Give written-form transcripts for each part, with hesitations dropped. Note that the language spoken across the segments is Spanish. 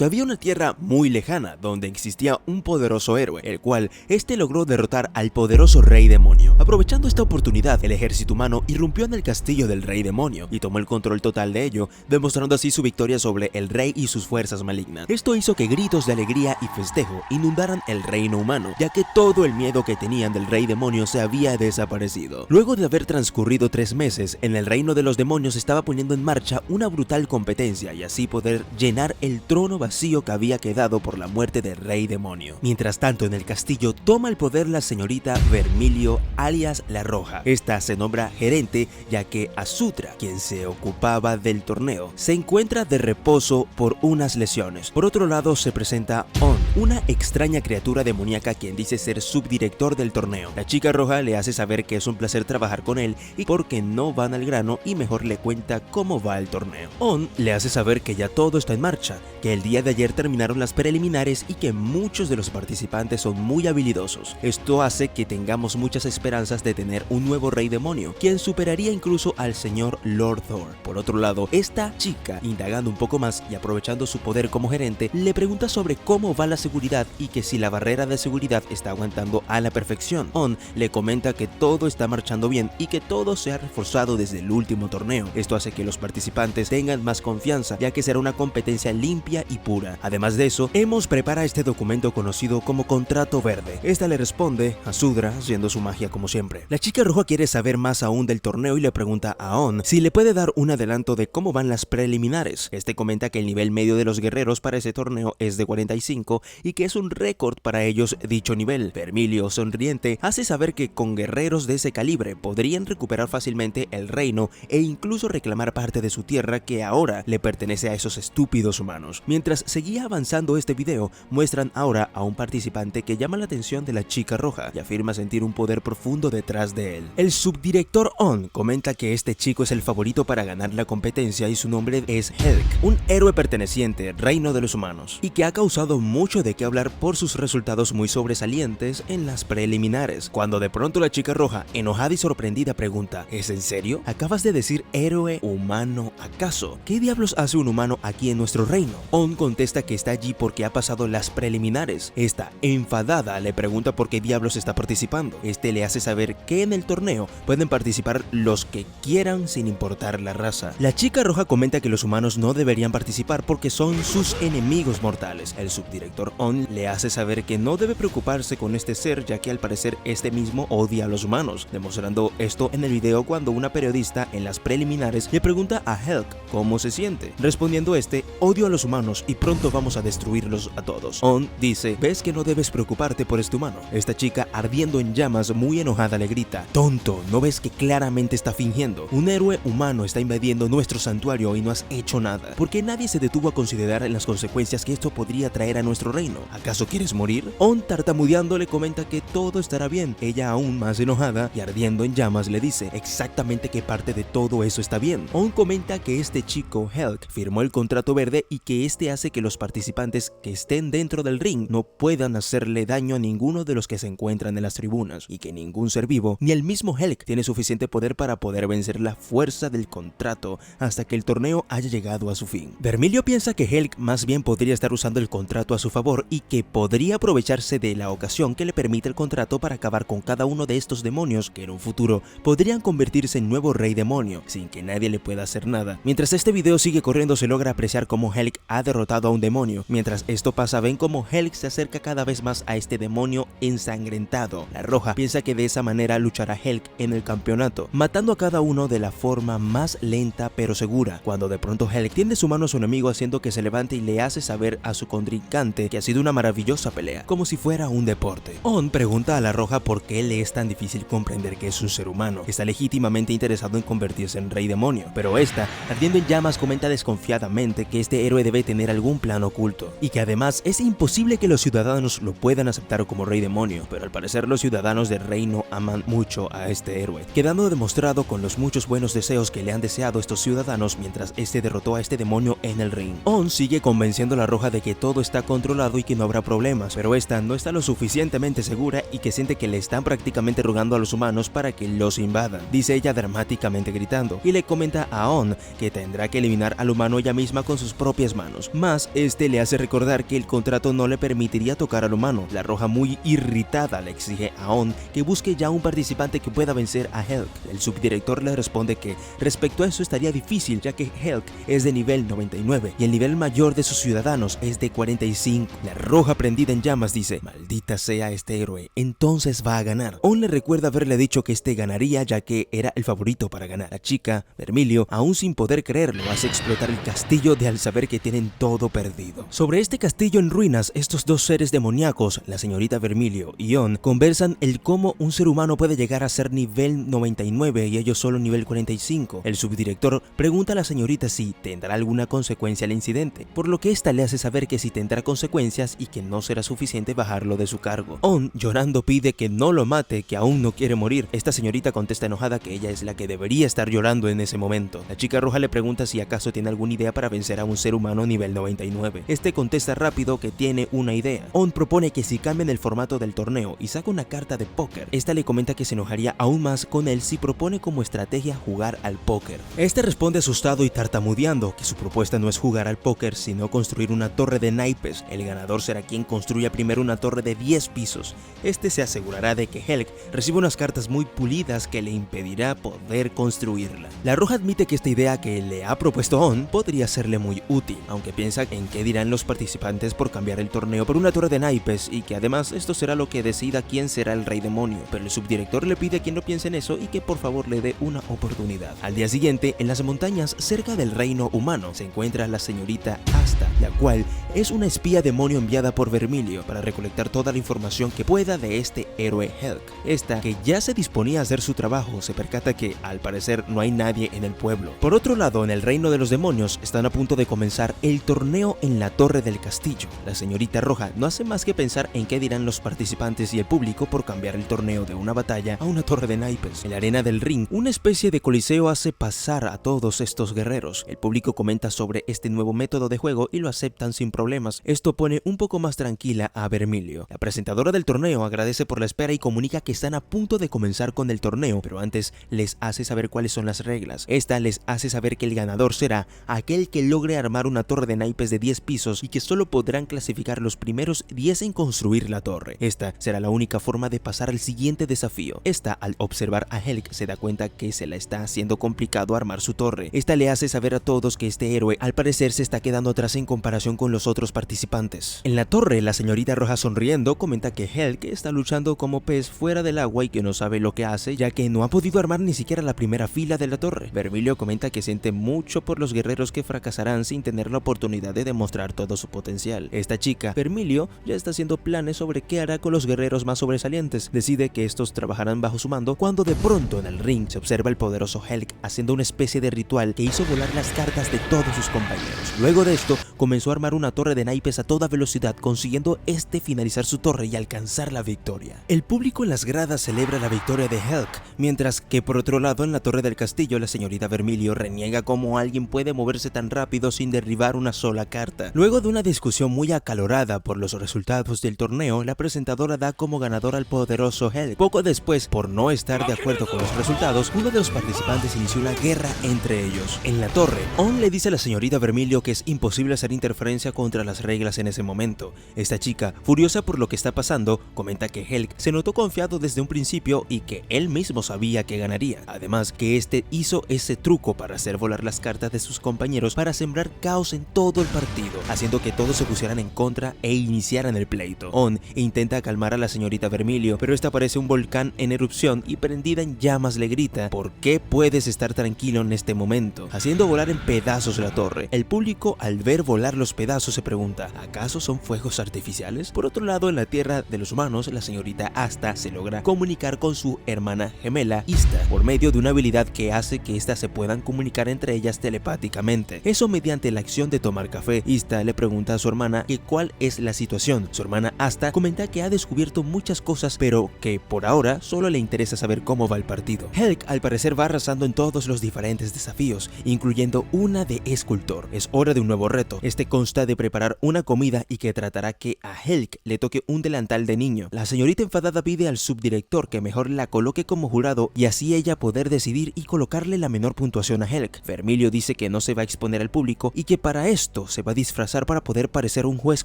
Había una tierra muy lejana donde existía un poderoso héroe, el cual logró derrotar al poderoso rey demonio. Aprovechando esta oportunidad, el ejército humano irrumpió en el castillo del rey demonio y tomó el control total de ello, demostrando así su victoria sobre el rey y sus fuerzas malignas. Esto hizo que gritos de alegría y festejo inundaran el reino humano, ya que todo el miedo que tenían del rey demonio se había desaparecido. Luego de haber transcurrido 3 meses, en el reino de los demonios estaba poniendo en marcha una brutal competencia y así poder llenar el trono vacío que había quedado por la muerte del rey demonio. Mientras tanto, en el castillo toma el poder la señorita Vermilio, alias La Roja. Esta se nombra gerente, ya que Azudra, quien se ocupaba del torneo, se encuentra de reposo por unas lesiones. Por otro lado, se presenta On, una extraña criatura demoníaca quien dice ser subdirector del torneo. La chica roja le hace saber que es un placer trabajar con él y porque no van al grano y mejor le cuenta cómo va el torneo. On le hace saber que ya todo está en marcha, que el día de ayer terminaron las preliminares y que muchos de los participantes son muy habilidosos. Esto hace que tengamos muchas esperanzas de tener un nuevo rey demonio, quien superaría incluso al señor Lord Thor. Por otro lado, esta chica, indagando un poco más y aprovechando su poder como gerente, le pregunta sobre cómo va la seguridad y que si la barrera de seguridad está aguantando a la perfección. On le comenta que todo está marchando bien y que todo se ha reforzado desde el último torneo. Esto hace que los participantes tengan más confianza, ya que será una competencia limpia y pura. Además de eso, Emos prepara este documento conocido como Contrato Verde. Esta le responde a Azudra haciendo su magia como siempre. La chica roja quiere saber más aún del torneo y le pregunta a On si le puede dar un adelanto de cómo van las preliminares. Este comenta que el nivel medio de los guerreros para ese torneo es de 45 y que es un récord para ellos dicho nivel. Vermilio, sonriente, hace saber que con guerreros de ese calibre podrían recuperar fácilmente el reino e incluso reclamar parte de su tierra que ahora le pertenece a esos estúpidos humanos. Mientras seguía avanzando este video, muestran ahora a un participante que llama la atención de la chica roja y afirma sentir un poder profundo detrás de él. El subdirector On comenta que este chico es el favorito para ganar la competencia y su nombre es Helk, un héroe perteneciente al reino de los humanos y que ha causado mucho de qué hablar por sus resultados muy sobresalientes en las preliminares. Cuando de pronto la chica roja, enojada y sorprendida, pregunta: ¿es en serio? ¿Acabas de decir héroe humano acaso? ¿Qué diablos hace un humano aquí en nuestro reino? On contesta que está allí porque ha pasado las preliminares. Esta, enfadada, le pregunta por qué diablos está participando. Este le hace saber que en el torneo pueden participar los que quieran sin importar la raza. La chica roja comenta que los humanos no deberían participar porque son sus enemigos mortales. El subdirector On le hace saber que no debe preocuparse con este ser, ya que al parecer este mismo odia a los humanos, demostrando esto en el video cuando una periodista en las preliminares le pregunta a Helk cómo se siente, respondiendo este: odio a los humanos y pronto vamos a destruirlos a todos. On dice: ves que no debes preocuparte por este humano. Esta chica, ardiendo en llamas, muy enojada, le grita: tonto, ¿no ves que claramente está fingiendo? Un héroe humano está invadiendo nuestro santuario y no has hecho nada. ¿Por qué nadie se detuvo a considerar las consecuencias que esto podría traer a nuestro reino? ¿Acaso quieres morir? On, tartamudeando, le comenta que todo estará bien. Ella, aún más enojada y ardiendo en llamas, le dice exactamente qué parte de todo eso está bien. On comenta que este chico, Helk, firmó el contrato verde y que este hace que los participantes que estén dentro del ring no puedan hacerle daño a ninguno de los que se encuentran en las tribunas y que ningún ser vivo, ni el mismo Helk, tiene suficiente poder para poder vencer la fuerza del contrato hasta que el torneo haya llegado a su fin. Vermilio piensa que Helk más bien podría estar usando el contrato a su favor y que podría aprovecharse de la ocasión que le permite el contrato para acabar con cada uno de estos demonios que en un futuro podrían convertirse en nuevo rey demonio sin que nadie le pueda hacer nada. Mientras este video sigue corriendo, se logra apreciar cómo Helk ha derrotado a un demonio. Mientras esto pasa, ven cómo Helk se acerca cada vez más a este demonio ensangrentado. La roja piensa que de esa manera luchará Helk en el campeonato, matando a cada uno de la forma más lenta pero segura, cuando de pronto Helk tiende su mano a su enemigo haciendo que se levante y le hace saber a su contrincante que ha sido una maravillosa pelea, como si fuera un deporte. On pregunta a la roja por qué le es tan difícil comprender que es un ser humano, que está legítimamente interesado en convertirse en rey demonio, pero esta, ardiendo en llamas, comenta desconfiadamente que este héroe debe tener algún plan oculto y que además es imposible que los ciudadanos lo puedan aceptar como rey demonio, pero al parecer los ciudadanos del reino aman mucho a este héroe, quedando demostrado con los muchos buenos deseos que le han deseado estos ciudadanos mientras este derrotó a este demonio en el ring. On sigue convenciendo a la roja de que todo está controlado y que no habrá problemas, pero esta no está lo suficientemente segura y que siente que le están prácticamente rogando a los humanos para que los invadan, dice ella dramáticamente gritando, y le comenta a On que tendrá que eliminar al humano ella misma con sus propias manos, Además, este le hace recordar que el contrato no le permitiría tocar al humano. La Roja, muy irritada, le exige a On que busque ya un participante que pueda vencer a Helk. El subdirector le responde que respecto a eso estaría difícil, ya que Helk es de nivel 99 y el nivel mayor de sus ciudadanos es de 45. La Roja, prendida en llamas, dice: maldita sea este héroe, entonces va a ganar. On le recuerda haberle dicho que este ganaría, ya que era el favorito para ganar. La chica, Vermilio, aún sin poder creerlo, hace explotar el castillo al saber que tienen todo perdido. Sobre este castillo en ruinas, estos dos seres demoníacos, la señorita Vermilio y On, conversan el cómo un ser humano puede llegar a ser nivel 99 y ellos solo nivel 45. El subdirector pregunta a la señorita si tendrá alguna consecuencia el incidente, por lo que esta le hace saber que sí tendrá consecuencias y que no será suficiente bajarlo de su cargo. On, llorando, pide que no lo mate, que aún no quiere morir. Esta señorita contesta enojada que ella es la que debería estar llorando en ese momento. La chica roja le pregunta si acaso tiene alguna idea para vencer a un ser humano nivel 99. Este contesta rápido que tiene una idea. On propone que si cambian el formato del torneo y saca una carta de póker, esta le comenta que se enojaría aún más con él si propone como estrategia jugar al póker. Este responde asustado y tartamudeando que su propuesta no es jugar al póker, sino construir una torre de naipes. El ganador será quien construya primero una torre de 10 pisos. Este se asegurará de que Helk reciba unas cartas muy pulidas que le impedirá poder construirla. La Roja admite que esta idea que le ha propuesto On podría serle muy útil, aunque piensa en qué dirán los participantes por cambiar el torneo por una torre de naipes y que además esto será lo que decida quién será el rey demonio, pero el subdirector le pide que no piense en eso y que por favor le dé una oportunidad. Al día siguiente, en las montañas cerca del reino humano, se encuentra la señorita Asta, la cual es una espía demonio enviada por Vermilio para recolectar toda la información que pueda de este héroe Helk. Esta, que ya se disponía a hacer su trabajo, se percata que al parecer no hay nadie en el pueblo. Por otro lado, en el reino de los demonios están a punto de comenzar el torneo en la torre del castillo. La señorita Roja no hace más que pensar en qué dirán los participantes y el público por cambiar el torneo de una batalla a una torre de naipes. En la arena del ring, una especie de coliseo hace pasar a todos estos guerreros. El público comenta sobre este nuevo método de juego y lo aceptan sin problemas. Esto pone un poco más tranquila a Vermilio. La presentadora del torneo agradece por la espera y comunica que están a punto de comenzar con el torneo, pero antes les hace saber cuáles son las reglas. Esta les hace saber que el ganador será aquel que logre armar una torre de naipes de 10 pisos y que solo podrán clasificar los primeros 10 en construir la torre. Esta será la única forma de pasar al siguiente desafío. Esta, al observar a Helk, se da cuenta que se la está haciendo complicado armar su torre. Esta le hace saber a todos que este héroe al parecer se está quedando atrás en comparación con los otros participantes. En la torre, la señorita Roja, sonriendo, comenta que Helk está luchando como pez fuera del agua y que no sabe lo que hace, ya que no ha podido armar ni siquiera la primera fila de la torre. Vermilio comenta que siente mucho por los guerreros que fracasarán sin tener la oportunidad de demostrar todo su potencial. Esta chica, Vermilio, ya está haciendo planes sobre qué hará con los guerreros más sobresalientes. Decide que estos trabajarán bajo su mando cuando de pronto en el ring se observa el poderoso Helk haciendo una especie de ritual que hizo volar las cartas de todos sus compañeros. Luego de esto, comenzó a armar una torre de naipes a toda velocidad, consiguiendo finalizar su torre y alcanzar la victoria. El público en las gradas celebra la victoria de Helk, mientras que por otro lado en la torre del castillo la señorita Vermilio reniega cómo alguien puede moverse tan rápido sin derribar una sola carta. Luego de una discusión muy acalorada por los resultados del torneo, la presentadora da como ganador al poderoso Helk. Poco después, por no estar de acuerdo con los resultados, uno de los participantes inició una guerra entre ellos. En la torre, On le dice a la señorita Vermilio que es imposible hacer interferencia contra las reglas en ese momento. Esta chica, furiosa por lo que está pasando, comenta que Helk se notó confiado desde un principio y que él mismo sabía que ganaría. Además, que hizo ese truco para hacer volar las cartas de sus compañeros para sembrar caos en todo el partido, haciendo que todos se pusieran en contra e iniciaran el pleito. On intenta calmar a la señorita Vermilio, pero esta parece un volcán en erupción y prendida en llamas le grita: ¿por qué puedes estar tranquilo en este momento?, haciendo volar en pedazos la torre. El público, al ver volar los pedazos, se pregunta: ¿acaso son fuegos artificiales? Por otro lado, en la tierra de los humanos, la señorita Asta se logra comunicar con su hermana gemela Ista por medio de una habilidad que hace que éstas se puedan comunicar entre ellas telepáticamente. Eso mediante la acción de tomar café. Ista le pregunta a su hermana que cuál es la situación. Su hermana Asta comenta que ha descubierto muchas cosas, pero que por ahora solo le interesa saber cómo va el partido. Helk al parecer va arrasando en todos los diferentes desafíos, incluyendo una de escultor. Es hora de un nuevo reto. Este consta de preparar una comida y que tratará que a Helk le toque un delantal de niño. La señorita enfadada pide al subdirector que mejor la coloque como jurado y así ella poder decidir y colocarle la menor puntuación a Helk. Vermilio dice que no se va a exponer al público y que para esto esto se va a disfrazar para poder parecer un juez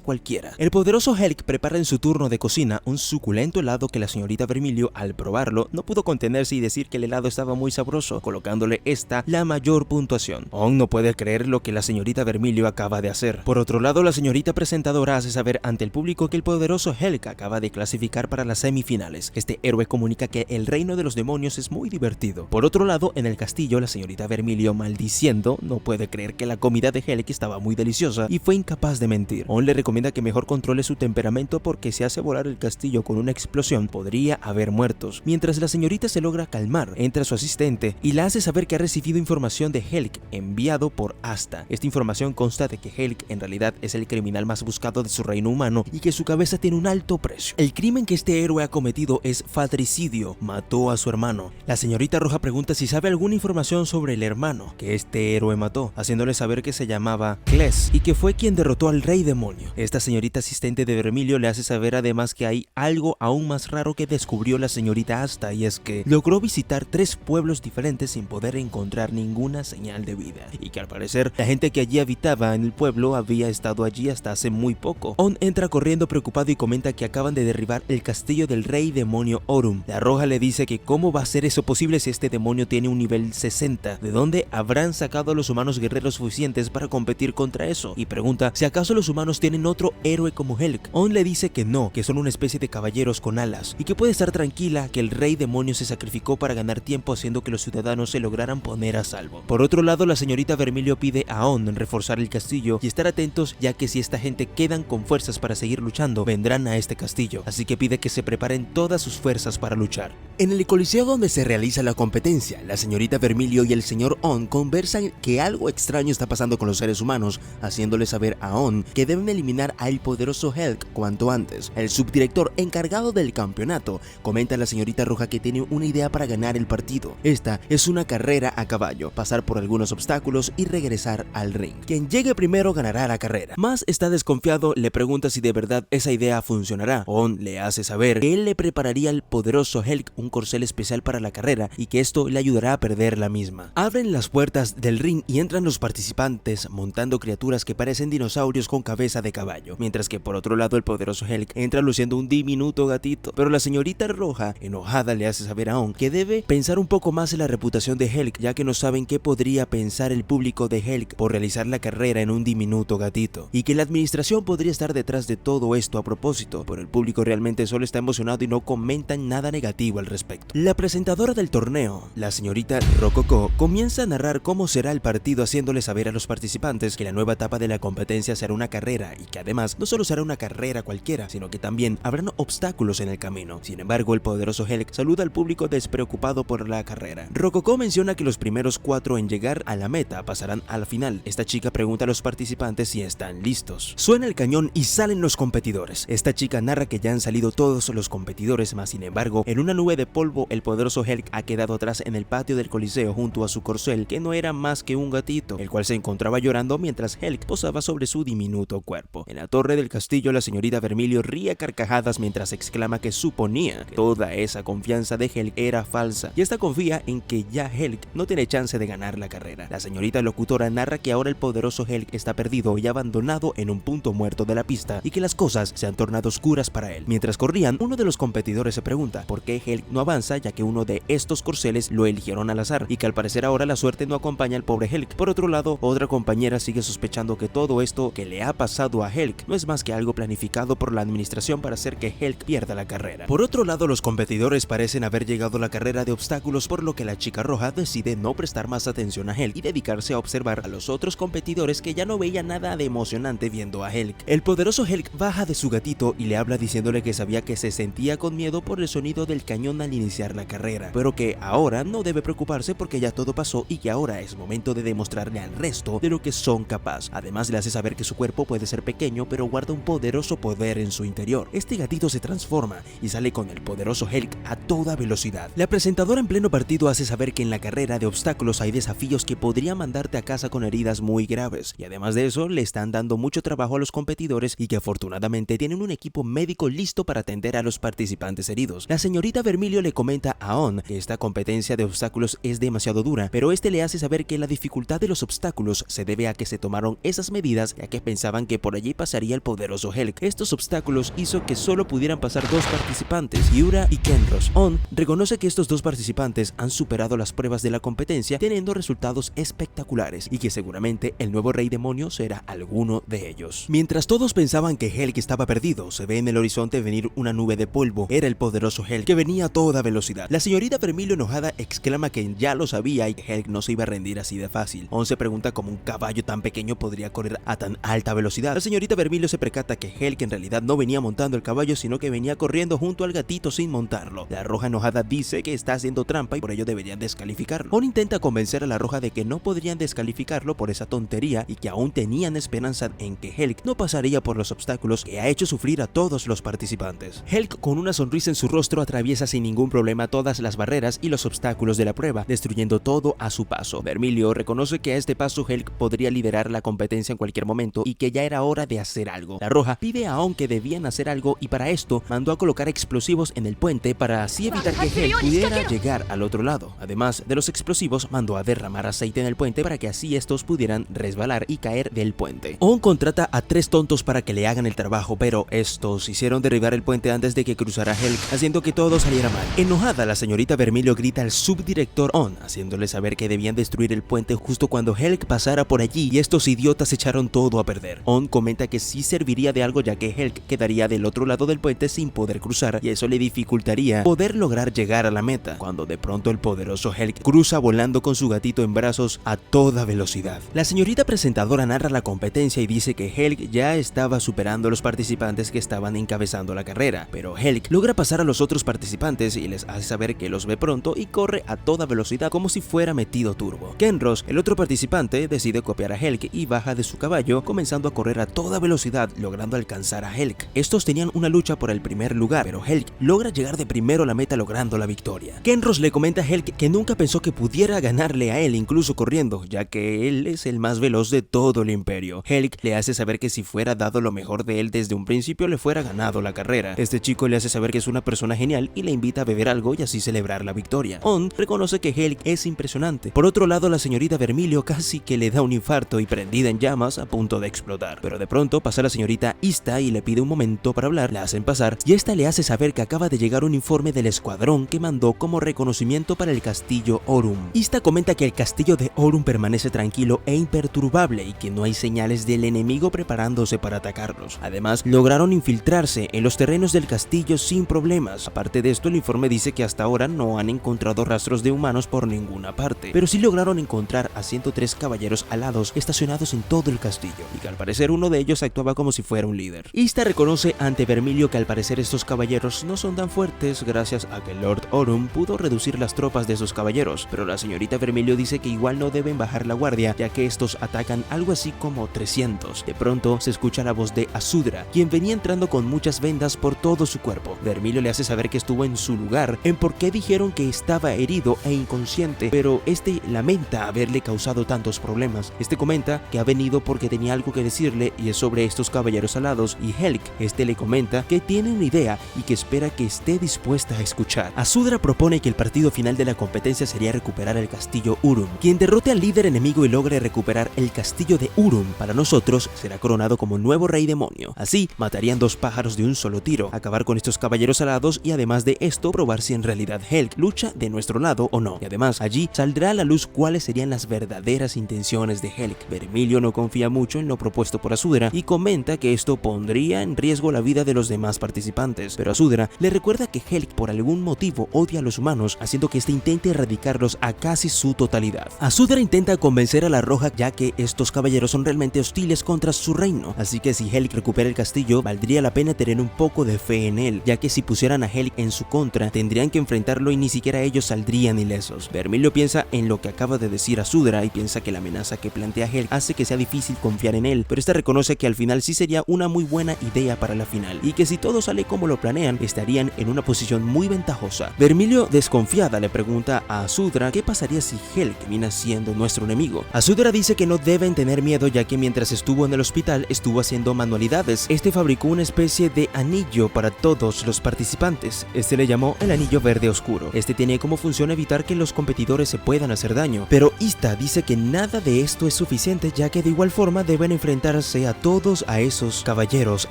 cualquiera. El poderoso Helg prepara en su turno de cocina un suculento helado que la señorita Vermilio, al probarlo, no pudo contenerse y decir que el helado estaba muy sabroso, colocándole esta la mayor puntuación. On no puede creer lo que la señorita Vermilio acaba de hacer. Por otro lado, la señorita presentadora hace saber ante el público que el poderoso Helg acaba de clasificar para las semifinales. Este héroe comunica que el reino de los demonios es muy divertido. Por otro lado, en el castillo, la señorita Vermilio, maldiciendo, no puede creer que la comida de Helg estaba muy deliciosa y fue incapaz de mentir. On le recomienda que mejor controle su temperamento porque si hace volar el castillo con una explosión podría haber muertos. Mientras la señorita se logra calmar, entra su asistente y la hace saber que ha recibido información de Helg enviado por Asta. Esta información consta de que Helg en realidad es el criminal más buscado de su reino humano y que su cabeza tiene un alto precio. El crimen que este héroe ha cometido es fratricidio, mató a su hermano. La señorita Roja pregunta si sabe alguna información sobre el hermano que este héroe mató, haciéndole saber que se llamaba Kles y que fue quien derrotó al rey demonio. Esta señorita asistente de Vermilio le hace saber además que hay algo aún más raro que descubrió la señorita Asta, y es que logró visitar 3 pueblos diferentes sin poder encontrar ninguna señal de vida, y que al parecer la gente que allí habitaba en el pueblo había estado allí hasta hace muy poco. On entra corriendo preocupado y comenta que acaban de derribar el castillo del rey demonio Orum. La Roja le dice que cómo va a ser eso posible si este demonio tiene un nivel 60, ¿de dónde habrán sacado a los humanos guerreros suficientes para competir contra eso? Y pregunta si acaso los humanos tienen otro héroe como Helg. On le dice que no, que son una especie de caballeros con alas y que puede estar tranquila que el rey demonio se sacrificó para ganar tiempo haciendo que los ciudadanos se lograran poner a salvo. Por otro lado, la señorita Vermilio pide a On reforzar el castillo y estar atentos, ya que si esta gente quedan con fuerzas para seguir luchando, vendrán a este castillo, así que pide que se preparen todas sus fuerzas para luchar. En el coliseo donde se realiza la competencia, la señorita Vermilio y el señor On conversan que algo extraño está pasando con los seres humanos, haciéndole saber a On que deben eliminar al poderoso Helg cuanto antes. El subdirector encargado del campeonato comenta a la señorita Roja que tiene una idea para ganar el partido. Esta es una carrera a caballo, pasar por algunos obstáculos y regresar al ring. Quien llegue primero ganará la carrera. Más está desconfiado, le pregunta si de verdad esa idea funcionará. On le hace saber que él le prepararía al poderoso Helg un corcel especial para la carrera y que esto le ayudará a perder la misma. Abren las puertas del ring y entran los participantes montando criaturas que parecen dinosaurios con cabeza de caballo, mientras que por otro lado el poderoso Helg entra luciendo un diminuto gatito. Pero la señorita Roja, enojada, le hace saber a On que debe pensar un poco más en la reputación de Helg, ya que no saben qué podría pensar el público de Helg por realizar la carrera en un diminuto gatito, y que la administración podría estar detrás de todo esto a propósito, pero el público realmente solo está emocionado y no comentan nada negativo al respecto. La presentadora del torneo, la señorita Rococo, comienza a narrar cómo será el partido, haciéndole saber a los participantes que la nueva etapa de la competencia será una carrera y que además no solo será una carrera cualquiera, sino que también habrán obstáculos en el camino. Sin embargo, el poderoso Helg saluda al público despreocupado por la carrera. Rococo menciona que los primeros 4 en llegar a la meta pasarán a la final. Esta chica pregunta a los participantes si están listos. Suena el cañón y salen los competidores. Esta chica narra que ya han salido todos los competidores, mas sin embargo, en una nube de polvo, el poderoso Helg ha quedado atrás en el patio del coliseo junto a su corcel, que no era más que un gatito, el cual se encontraba llorando mientras Helg posaba sobre su diminuto cuerpo. En la torre del castillo, la señorita Vermilio ríe a carcajadas mientras exclama que suponía que toda esa confianza de Helg era falsa, y esta confía en que ya Helg no tiene chance de ganar la carrera. La señorita locutora narra que ahora el poderoso Helg está perdido y abandonado en un punto muerto de la pista y que las cosas se han tornado oscuras para él. Mientras corrían, uno de los competidores se pregunta por qué Helg no avanza, ya que uno de estos corceles lo eligieron al azar y que al parecer ahora la suerte no acompaña al pobre Helg. Por otro lado, otra compañera sigue sospechando que todo esto que le ha pasado a Helg no es más que algo planificado por la administración para hacer que Helg pierda la carrera. Por otro lado, los competidores parecen haber llegado a la carrera de obstáculos, por lo que la chica roja decide no prestar más atención a Helg y dedicarse a observar a los otros competidores que ya no veían nada de emocionante viendo a Helg. El poderoso Helg baja de su gatito y le habla diciéndole que sabía que se sentía con miedo por el sonido del cañón al iniciar la carrera, pero que ahora no debe preocuparse porque ya todo pasó y que ahora es momento de demostrarle al resto de lo que son capaz. Además le hace saber que su cuerpo puede ser pequeño, pero guarda un poderoso poder en su interior. Este gatito se transforma y sale con el poderoso Helg a toda velocidad. La presentadora en pleno partido hace saber que en la carrera de obstáculos hay desafíos que podrían mandarte a casa con heridas muy graves, y además de eso le están dando mucho trabajo a los competidores y que afortunadamente tienen un equipo médico listo para atender a los participantes heridos. La señorita Vermilio le comenta a On que esta competencia de obstáculos es demasiado dura, pero este le hace saber que la dificultad de los obstáculos se debe a que se tomaron tomaron esas medidas ya que pensaban que por allí pasaría el poderoso Helk. Estos obstáculos hizo que solo pudieran pasar dos participantes, Yura y Kenros. On reconoce que estos dos participantes han superado las pruebas de la competencia teniendo resultados espectaculares y que seguramente el nuevo rey demonio será alguno de ellos. Mientras todos pensaban que Helk estaba perdido, se ve en el horizonte venir una nube de polvo. Era el poderoso Helk que venía a toda velocidad. La señorita Vermilio enojada exclama que ya lo sabía y que Helk no se iba a rendir así de fácil. On se pregunta cómo un caballo tan pequeño podría correr a tan alta velocidad. La señorita Vermilio se percata que Helk en realidad no venía montando el caballo, sino que venía corriendo junto al gatito sin montarlo. La roja enojada dice que está haciendo trampa y por ello deberían descalificarlo. On intenta convencer a la roja de que no podrían descalificarlo por esa tontería y que aún tenían esperanza en que Helk no pasaría por los obstáculos que ha hecho sufrir a todos los participantes. Helk, con una sonrisa en su rostro, atraviesa sin ningún problema todas las barreras y los obstáculos de la prueba, destruyendo todo a su paso. Vermilio reconoce que a este paso Helk podría liderar la competencia en cualquier momento y que ya era hora de hacer algo. La roja pide a On que debían hacer algo y para esto mandó a colocar explosivos en el puente para así evitar que Helk pudiera llegar al otro lado. Además de los explosivos, mandó a derramar aceite en el puente para que así estos pudieran resbalar y caer del puente. On contrata a 3 tontos para que le hagan el trabajo, pero estos hicieron derribar el puente antes de que cruzara Helk, haciendo que todo saliera mal. Enojada, la señorita Vermilio grita al subdirector On, haciéndole saber que debían destruir el puente justo cuando Helk pasara por allí y estos idiotas echaron todo a perder. On comenta que sí serviría de algo ya que Helk quedaría del otro lado del puente sin poder cruzar y eso le dificultaría poder lograr llegar a la meta, cuando de pronto el poderoso Helk cruza volando con su gatito en brazos a toda velocidad. La señorita presentadora narra la competencia y dice que Helk ya estaba superando a los participantes que estaban encabezando la carrera, pero Helk logra pasar a los otros participantes y les hace saber que los ve pronto y corre a toda velocidad como si fuera metido turbo. Kenros, el otro participante, decide copiar a Helk y baja de su caballo, comenzando a correr a toda velocidad, logrando alcanzar a Helk. Estos tenían una lucha por el primer lugar, pero Helk logra llegar de primero a la meta logrando la victoria. Kenros le comenta a Helk que nunca pensó que pudiera ganarle a él incluso corriendo, ya que él es el más veloz de todo el imperio. Helk le hace saber que si fuera dado lo mejor de él desde un principio le fuera ganado la carrera. Este chico le hace saber que es una persona genial y le invita a beber algo y así celebrar la victoria. On reconoce que Helk es impresionante. Por otro lado, la señorita Vermilio casi que le da un infarto y prendida en llamas a punto de explotar. Pero de pronto pasa la señorita Ista y le pide un momento para hablar, la hacen pasar y esta le hace saber que acaba de llegar un informe del escuadrón que mandó como reconocimiento para el castillo Aurum. Ista comenta que el castillo de Aurum permanece tranquilo e imperturbable y que no hay señales del enemigo preparándose para atacarlos. Además, lograron infiltrarse en los terrenos del castillo sin problemas. Aparte de esto, el informe dice que hasta ahora no han encontrado rastros de humanos por ninguna parte, pero sí lograron encontrar a 103 caballeros alados estacionados en todo el castillo y que al parecer uno de ellos actuaba como si fuera un líder. Ista reconoce ante Vermilio que al parecer estos caballeros no son tan fuertes gracias a que Lord Aurum pudo reducir las tropas de esos caballeros, pero la señorita Vermilio dice que igual no deben bajar la guardia ya que estos atacan algo así como 300. De pronto se escucha la voz de Asudra, quien venía entrando con muchas vendas por todo su cuerpo. Vermilio le hace saber que estuvo en su lugar, en por qué dijeron que estaba herido e inconsciente, pero este lamenta haberle causado tantos problemas. Este comenta que ha venido porque tenía algo que decirle y es sobre estos caballeros alados y Helk, este le comenta que tiene una idea y que espera que esté dispuesta a escuchar. Asudra propone que el partido final de la competencia sería recuperar el castillo Aurum. Quien derrote al líder enemigo y logre recuperar el castillo de Aurum para nosotros será coronado como nuevo rey demonio. Así matarían 2 pájaros de un solo tiro, acabar con estos caballeros alados y además de esto probar si en realidad Helk lucha de nuestro lado o no. Y además allí saldrá a la luz cuáles serían las verdaderas intenciones de Helk. Vermilio no confía mucho en lo propuesto por Asudra y comenta que esto pondría en riesgo la vida de los demás participantes, pero Asudra le recuerda que Helk por algún motivo odia a los humanos, haciendo que este intente erradicarlos a casi su totalidad. Asudra intenta convencer a la roja ya que estos caballeros son realmente hostiles contra su reino, así que si Helk recupera el castillo valdría la pena tener un poco de fe en él, ya que si pusieran a Helk en su contra tendrían que enfrentarlo y ni siquiera ellos saldrían ilesos. Vermilio piensa en lo que acaba de decir Asudra y piensa que la amenaza que plantea Helk hace que sea difícil confiar en él, pero esta reconoce que al final sí sería una muy buena idea para la final y que si todo sale como lo planean estarían en una posición muy ventajosa. Vermilio, desconfiada, le pregunta a Asudra qué pasaría si Helk viene siendo nuestro enemigo. Asudra dice que no deben tener miedo ya que mientras estuvo en el hospital estuvo haciendo manualidades. Este fabricó una especie de anillo para todos los participantes. Este le llamó el anillo verde oscuro. Este tiene como función evitar que los competidores se puedan hacer daño, pero Ista dice que nada de esto es suficiente triste, ya que de igual forma deben enfrentarse a todos a esos caballeros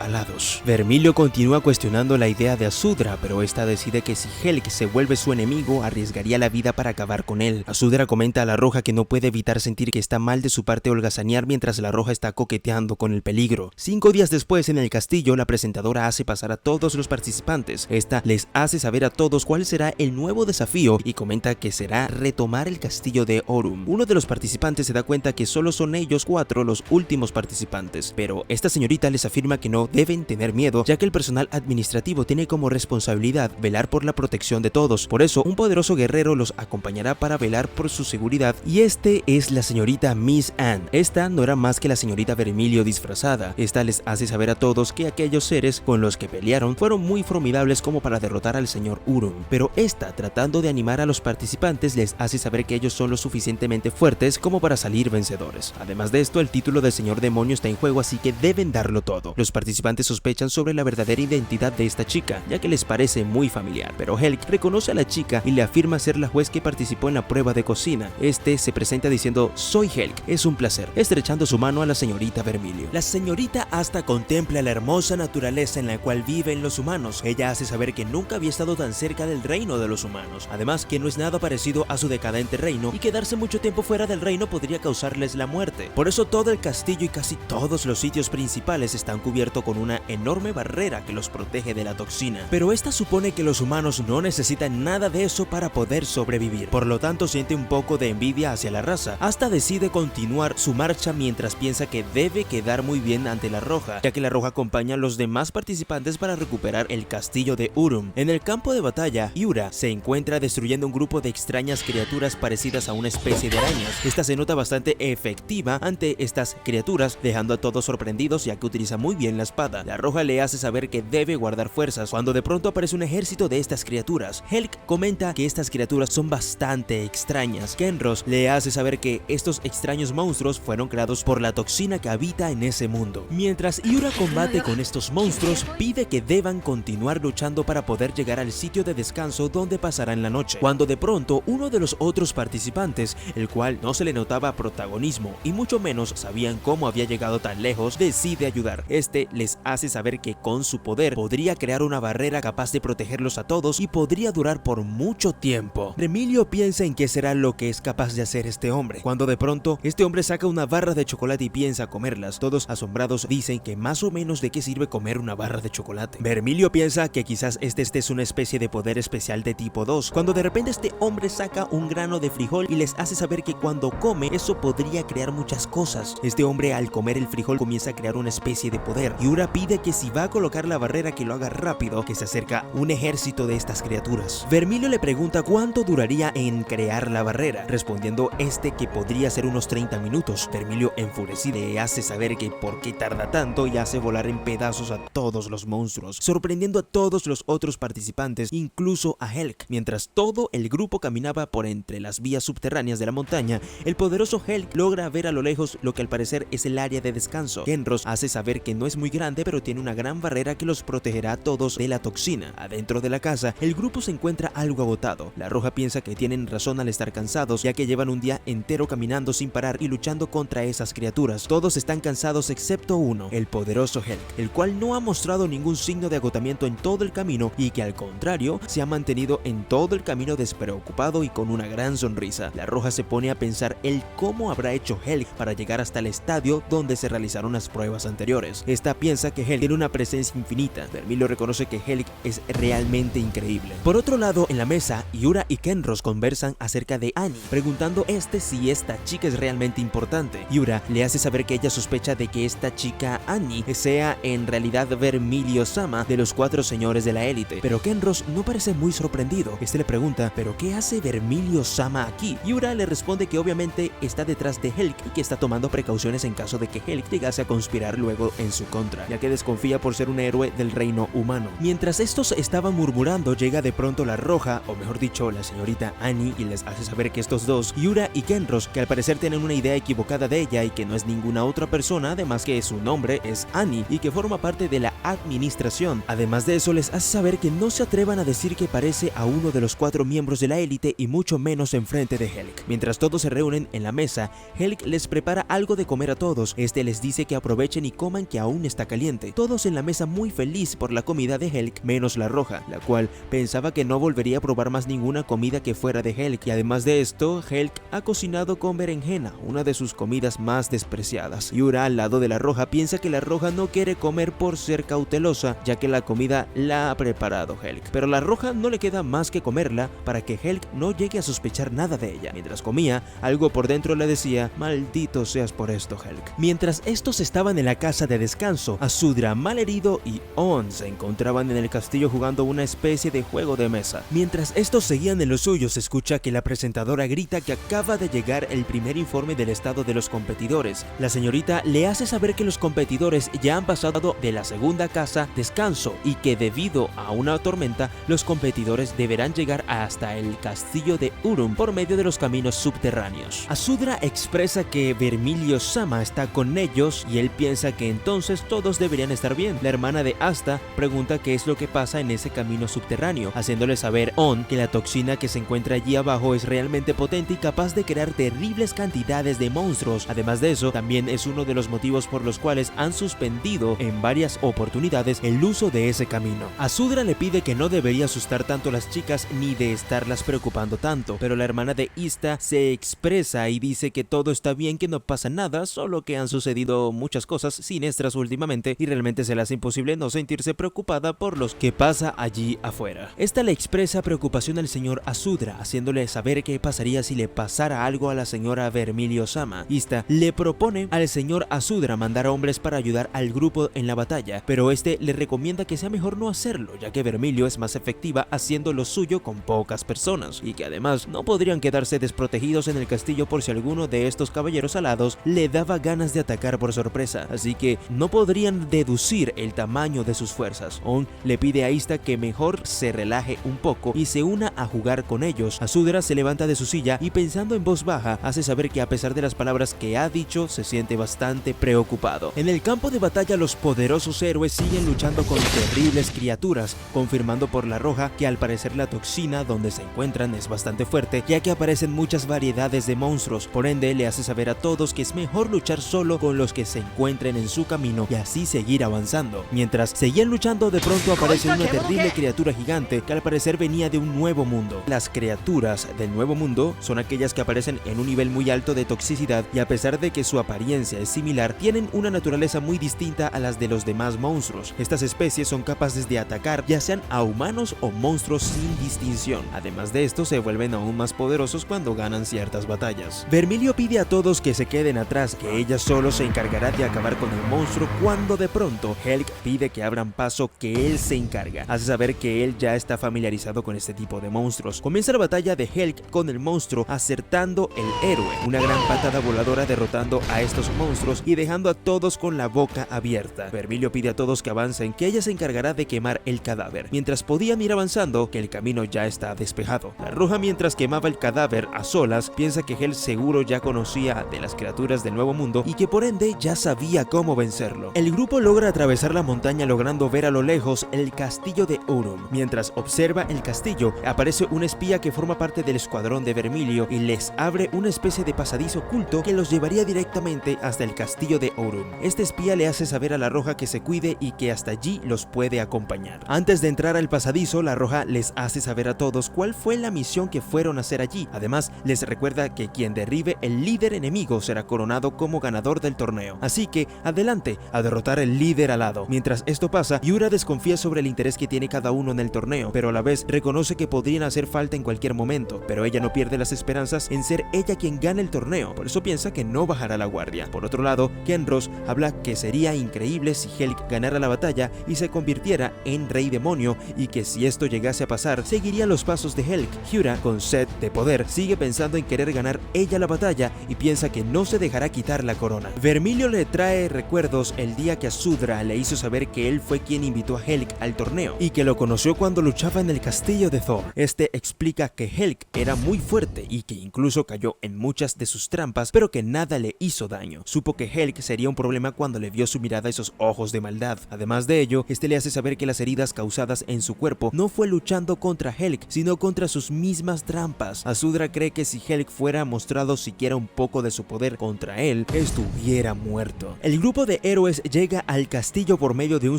alados. Vermilio continúa cuestionando la idea de Azudra, pero esta decide que si Helg se vuelve su enemigo, arriesgaría la vida para acabar con él. Azudra comenta a la Roja que no puede evitar sentir que está mal de su parte holgazanear mientras la Roja está coqueteando con el peligro. 5 días después, en el castillo, la presentadora hace pasar a todos los participantes. Esta les hace saber a todos cuál será el nuevo desafío y comenta que será retomar el castillo de Orum. Uno de los participantes se da cuenta que solo son ellos 4 los últimos participantes, pero esta señorita les afirma que no deben tener miedo, ya que el personal administrativo tiene como responsabilidad velar por la protección de todos. Por eso, un poderoso guerrero los acompañará para velar por su seguridad, y este es la señorita Miss Anne. Esta no era más que la señorita Vermilio disfrazada. Esta les hace saber a todos que aquellos seres con los que pelearon fueron muy formidables como para derrotar al señor Urum, pero esta, tratando de animar a los participantes, les hace saber que ellos son lo suficientemente fuertes como para salir vencedores. Además de esto, el título del señor demonio está en juego, así que deben darlo todo. Los participantes sospechan sobre la verdadera identidad de esta chica, ya que les parece muy familiar, pero Helg reconoce a la chica y le afirma ser la juez que participó en la prueba de cocina. Este se presenta diciendo: soy Helg, es un placer, estrechando su mano a la señorita Vermilio. La señorita hasta contempla la hermosa naturaleza en la cual viven los humanos. Ella hace saber que nunca había estado tan cerca del reino de los humanos, además que no es nada parecido a su decadente reino y quedarse mucho tiempo fuera del reino podría causarles la muerte. Por eso todo el castillo y casi todos los sitios principales están cubiertos con una enorme barrera que los protege de la toxina, pero esta supone que los humanos no necesitan nada de eso para poder sobrevivir. Por lo tanto, siente un poco de envidia hacia la raza, hasta decide continuar su marcha mientras piensa que debe quedar muy bien ante la Roja, ya que la Roja acompaña a los demás participantes para recuperar el castillo de Urum. En el campo de batalla, Yura se encuentra destruyendo un grupo de extrañas criaturas parecidas a una especie de arañas. Esta se nota bastante efectiva ante estas criaturas, dejando a todos sorprendidos ya que utiliza muy bien la espada. La Roja le hace saber que debe guardar fuerzas cuando de pronto aparece un ejército de estas criaturas. Helg comenta que estas criaturas son bastante extrañas. Kenros le hace saber que estos extraños monstruos fueron creados por la toxina que habita en ese mundo. Mientras Yura combate con estos monstruos, pide que deban continuar luchando para poder llegar al sitio de descanso donde pasarán la noche, cuando de pronto uno de los otros participantes, el cual no se le notaba protagonismo y mucho menos sabían cómo había llegado tan lejos, decide ayudar. Este les hace saber que con su poder podría crear una barrera capaz de protegerlos a todos y podría durar por mucho tiempo. Vermilio piensa en qué será lo que es capaz de hacer este hombre, cuando de pronto este hombre saca una barra de chocolate y piensa comerlas. Todos asombrados dicen que más o menos de qué sirve comer una barra de chocolate. Vermilio piensa que quizás este es una especie de poder especial de tipo 2, cuando de repente este hombre saca un grano de frijol y les hace saber que cuando come eso podría crear muchas cosas. Este hombre al comer el frijol comienza a crear una especie de poder. Yura pide que si va a colocar la barrera que lo haga rápido, que se acerca un ejército de estas criaturas. Vermilio le pregunta cuánto duraría en crear la barrera, respondiendo este que podría ser unos 30 minutos. Vermilio enfurecido le hace saber que por qué tarda tanto y hace volar en pedazos a todos los monstruos, sorprendiendo a todos los otros participantes, incluso a Helg. Mientras todo el grupo caminaba por entre las vías subterráneas de la montaña, el poderoso Helg logra ver a lo lejos lo que al parecer es el área de descanso. Kenros hace saber que no es muy grande, pero tiene una gran barrera que los protegerá a todos de la toxina. Adentro de la casa, el grupo se encuentra algo agotado. La Roja piensa que tienen razón al estar cansados, ya que llevan un día entero caminando sin parar y luchando contra esas criaturas. Todos están cansados excepto uno, el poderoso Helg, el cual no ha mostrado ningún signo de agotamiento en todo el camino y que al contrario se ha mantenido en todo el camino despreocupado y con una gran sonrisa. La Roja se pone a pensar el cómo habrá hecho Helg para llegar hasta el estadio donde se realizaron las pruebas anteriores. Esta piensa que Helg tiene una presencia infinita. Vermilio reconoce que Helg es realmente increíble. Por otro lado, en la mesa, Yura y Kenros conversan acerca de Annie, preguntando si esta chica es realmente importante. Yura le hace saber que ella sospecha de que esta chica Annie sea en realidad Vermilio Sama de los 4 señores de la élite, pero Kenros no parece muy sorprendido. Este le pregunta, ¿pero qué hace Vermilio Sama aquí? Yura le responde que obviamente está detrás de Helg y que está tomando precauciones en caso de que Helg llegase a conspirar luego en su contra, ya que desconfía por ser un héroe del reino humano. Mientras estos estaban murmurando, llega de pronto la Roja, o mejor dicho, la señorita Annie, y les hace saber que estos dos, Yura y Kenros, que al parecer tienen una idea equivocada de ella y que no es ninguna otra persona, además que su nombre es Annie y que forma parte de la administración. Además de eso, les hace saber que no se atrevan a decir que parece a uno de los 4 miembros de la élite y mucho menos enfrente de Helg. Mientras todos se reúnen en la mesa, Helg les les prepara algo de comer a todos. Este les dice que aprovechen y coman, que aún está caliente. Todos en la mesa muy feliz por la comida de Helg, menos la roja, la cual pensaba que no volvería a probar más ninguna comida que fuera de Helg. Y además de esto, Helg ha cocinado con berenjena, una de sus comidas más despreciadas. Yura, al lado de la roja, piensa que la roja no quiere comer por ser cautelosa, ya que la comida la ha preparado Helg. Pero la roja no le queda más que comerla para que Helg no llegue a sospechar nada de ella. Mientras comía, algo por dentro le decía: maldito seas por esto, Helg. Mientras estos estaban en la casa de descanso, Azudra, malherido, y On se encontraban en el castillo jugando una especie de juego de mesa. Mientras estos seguían en lo suyo, se escucha que la presentadora grita que acaba de llegar el primer informe del estado de los competidores. La señorita le hace saber que los competidores ya han pasado de la segunda casa descanso y que debido a una tormenta los competidores deberán llegar hasta el castillo de Urum por medio de los caminos subterráneos. Azudra expresa que Vermilio Sama está con ellos y él piensa que entonces todos deberían estar bien. La hermana de Asta pregunta qué es lo que pasa en ese camino subterráneo, haciéndole saber On que la toxina que se encuentra allí abajo es realmente potente y capaz de crear terribles cantidades de monstruos. Además de eso, también es uno de los motivos por los cuales han suspendido en varias oportunidades el uso de ese camino. Azudra le pide que no debería asustar tanto a las chicas ni de estarlas preocupando tanto, pero la hermana de Ista se expresa y dice que todo está bien, que no pasa nada, solo que han sucedido muchas cosas siniestras últimamente y realmente se le hace imposible no sentirse preocupada por lo que pasa allí afuera. Esta le expresa preocupación al señor Azudra, haciéndole saber qué pasaría si le pasara algo a la señora Vermilio Sama. Ista le propone al señor Azudra mandar a hombres para ayudar al grupo en la batalla, pero este le recomienda que sea mejor no hacerlo, ya que Vermilio es más efectiva haciendo lo suyo con pocas personas, y que además no podrían quedarse desprotegidos en el castillo por si alguno de estos caballeros alados le daba ganas de atacar por sorpresa, así que no podrían deducir el tamaño de sus fuerzas. On le pide a Ista que mejor se relaje un poco y se una a jugar con ellos. Azudra se levanta de su silla y, pensando en voz baja, hace saber que a pesar de las palabras que ha dicho, se siente bastante preocupado. En el campo de batalla, los poderosos héroes siguen luchando con terribles criaturas, confirmando por la roja que al parecer la toxina donde se encuentran es bastante fuerte, ya que aparecen muchas variedades de monstruos. Por ende, le hace saber a todos que es mejor luchar solo con los que se encuentren en su camino y así seguir avanzando. Mientras seguían luchando, de pronto aparece una terrible criatura gigante que al parecer venía de un nuevo mundo. Las criaturas del nuevo mundo son aquellas que aparecen en un nivel muy alto de toxicidad y, a pesar de que su apariencia es similar, tienen una naturaleza muy distinta a las de los demás monstruos. Estas especies son capaces de atacar ya sean a humanos o monstruos sin distinción. Además de esto, se vuelven aún más poderosos cuando ganan ciertas batallas. Vermilio pide a todos que se queden atrás, que ella solo se encargará de acabar con el monstruo, cuando de pronto Helg pide que abran paso, que él se encarga. Hace saber que él ya está familiarizado con este tipo de monstruos. Comienza la batalla de Helg con el monstruo acertando el héroe, una gran patada voladora derrotando a estos monstruos y dejando a todos con la boca abierta. Vermilio pide a todos que avancen, que ella se encargará de quemar el cadáver. Mientras podían ir avanzando, que el camino ya está despejado. La roja, mientras quemaba el cadáver a solas, piensa que Helg seguro ya conocía de las criaturas del nuevo mundo y que por ende ya sabía cómo vencerlo. El grupo logra atravesar la montaña, logrando ver a lo lejos el castillo de Urum. Mientras observa el castillo, aparece un espía que forma parte del escuadrón de Vermilio y les abre una especie de pasadizo oculto que los llevaría directamente hasta el castillo de Urum. Este espía le hace saber a la roja que se cuide y que hasta allí los puede acompañar. Antes de entrar al pasadizo, la roja les hace saber a todos cuál fue la misión que fueron a hacer allí. Además, les recuerda que quien derribe el líder enemigo será coronado como ganador del torneo. Así que adelante a derrotar el líder alado. Mientras esto pasa, Yura desconfía sobre el interés que tiene cada uno en el torneo, pero a la vez reconoce que podrían hacer falta en cualquier momento, pero ella no pierde las esperanzas en ser ella quien gane el torneo, por eso piensa que no bajará la guardia. Por otro lado, Kenros habla que sería increíble si Helg ganara la batalla y se convirtiera en rey demonio, y que si esto llegase a pasar, seguiría los pasos de Helg. Yura, con sed de poder, sigue pensando en querer ganar ella la batalla y piensa que no se dejará quitar la corona. Vermilio le trae recuerdos el día que Azudra le hizo saber que él fue quien invitó a Helg al torneo y que lo conoció cuando luchaba en el castillo de Thor. Este explica que Helg era muy fuerte y que incluso cayó en muchas de sus trampas, pero que nada le hizo daño. Supo que Helg sería un problema cuando le vio su mirada y esos ojos de maldad. Además de ello, este le hace saber que las heridas causadas en su cuerpo no fue luchando contra Helg, sino contra sus mismas trampas. Azudra cree que si Helg fuera mostrado siquiera un poco de su poder contra él, estuviera muerto. El grupo de héroes llega al castillo por medio de un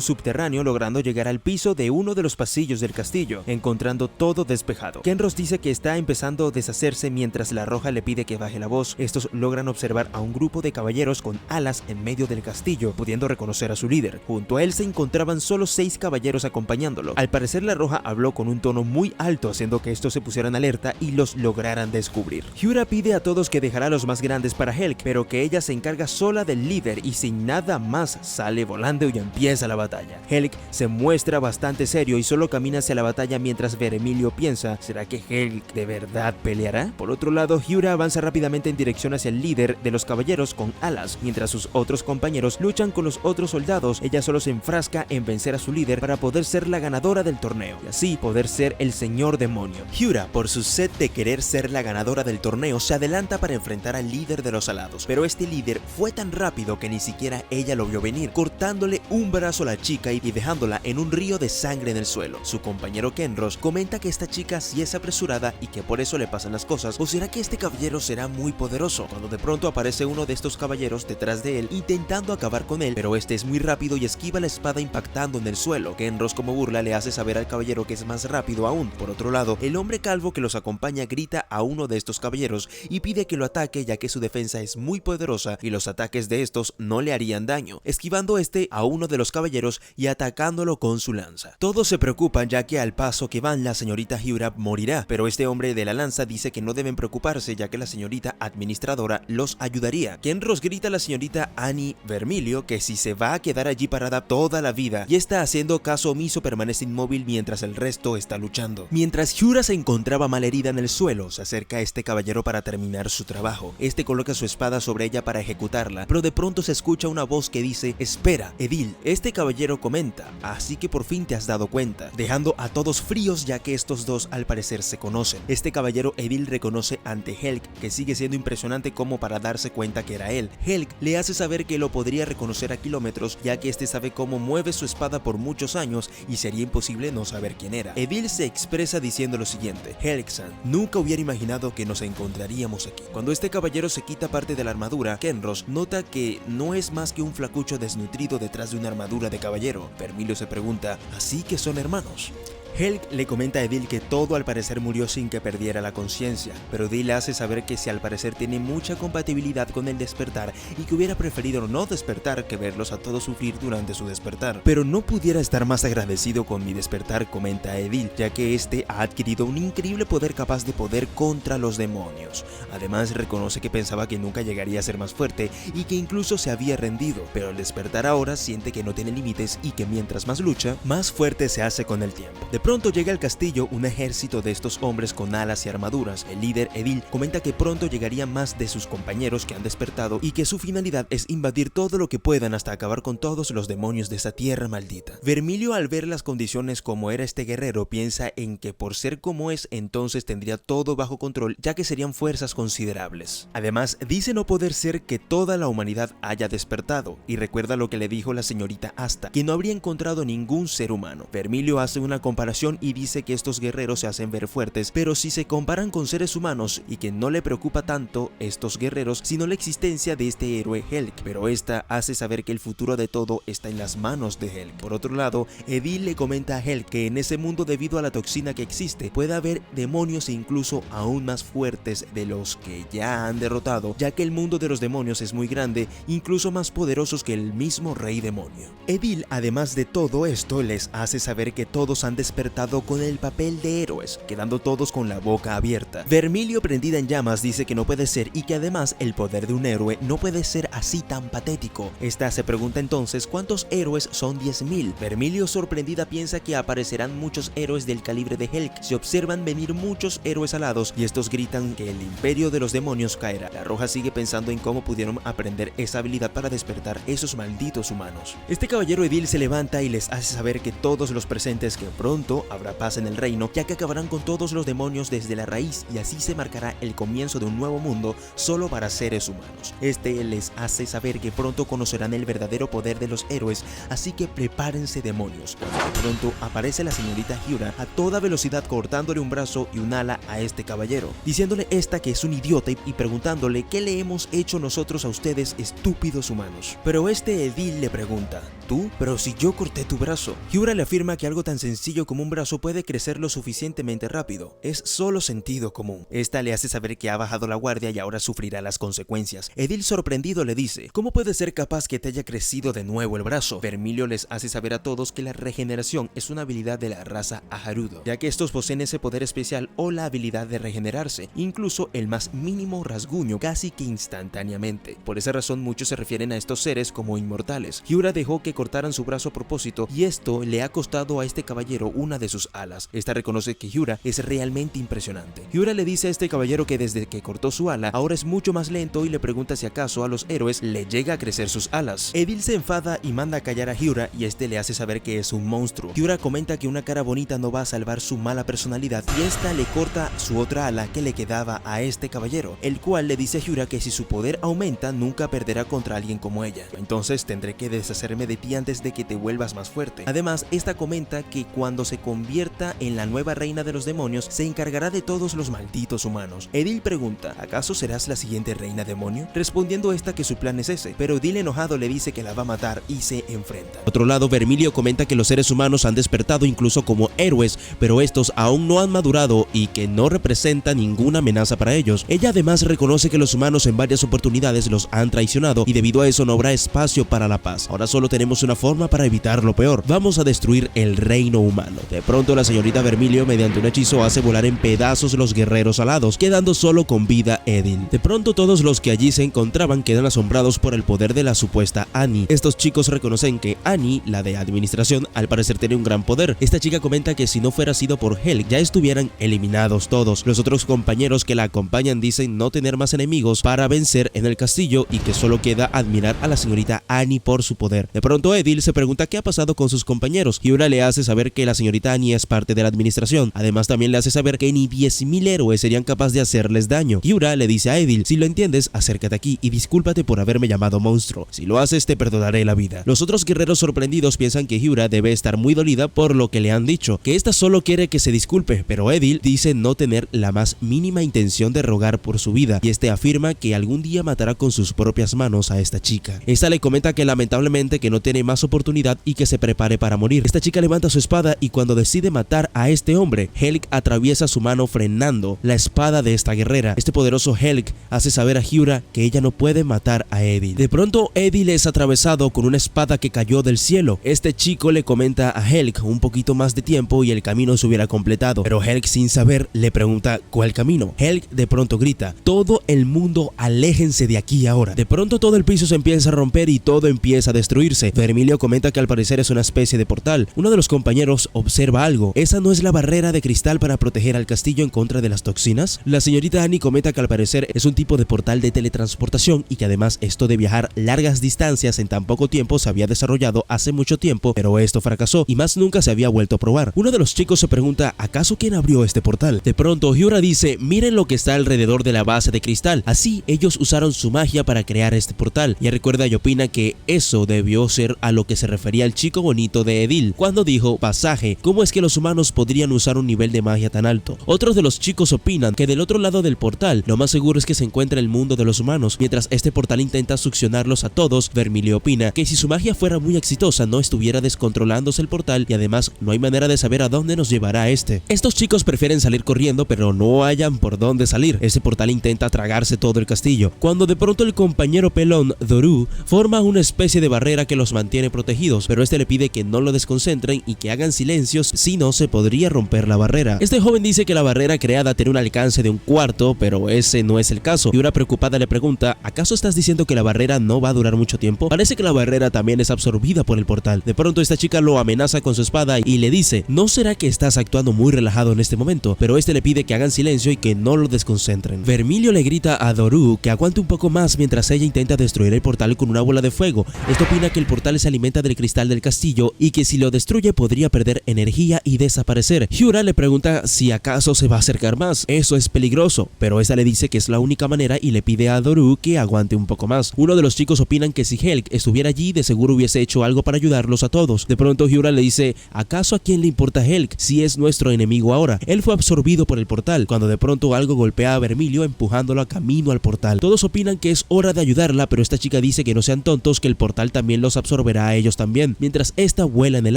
subterráneo, logrando llegar al piso de uno de los pasillos del castillo, encontrando todo despejado. Kenros dice que está empezando a deshacerse mientras la Roja le pide que baje la voz. Estos logran observar a un grupo de caballeros con alas en medio del castillo, pudiendo reconocer a su líder. Junto a él se encontraban solo 6 caballeros acompañándolo. Al parecer la Roja habló con un tono muy alto, haciendo que estos se pusieran alerta y los lograran descubrir. Hyura pide a todos que dejará a los más grandes para Helg, pero que ella se encarga sola del líder y sin nada más sale volando y empieza la batalla. Helg se muestra bastante serio y solo camina hacia la batalla mientras Vermilio piensa, ¿será que Helg de verdad peleará? Por otro lado, Hyura avanza rápidamente en dirección hacia el líder de los caballeros con alas, mientras sus otros compañeros luchan con los otros soldados. Ella solo se enfrasca en vencer a su líder para poder ser la ganadora del torneo y así poder ser el señor demonio. Hyura, por su sed de querer ser la ganadora del torneo, se adelanta para enfrentar al líder de los alados, pero este líder fue tan rápido que ni siquiera ella lo vio venir, cortándole un brazo a la chica y dejándola en un río de sangre en el suelo. Su compañero Kenros comenta que esta chica sí es apresurada y que por eso le pasan las cosas, o será que este caballero será muy poderoso, cuando de pronto aparece uno de estos caballeros detrás de él intentando acabar con él, pero este es muy rápido y esquiva la espada impactando en el suelo. Kenros como burla le hace saber al caballero que es más rápido aún. Por otro lado, el hombre calvo que los acompaña grita a uno de estos caballeros y pide que lo ataque, ya que su defensa es muy poderosa y los ataques de estos no le harían daño, esquivando a uno de los caballeros y atacándolo con su lanza. Todos se preocupan, ya que al paso que van la señorita Hyura morirá, pero este hombre de la lanza dice que no deben preocuparse, ya que la señorita administradora los ayudaría. Kenros grita a la señorita Annie Vermilio que si se va a quedar allí parada toda la vida, y está haciendo caso omiso permanece inmóvil mientras el resto está luchando. Mientras Hyura se encontraba malherida en el suelo, se acerca a este caballero para terminar su trabajo. Este coloca su espada sobre ella para ejecutarla, pero de pronto se escucha una voz que dice: espera, Edil. Este caballero comenta: así que por fin te has dado cuenta, dejando a todos fríos, ya que estos dos al parecer se conocen. Este caballero Edil reconoce ante Helg, que sigue siendo impresionante como para darse cuenta que era él. Helg le hace saber que lo podría reconocer a kilómetros, ya que este sabe cómo mueve su espada por muchos años y sería imposible no saber quién era. Edil se expresa diciendo lo siguiente: Helg-san, nunca hubiera imaginado que nos encontraríamos aquí. Cuando este caballero se quita parte de la armadura, Kenros nota que no es más que un flacucho desnutrido detrás de una armadura de caballero. Vermilio se pregunta: ¿así que son hermanos? Helg le comenta a Edil que todo al parecer murió sin que perdiera la conciencia, pero Edil le hace saber que si al parecer tiene mucha compatibilidad con el despertar y que hubiera preferido no despertar que verlos a todos sufrir durante su despertar. Pero no pudiera estar más agradecido con mi despertar, comenta Edil, ya que este ha adquirido un increíble poder capaz de poder contra los demonios. Además reconoce que pensaba que nunca llegaría a ser más fuerte y que incluso se había rendido, pero al despertar ahora siente que no tiene límites y que mientras más lucha, más fuerte se hace con el tiempo. De pronto llega al castillo un ejército de estos hombres con alas y armaduras. El líder Edil comenta que pronto llegarían más de sus compañeros que han despertado y que su finalidad es invadir todo lo que puedan hasta acabar con todos los demonios de esa tierra maldita. Vermilio, al ver las condiciones como era este guerrero, piensa en que por ser como es, entonces tendría todo bajo control, ya que serían fuerzas considerables. Además, dice no poder ser que toda la humanidad haya despertado, y recuerda lo que le dijo la señorita Asta, que no habría encontrado ningún ser humano. Vermilio hace una comparación y dice que estos guerreros se hacen ver fuertes, pero si se comparan con seres humanos, y que no le preocupa tanto estos guerreros sino la existencia de este héroe Helg, pero esta hace saber que el futuro de todo está en las manos de Helg. Por otro lado, Edil le comenta a Helg que en ese mundo, debido a la toxina que existe, puede haber demonios incluso aún más fuertes de los que ya han derrotado, ya que el mundo de los demonios es muy grande, incluso más poderosos que el mismo rey demonio. Edil, además de todo esto, les hace saber que todos han despertado con el papel de héroes, quedando todos con la boca abierta. Vermilio, prendida en llamas, dice que no puede ser y que además el poder de un héroe no puede ser así tan patético. Esta se pregunta entonces cuántos héroes son 10.000. Vermilio, sorprendida, piensa que aparecerán muchos héroes del calibre de Helg. Se observan venir muchos héroes alados y estos gritan que el imperio de los demonios caerá. La Roja sigue pensando en cómo pudieron aprender esa habilidad para despertar esos malditos humanos. Este caballero Edil se levanta y les hace saber que todos los presentes que pronto pronto habrá paz en el reino, ya que acabarán con todos los demonios desde la raíz y así se marcará el comienzo de un nuevo mundo solo para seres humanos. Este les hace saber que pronto conocerán el verdadero poder de los héroes, así que prepárense, demonios. Cuando de pronto aparece la señorita Hyura a toda velocidad cortándole un brazo y un ala a este caballero, diciéndole esta que es un idiota y preguntándole qué le hemos hecho nosotros a ustedes, estúpidos humanos. Pero este edil le pregunta: ¿tú? Pero si yo corté tu brazo. Hyura le afirma que algo tan sencillo como un brazo puede crecer lo suficientemente rápido. Es solo sentido común. Esta le hace saber que ha bajado la guardia y ahora sufrirá las consecuencias. Edil, sorprendido, le dice: ¿cómo puede ser capaz que te haya crecido de nuevo el brazo? Vermilio les hace saber a todos que la regeneración es una habilidad de la raza Aharudo, ya que estos poseen ese poder especial o la habilidad de regenerarse, incluso el más mínimo rasguño casi que instantáneamente. Por esa razón muchos se refieren a estos seres como inmortales. Hyura dejó que cortaran su brazo a propósito y esto le ha costado a este caballero una de sus alas. Esta reconoce que Hyura es realmente impresionante. Hyura le dice a este caballero que desde que cortó su ala ahora es mucho más lento y le pregunta si acaso a los héroes le llega a crecer sus alas. Edil se enfada y manda a callar a Hyura y este le hace saber que es un monstruo. Hyura comenta que una cara bonita no va a salvar su mala personalidad y esta le corta su otra ala que le quedaba a este caballero, el cual le dice a Hyura que si su poder aumenta nunca perderá contra alguien como ella. Entonces tendré que deshacerme de ti antes de que te vuelvas más fuerte. Además, esta comenta que cuando se convierta en la nueva reina de los demonios se encargará de todos los malditos humanos. Edil pregunta: ¿acaso serás la siguiente reina demonio? Respondiendo esta que su plan es ese, pero Edil enojado le dice que la va a matar y se enfrenta. Por otro lado, Vermilio comenta que los seres humanos han despertado incluso como héroes, pero estos aún no han madurado y que no representa ninguna amenaza para ellos. Ella además reconoce que los humanos en varias oportunidades los han traicionado y debido a eso no habrá espacio para la paz. Ahora solo tenemos una forma para evitar lo peor: vamos a destruir el reino humano. De pronto la señorita Vermilio mediante un hechizo hace volar en pedazos los guerreros alados, quedando solo con vida Edil. De pronto todos los que allí se encontraban quedan asombrados por el poder de la supuesta Annie. Estos chicos reconocen que Annie, la de administración, al parecer tiene un gran poder. Esta chica comenta que si no fuera sido por Helg ya estuvieran eliminados todos. Los otros compañeros que la acompañan dicen no tener más enemigos para vencer en el castillo y que solo queda admirar a la señorita Annie por su poder. De pronto Edil se pregunta qué ha pasado con sus compañeros. Hyura le hace saber que la señorita Annie es parte de la administración. Además también le hace saber que ni 10.000 héroes serían capaces de hacerles daño. Hyura le dice a Edil: si lo entiendes, acércate aquí y discúlpate por haberme llamado monstruo. Si lo haces te perdonaré la vida. Los otros guerreros sorprendidos piensan que Hyura debe estar muy dolida por lo que le han dicho, que esta solo quiere que se disculpe, pero Edil dice no tener la más mínima intención de rogar por su vida y este afirma que algún día matará con sus propias manos a esta chica. Esta le comenta que lamentablemente que no tiene más oportunidad y que se prepare para morir. Esta chica levanta su espada y cuando decide matar a este hombre, Helg atraviesa su mano frenando la espada de esta guerrera. Este poderoso Helg hace saber a Hyura que ella no puede matar a Edil. De pronto Edil es atravesado con una espada que cayó del cielo. Este chico le comenta a Helg un poquito más de tiempo y el camino se hubiera completado, pero Helg sin saber le pregunta ¿cuál camino? Helg de pronto grita: todo el mundo aléjense de aquí ahora. De pronto todo el piso se empieza a romper y todo empieza a destruirse. Vermilio comenta que al parecer es una especie de portal. Uno de los compañeros observa algo: ¿esa no es la barrera de cristal para proteger al castillo en contra de las toxinas? La señorita Annie comenta que al parecer es un tipo de portal de teletransportación y que además esto de viajar largas distancias en tan poco tiempo se había desarrollado hace mucho tiempo, pero esto fracasó y más nunca se había vuelto a probar. Uno de los chicos se pregunta ¿acaso quién abrió este portal? De pronto Hyura dice: miren lo que está alrededor de la base de cristal. Así ellos usaron su magia para crear este portal. Y recuerda y opina que eso debió ser a lo que se refería el chico bonito de Edil cuando dijo pasaje: ¿cómo es que los humanos podrían usar un nivel de magia tan alto? Otros de los chicos opinan que del otro lado del portal lo más seguro es que se encuentra el mundo de los humanos. Mientras este portal intenta succionarlos a todos, Vermilio opina que si su magia fuera muy exitosa no estuviera descontrolándose el portal y además no hay manera de saber a dónde nos llevará este. Estos chicos prefieren salir corriendo pero no hallan por dónde salir. Este portal intenta tragarse todo el castillo, cuando de pronto el compañero pelón Doru forma una especie de barrera que los mantiene protegidos, pero este le pide que no lo desconcentren y que hagan silencios, si no se podría romper la barrera. Este joven dice que la barrera creada tiene un alcance de un cuarto, pero ese no es el caso. Y una preocupada le pregunta: ¿acaso estás diciendo que la barrera no va a durar mucho tiempo? Parece que la barrera también es absorbida por el portal. De pronto esta chica lo amenaza con su espada y le dice: ¿no será que estás actuando muy relajado en este momento? Pero este le pide que hagan silencio y que no lo desconcentren. Vermilio le grita a Doru que aguante un poco más mientras ella intenta destruir el portal con una bola de fuego. Esto opina que el portal se alimenta del cristal del castillo y que si lo destruye podría perder energía energía y desaparecer. Hyura le pregunta si acaso se va a acercar más, eso es peligroso, pero esta le dice que es la única manera y le pide a Doru que aguante un poco más. Uno de los chicos opinan que si Helg estuviera allí de seguro hubiese hecho algo para ayudarlos a todos. De pronto Hyura le dice, ¿acaso a quién le importa Helg si es nuestro enemigo ahora? Él fue absorbido por el portal, cuando de pronto algo golpea a Vermilio empujándolo a camino al portal. Todos opinan que es hora de ayudarla, pero esta chica dice que no sean tontos, que el portal también los absorberá a ellos también. Mientras esta vuela en el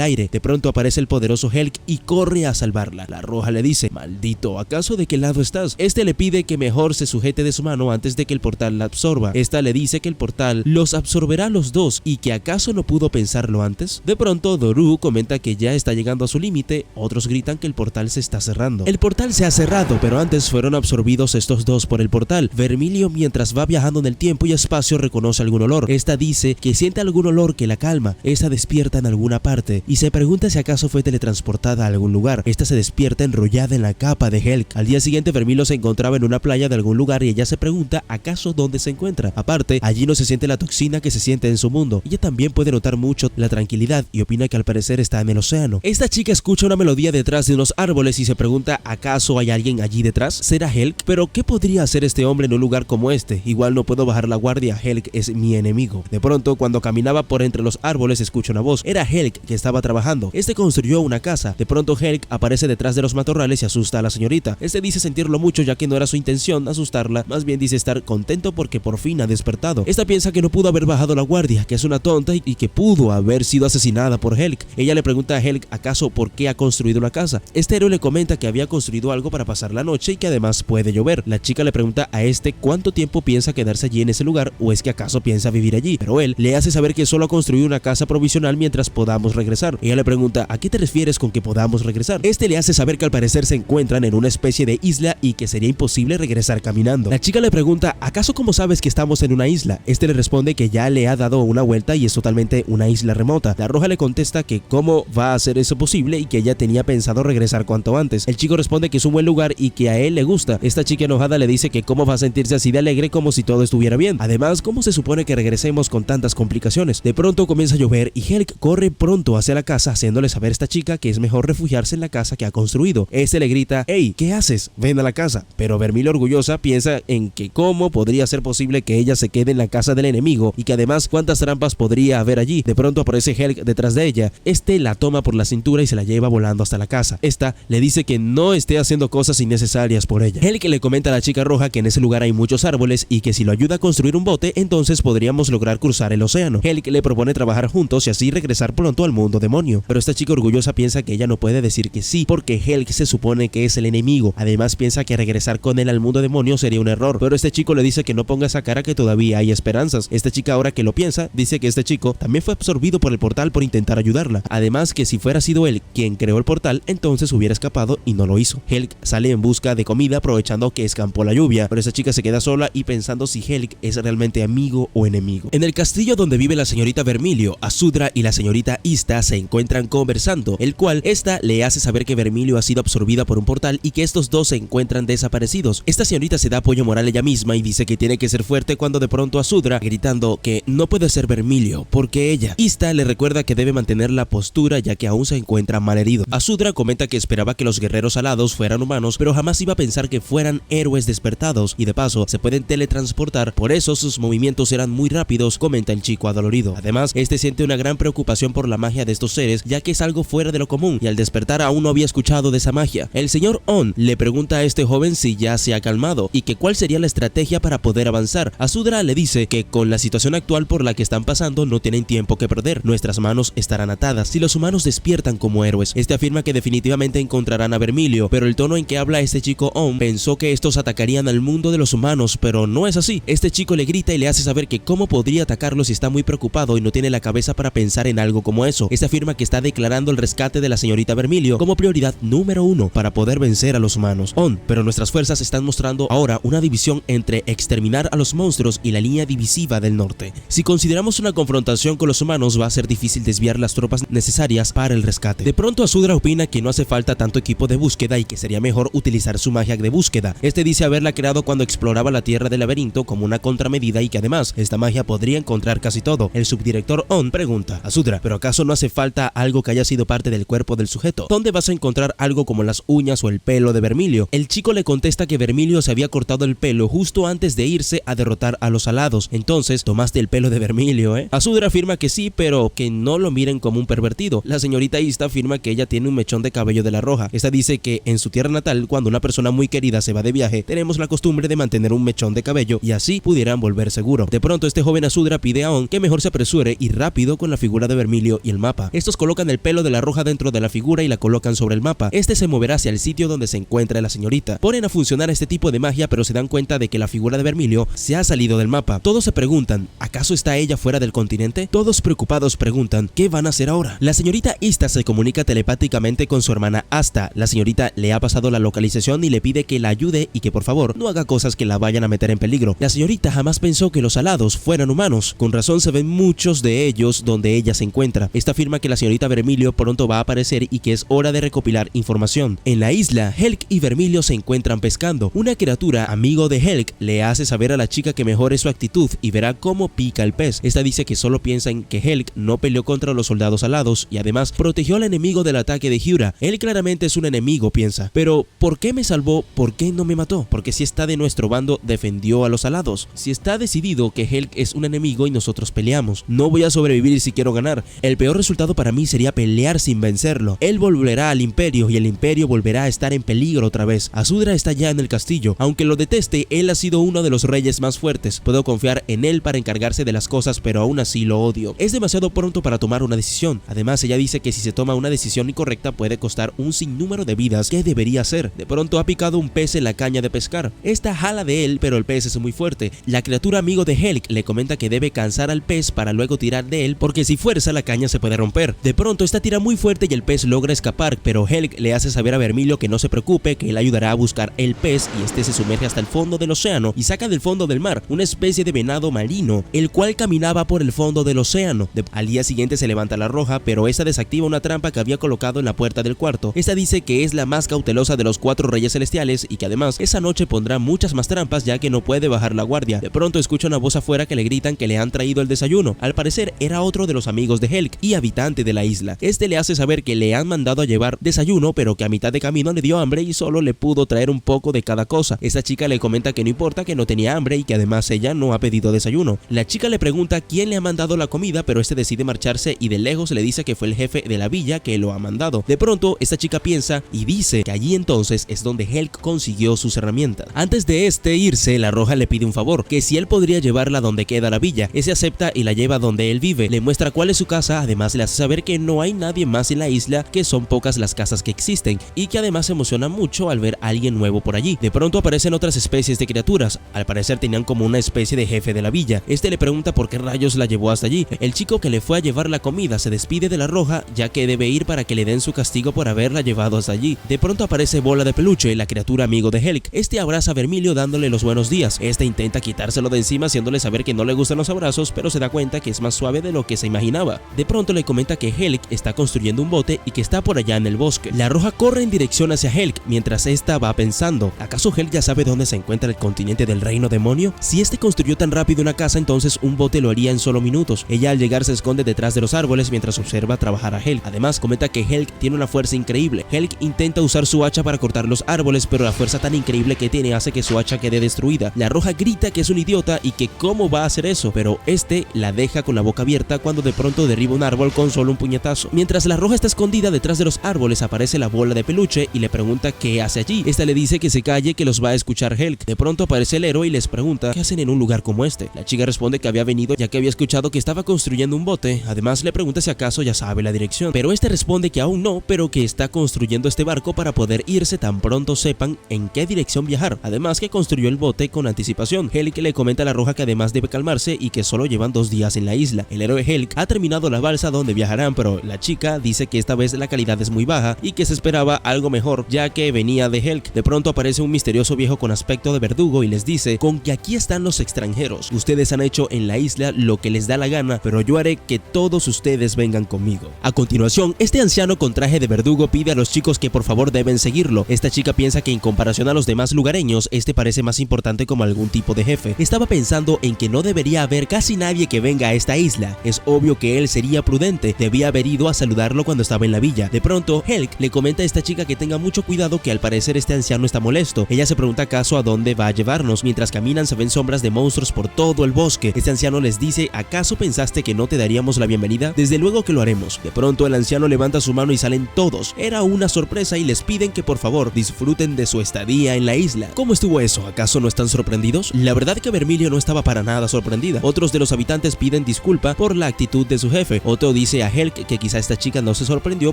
aire, de pronto aparece el poderoso Helg y corre a salvarla. La roja le dice, maldito, ¿acaso de qué lado estás? Este le pide que mejor se sujete de su mano antes de que el portal la absorba. Esta le dice que el portal los absorberá a los dos y que acaso no pudo pensarlo antes. De pronto Doru comenta que ya está llegando a su límite, otros gritan que el portal se está cerrando. El portal se ha cerrado, pero antes fueron absorbidos estos dos por el portal. Vermilio, mientras va viajando en el tiempo y espacio, reconoce algún olor. Esta dice que siente algún olor que la calma. Esta despierta en alguna parte y se pregunta si acaso fue teletransportada a algún lugar. Esta se despierta enrollada en la capa de Helg. Al día siguiente Vermilio se encontraba en una playa de algún lugar y ella se pregunta acaso dónde se encuentra. Aparte, allí no se siente la toxina que se siente en su mundo. Ella también puede notar mucho la tranquilidad y opina que al parecer está en el océano. Esta chica escucha una melodía detrás de unos árboles y se pregunta ¿acaso hay alguien allí detrás? ¿Será Helg? Pero ¿qué podría hacer este hombre en un lugar como este? Igual no puedo bajar la guardia, Helg es mi enemigo. De pronto, cuando caminaba por entre los árboles, escucha una voz. Era Helg que estaba trabajando. Este construyó una casa. De pronto Helg aparece detrás de los matorrales y asusta a la señorita. Este dice sentirlo mucho ya que no era su intención asustarla, más bien dice estar contento porque por fin ha despertado. Esta piensa que no pudo haber bajado la guardia, que es una tonta y que pudo haber sido asesinada por Helg. Ella le pregunta a Helg acaso por qué ha construido la casa. Este héroe le comenta que había construido algo para pasar la noche y que además puede llover. La chica le pregunta a este cuánto tiempo piensa quedarse allí en ese lugar o es que acaso piensa vivir allí, pero él le hace saber que solo ha construido una casa provisional mientras podamos regresar. Ella le pregunta ¿a qué te refieres con que podamos regresar? Este le hace saber que al parecer se encuentran en una especie de isla y que sería imposible regresar caminando. La chica le pregunta ¿acaso cómo sabes que estamos en una isla? Este le responde que ya le ha dado una vuelta y es totalmente una isla remota. La roja le contesta que cómo va a ser eso posible y que ella tenía pensado regresar cuanto antes. El chico responde que es un buen lugar y que a él le gusta. Esta chica enojada le dice que cómo va a sentirse así de alegre como si todo estuviera bien. Además, ¿cómo se supone que regresemos con tantas complicaciones? De pronto comienza a llover y Helg corre pronto hacia la casa haciéndole saber a esta chica que es mejor refugiarse en la casa que ha construido. Este le grita hey, ¿qué haces? Ven a la casa. Pero Vermilio orgullosa piensa en que cómo podría ser posible que ella se quede en la casa del enemigo y que además cuántas trampas podría haber allí. De pronto aparece Helg detrás de ella. Este la toma por la cintura y se la lleva volando hasta la casa. Esta le dice que no esté haciendo cosas innecesarias por ella. Helg le comenta a la chica roja que en ese lugar hay muchos árboles y que si lo ayuda a construir un bote, entonces podríamos lograr cruzar el océano. Helg le propone trabajar juntos y así regresar pronto al mundo demonio. Pero esta chica orgullosa piensa que ella no puede decir que sí, porque Helg se supone que es el enemigo. Además piensa que regresar con él al mundo demonio sería un error. Pero este chico le dice que no ponga esa cara, que todavía hay esperanzas. Esta chica, ahora que lo piensa, dice que este chico también fue absorbido por el portal por intentar ayudarla. Además que si fuera sido él quien creó el portal, entonces hubiera escapado y no lo hizo. Helg sale en busca de comida aprovechando que escampó la lluvia, pero esta chica se queda sola y pensando si Helg es realmente amigo o enemigo. En el castillo donde vive la señorita Vermilio, Asudra y la señorita Ista se encuentran conversando, el cual esta le hace saber que Vermilio ha sido absorbida por un portal y que estos dos se encuentran desaparecidos. Esta señorita se da apoyo moral ella misma y dice que tiene que ser fuerte cuando de pronto Asudra gritando que no puede ser Vermilio porque ella. Ista le recuerda que debe mantener la postura ya que aún se encuentra malherido. Asudra comenta que esperaba que los guerreros alados fueran humanos, pero jamás iba a pensar que fueran héroes despertados y de paso se pueden teletransportar, por eso sus movimientos eran muy rápidos, comenta el chico adolorido. Además, este siente una gran preocupación por la magia de estos seres, ya que es algo fuera de lo común y al despertar aún no había escuchado de esa magia. El señor On le pregunta a este joven si ya se ha calmado y que cuál sería la estrategia para poder avanzar. Asudra le dice que con la situación actual por la que están pasando no tienen tiempo que perder, nuestras manos estarán atadas si los humanos despiertan como héroes. Este afirma que definitivamente encontrarán a Vermilio, pero el tono en que habla este chico On pensó que estos atacarían al mundo de los humanos, pero no es así. Este chico le grita y le hace saber que cómo podría atacarlos si está muy preocupado y no tiene la cabeza para pensar en algo como eso. Este afirma que está declarando el rescate de la señorita Vermilio como prioridad número 1 para poder vencer a los humanos. Pero nuestras fuerzas están mostrando ahora una división entre exterminar a los monstruos y la línea divisiva del norte. Si consideramos una confrontación con los humanos, va a ser difícil desviar las tropas necesarias para el rescate. De pronto Asudra opina que no hace falta tanto equipo de búsqueda y que sería mejor utilizar su magia de búsqueda. Este dice haberla creado cuando exploraba la tierra del laberinto como una contramedida y que además esta magia podría encontrar casi todo. El subdirector On pregunta: Asudra, ¿pero acaso no hace falta algo que haya sido parte parte del cuerpo del sujeto, donde vas a encontrar algo como las uñas o el pelo de Vermilio. El chico le contesta que Vermilio se había cortado el pelo justo antes de irse a derrotar a los alados. Entonces, ¿tomaste el pelo de Vermilio, Azudra afirma que sí, pero que no lo miren como un pervertido. La señorita Ista afirma que ella tiene un mechón de cabello de la Roja. Esta dice que en su tierra natal, cuando una persona muy querida se va de viaje, tenemos la costumbre de mantener un mechón de cabello y así pudieran volver seguro. De pronto, este joven Azudra pide a On que mejor se apresure y rápido con la figura de Vermilio y el mapa. Estos colocan el pelo de la Roja dentro de la figura y la colocan sobre el mapa. Este se moverá hacia el sitio donde se encuentra la señorita. Ponen a funcionar este tipo de magia, pero se dan cuenta de que la figura de Vermilio se ha salido del mapa. Todos se preguntan, ¿acaso está ella fuera del continente? Todos preocupados preguntan, ¿qué van a hacer ahora? La señorita Ista se comunica telepáticamente con su hermana Asta. La señorita le ha pasado la localización y le pide que la ayude y que por favor no haga cosas que la vayan a meter en peligro. La señorita jamás pensó que los alados fueran humanos. Con razón se ven muchos de ellos donde ella se encuentra. Esta afirma que la señorita Vermilio pronto va a aparecer y que es hora de recopilar información. En la isla, Helk y Vermilio se encuentran pescando. Una criatura, amigo de Helk, le hace saber a la chica que mejore su actitud y verá cómo pica el pez. Esta dice que solo piensa en que Helk no peleó contra los soldados alados y además protegió al enemigo del ataque de Hyura. Él claramente es un enemigo, piensa. Pero, ¿por qué me salvó? ¿Por qué no me mató? Porque si está de nuestro bando, defendió a los alados. Si está decidido que Helk es un enemigo y nosotros peleamos, no voy a sobrevivir si quiero ganar. El peor resultado para mí sería pelear sin vencerlo. Él volverá al imperio y el imperio volverá a estar en peligro otra vez. Azudra está ya en el castillo. Aunque lo deteste, él ha sido uno de los reyes más fuertes. Puedo confiar en él para encargarse de las cosas, pero aún así lo odio. Es demasiado pronto para tomar una decisión. Además, ella dice que si se toma una decisión incorrecta puede costar un sinnúmero de vidas. ¿Qué debería hacer? De pronto ha picado un pez en la caña de pescar. Esta jala de él, pero el pez es muy fuerte. La criatura amigo de Helk le comenta que debe cansar al pez para luego tirar de él, porque si fuerza la caña se puede romper. De pronto esta tira muy fuerte y el pez logra escapar, pero Helk le hace saber a Vermilio que no se preocupe, que él ayudará a buscar el pez y este se sumerge hasta el fondo del océano y saca del fondo del mar una especie de venado marino, el cual caminaba por el fondo del océano. Al día siguiente se levanta la Roja, pero esta desactiva una trampa que había colocado en la puerta del cuarto. Esta dice que es la más cautelosa de los 4 reyes celestiales y que además esa noche pondrá muchas más trampas ya que no puede bajar la guardia. De pronto escucha una voz afuera que le gritan que le han traído el desayuno. Al parecer era otro de los amigos de Helk y habitante de la isla. Este le hace saber que le han mandado a llevar desayuno, pero que a mitad de camino le dio hambre y solo le pudo traer un poco de cada cosa. Esta chica le comenta que no importa, que no tenía hambre y que además ella no ha pedido desayuno. La chica le pregunta quién le ha mandado la comida, pero este decide marcharse y de lejos le dice que fue el jefe de la villa que lo ha mandado. De pronto esta chica piensa y dice que allí entonces es donde Helk consiguió sus herramientas. Antes de irse, la Roja le pide un favor, que si él podría llevarla donde queda la villa. Ese acepta y la lleva donde él vive. Le muestra cuál es su casa, además le hace saber que no hay nadie más en la isla, que son pocas las casas que existen y que además se emociona mucho al ver a alguien nuevo por allí. De pronto aparecen otras especies de criaturas. Al parecer tenían como una especie de jefe de la villa. Este le pregunta por qué rayos la llevó hasta allí. El chico que le fue a llevar la comida se despide de la Roja, ya que debe ir para que le den su castigo por haberla llevado hasta allí. De pronto aparece Bola de Peluche, la criatura amigo de Helk. Este abraza a Vermilio dándole los buenos días. Este intenta quitárselo de encima haciéndole saber que no le gustan los abrazos, pero se da cuenta que es más suave de lo que se imaginaba. De pronto le comenta que Helk está construyendo un bote y que está por allá en el bosque. La Roja corre en dirección hacia Helk mientras esta va pensando, ¿acaso Helk ya sabe dónde se encuentra el continente del reino demonio? Si este construyó tan rápido una casa, entonces un bote lo haría en solo minutos. Ella al llegar se esconde detrás de los árboles mientras observa trabajar a Helk. Además comenta que Helk tiene una fuerza increíble. Helk intenta usar su hacha para cortar los árboles, pero la fuerza tan increíble que tiene hace que su hacha quede destruida. La Roja grita que es un idiota y que cómo va a hacer eso, pero este la deja con la boca abierta cuando de pronto derriba un árbol con solo un puñetazo. Mientras la Roja está escondida detrás de los árboles, aparece la Bola de Peluche y le pregunta qué hace allí. Esta le dice que se calle, que los va a escuchar Helk. De pronto aparece el héroe y les pregunta qué hacen en un lugar como este. La chica responde que había venido ya que había escuchado que estaba construyendo un bote. Además le pregunta si acaso ya sabe la dirección, pero este responde que aún no, pero que está construyendo este barco para poder irse tan pronto sepan en qué dirección viajar. Además que construyó el bote con anticipación. Helk le comenta a la Roja que además debe calmarse y que solo llevan 2 días en la isla. El héroe Helk ha terminado la balsa donde viajarán, pero la chica dice que esta vez la calidad es muy baja y que se esperaba algo mejor ya que venía de Helk. De pronto aparece un misterioso viejo con aspecto de verdugo y les dice con que aquí están los extranjeros. Ustedes han hecho en la isla lo que les da la gana, pero yo haré que todos ustedes vengan conmigo. A continuación, este anciano con traje de verdugo pide a los chicos que por favor deben seguirlo. Esta chica piensa que en comparación a los demás lugareños, este parece más importante como algún tipo de jefe. Estaba pensando en que no debería haber casi nadie que venga a esta isla. Es obvio que él sería prudente, debía haber ido a saludarlo hacerlo cuando estaba en la villa. De pronto, Helg le comenta a esta chica que tenga mucho cuidado, que al parecer este anciano está molesto. Ella se pregunta acaso a dónde va a llevarnos. Mientras caminan se ven sombras de monstruos por todo el bosque. Este anciano les dice: ¿acaso pensaste que no te daríamos la bienvenida? Desde luego que lo haremos. De pronto el anciano levanta su mano y salen todos. Era una sorpresa y les piden que por favor disfruten de su estadía en la isla. ¿Cómo estuvo eso? ¿Acaso no están sorprendidos? La verdad que Vermilio no estaba para nada sorprendida. Otros de los habitantes piden disculpa por la actitud de su jefe. Otro dice a Helg que quizá esta chica no se sorprendió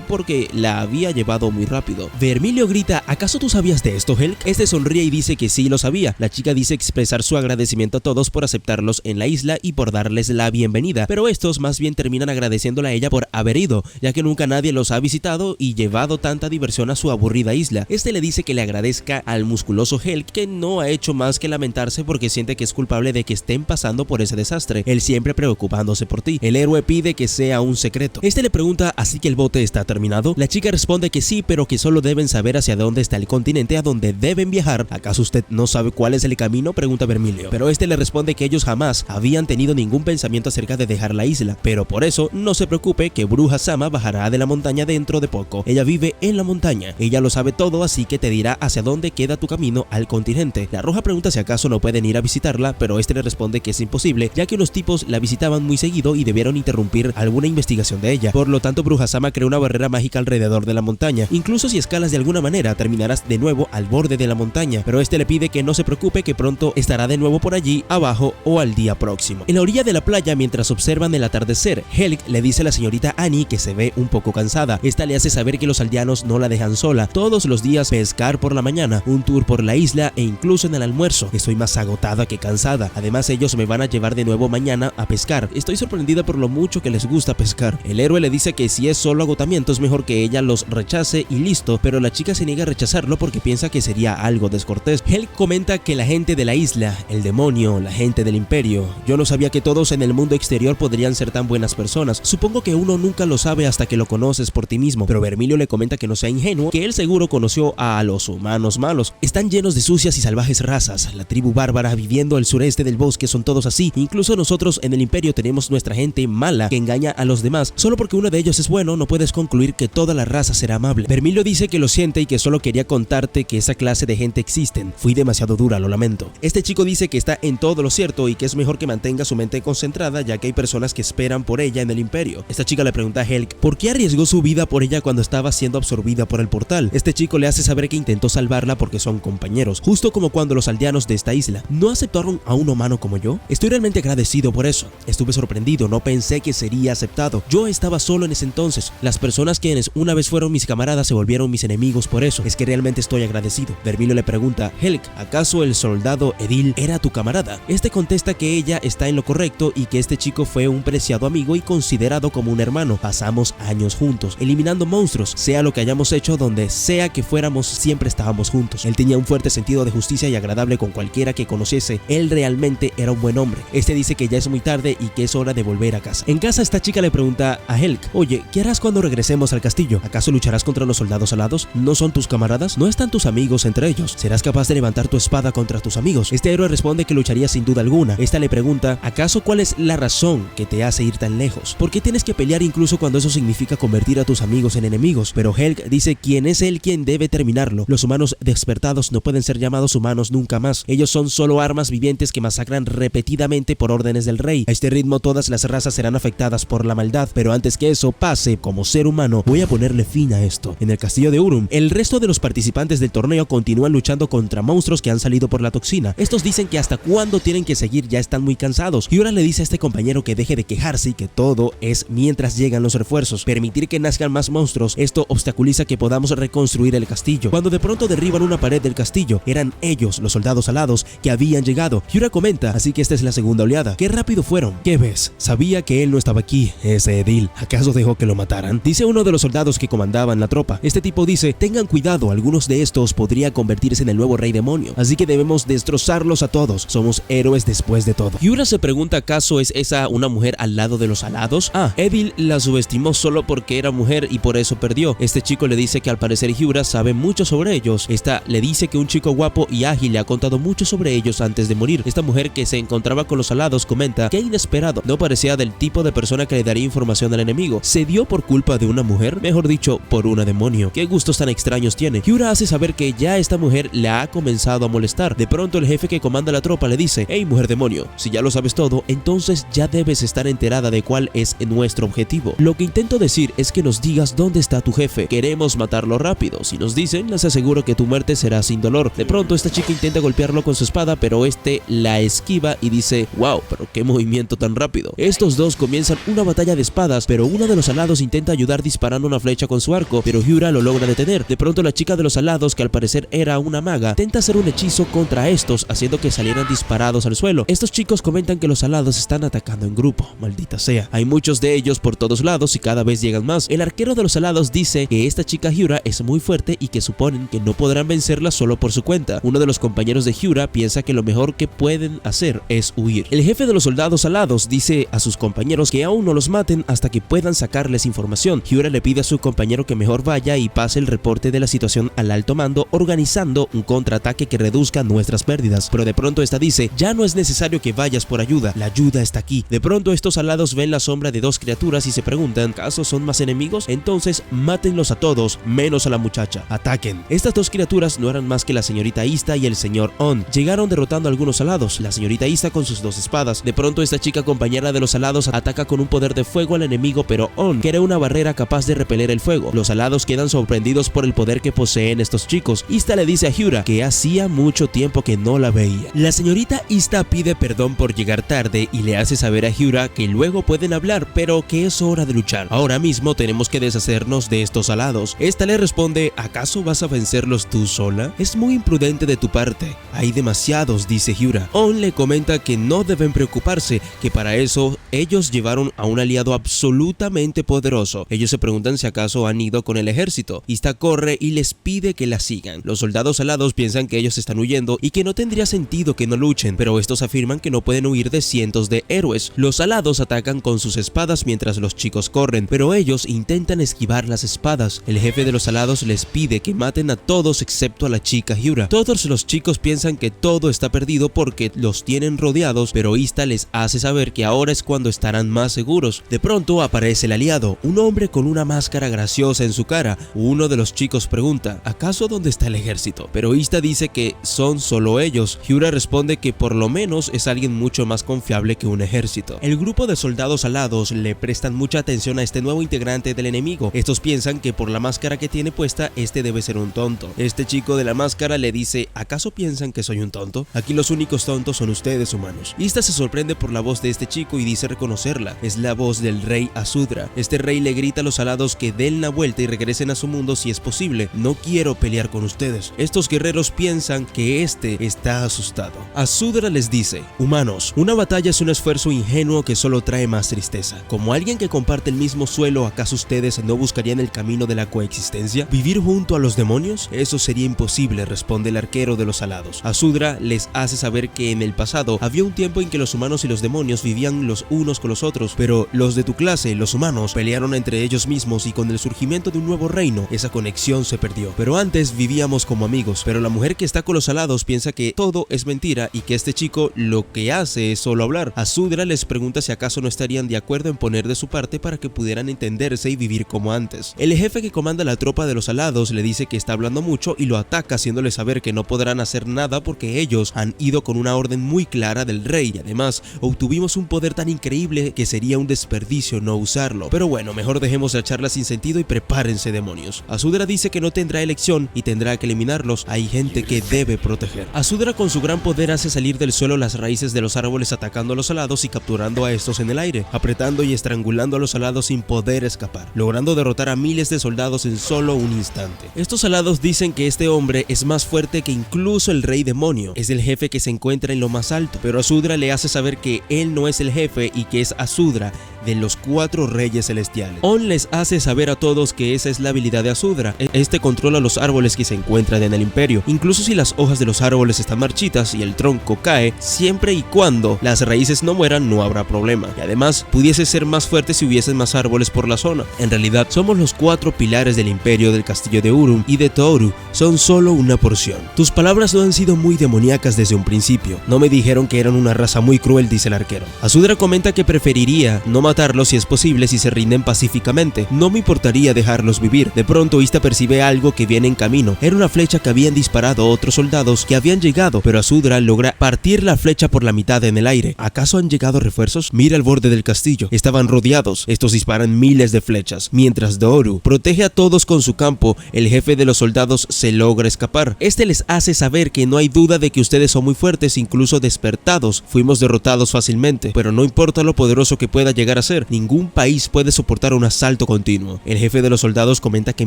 porque la había llevado muy rápido. Vermilio grita: ¿acaso tú sabías de esto, Helg? Este sonríe y dice que sí lo sabía. La chica dice expresar su agradecimiento a todos por aceptarlos en la isla y por darles la bienvenida, pero estos más bien terminan agradeciéndole a ella por haber ido, ya que nunca nadie los ha visitado y llevado tanta diversión a su aburrida isla. Este le dice que le agradezca al musculoso Helg, que no ha hecho más que lamentarse porque siente que es culpable de que estén pasando por ese desastre, él siempre preocupándose por ti. El héroe pide que sea un secreto. Este le pregunta: ¿así que el bote está terminado? La chica responde que sí, pero que solo deben saber hacia dónde está el continente a donde deben viajar. ¿Acaso usted no sabe cuál es el camino?, pregunta Vermilio. Pero este le responde que ellos jamás habían tenido ningún pensamiento acerca de dejar la isla, pero por eso no se preocupe, que Bruja Sama bajará de la montaña dentro de poco. Ella vive en la montaña, ella lo sabe todo, así que te dirá hacia dónde queda tu camino al continente. La Roja pregunta si acaso no pueden ir a visitarla, pero este le responde que es imposible, ya que unos tipos la visitaban muy seguido y debieron interrumpir alguna investigación de ella. Por lo tanto, Bruja Sama creó una barrera mágica alrededor de la montaña. Incluso si escalas de alguna manera, terminarás de nuevo al borde de la montaña, pero este le pide que no se preocupe, que pronto estará de nuevo por allí abajo o al día próximo. En la orilla de la playa, mientras observan el atardecer, Helg le dice a la señorita Annie que se ve un poco cansada. Esta le hace saber que los aldeanos no la dejan sola. Todos los días pescar por la mañana, un tour por la isla e incluso en el almuerzo. Estoy más agotada que cansada. Además, ellos me van a llevar de nuevo mañana a pescar. Estoy sorprendida por lo mucho que les gusta pescar. El héroe le dice que si es solo agotamiento es mejor que ella los rechace y listo, pero la chica se niega a rechazarlo porque piensa que sería algo descortés. Helg comenta que la gente de la isla, el demonio, la gente del imperio, yo no sabía que todos en el mundo exterior podrían ser tan buenas personas. Supongo que uno nunca lo sabe hasta que lo conoces por ti mismo. Pero Vermilio le comenta que no sea ingenuo, que él seguro conoció a los humanos malos. Están llenos de sucias y salvajes razas. La tribu bárbara viviendo al sureste del bosque son todos así. Incluso nosotros en el imperio tenemos nuestra gente mala que engaña a los demás. Solo porque uno de ellos es bueno no puedes concluir que toda la raza será amable. Vermilio dice que lo siente y que solo quería contarte que esa clase de gente existen. Fui demasiado dura, lo lamento. Este chico dice que está en todo lo cierto y que es mejor que mantenga su mente concentrada, ya que hay personas que esperan por ella en el imperio. Esta chica le pregunta a Helg por qué arriesgó su vida por ella cuando estaba siendo absorbida por el portal. Este chico le hace saber que intentó salvarla porque son compañeros, justo como cuando los aldeanos de esta isla no aceptaron a un humano como yo. Estoy realmente agradecido por eso. Estuve sorprendido, no pensé que sería aceptado. Yo estaba solo en ese entonces. Las personas quienes una vez fueron mis camaradas se volvieron mis enemigos por eso. Es que realmente estoy agradecido. Vermilio le pregunta: Helg, ¿acaso el soldado Edil era tu camarada? Este contesta que ella está en lo correcto y que este chico fue un preciado amigo y considerado como un hermano. Pasamos años juntos, eliminando monstruos. Sea lo que hayamos hecho, donde sea que fuéramos, siempre estábamos juntos. Él tenía un fuerte sentido de justicia y agradable con cualquiera que conociese. Él realmente era un buen hombre. Este dice que ya es muy tarde y que es hora de volver a casa. En casa, esta chica le pregunta a Helg: oye, ¿qué harás cuando regresemos al castillo? ¿Acaso lucharás contra los soldados alados? ¿No son tus camaradas? ¿No están tus amigos entre ellos? ¿Serás capaz de levantar tu espada contra tus amigos? Este héroe responde que lucharía sin duda alguna. Esta le pregunta: ¿acaso cuál es la razón que te hace ir tan lejos? ¿Por qué tienes que pelear incluso cuando eso significa convertir a tus amigos en enemigos? Pero Helg dice quién es él quien debe terminarlo. Los humanos despertados no pueden ser llamados humanos nunca más. Ellos son solo armas vivientes que masacran repetidamente por órdenes del rey. A este ritmo todas las razas serán afectadas por la maldad, pero antes que eso pase, como ser humano, voy a ponerle fin a esto. En el castillo de Urum, el resto de los participantes del torneo continúan luchando contra monstruos que han salido por la toxina. Estos dicen que hasta cuándo tienen que seguir, ya están muy cansados. Yura le dice a este compañero que deje de quejarse y que todo es mientras llegan los refuerzos. Permitir que nazcan más monstruos, esto obstaculiza que podamos reconstruir el castillo. Cuando de pronto derriban una pared del castillo, eran ellos, los soldados alados, que habían llegado. Yura comenta: así que esta es la segunda oleada. ¡Qué rápido fueron! ¿Qué ves? Sabía que él no estaba aquí, ese Edil. ¿Acaso dejó que lo mataran? Dice uno de los soldados que comandaban la tropa. Este tipo dice: tengan cuidado, algunos de estos podrían convertirse en el nuevo rey demonio, así que debemos destrozarlos a todos. Somos héroes después de todo. Yura se pregunta: ¿acaso es esa una mujer al lado de los alados? Edil la subestimó solo porque era mujer y por eso perdió. Este chico le dice que al parecer Yura sabe mucho sobre ellos. Esta le dice que un chico guapo y ágil le ha contado mucho sobre ellos antes de morir. Esta mujer que se encontraba con los alados comenta: qué inesperado, no parecía del tipo de persona que le daría información al enemigo. Se dio por culpa de una mujer? Mejor dicho, por una demonio. ¿Qué gustos tan extraños tiene? Hyura hace saber que ya esta mujer la ha comenzado a molestar. De pronto el jefe que comanda la tropa le dice: hey mujer demonio, si ya lo sabes todo, entonces ya debes estar enterada de cuál es nuestro objetivo. Lo que intento decir es que nos digas dónde está tu jefe. Queremos matarlo rápido. Si nos dicen, les aseguro que tu muerte será sin dolor. De pronto esta chica intenta golpearlo con su espada, pero este la esquiva y dice: wow, pero qué movimiento tan rápido. Estos dos comienzan una batalla de espadas, pero uno de los alados intenta ayudar disparando una flecha con su arco, pero Hyura lo logra detener. De pronto la chica de los alados, que al parecer era una maga, intenta hacer un hechizo contra estos, haciendo que salieran disparados al suelo. Estos chicos comentan que los alados están atacando en grupo. Maldita sea. Hay muchos de ellos por todos lados y cada vez llegan más. El arquero de los alados dice que esta chica Hyura es muy fuerte y que suponen que no podrán vencerla solo por su cuenta. Uno de los compañeros de Hyura piensa que lo mejor que pueden hacer es huir. El jefe de los soldados alados dice a sus compañeros que aún no los maten hasta que puedan sacarles información. Hyura le pide a su compañero que mejor vaya y pase el reporte de la situación al alto mando, organizando un contraataque que reduzca nuestras pérdidas. Pero de pronto esta dice: ya no es necesario que vayas por ayuda, la ayuda está aquí. De pronto estos alados ven la sombra de dos criaturas y se preguntan: ¿acaso son más enemigos? Entonces mátenlos a todos, menos a la muchacha. Ataquen. Estas dos criaturas no eran más que la señorita Ista y el señor On. Llegaron derrotando a algunos alados, la señorita Ista con sus dos espadas. De pronto esta chica compañera de los alados ataca con un poder de fuego al enemigo, pero On crea una barrera capaz de repeler el fuego. Los alados quedan sorprendidos por el poder que poseen estos chicos. Ista le dice a Hyura que hacía mucho tiempo que no la veía. La señorita Ista pide perdón por llegar tarde y le hace saber a Hyura que luego pueden hablar, pero que es hora de luchar. Ahora mismo tenemos que deshacernos de estos alados. Esta le responde: ¿acaso vas a vencerlos tú sola? Es muy imprudente de tu parte. Hay demasiados, dice Hyura. On le comenta que no deben preocuparse, que para eso ellos llevaron a un aliado absolutamente poderoso. Ellos se preguntan si acaso han ido con el ejército. Ista corre y les pide que la sigan. Los soldados alados piensan que ellos están huyendo y que no tendría sentido que no luchen, pero estos afirman que no pueden huir de cientos de héroes. Los alados atacan con sus espadas mientras los chicos corren, pero ellos intentan esquivar las espadas. El jefe de los alados les pide que maten a todos excepto a la chica Hyura. Todos los chicos piensan que todo está perdido porque los tienen rodeados, pero Ista les hace saber que ahora es cuando estarán más seguros. De pronto aparece el aliado, un hombre con una máscara graciosa en su cara. Uno de los chicos pregunta: ¿acaso dónde está el ejército? Pero Ista dice que son solo ellos. Hyura responde que por lo menos es alguien mucho más confiable que un ejército. El grupo de soldados alados le prestan mucha atención a este nuevo integrante del enemigo. Estos piensan que por la máscara que tiene puesta, este debe ser un tonto. Este chico de la máscara le dice: ¿acaso piensan que soy un tonto? Aquí los únicos tontos son ustedes, humanos. Ista se sorprende por la voz de este chico y dice reconocerla. Es la voz del rey Azudra. Este rey le grita a los alados que den la vuelta y regresen a su mundo si es posible. No quiero pelear con ustedes. Estos guerreros piensan que este está asustado. Azudra les dice: humanos, una batalla es un esfuerzo ingenuo que solo trae más tristeza. Como alguien que comparte el mismo suelo, ¿acaso ustedes no buscarían el camino de la coexistencia? ¿Vivir junto a los demonios? Eso sería imposible, responde el arquero de los alados. Azudra les hace saber que en el pasado había un tiempo en que los humanos y los demonios vivían los unos con los otros, pero los de tu clase, los humanos, pelearon entre ellos mismos y con el surgimiento de un nuevo reino, esa conexión se perdió. Pero antes vivíamos como amigos, pero la mujer que está con los alados piensa que todo es mentira y que este chico lo que hace es solo hablar. Azudra les pregunta si acaso no estarían de acuerdo en poner de su parte para que pudieran entenderse y vivir como antes. El jefe que comanda la tropa de los alados le dice que está hablando mucho y lo ataca, haciéndole saber que no podrán hacer nada porque ellos han ido con una orden muy clara del rey y además obtuvimos un poder tan increíble que sería un desperdicio no usarlo. Pero bueno, mejor dejemos la charla sin sentido y prepárense, demonios. Azudra dice que no tendrá elección y tendrá que eliminarlos. Hay gente que debe proteger. Azudra con su gran poder hace salir del suelo las raíces de los árboles, atacando a los alados y capturando a estos en el aire, apretando y estrangulando a los alados sin poder escapar, logrando derrotar a miles de soldados en solo un instante. Estos alados dicen que este hombre es más fuerte que incluso el rey demonio. Es el jefe que se encuentra en lo más alto, pero Azudra le hace saber que él no es el jefe y que es Azudra de los 4 reyes celestiales. On les hace saber a todos que esa es la habilidad de Azudra. Este controla los árboles que se encuentran en el imperio, incluso si las hojas de los árboles están marchitas y el tronco cae, siempre y cuando las raíces no mueran no habrá problema. Y además pudiese ser más fuerte si hubiesen más árboles por la zona. En realidad somos los 4 pilares del imperio del castillo de Urum y de Toru. son solo una porción. Tus palabras no han sido muy demoníacas desde un principio. No me dijeron que eran una raza muy cruel, dice el arquero. Asudra comenta que preferiría no matarlos si es posible si se rinden pacíficamente. No me importaría dejarlos vivir. De pronto Ista percibe algo que viene en camino. Era una flecha que habían disparado otros soldados que habían llegado, pero Asudra logra partir la flecha por la mitad en el aire. ¿Acaso han llegado refuerzos? Mira el borde del castillo. Estaban rodeados. Estos disparan miles de flechas. Mientras Doru protege a todos con su campo, el jefe de los soldados se logra escapar. Este les hace saber que no hay duda de que ustedes son muy fuertes, incluso despertados. Fuimos derrotados fácilmente, pero no importa lo poderoso que pueda llegar a ser, ningún país puede soportar un asalto continuo. El jefe de los soldados comenta que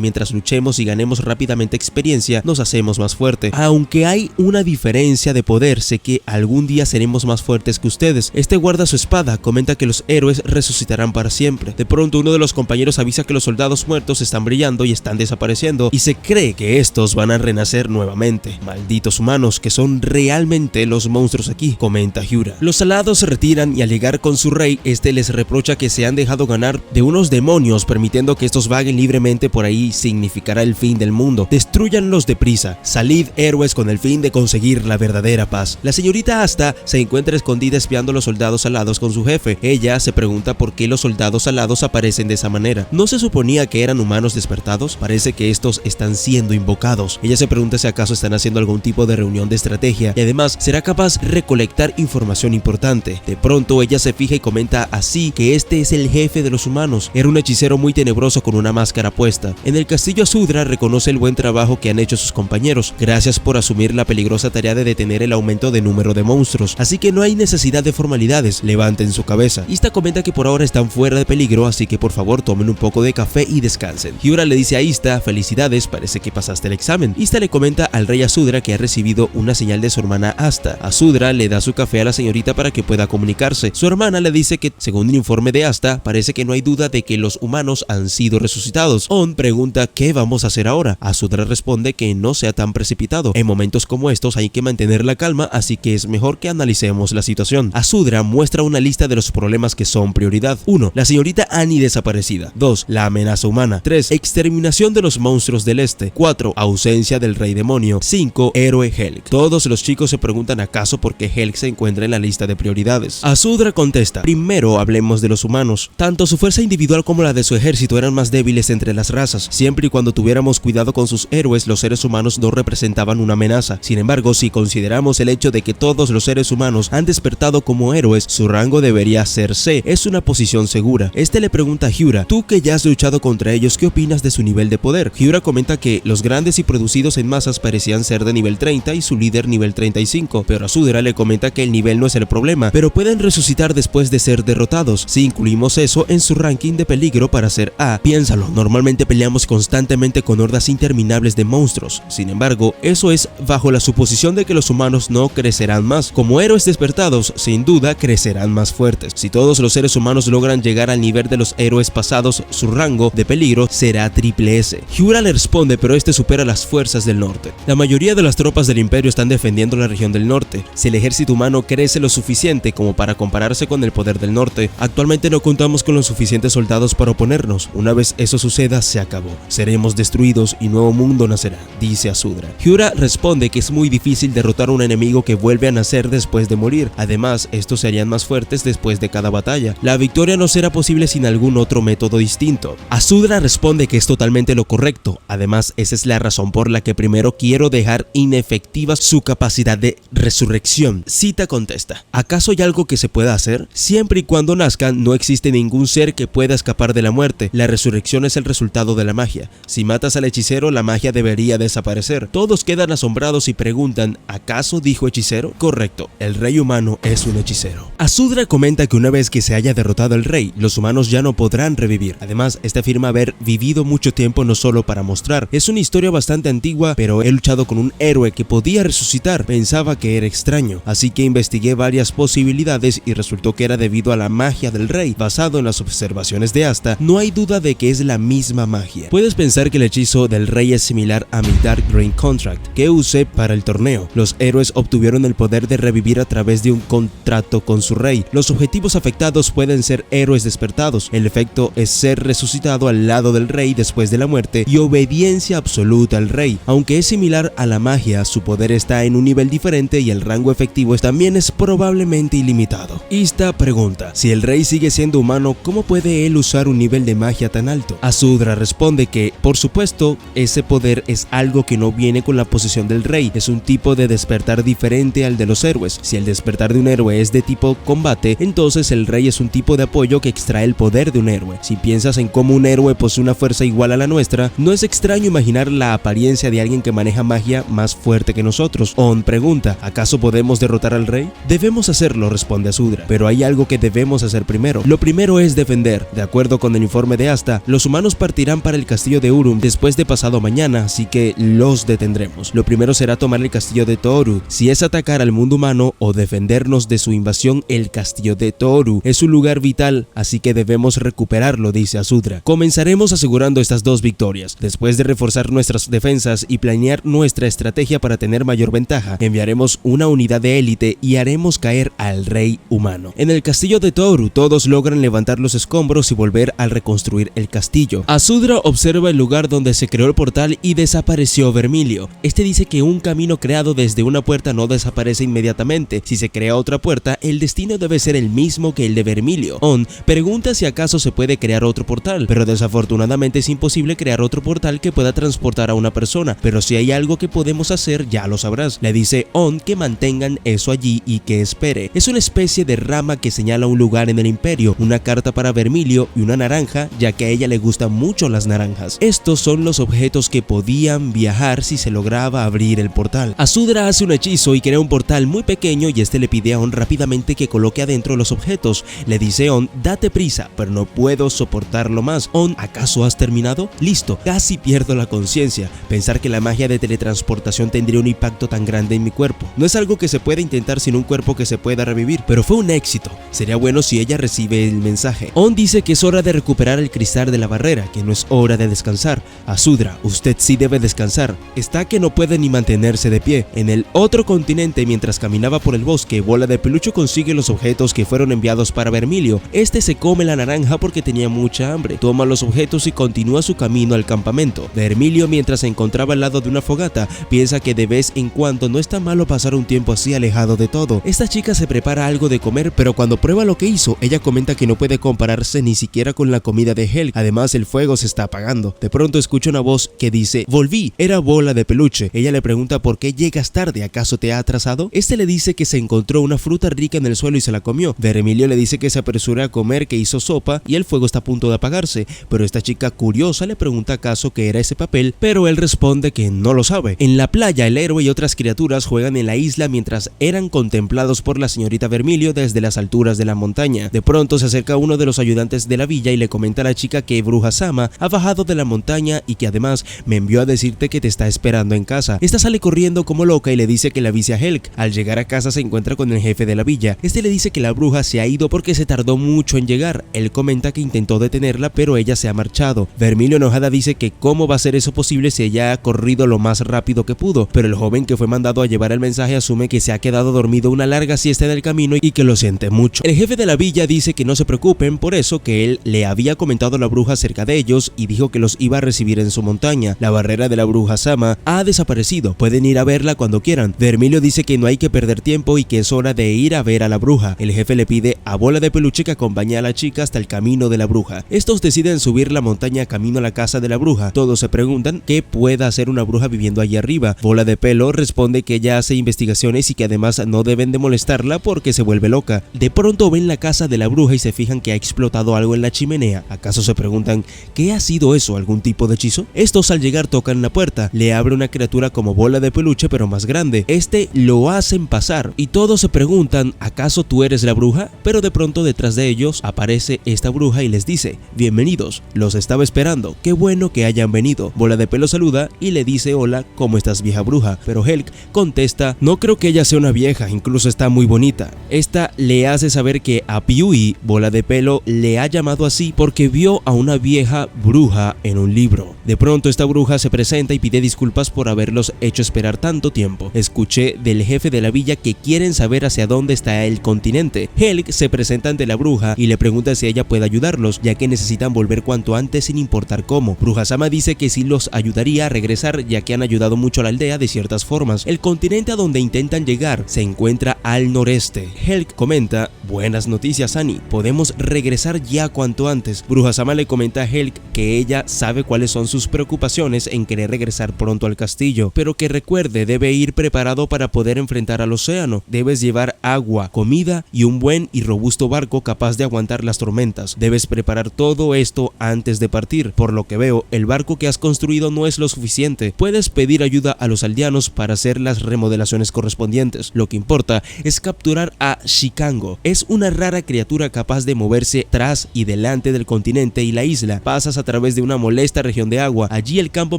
mientras luchemos y ganemos rápidamente experiencia, nos hacemos más fuerte. Aunque hay una diferencia de poder, sé que algún día seremos más fuertes que ustedes. Este guarda su espada, comenta que los héroes resucitarán para siempre. De pronto uno de los compañeros avisa que los soldados muertos están brillando y están desapareciendo, y se cree que estos van a renacer nuevamente. Malditos humanos, que son realmente los monstruos aquí, comenta Hyura. Los alados se retiran y al llegar con su rey, este les reprocha que se han dejado ganar de unos demonios, permitiendo que estos vaguen libremente por ahí significará el fin del mundo. Destrúyanlos deprisa, salid héroes con el fin de conseguir la verdadera paz. La señorita Asta se encuentra escondida espiando a los soldados alados con su jefe. Ella se pregunta por qué los soldados alados aparecen de esa manera. ¿No se suponía que eran humanos despertados? Parece que estos están siendo invocados. Ella se pregunta si acaso están haciendo algún tipo de reunión de estrategia y además será capaz de recolectar información importante. De pronto ella se fija y comenta así que este es el jefe de los humanos. Era un hechicero muy tenebroso con una máscara puesta. En el castillo Asudra reconoce el buen trabajo que han hecho sus compañeros. Gracias por asumir la peligrosa tarea de detener el aumento de número de monstruos. Así que no hay necesidad de formalidades. Levanten su cabeza. Ista comenta que por ahora están fuera de peligro, así que por favor tomen un poco de café y descansen. Hyura le dice a Ista, felicidades, parece que pasaste el examen. Ista le comenta al rey Asudra que ha recibido una señal de su hermana Asta. Asudra le da su café a la señorita para que pueda comunicarse. Su hermana le dice que, según el informe de Asta, parece que no hay duda de que los humanos han sido resucitados. On pregunta ¿qué vamos a hacer ahora? Asudra responde que no sea tan precipitado. En momentos como estos hay que mantener la calma, así que es mejor que analicemos la situación. Asudra muestra una lista de los problemas que son prioridad. 1. La señorita Annie desaparecida. 2. La amenaza humana. 3. Exterminación de los monstruos del este. 4. Ausencia del rey demonio. 5. Héroe Helg. Todos los chicos se preguntan acaso por qué Helg se encuentra en la lista de prioridades. Asudra contesta, primero hablemos de los humanos. Tanto su fuerza individual como la de su ejército eran más débiles entre las razas. Siempre y cuando tuviéramos cuidado con sus héroes, los seres humanos no representaban una amenaza. Sin embargo, si consideramos el hecho de que todos los seres humanos han despertado como héroes, su rango debería ser C. Es una posición segura. Este le pregunta a Hyura, tú que ya has luchado contra ellos, ¿qué opinas de su nivel de poder? Hyura comenta que los grandes y producidos en masas parecían ser de nivel 30 y su líder nivel 35, pero Asudra le comenta que el nivel no es el problema, pero pueden resucitar después de ser derrotados. Si incluimos eso en su ranking de peligro para ser A, piénsalo, normalmente peleamos constantemente con hordas interminables de monstruos. Sin embargo, eso es bajo la suposición de que los humanos no crecerán más. Como héroes despertados, sin duda crecerán más fuertes. Si todos los seres humanos logran llegar al nivel de los héroes pasados, su rango de peligro será triple S. Hyura le responde, pero este supera las fuerzas del norte. La mayoría de las tropas del imperio están defendiendo la región del norte. Si el ejército humano crece lo suficiente como para compararse con el poder del norte, actualmente no contamos con los suficientes soldados para oponernos. Una vez eso suceda, se acabó. Seremos destruidos y nuevo mundo nacerá, dice Asudra. Hyura responde que es muy difícil derrotar a un enemigo que vuelve a nacer después de morir. Además, estos serían más fuertes después de cada batalla. La victoria no será posible sin algún otro método distinto. Asudra responde que es totalmente lo correcto. Además, esa es la razón por la que primero quiero dejar inefectiva su capacidad de resurrección. Sita contesta, ¿acaso hay algo que se pueda hacer? Siempre y cuando nazcan, no existe ningún ser que pueda escapar de la muerte. La resurrección es el resultado de la magia. Si matas al hechicero, la magia debería desaparecer. Todos quedan asombrados y preguntan, ¿acaso dijo hechicero? Correcto, el rey humano es un hechicero. Asudra comenta que una vez que se haya derrotado al rey, los humanos ya no podrán revivir. Además, este afirma haber vivido mucho tiempo no solo para mostrar. Es una historia bastante antigua, pero he luchado con un héroe que podía resucitar. Pensaba que era extraño, así que investigué varias posibilidades y resultó que era debido a la magia del rey. Basado en las observaciones de Asta, no hay duda de que es la misma magia. Puedes pensar que el hechizo del rey es similar a mi Dark Grain Contract que usé para el torneo. Los héroes obtuvieron el poder de revivir a través de un contrato con su rey. Los objetivos afectados pueden ser héroes despertados. El efecto es ser resucitado al lado del rey después de la muerte y obediencia absoluta al rey. Aunque es similar a la magia, su poder está en un nivel diferente y el rango efectivo también es probablemente ilimitado. Ista pregunta, si el rey sigue siendo humano, ¿cómo puede él usar un nivel de magia tan alto? Azudra responde que, por supuesto, ese poder es algo que no viene con la posición del rey, es un tipo de despertar diferente al de los héroes. Si el despertar de un héroe es de tipo combate, entonces el rey es un tipo de apoyo que extrae el poder de un héroe. Si piensas en cómo un héroe posee una fuerza igual a la nuestra, no es extraño imaginar la apariencia de alguien que maneja magia más fuerte que nosotros. On pregunta, ¿acaso podemos derrotar al rey? Debemos hacerlo, responde Azudra, pero hay algo que debemos hacer primero. Lo primero es defender. De acuerdo con el informe de Asta, los humanos partirán para el castillo de Urum después de pasado mañana, así que los detendremos. Lo primero será tomar el castillo de Toru. Si es atacar al mundo humano o defendernos de su invasión, el castillo de Toru es un lugar vital, así que debemos recuperarlo, dice Azudra. Comenzaremos asegurando estas dos victorias. Después de reforzar nuestras defensas y planear nuestra estrategia para tener mayor ventaja, enviaremos una unidad de élite y haremos caer al rey humano. En el castillo de Toru, todos logran levantar los escombros y volver a reconstruir el castillo. Azudra observa el lugar donde se creó el portal y desapareció Vermilio. Este dice que un camino creado desde una puerta no desaparece inmediatamente. Si se crea otra puerta, el destino debe ser el mismo que el de Vermilio. On pregunta si acaso se puede crear otro portal, pero desafortunadamente es imposible crear otro portal que pueda transportar a una persona, pero si hay algo que podemos hacer, ya lo sabrás. Le dice On que mantengan eso allí y que espere. Es una especie de rama que señala un lugar en el imperio, una carta para Vermilio y una naranja, ya que a ella le gustan mucho las naranjas. Estos son los objetos que podían viajar si se lograba abrir el portal. Azudra hace un hechizo y crea un portal muy pequeño y este le pide a On rápidamente que coloque adentro los objetos. Le dice On, date prisa, pero no puedo soportarlo más. On, ¿acaso has terminado? Listo, casi pierdo la conciencia. Pensar que la magia de teletransportación tendría un impacto tan grande en mi cuerpo. No es algo que se pueda intentar sin un cuerpo que se pueda revivir, pero fue un éxito. Sería bueno si ella recibe el mensaje. On dice que es hora de recuperar el cristal de la barrera, que no es hora de descansar. Azudra, usted sí debe descansar. Está que no puede ni mantenerse de pie. En el otro continente, mientras caminaba por el bosque, Bola de Peluche consigue los objetos que fueron enviados para Vermilio. Este se come la naranja porque tenía mucha hambre. Toma los objetos y continúa su camino al campamento. Vermilio, mientras se encontraba al lado de una fogata, piensa que de vez en cuando no está malo pasar un tiempo así alejado de todo. Esta chica se prepara algo de comer, pero cuando prueba lo que hizo, ella comenta que no puede compararse ni siquiera con la comida de Helg. Además, el fuego se está apagando. De pronto escucha una voz que dice, volví, era Bola de Peluche. Ella le pregunta por qué llegas tarde, ¿acaso te ha atrasado? Este le dice que se encontró una fruta rica en el suelo y se la comió. Vermilio le dice que se apresura a comer, que hizo sopa y el fuego está a punto de apagarse, pero esta chica curiosa le pregunta acaso qué era ese papel, pero él responde que no lo sabe. En la playa, el héroe y otras criaturas juegan en la isla mientras eran contemplados por la señorita Vermilio desde las alturas de la montaña. De pronto se acerca uno de los ayudantes de la villa y le comenta a la chica que Bruja Sama ha bajado de la montaña y que además me envió a decirte que te está esperando en casa. Esta sale corriendo como loca y le dice que la avise a Helg. Al llegar a casa se encuentra con el jefe de la villa. Este le dice que la bruja se ha ido porque se tardó mucho en llegar. Él comenta que intentó detenerla, pero ella se ha marchado. Vermilio, enojada, dice que cómo va a ser eso posible si ella ha corrido lo más rápido que pudo, pero el joven que fue mandado a llevar el mensaje asume que se ha quedado dormido una larga siesta en el camino y que lo siente mucho. El jefe de la villa dice que no se preocupen por eso, que él le había comentado a la bruja acerca de ellos y dijo que los iba a recibir en su montaña. La barrera de la bruja Sama ha desaparecido, pueden ir a verla cuando quieran. Vermilio dice que no hay que perder tiempo y que es hora de ir a ver a la bruja. El jefe le pide a Bola de Peluche que acompañe a la chica hasta el camino de la bruja. Estos deciden subir la montaña camino a la casa de la bruja. Todos se preguntan qué puede hacer una bruja viviendo allí arriba. Bola de Pelo responde que ella hace investigaciones y que además no deben de molestarla porque se vuelve loca. De pronto ven la casa de la bruja y se fijan que ha explotado algo en la chimenea. ¿Acaso se preguntan qué ha sido eso? ¿Algún tipo de hechizo? Estos al llegar tocan la puerta. Le abre una criatura como Bola de Peluche pero más grande. Este lo hacen pasar y todos se preguntan ¿acaso tú eres la bruja? Pero de pronto detrás de ellos aparece esta bruja y les dice bienvenidos, los estaba esperando, qué bueno que hayan venido. Bola de Pelo saluda y le dice hola, ¿cómo estás, vieja bruja? Pero Helg contesta, no creo que ella sea una vieja, incluso está muy bonita. Esta le hace saber que a Piui, Bola de Pelo, le ha llamado así porque vio a una vieja bruja en un libro. De pronto esta bruja se presenta y pide disculpas por haberlos hecho esperar tanto tiempo. Escuché del jefe de la villa que quieren saber hacia dónde está el continente. Helg se presenta ante la bruja y le pregunta si ella puede ayudarlos, ya que necesitan volver cuanto antes sin importar cómo. Bruja Sama dice que sí los ayudaría, debería regresar ya que han ayudado mucho a la aldea de ciertas formas. El continente a donde intentan llegar se encuentra al noreste. Helg comenta: buenas noticias, Annie, podemos regresar ya cuanto antes. Bruja Sama le comenta a Helg que ella sabe cuáles son sus preocupaciones en querer regresar pronto al castillo, pero que recuerde, debe ir preparado para poder enfrentar al océano. Debes llevar agua, comida y un buen y robusto barco capaz de aguantar las tormentas. Debes preparar todo esto antes de partir. Por lo que veo, el barco que has construido no es lo suficiente. Puedes pedir ayuda a los aldeanos para hacer las remodelaciones correspondientes. Lo que importa es capturar a Chikango. Es una rara criatura capaz de moverse tras y delante del continente y la isla. Pasas a través de una molesta región de agua. Allí el campo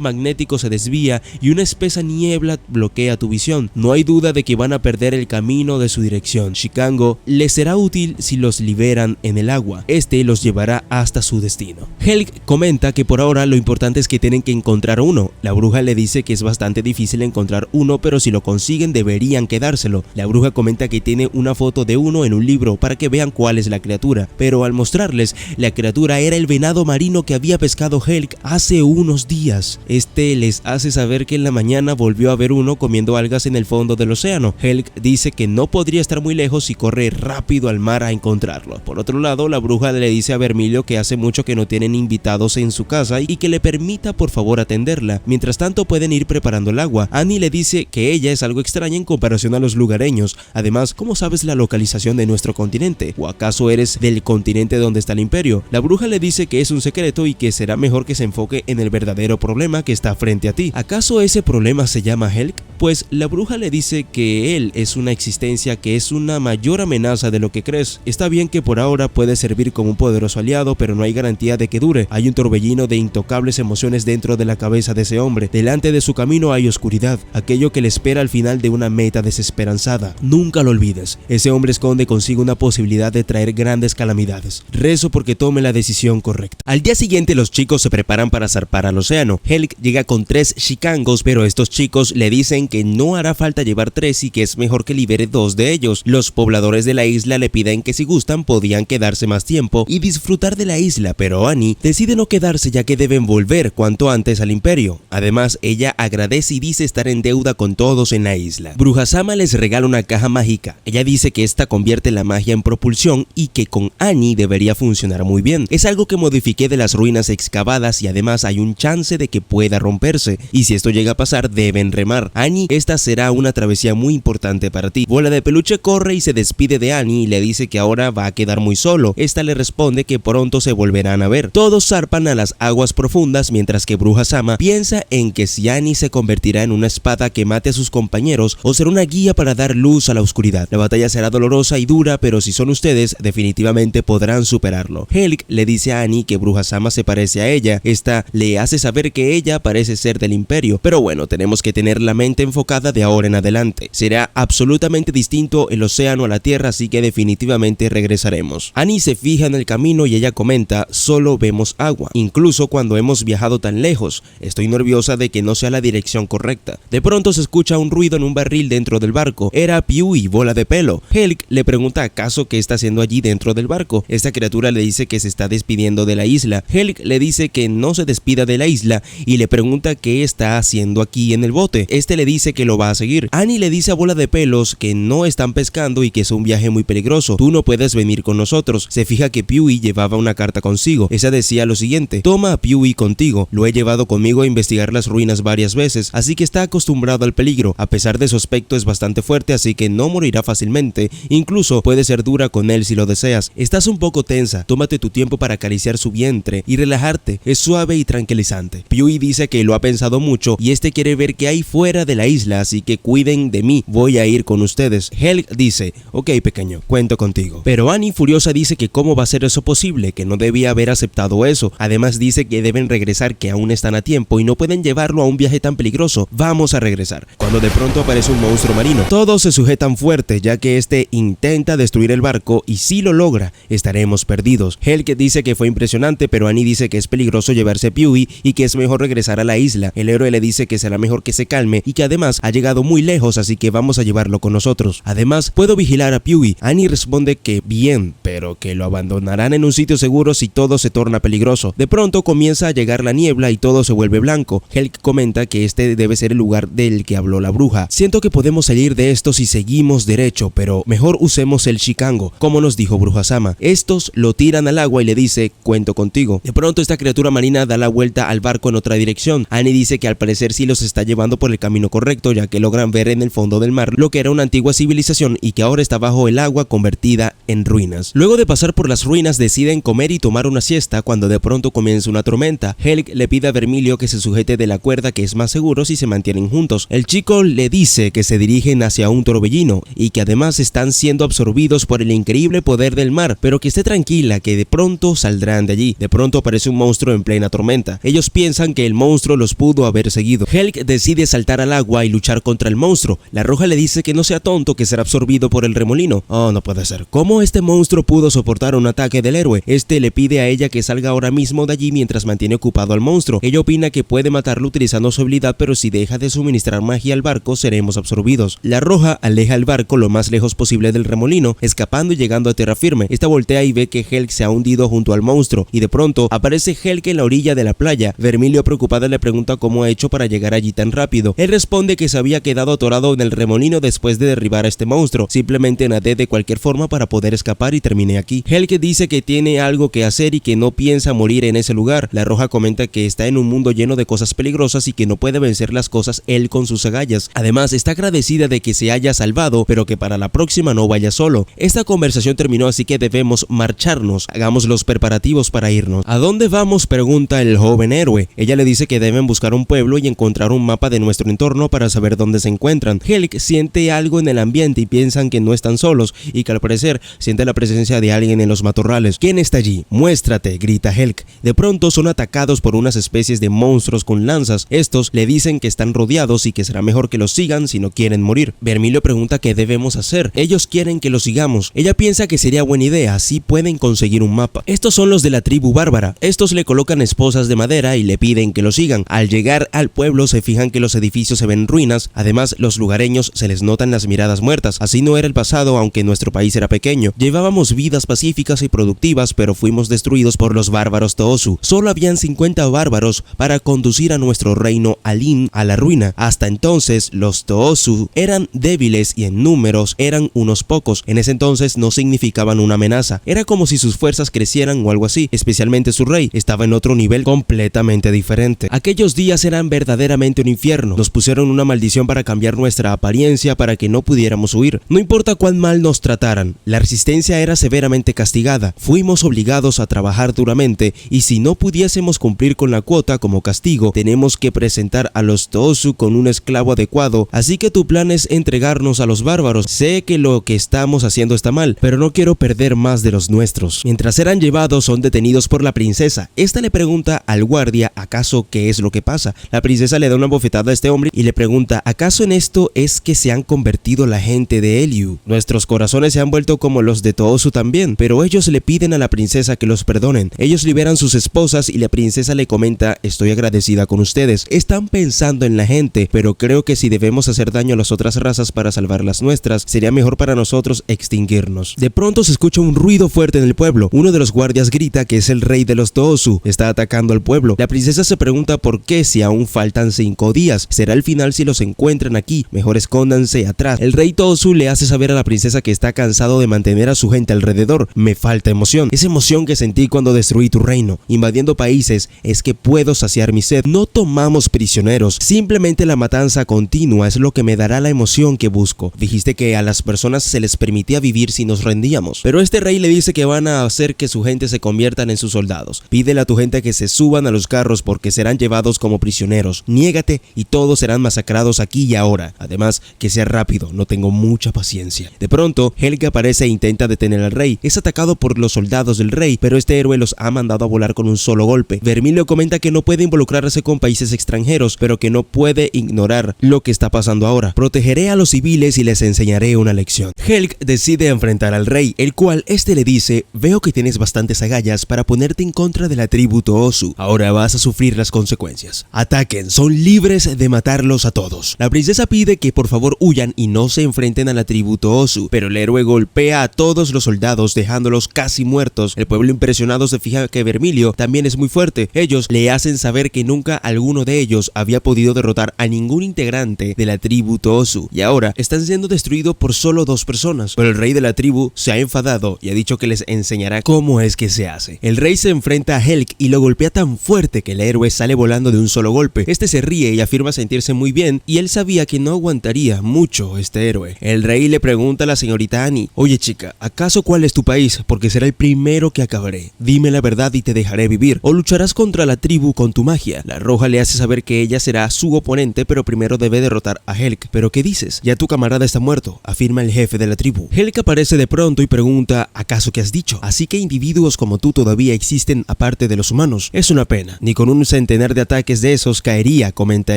magnético se desvía y una espesa niebla bloquea tu visión. No hay duda de que van a perder el camino de su dirección. Chikango les será útil si los liberan en el agua. Este los llevará hasta su destino. Helg comenta que por ahora lo importante es que tienen que encontrar uno. La bruja le dice que es bastante difícil encontrar uno, pero si lo consiguen deberían quedárselo. La bruja comenta que tiene una foto de uno en un libro para que vean cuál es la criatura, pero al mostrarles, la criatura era el venado marino que había pescado Helg hace unos días. Este les hace saber que en la mañana volvió a ver uno comiendo algas en el fondo del océano. Helg dice que no podría estar muy lejos y corre rápido al mar a encontrarlo. Por otro lado, la bruja le dice a Vermilio que hace mucho que no tienen invitados en su casa y que le permita por favor atenderla. Mientras tanto pueden ir preparando el agua. Annie le dice que ella es algo extraña en comparación a los lugareños. Además, ¿cómo sabes la localización de nuestro continente? ¿O acaso eres del continente donde está el imperio? La bruja le dice que es un secreto y que será mejor que se enfoque en el verdadero problema que está frente a ti. ¿Acaso ese problema se llama Helg? Pues la bruja le dice que él es una existencia que es una mayor amenaza de lo que crees. Está bien que por ahora puede servir como un poderoso aliado, pero no hay garantía de que dure. Hay un torbellino de intocables emociones dentro de la cabeza de ese hombre. Delante de su camino hay oscuridad, aquello que le espera al final de una meta desesperanzada. Nunca lo olvides, ese hombre esconde consigo una posibilidad de traer grandes calamidades. Rezo porque tome la decisión correcta. Al día siguiente los chicos se preparan para zarpar al océano. Helg llega con 3 Chikangos, pero estos chicos le dicen que no hará falta llevar 3 y que es mejor que libere 2 de ellos. Los pobladores de la isla le piden que si gustan podían quedarse más tiempo y disfrutar de la isla, pero Annie decide no quedarse ya que deben volver cuanto antes al imperio. Además, ella agradece y dice estar en deuda con todos en la isla. Bruja Sama les regala una caja mágica. Ella dice que esta convierte la magia en propulsión y que con Annie debería funcionar muy bien. Es algo que modifiqué de las ruinas excavadas y además hay un chance de que pueda romperse. Y si esto llega a pasar, deben remar. Annie, esta será una travesía muy importante para ti. Bola de Peluche corre y se despide de Annie y le dice que ahora va a quedar muy solo. Esta le responde que pronto se volverán a ver. Todos zarpan a las aguas profundas mientras que Bruja Sama piensa en que si Annie se convertirá en una espada que mate a sus compañeros o será una guía para dar luz a la oscuridad. La batalla será dolorosa y dura, pero si son ustedes, definitivamente podrán superarlo. Helg le dice a Annie que Bruja Sama se parece a ella. Esta le hace saber que ella parece ser del imperio, pero bueno, tenemos que tener la mente enfocada de ahora en adelante. Será absolutamente distinto el océano a la tierra, así que definitivamente regresaremos. Annie se fija en el camino y ella comenta: solo vemos agua, incluso cuando hemos viajado tan lejos. Estoy nerviosa de que no sea la dirección correcta. De pronto se escucha un ruido en un barril dentro del barco. Era Piui, Bola de Pelo. Helg le pregunta acaso qué está haciendo allí dentro del barco. Esta criatura le dice que se está despidiendo de la isla. Helg le dice que no se despida de la isla y le pregunta qué está haciendo aquí en el bote. Este le dice que lo va a seguir. Annie le dice a Bola de Pelos que no están pescando y que es un viaje muy peligroso. Tú no puedes venir con nosotros. Se fija que Piui llevaba una carta consigo. Esa decía lo siguiente: toma a Piui contigo. Lo he llevado conmigo a investigar las ruinas varias veces, así que está acostumbrado al peligro. A pesar de su aspecto es bastante fuerte, así que no morirá fácilmente. Incluso puede ser dura con él si lo deseas. Estás un poco tensa. Tómate tu tiempo para acariciar su vientre y relajarte. Es suave y tranquilizante. Piui dice que lo ha pensado mucho y este quiere ver qué hay fuera de la isla, así que cuiden de mí. Voy a ir con ustedes. Helg dice: ok, pequeño, cuento contigo. Pero Annie, furiosa, dice que cómo va a ser eso posible, que no debía haber aceptado eso. Además dice que deben regresar, que aún están a tiempo y no pueden llevarlo a un viaje tan peligroso. Vamos a regresar. Cuando de pronto aparece un monstruo marino. Todos se sujetan fuerte ya que este intenta destruir el barco y si lo logra, estaremos perdidos. Helg dice que fue impresionante, pero Annie dice que es peligroso llevarse a Piui y que es mejor regresar a la isla. El héroe le dice que será mejor que se calme y que además ha llegado muy lejos, así que vamos a llevarlo con nosotros. Además, puedo vigilar a Pui. Annie responde que bien, pero que lo abandonarán en un sitio seguro si todo se torna peligroso. De pronto comienza a llegar la niebla y todo se vuelve blanco. Helg comenta que este debe ser el lugar del que habló la bruja. Siento que podemos salir de esto si seguimos derecho, pero mejor usemos el Shikango, como nos dijo Bruja Sama. Estos lo tiran al agua y le dice, cuento contigo. De pronto esta criatura marina da la vuelta al barco en otra dirección. Annie dice que al parecer sí los está llevando por el camino correcto, ya que logran ver en el fondo del mar lo que era una antigua civilización y que ahora está bajo el agua convertida en ruinas. Luego de pasar por las ruinas deciden comer y tomar una siesta cuando de pronto comienza una tormenta. Helg le pide a Vermilio que se sujete de la cuerda, que es más seguro si se mantienen juntos. El chico le dice que se dirigen hacia un torbellino y que además están siendo absorbidos por el increíble poder del mar, pero que esté tranquila, que de pronto saldrán de allí. De pronto aparece un monstruo en plena tormenta. Ellos piensan que el monstruo los pudo haber seguido. Helg decide saltar al agua y luchar contra el monstruo. La roja le dice que no sea tonto, que será absorbido por el remolino. Oh, no puede ser. ¿Cómo este monstruo pudo soportar un ataque del héroe? Este le pide a ella que salga ahora mismo de allí mientras mantiene ocupado al monstruo. Ella opina que puede matarlo utilizando su habilidad, pero si deja de suministrar magia al barco, seremos absorbidos. La roja aleja el barco lo más lejos posible del remolino, escapando y llegando a tierra firme. Esta voltea y ve que Helg se ha hundido junto al monstruo, y de pronto aparece Helg en la orilla de la playa. Vermilio, preocupada, le pregunta cómo ha hecho para llegar allí tan rápido. Él responde que se había quedado atorado en el remolino después de derribar a este monstruo. Simplemente nadé de cualquier forma para poder escapar y terminé aquí. Helg dice que tiene algo que hacer y que no piensa morir en ese lugar. La roja comenta que está en un mundo lleno de cosas peligrosas y que no puede vencer las cosas él con sus agallas. Además, está agradecida de que se haya salvado, pero que para la próxima no vaya solo. Esta conversación terminó, así que debemos marcharnos. Hagamos los preparativos para irnos. ¿A dónde vamos?, pregunta el joven héroe. Ella le dice que deben buscar un pueblo y encontrar un mapa de nuestro entorno para saber dónde se encuentran. Helg siente algo en el ambiente y piensan que no están solos y que al parecer siente la presencia de alguien en los matorrales. ¿Quién está allí? Muéstrate, grita Helg. De pronto son atacados por unas especies de monstruos con lanzas. Estos le dicen que están rodeados y que será mejor que los sigan si no quieren morir. Vermilio pregunta qué debemos hacer. Ellos quieren que los sigamos. Ella piensa que sería buena idea, así pueden conseguir un mapa. Estos son los de la tribu bárbara. Estos le colocan esposas de madera y le piden que los sigan. Al llegar al pueblo se fijan que los edificios se ven en ruinas. Además, los lugareños se les notan las miradas muertas. Así no era el pasado, aunque nuestro país era pequeño. Llevábamos vidas pacíficas y productivas, pero fuimos destruidos por los bárbaros Toosu. Solo habían 50 bárbaros para conducir a nuestro reino Alim a la ruina. Hasta entonces, los Toosu eran débiles y en números eran unos pocos. En ese entonces no significaban una amenaza. Era como si sus fuerzas crecieran o algo así. Especialmente su rey estaba en otro nivel completamente diferente. Aquellos días eran verdaderamente un infierno. Nos pusieron una maldición para cambiar nuestra apariencia para que no pudiéramos huir. No importa cuán mal nos trataran, la resistencia era severamente castigada. Fuimos obligados a trabajar duramente y si no pudiésemos cumplir con la cuota como castigo, tenemos que presentar a los Toosu con un esclavo adecuado. Así que tu plan es entregarnos a los bárbaros. Sé que lo que estamos haciendo está mal, pero no quiero perder más de los nuestros. Mientras eran llevados, son detenidos por la princesa. Esta le pregunta al guardia ¿acaso qué es lo que pasa? La princesa le da una bofetada a este hombre y le pregunta ¿acaso en esto es que se han convertido la gente de Eliu? Nuestros corazones se han vuelto como los de Toosu también, pero ellos le piden a la princesa que los perdonen. Ellos liberan sus esposas y la princesa le comenta estoy agradecida con ustedes. Están pensando en la gente, pero creo que si debemos hacer daño a las otras razas para salvar las nuestras, sería mejor para nosotros extinguirnos. De pronto se escucha un ruido fuerte en el pueblo. Uno de los guardias grita que es el rey de los Toosu. Está atacando al pueblo. La princesa se pregunta por qué si aún faltan 5 días. Será el final si los encuentran aquí. Mejor escóndanse atrás. El rey Toosu le hace saber a la princesa que está cansado de mantener a su gente alrededor. Me falta emoción. Esa emoción que sentí cuando destruí tu reino, invadiendo países, es que puedo saciar mi sed. No tomamos prisioneros. Simplemente la matanza continua es lo que me dará la emoción que busco. Dijiste que a las personas se les permitía vivir si nos rendíamos. Pero este rey le dice que van a hacer que su gente se conviertan en sus soldados. Pídele a tu gente que se suban a los carros porque serán llevados como prisioneros. Niégate y todos serán masacrados aquí y ahora. Además, que sea rápido, no tengo mucha paciencia. De pronto, Helg aparece e intenta detener al rey. Es atacado por los soldados del rey, pero este héroe los ha mandado a volar con un solo golpe. Vermilio comenta que no puede involucrarse con países extranjeros, pero que no puede ignorar lo que está pasando ahora. Protegeré a los civiles y les enseñaré una lección. Helg decide enfrentar al rey, el cual este le dice, veo que tienes bastantes agallas para ponerte en contra de la tribu Toosu. Ahora vas a sufrir las consecuencias. Ataquen, son libres de matarlos a todos. La princesa pide que por favor huyan y no se enfrenten a la tribu Toosu, pero el héroe golpea a todos los soldados dejándolos casi muertos. El pueblo impresionado se fija que Vermilio también es muy fuerte. Ellos le hacen saber que nunca alguno de ellos había podido derrotar a ningún integrante de la tribu Toosu y ahora están siendo destruidos por solo 2 personas. Pero el rey de la tribu se ha enfadado y ha dicho que les enseñará cómo es que se hace. El rey se enfrenta a Helk y lo golpea tan fuerte que el héroe sale volando de un solo golpe. Este se ríe y afirma sentirse muy bien y él sabía que no aguantaría mucho este héroe. El rey le pregunta a la señorita Annie: oye chica, ¿acaso cuál es tu país? Porque será el primero que acabaré. Dime la verdad y te dejaré vivir, o lucharás contra la tribu con tu magia. La roja le hace saber que ella será su oponente, pero primero debe derrotar a Helk. ¿Pero qué dices? Ya tu camarada está muerto, afirma el jefe de la tribu. Helk aparece de pronto y pregunta: ¿acaso qué has dicho? Así que individuos como tú todavía existen aparte de los humanos. Es una pena, ni con un centenar de ataques de esos caería, comenta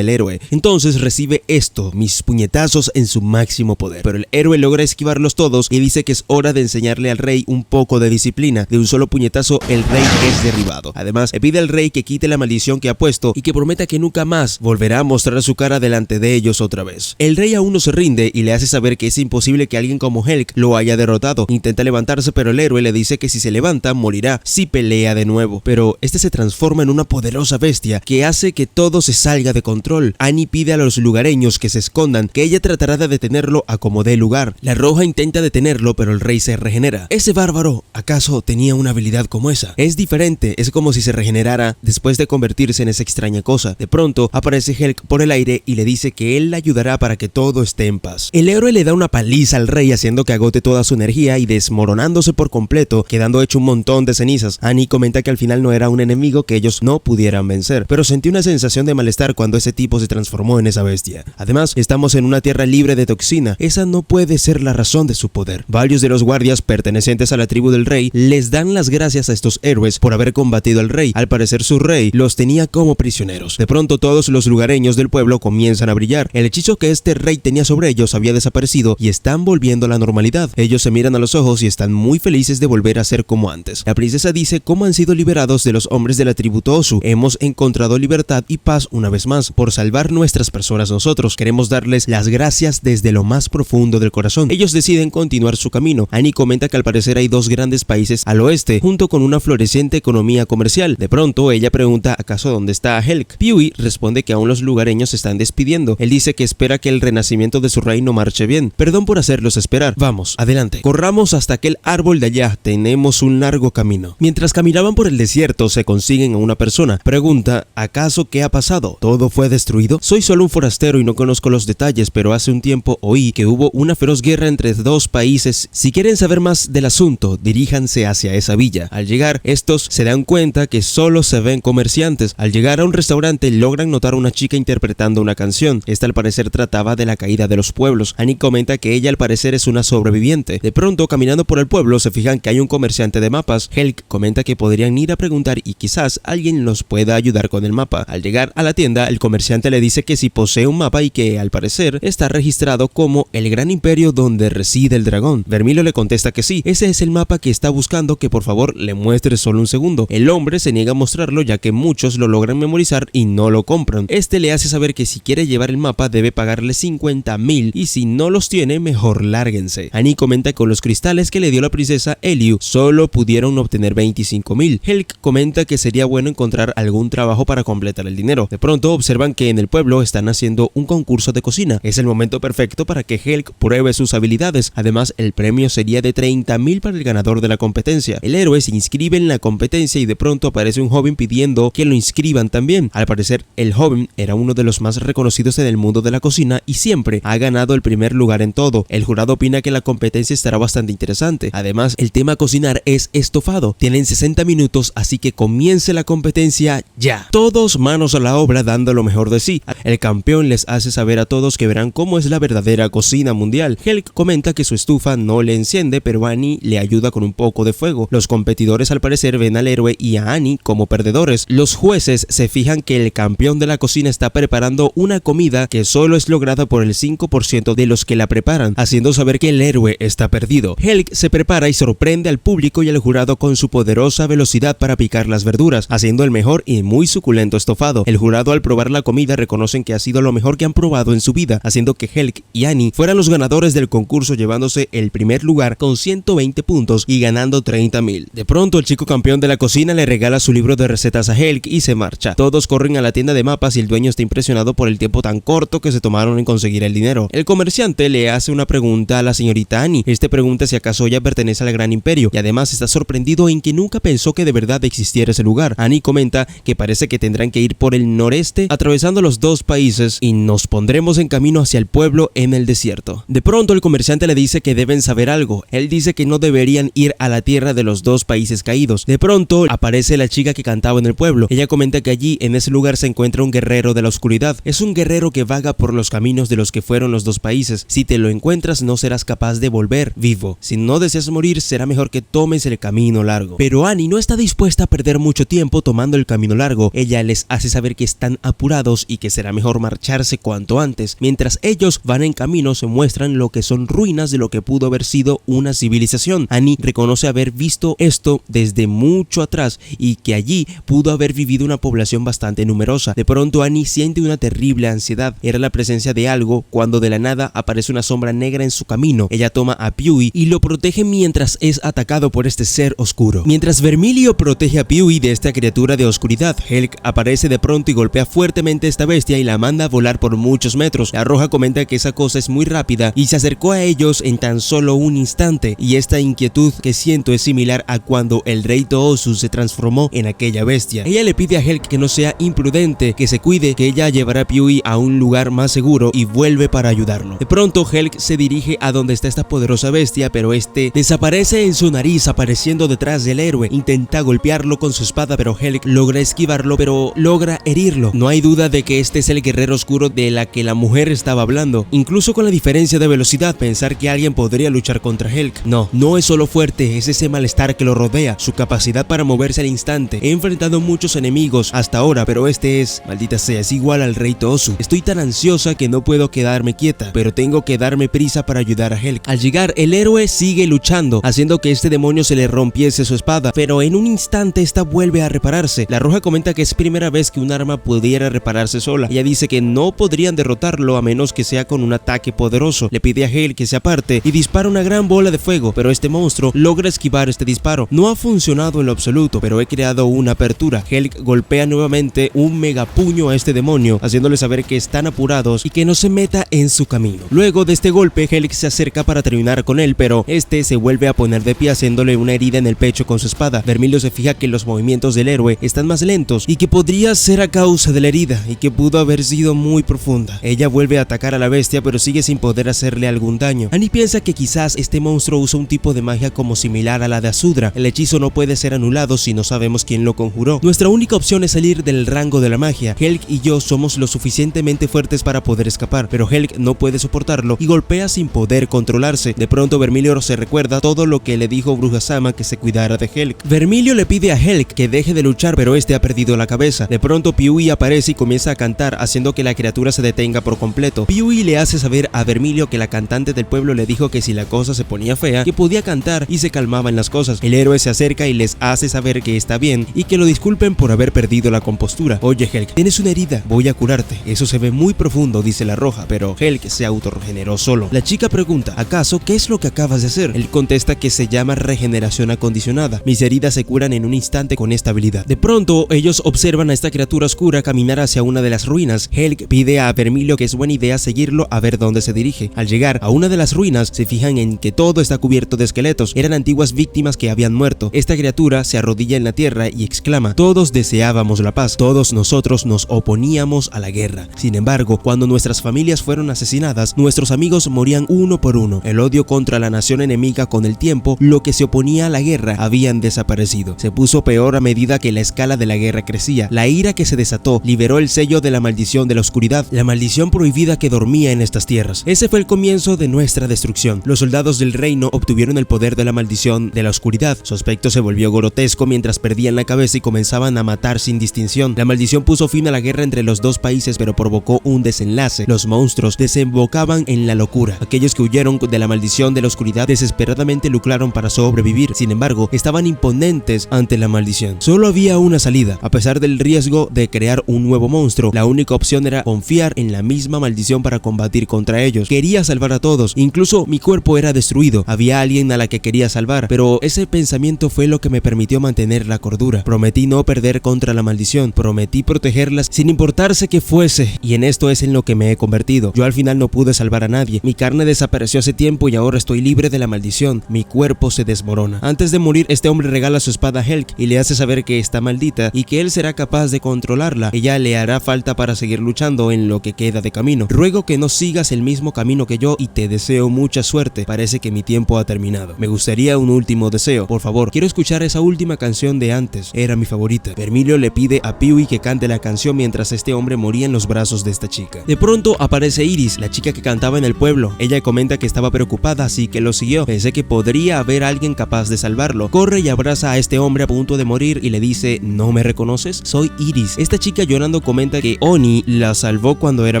el héroe. Entonces recibe esto, mis puñetazos en su máximo poder. Pero el héroe logra esquivarlos todos y dice que es hora de enseñarle al rey un poco de disciplina. De un solo puñetazo el rey es derribado. Además, le pide al rey que quite la maldición que ha puesto y que prometa que nunca más volverá a mostrar su cara delante de ellos otra vez. El rey aún no se rinde y le hace saber que es imposible que alguien como Helk lo haya derrotado. Intenta levantarse, pero el héroe le dice que si se levanta morirá si pelea de nuevo. Pero este se transforma en una poderosa bestia que hace que todo se salga de control. Annie pide a los lugareños que se escondan, que ella tratará de detenerlo a como dé lugar. La roja intenta detenerlo, pero el rey se regenera. Ese bárbaro, ¿acaso tenía una habilidad como esa? Es diferente, es como si se regenerara después de convertirse en esa extraña cosa. De pronto aparece Helk por el aire y le dice que él la ayudará para que todo esté en paz. El héroe le da una paliza al rey haciendo que agote toda su energía y desmoronándose por completo, quedando hecho un montón de cenizas. Annie comenta que al final no era un enemigo que ellos no pudieran vencer, pero sentí una sensación de malestar cuando ese tipo se transformó en esa bestia. Además, estamos en una tierra libre de toxina. Esa no puede ser la razón de su poder. Varios de los guardias pertenecientes a la tribu del rey les dan las gracias a estos héroes por haber combatido al rey. Al parecer su rey los tenía como prisioneros. De pronto todos los lugareños del pueblo comienzan a brillar. El hechizo que este rey tenía sobre ellos había desaparecido y están volviendo a la normalidad. Ellos se miran a los ojos y están muy felices de volver a ser como antes. La princesa dice cómo han sido liberados de los hombres de la tribu Toosu. Hemos encontrado libertad y paz una vez más. Por salvar nuestras personas nosotros queremos darles las gracias desde lo más profundo del corazón. Ellos deciden continuar su camino. Annie comenta que al parecer hay 2 grandes países al oeste, junto con una floreciente economía comercial. De pronto ella pregunta ¿acaso dónde está Helk? Pewee responde que aún los lugareños se están despidiendo. Él dice que espera que el renacimiento de su reino marche bien. Perdón por hacerlos esperar. Vamos, adelante. Corramos hasta aquel árbol de allá. Tenemos un largo camino. Mientras caminaban por el desierto se consiguen a una persona. Pregunta ¿acaso qué ha pasado? ¿Todo fue destruido? Soy solo un forastero y no conozco los detalles, pero hace un tiempo oí que hubo una feroz guerra entre 2 países. Si quieren saber más del asunto, diríjanse hacia esa villa. Al llegar, estos se dan cuenta que solo se ven comerciantes. Al llegar a un restaurante, logran notar a una chica interpretando una canción. Esta al parecer trataba de la caída de los pueblos. Annie comenta que ella al parecer es una sobreviviente. De pronto, caminando por el pueblo, se fijan que hay un comerciante de mapas. Helk comenta que podrían ir a preguntar y quizás alguien los pueda ayudar con el mapa. Al llegar a la tienda, el comerciante le dice que si posee un mapa y que al parecer está registrado como el gran imperio donde reside el dragón. Vermilio le contesta que sí, ese es el mapa que está buscando, que por favor le muestre solo un segundo. El hombre se niega a mostrarlo ya que muchos lo logran memorizar y no lo compran. Este le hace saber que si quiere llevar el mapa debe pagarle 50.000 y si no los tiene mejor lárguense. Annie comenta que con los cristales que le dio la princesa Eliu solo pudieron obtener 25.000. Helk comenta que sería bueno encontrar algún trabajo para completar el dinero. De pronto observan que en el pueblo están haciendo un concurso de cocina. Es el momento perfecto para que Helk pruebe sus habilidades. Además, el premio sería de 30.000 para el ganador de la competencia. El héroe se inscribe en la competencia y de pronto aparece un joven pidiendo que lo inscriban también. Al parecer, el joven era uno de los más reconocidos en el mundo de la cocina y siempre ha ganado el primer lugar en todo. El jurado opina que la competencia estará bastante interesante. Además, el tema a cocinar es estofado. Tienen 60 minutos, así que comience la competencia ya. Todos manos a la obra dando lo mejor de sí. El campeón les hace saber a todos que verán cómo es la verdadera cocina mundial. Helk comenta que su estufa no le enciende, pero Annie le ayuda con un poco de fuego. Los competidores al parecer ven al héroe y a Annie como perdedores. Los jueces se fijan que el campeón de la cocina está preparando una comida que solo es lograda por el 5% de los que la preparan, haciendo saber que el héroe está perdido. Helk se prepara y sorprende al público y al jurado con su poderosa velocidad para picar las verduras, haciendo el mejor y muy suculento estofado. El jurado al probar la comida reconocen que ha sido lo mejor que han probado en su vida, haciendo que Helg y Annie fueran los ganadores del concurso, llevándose el primer lugar con 120 puntos y ganando 30.000. De pronto el chico campeón de la cocina le regala su libro de recetas a Helg y se marcha. Todos corren a la tienda de mapas y el dueño está impresionado por el tiempo tan corto que se tomaron en conseguir el dinero. El comerciante le hace una pregunta a la señorita Annie. Este pregunta si acaso ella pertenece al gran imperio y además está sorprendido en que nunca pensó que de verdad existiera ese lugar. Annie comenta que parece que tendrán que ir por el noreste atravesando los dos países y nos pondremos en camino hacia el pueblo en el desierto. De pronto el comerciante le dice que deben saber algo. Él dice que no deberían ir a la tierra de los dos países caídos. De pronto aparece la chica que cantaba en el pueblo. Ella comenta que allí en ese lugar se encuentra un guerrero de la oscuridad. Es un guerrero que vaga por los caminos de los que fueron los dos países. Si te lo encuentras no serás capaz de volver vivo. Si no deseas morir será mejor que tomes el camino largo. Pero Annie no está dispuesta a perder mucho tiempo tomando el camino largo. Ella les hace saber que están apurados y que será mejor marcharse cuanto antes. Mientras ellos van en camino se muestran lo que son ruinas de lo que pudo haber sido una civilización. Annie reconoce haber visto esto desde mucho atrás y que allí pudo haber vivido una población bastante numerosa. De pronto Annie siente una terrible ansiedad. Era la presencia de algo cuando de la nada aparece una sombra negra en su camino. Ella toma a Pewee y lo protege mientras es atacado por este ser oscuro. Mientras Vermilio protege a Pewee de esta criatura de oscuridad, Helg aparece de pronto y golpea fuertemente a esta bestia y la manda a volar por muchos metros. La roja comenta que esa cosa es muy rápida y se acercó a ellos en tan solo un instante, y esta inquietud que siento es similar a cuando el rey Tohosu se transformó en aquella bestia. Ella le pide a Helg que no sea imprudente, que se cuide, que ella llevará a Pewee a un lugar más seguro y vuelve para ayudarlo. De pronto Helg se dirige a donde está esta poderosa bestia, pero este desaparece en su nariz apareciendo detrás del héroe. Intenta golpearlo con su espada, pero Helg logra esquivarlo, pero logra herirlo. No hay duda de que este es el guerrero oscuro de la que la mujer estaba hablando. Incluso con la diferencia de velocidad, pensar que alguien podría luchar contra Helg. No es solo fuerte, es ese malestar que lo rodea, su capacidad para moverse al instante. He enfrentado muchos enemigos hasta ahora, pero este es, maldita sea, es igual al rey Tohosu. Estoy tan ansiosa que no puedo quedarme quieta, pero tengo que darme prisa para ayudar a Helg. Al llegar, el héroe sigue luchando, haciendo que este demonio se le rompiese su espada, pero en un instante esta vuelve a repararse. La roja comenta que es primera vez que un arma pudiera repararse sola. Ella dice que no podrían derrotarlo a menos que sea con un ataque poderoso. Le pide a Helg que se aparte y dispara una gran bola de fuego, pero este monstruo logra esquivar este disparo. No ha funcionado en lo absoluto, pero he creado una apertura. Helg golpea nuevamente un megapuño a este demonio, haciéndole saber que están apurados y que no se meta en su camino. Luego de este golpe, Helg se acerca para terminar con él, pero este se vuelve a poner de pie haciéndole una herida en el pecho con su espada. Vermilio se fija que los movimientos del héroe están más lentos y que podría ser a causa de la herida y que pudo haber sido muy profunda. Ella vuelve a atacar a la bestia, pero sigue sin poder hacerle algún daño. Annie piensa que quizás este monstruo usa un tipo de magia como similar a la de Asudra. El hechizo no puede ser anulado si no sabemos quién lo conjuró. Nuestra única opción es salir del rango de la magia. Helg y yo somos lo suficientemente fuertes para poder escapar, pero Helg no puede soportarlo y golpea sin poder controlarse. De pronto Vermilio se recuerda todo lo que le dijo Bruja Sama, que se cuidara de Helg. Vermilio le pide a Helg que deje de luchar, pero este ha perdido la cabeza. De pronto Pewee aparece y comienza a cantar, haciendo que la criatura se detenga por completo. Pewee le hace saber a Vermilio que la cantante del pueblo le dijo que si la cosa se ponía fea, que podía cantar y se calmaban las cosas. El héroe se acerca y les hace saber que está bien y que lo disculpen por haber perdido la compostura. Oye Helg, tienes una herida, voy a curarte. Eso se ve muy profundo, dice la roja, pero Helg se autorregeneró solo. La chica pregunta, ¿acaso qué es lo que acabas de hacer? Él contesta que se llama regeneración acondicionada. Mis heridas se curan en un instante con esta habilidad. De pronto ellos observan a esta criatura oscura caminar hacia una de las ruinas. Helg pide a Vermilio que es buena idea seguirlo a ver dónde se dirige. Al llegar a una de las ruinas se fijan en que todo está cubierto de esqueletos. Eran antiguas víctimas que habían muerto. Esta criatura se arrodilla en la tierra y exclama, todos deseábamos la paz, todos nosotros nos oponíamos a la guerra. Sin embargo, cuando nuestras familias fueron asesinadas, nuestros amigos morían uno por uno. El odio contra la nación enemiga con el tiempo, lo que se oponía a la guerra, habían desaparecido. Se puso peor a medida que la escala de la guerra crecía. La ira que se desató liberó el sello de la maldición de la oscuridad, la maldición prohibida que dormía en estas tierras. Ese fue el comienzo de nuestra destrucción. Los soldados del reino obtuvieron el poder de la maldición de la oscuridad. Su aspecto se volvió grotesco mientras perdían la cabeza y comenzaban a matar sin distinción. La maldición puso fin a la guerra entre los dos países, pero provocó un desenlace. Los monstruos desembocaban en la locura. Aquellos que huyeron de la maldición de la oscuridad desesperadamente lucraron para sobrevivir. Sin embargo, estaban imponentes ante la maldición. Solo había una salida. A pesar del riesgo de crear un nuevo monstruo, la única opción era confiar en la misma maldición para combatir contra ellos. Quería salvar a todos, incluso mi cuerpo era destruido, había alguien a la que quería salvar, pero ese pensamiento fue lo que me permitió mantener la cordura. Prometí no perder contra la maldición, prometí protegerlas sin importarse que fuese, y en esto es en lo que me he convertido. Yo al final no pude salvar a nadie, mi carne desapareció hace tiempo y ahora estoy libre de la maldición, mi cuerpo se desmorona. Antes de morir, este hombre regala su espada a Helg y le hace saber que está maldita y que él será capaz de controlarla. Ella le hará falta para seguir luchando en lo que queda de camino. Ruego que no sigas el mismo camino que yo y te deseo mucha suerte. Parece que mi tiempo ha terminado. Me gustaría un último deseo. Por favor, quiero escuchar esa última canción de antes. Era mi favorita. Vermilio le pide a Piwi que cante la canción mientras este hombre moría en los brazos de esta chica. De pronto aparece Iris, la chica que cantaba en el pueblo. Ella comenta que estaba preocupada, así que lo siguió. Pensé que podría haber alguien capaz de salvarlo. Corre y abraza a este hombre a punto de morir y le dice: ¿no me reconoces? Soy Iris. Esta chica llorando comenta que Oni la salvó cuando era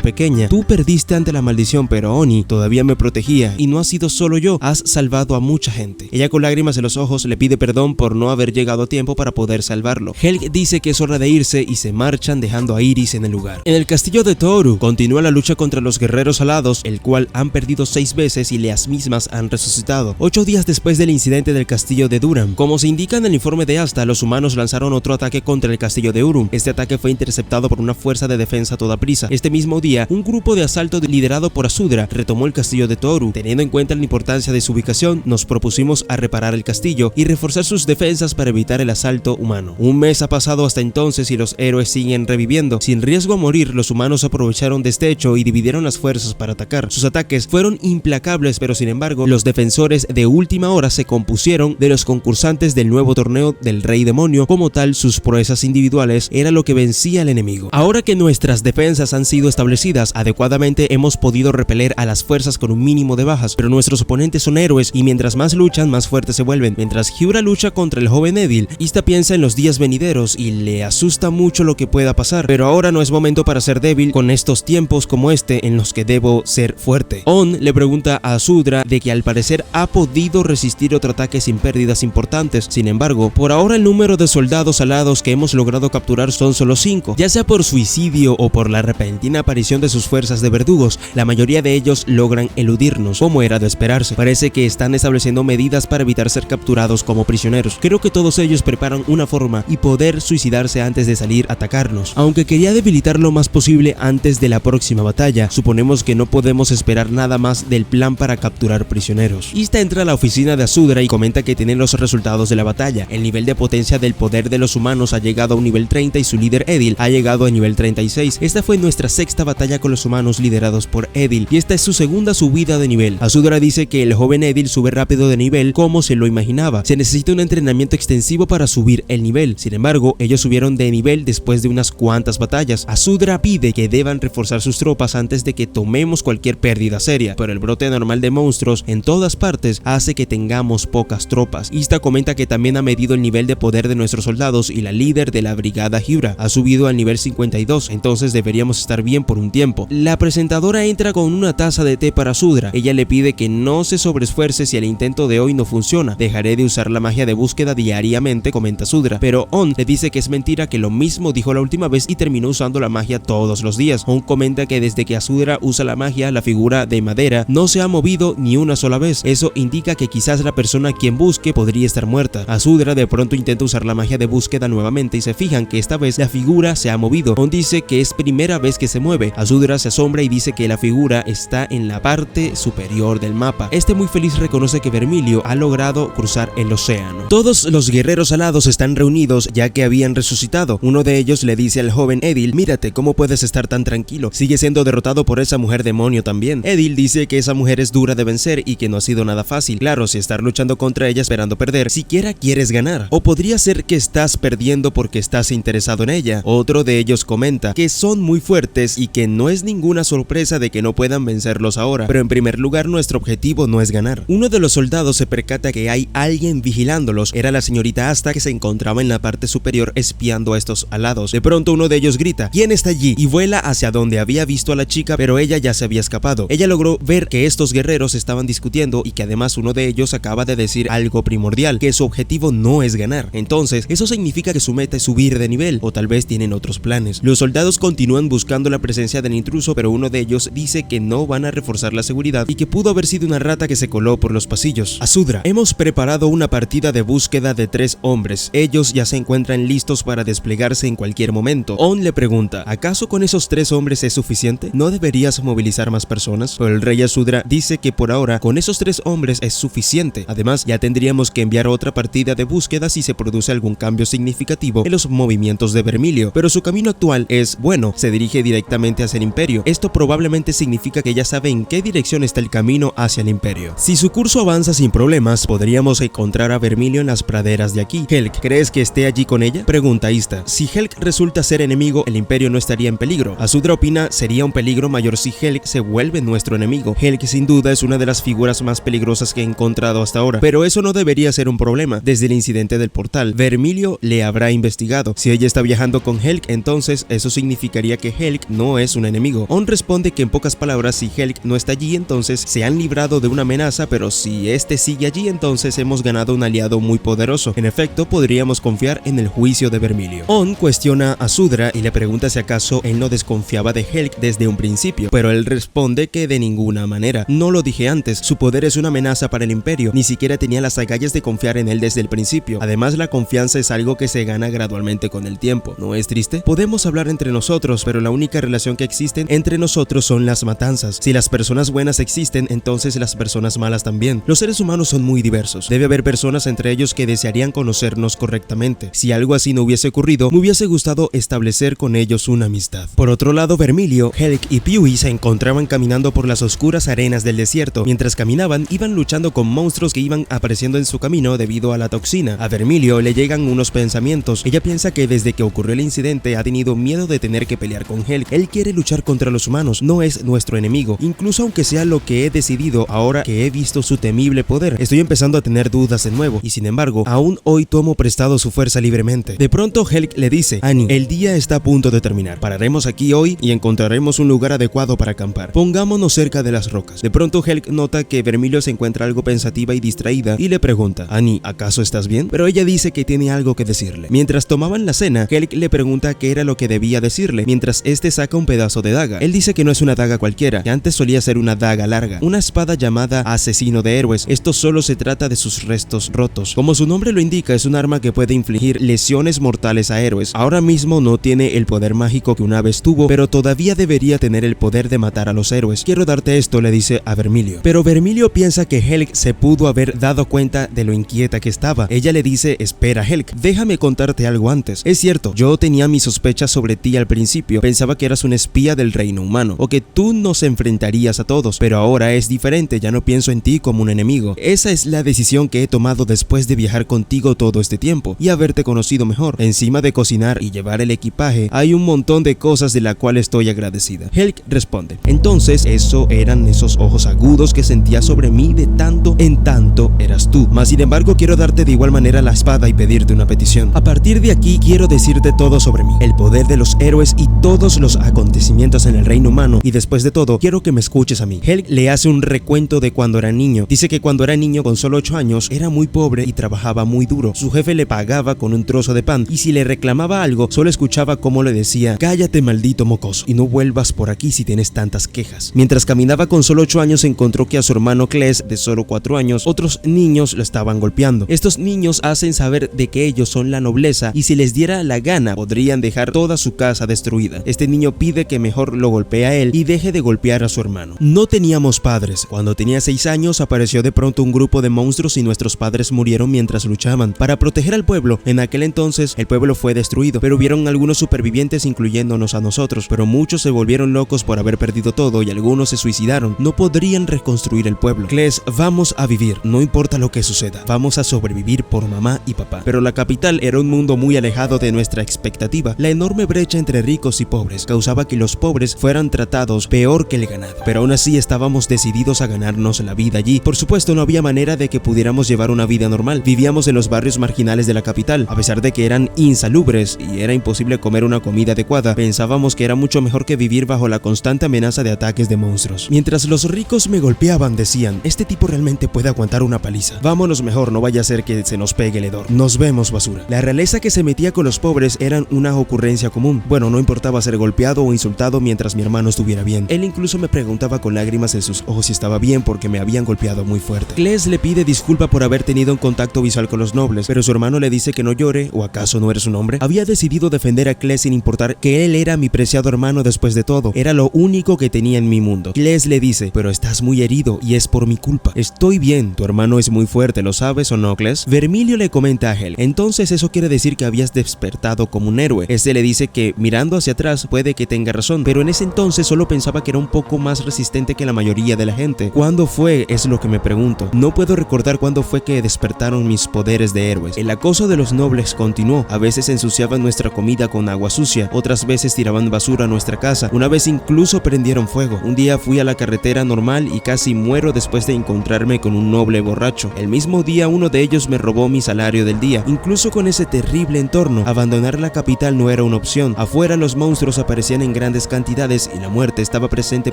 pequeña. Tú perdiste ante la maldición, pero Oni todavía me protegía y no has sido solo yo, has salvado a mucha gente. Ella con lágrimas en los ojos le pide perdón por no haber llegado a tiempo para poder salvarlo. Helg dice que es hora de irse y se marchan dejando a Iris en el lugar. En el castillo de Toru continúa la lucha contra los guerreros alados, el cual han perdido 6 veces y las mismas han resucitado. 8 días después del incidente del castillo de Duram. Como se indica en el informe de Asta, los humanos lanzaron otro ataque contra el castillo de Urum. Este ataque fue interceptado por una fuerza de defensa a toda prisa. Este mismo día, un grupo de asalto liderado por Asudra retomó el castillo de Toru. Teniendo en cuenta la importancia de su ubicación, nos propusimos a reparar el castillo y reforzar sus defensas para evitar el asalto humano. Un mes ha pasado hasta entonces y los héroes siguen reviviendo. Sin riesgo a morir, los humanos aprovecharon de este hecho y dividieron las fuerzas para atacar. Sus ataques fueron implacables, pero sin embargo, los defensores de última hora se compusieron de los concursantes del nuevo torneo del Rey Demonio. Como tal, sus proezas individuales era lo que vencía al enemigo. Ahora que nuestras defensas han sido establecidas adecuadamente, hemos podido repeler a las fuerzas con un mínimo de bajas, pero nuestros oponentes son héroes y mientras más luchan, más fuertes se vuelven. Mientras Hyura lucha contra el joven Edil, Ista piensa en los días venideros y le asusta mucho lo que pueda pasar, pero ahora no es momento para ser débil con estos tiempos como este en los que debo ser fuerte. On le pregunta a Asudra de que al parecer ha podido resistir otro ataque sin pérdidas importantes. Sin embargo, por ahora el número de soldados alados que hemos logrado capturar son solo 5, ya sea por suicidio o por la repentina aparición de sus fuerzas de verdugos. La mayoría de ellos logran eludirnos, como era de esperarse. Parece que están estableciendo medidas para evitar ser capturados como prisioneros. Creo que todos ellos preparan una forma y poder suicidarse antes de salir a atacarnos. Aunque quería debilitar lo más posible antes de la próxima batalla, suponemos que no podemos esperar nada más del plan para capturar prisioneros. Ista entra a la oficina de Asudra y comenta que tienen los resultados de la batalla. El nivel de potencia del poder de los humanos ha llegado a un nivel 30 y su líder Edil ha llegado a nivel 36. Esta fue nuestra 6ª batalla con los humanos liderados por Edil y esta es su 2ª subida de nivel. Asudra dice que el joven Edil sube rápido de nivel como se lo imaginaba. Se necesita un entrenamiento extensivo para subir el nivel. Sin embargo, ellos subieron de nivel después de unas cuantas batallas. Asudra pide que deban reforzar sus tropas antes de que tomemos cualquier pérdida seria, pero el brote normal de monstruos en todas partes hace que tengamos pocas tropas. Ista comenta que también ha medido el nivel de poder de nuestros soldados y la líder de la brigada Hyura ha subido al nivel 52, entonces deberíamos estar bien por un tiempo. La presentadora entra con una taza de té para Asudra. Ella le pide que no se sobreesfuerce si el intento de hoy no funciona. Dejaré de usar la magia de búsqueda diariamente, comenta Asudra, pero On le dice que es mentira, que lo mismo dijo la última vez y terminó usando la magia todos los días. On comenta que desde que Asudra usa la magia, la figura de madera no se ha movido ni una sola vez. Eso indica que quizás la persona a quien busque podría estar muerta. Asudra de pronto intenta usar la magia de búsqueda nuevamente y se fijan que esta vez la figura se ha movido. On dice que es primera vez que se mueve. Asudra se asombra y dice que la figura está en la parte superior del mapa. Este muy feliz reconoce que Vermilio ha logrado cruzar el océano. Todos los guerreros alados están reunidos ya que habían resucitado. Uno de ellos le dice al joven Edil: mírate, ¿cómo puedes estar tan tranquilo? Sigue siendo derrotado por esa mujer demonio también. Edil dice que esa mujer es dura de vencer y que no ha sido nada fácil. Claro, si estar luchando contra ella esperando perder, siquiera quieres ganar. O podría ser que estás perdiendo porque estás interesado en ella. Otro de ellos comenta que son muy fuertes y que no es ninguna sorpresa de que no puedan vencerlos ahora, pero en primer lugar nuestro objetivo no es ganar. Uno de los soldados se percata que hay alguien vigilándolos. Era la señorita Asta, que se encontraba en la parte superior espiando a estos alados. De pronto uno de ellos grita: ¿quién está allí? Y vuela hacia donde había visto a la chica, pero ella ya se había escapado. Ella logró ver que estos guerreros estaban discutiendo y que además uno de ellos acaba de decir algo primordial, que su objetivo no es ganar. Entonces, eso significa que su meta es subir de nivel, o tal vez tienen otros planes. Los soldados continúan buscando la presencia del intruso, pero uno de ellos dice que no van a reforzar la seguridad y que pudo haber sido una rata que se coló por los pasillos. Asudra: hemos preparado una partida de búsqueda de 3 hombres. Ellos ya se encuentran listos para desplegarse en cualquier momento. On le pregunta: ¿acaso con esos 3 hombres es suficiente? ¿No deberías movilizar más personas? Pero el rey Asudra dice que por ahora con esos 3 hombres es suficiente. Además, ya tendríamos que enviar otra partida de búsqueda si se produce algún cambio significativo en los movimientos de Vermilio, pero su camino actual es bueno, se dirige directamente hacia el Imperio. Esto probablemente significa que ya sabe en qué dirección está el camino hacia el Imperio. Si su curso avanza sin problemas, podríamos encontrar a Vermilio en las praderas de aquí. Helg, ¿crees que esté allí con ella? Pregunta Ista. Si Helg resulta ser enemigo, el Imperio no estaría en peligro. Asudra opina: sería un peligro mayor si Helg se vuelve nuestro enemigo. Helg sin duda es una de las figuras más peligrosas que he encontrado hasta ahora, pero eso no debería ser un problema. Desde el incidente del portal, Vermilio le habrá investigado. Si ella está viajando con Helg, entonces eso significaría que Helg no es un enemigo. On responde que en pocas palabras, si Helg no está allí, entonces se han librado de una amenaza, pero si este sigue allí, entonces hemos ganado un aliado muy poderoso. En efecto, podríamos confiar en el juicio de Vermilio. On cuestiona a Asudra y le pregunta si acaso él no desconfiaba de Helg desde un principio, pero él responde que de ninguna manera. No lo dije antes, su poder es una amenaza para el Imperio, ni siquiera tenía las agallas de confiar en él desde el principio. Además, la confianza es algo que se gana gradualmente con el tiempo. ¿No es triste? Podemos hablar entre nosotros, pero la única relación que existe entre nosotros son las matanzas. Si las personas buenas existen, entonces las personas malas también. Los seres humanos son muy diversos. Debe haber personas entre ellos que desearían conocernos correctamente. Si algo así no hubiese ocurrido, me hubiese gustado establecer con ellos una amistad. Por otro lado, Vermilio, Helg y Pewee se encontraban caminando por las oscuras arenas del desierto. Mientras caminaban, iban luchando con monstruos que iban apareciendo en su camino debido a la toxina. A Vermilio le llegan unos pensamientos. Ella piensa que desde que ocurrió el incidente ha tenido miedo de tener que pelear con Helg. Él quiere luchar contra los humanos, no es nuestro enemigo. Incluso aunque sea lo que he decidido ahora que he visto su temible poder, estoy empezando a tener dudas de nuevo, y sin embargo, aún hoy tomo prestado su fuerza libremente. De pronto Helg le dice: Annie, el día está a punto de terminar. Pararemos aquí hoy y encontraremos un lugar adecuado para acampar. Pongámonos cerca de las rocas. De pronto Helg nota que Vermilio se encuentra algo pensativa y distraída y le pregunta: Annie, ¿acaso estás bien? Pero ella dice que tiene algo que decirle. Mientras tomaban la cena, Helg le pregunta qué era lo que debía decirle, mientras este saca un pedazo de daga. Él dice que no es una daga cualquiera, que antes solía ser una daga larga, una espada llamada Asesino de Héroes. Esto solo se trata de sus restos rotos. Como su nombre lo indica, es un arma que puede infligir lesiones mortales a héroes. Ahora mismo no tiene el poder mágico que una vez tuvo, pero todavía debería tener el poder de matar a los héroes. Quiero darte esto, le dice a Vermilio. Pero Vermilio piensa que Helg se pudo haber dado cuenta de lo inquieta que estaba. Ella le dice: espera Helg, déjame contarte algo antes. Es cierto, yo tenía mis sospechas sobre ti al principio. Pensaba que eras un espía del reino humano, o que tú nos enfrentarías a todos, pero ahora es diferente, ya no pienso en ti como un enemigo. Esa es la decisión que he tomado después de viajar contigo todo este tiempo y haberte conocido mejor. Encima de cocinar y llevar el equipaje, hay un montón de cosas de la cual estoy agradecida. Helg responde: entonces eso eran esos ojos agudos que sentía sobre mí de tanto en tanto eras tú. Mas sin embargo quiero darte de igual manera la espada y pedirte una petición. A partir de aquí quiero decirte todo sobre mí, el poder de los héroes y todos los acontecimientos en el reino humano, y después de todo quiero que me escuches a mí. Helg le hace un recuento de cuando era niño. Dice que cuando era niño, con solo 8 años, era muy pobre y trabajaba muy duro. Su jefe le pagaba con un trozo de pan, y si le reclamaba algo, solo escuchaba cómo le decía: cállate maldito mocoso, y no vuelvas por aquí si tienes tantas quejas. Mientras caminaba con solo 8 años, encontró que a su hermano Kles, de solo 4 años, otros niños lo estaban golpeando. Estos niños hacen saber de que ellos son la nobleza, y si les diera la gana, podrían dejar toda su casa destruida. Este niño pide que mejor lo golpee a él y deje de golpear a su hermano. No teníamos padres. Cuando tenía 6 años, apareció de pronto un grupo de monstruos y nuestros padres murieron mientras luchaban. Para proteger al pueblo, en aquel entonces, el pueblo fue destruido, pero hubieron algunos supervivientes, incluyéndonos a nosotros, pero muchos se volvieron locos por haber perdido todo y algunos se suicidaron. No podrían reconstruir el pueblo. Kles, vamos a vivir, no importa lo que suceda. Vamos a sobrevivir por mamá y papá. Pero la capital era un mundo muy alejado de nuestra expectativa. La enorme brecha entre ricos y pobres causaba que los pobres fueran tratados peor que el ganado. Pero aún así estábamos decididos a ganarnos la vida allí. Por supuesto, no había manera de que pudiéramos llevar una vida normal. Vivíamos en los barrios marginales de la capital, a pesar de que eran insalubres y era imposible comer una comida adecuada. Pensábamos que era mucho mejor que vivir bajo la constante amenaza de ataques de monstruos. Mientras los ricos me golpeaban, decían: este tipo realmente puede aguantar una paliza. Vámonos mejor, no vaya a ser que se nos pegue el hedor. Nos vemos, basura. La realeza que se metía con los pobres eran una ocurrencia común. Bueno, no no importaba ser golpeado o insultado mientras mi hermano estuviera bien. Él incluso me preguntaba con lágrimas en sus ojos si estaba bien porque me habían golpeado muy fuerte. Kles le pide disculpa por haber tenido un contacto visual con los nobles, pero su hermano le dice que no llore, ¿o acaso no eres un hombre? Había decidido defender a Kles sin importar que él era mi preciado hermano después de todo. Era lo único que tenía en mi mundo. Kles le dice, pero estás muy herido y es por mi culpa. Estoy bien, tu hermano es muy fuerte, ¿lo sabes o no, Kles? Vermilio le comenta a Helg, entonces eso quiere decir que habías despertado como un héroe. Este le dice que mirando hacia atrás puede que tenga razón, pero en ese entonces solo pensaba que era un poco más resistente que la mayoría de la gente. ¿Cuándo fue? Es lo que me pregunto. No puedo recordar cuándo fue que despertaron mis poderes de héroes. El acoso de los nobles continuó. A veces ensuciaban nuestra comida con agua sucia, otras veces tiraban basura a nuestra casa, una vez incluso prendieron fuego. Un día fui a la carretera normal y casi muero después de encontrarme con un noble borracho. El mismo día uno de ellos me robó mi salario del día. Incluso con ese terrible entorno, abandonar la capital no era una opción. Afuera los monstruos aparecían en grandes cantidades y la muerte estaba presente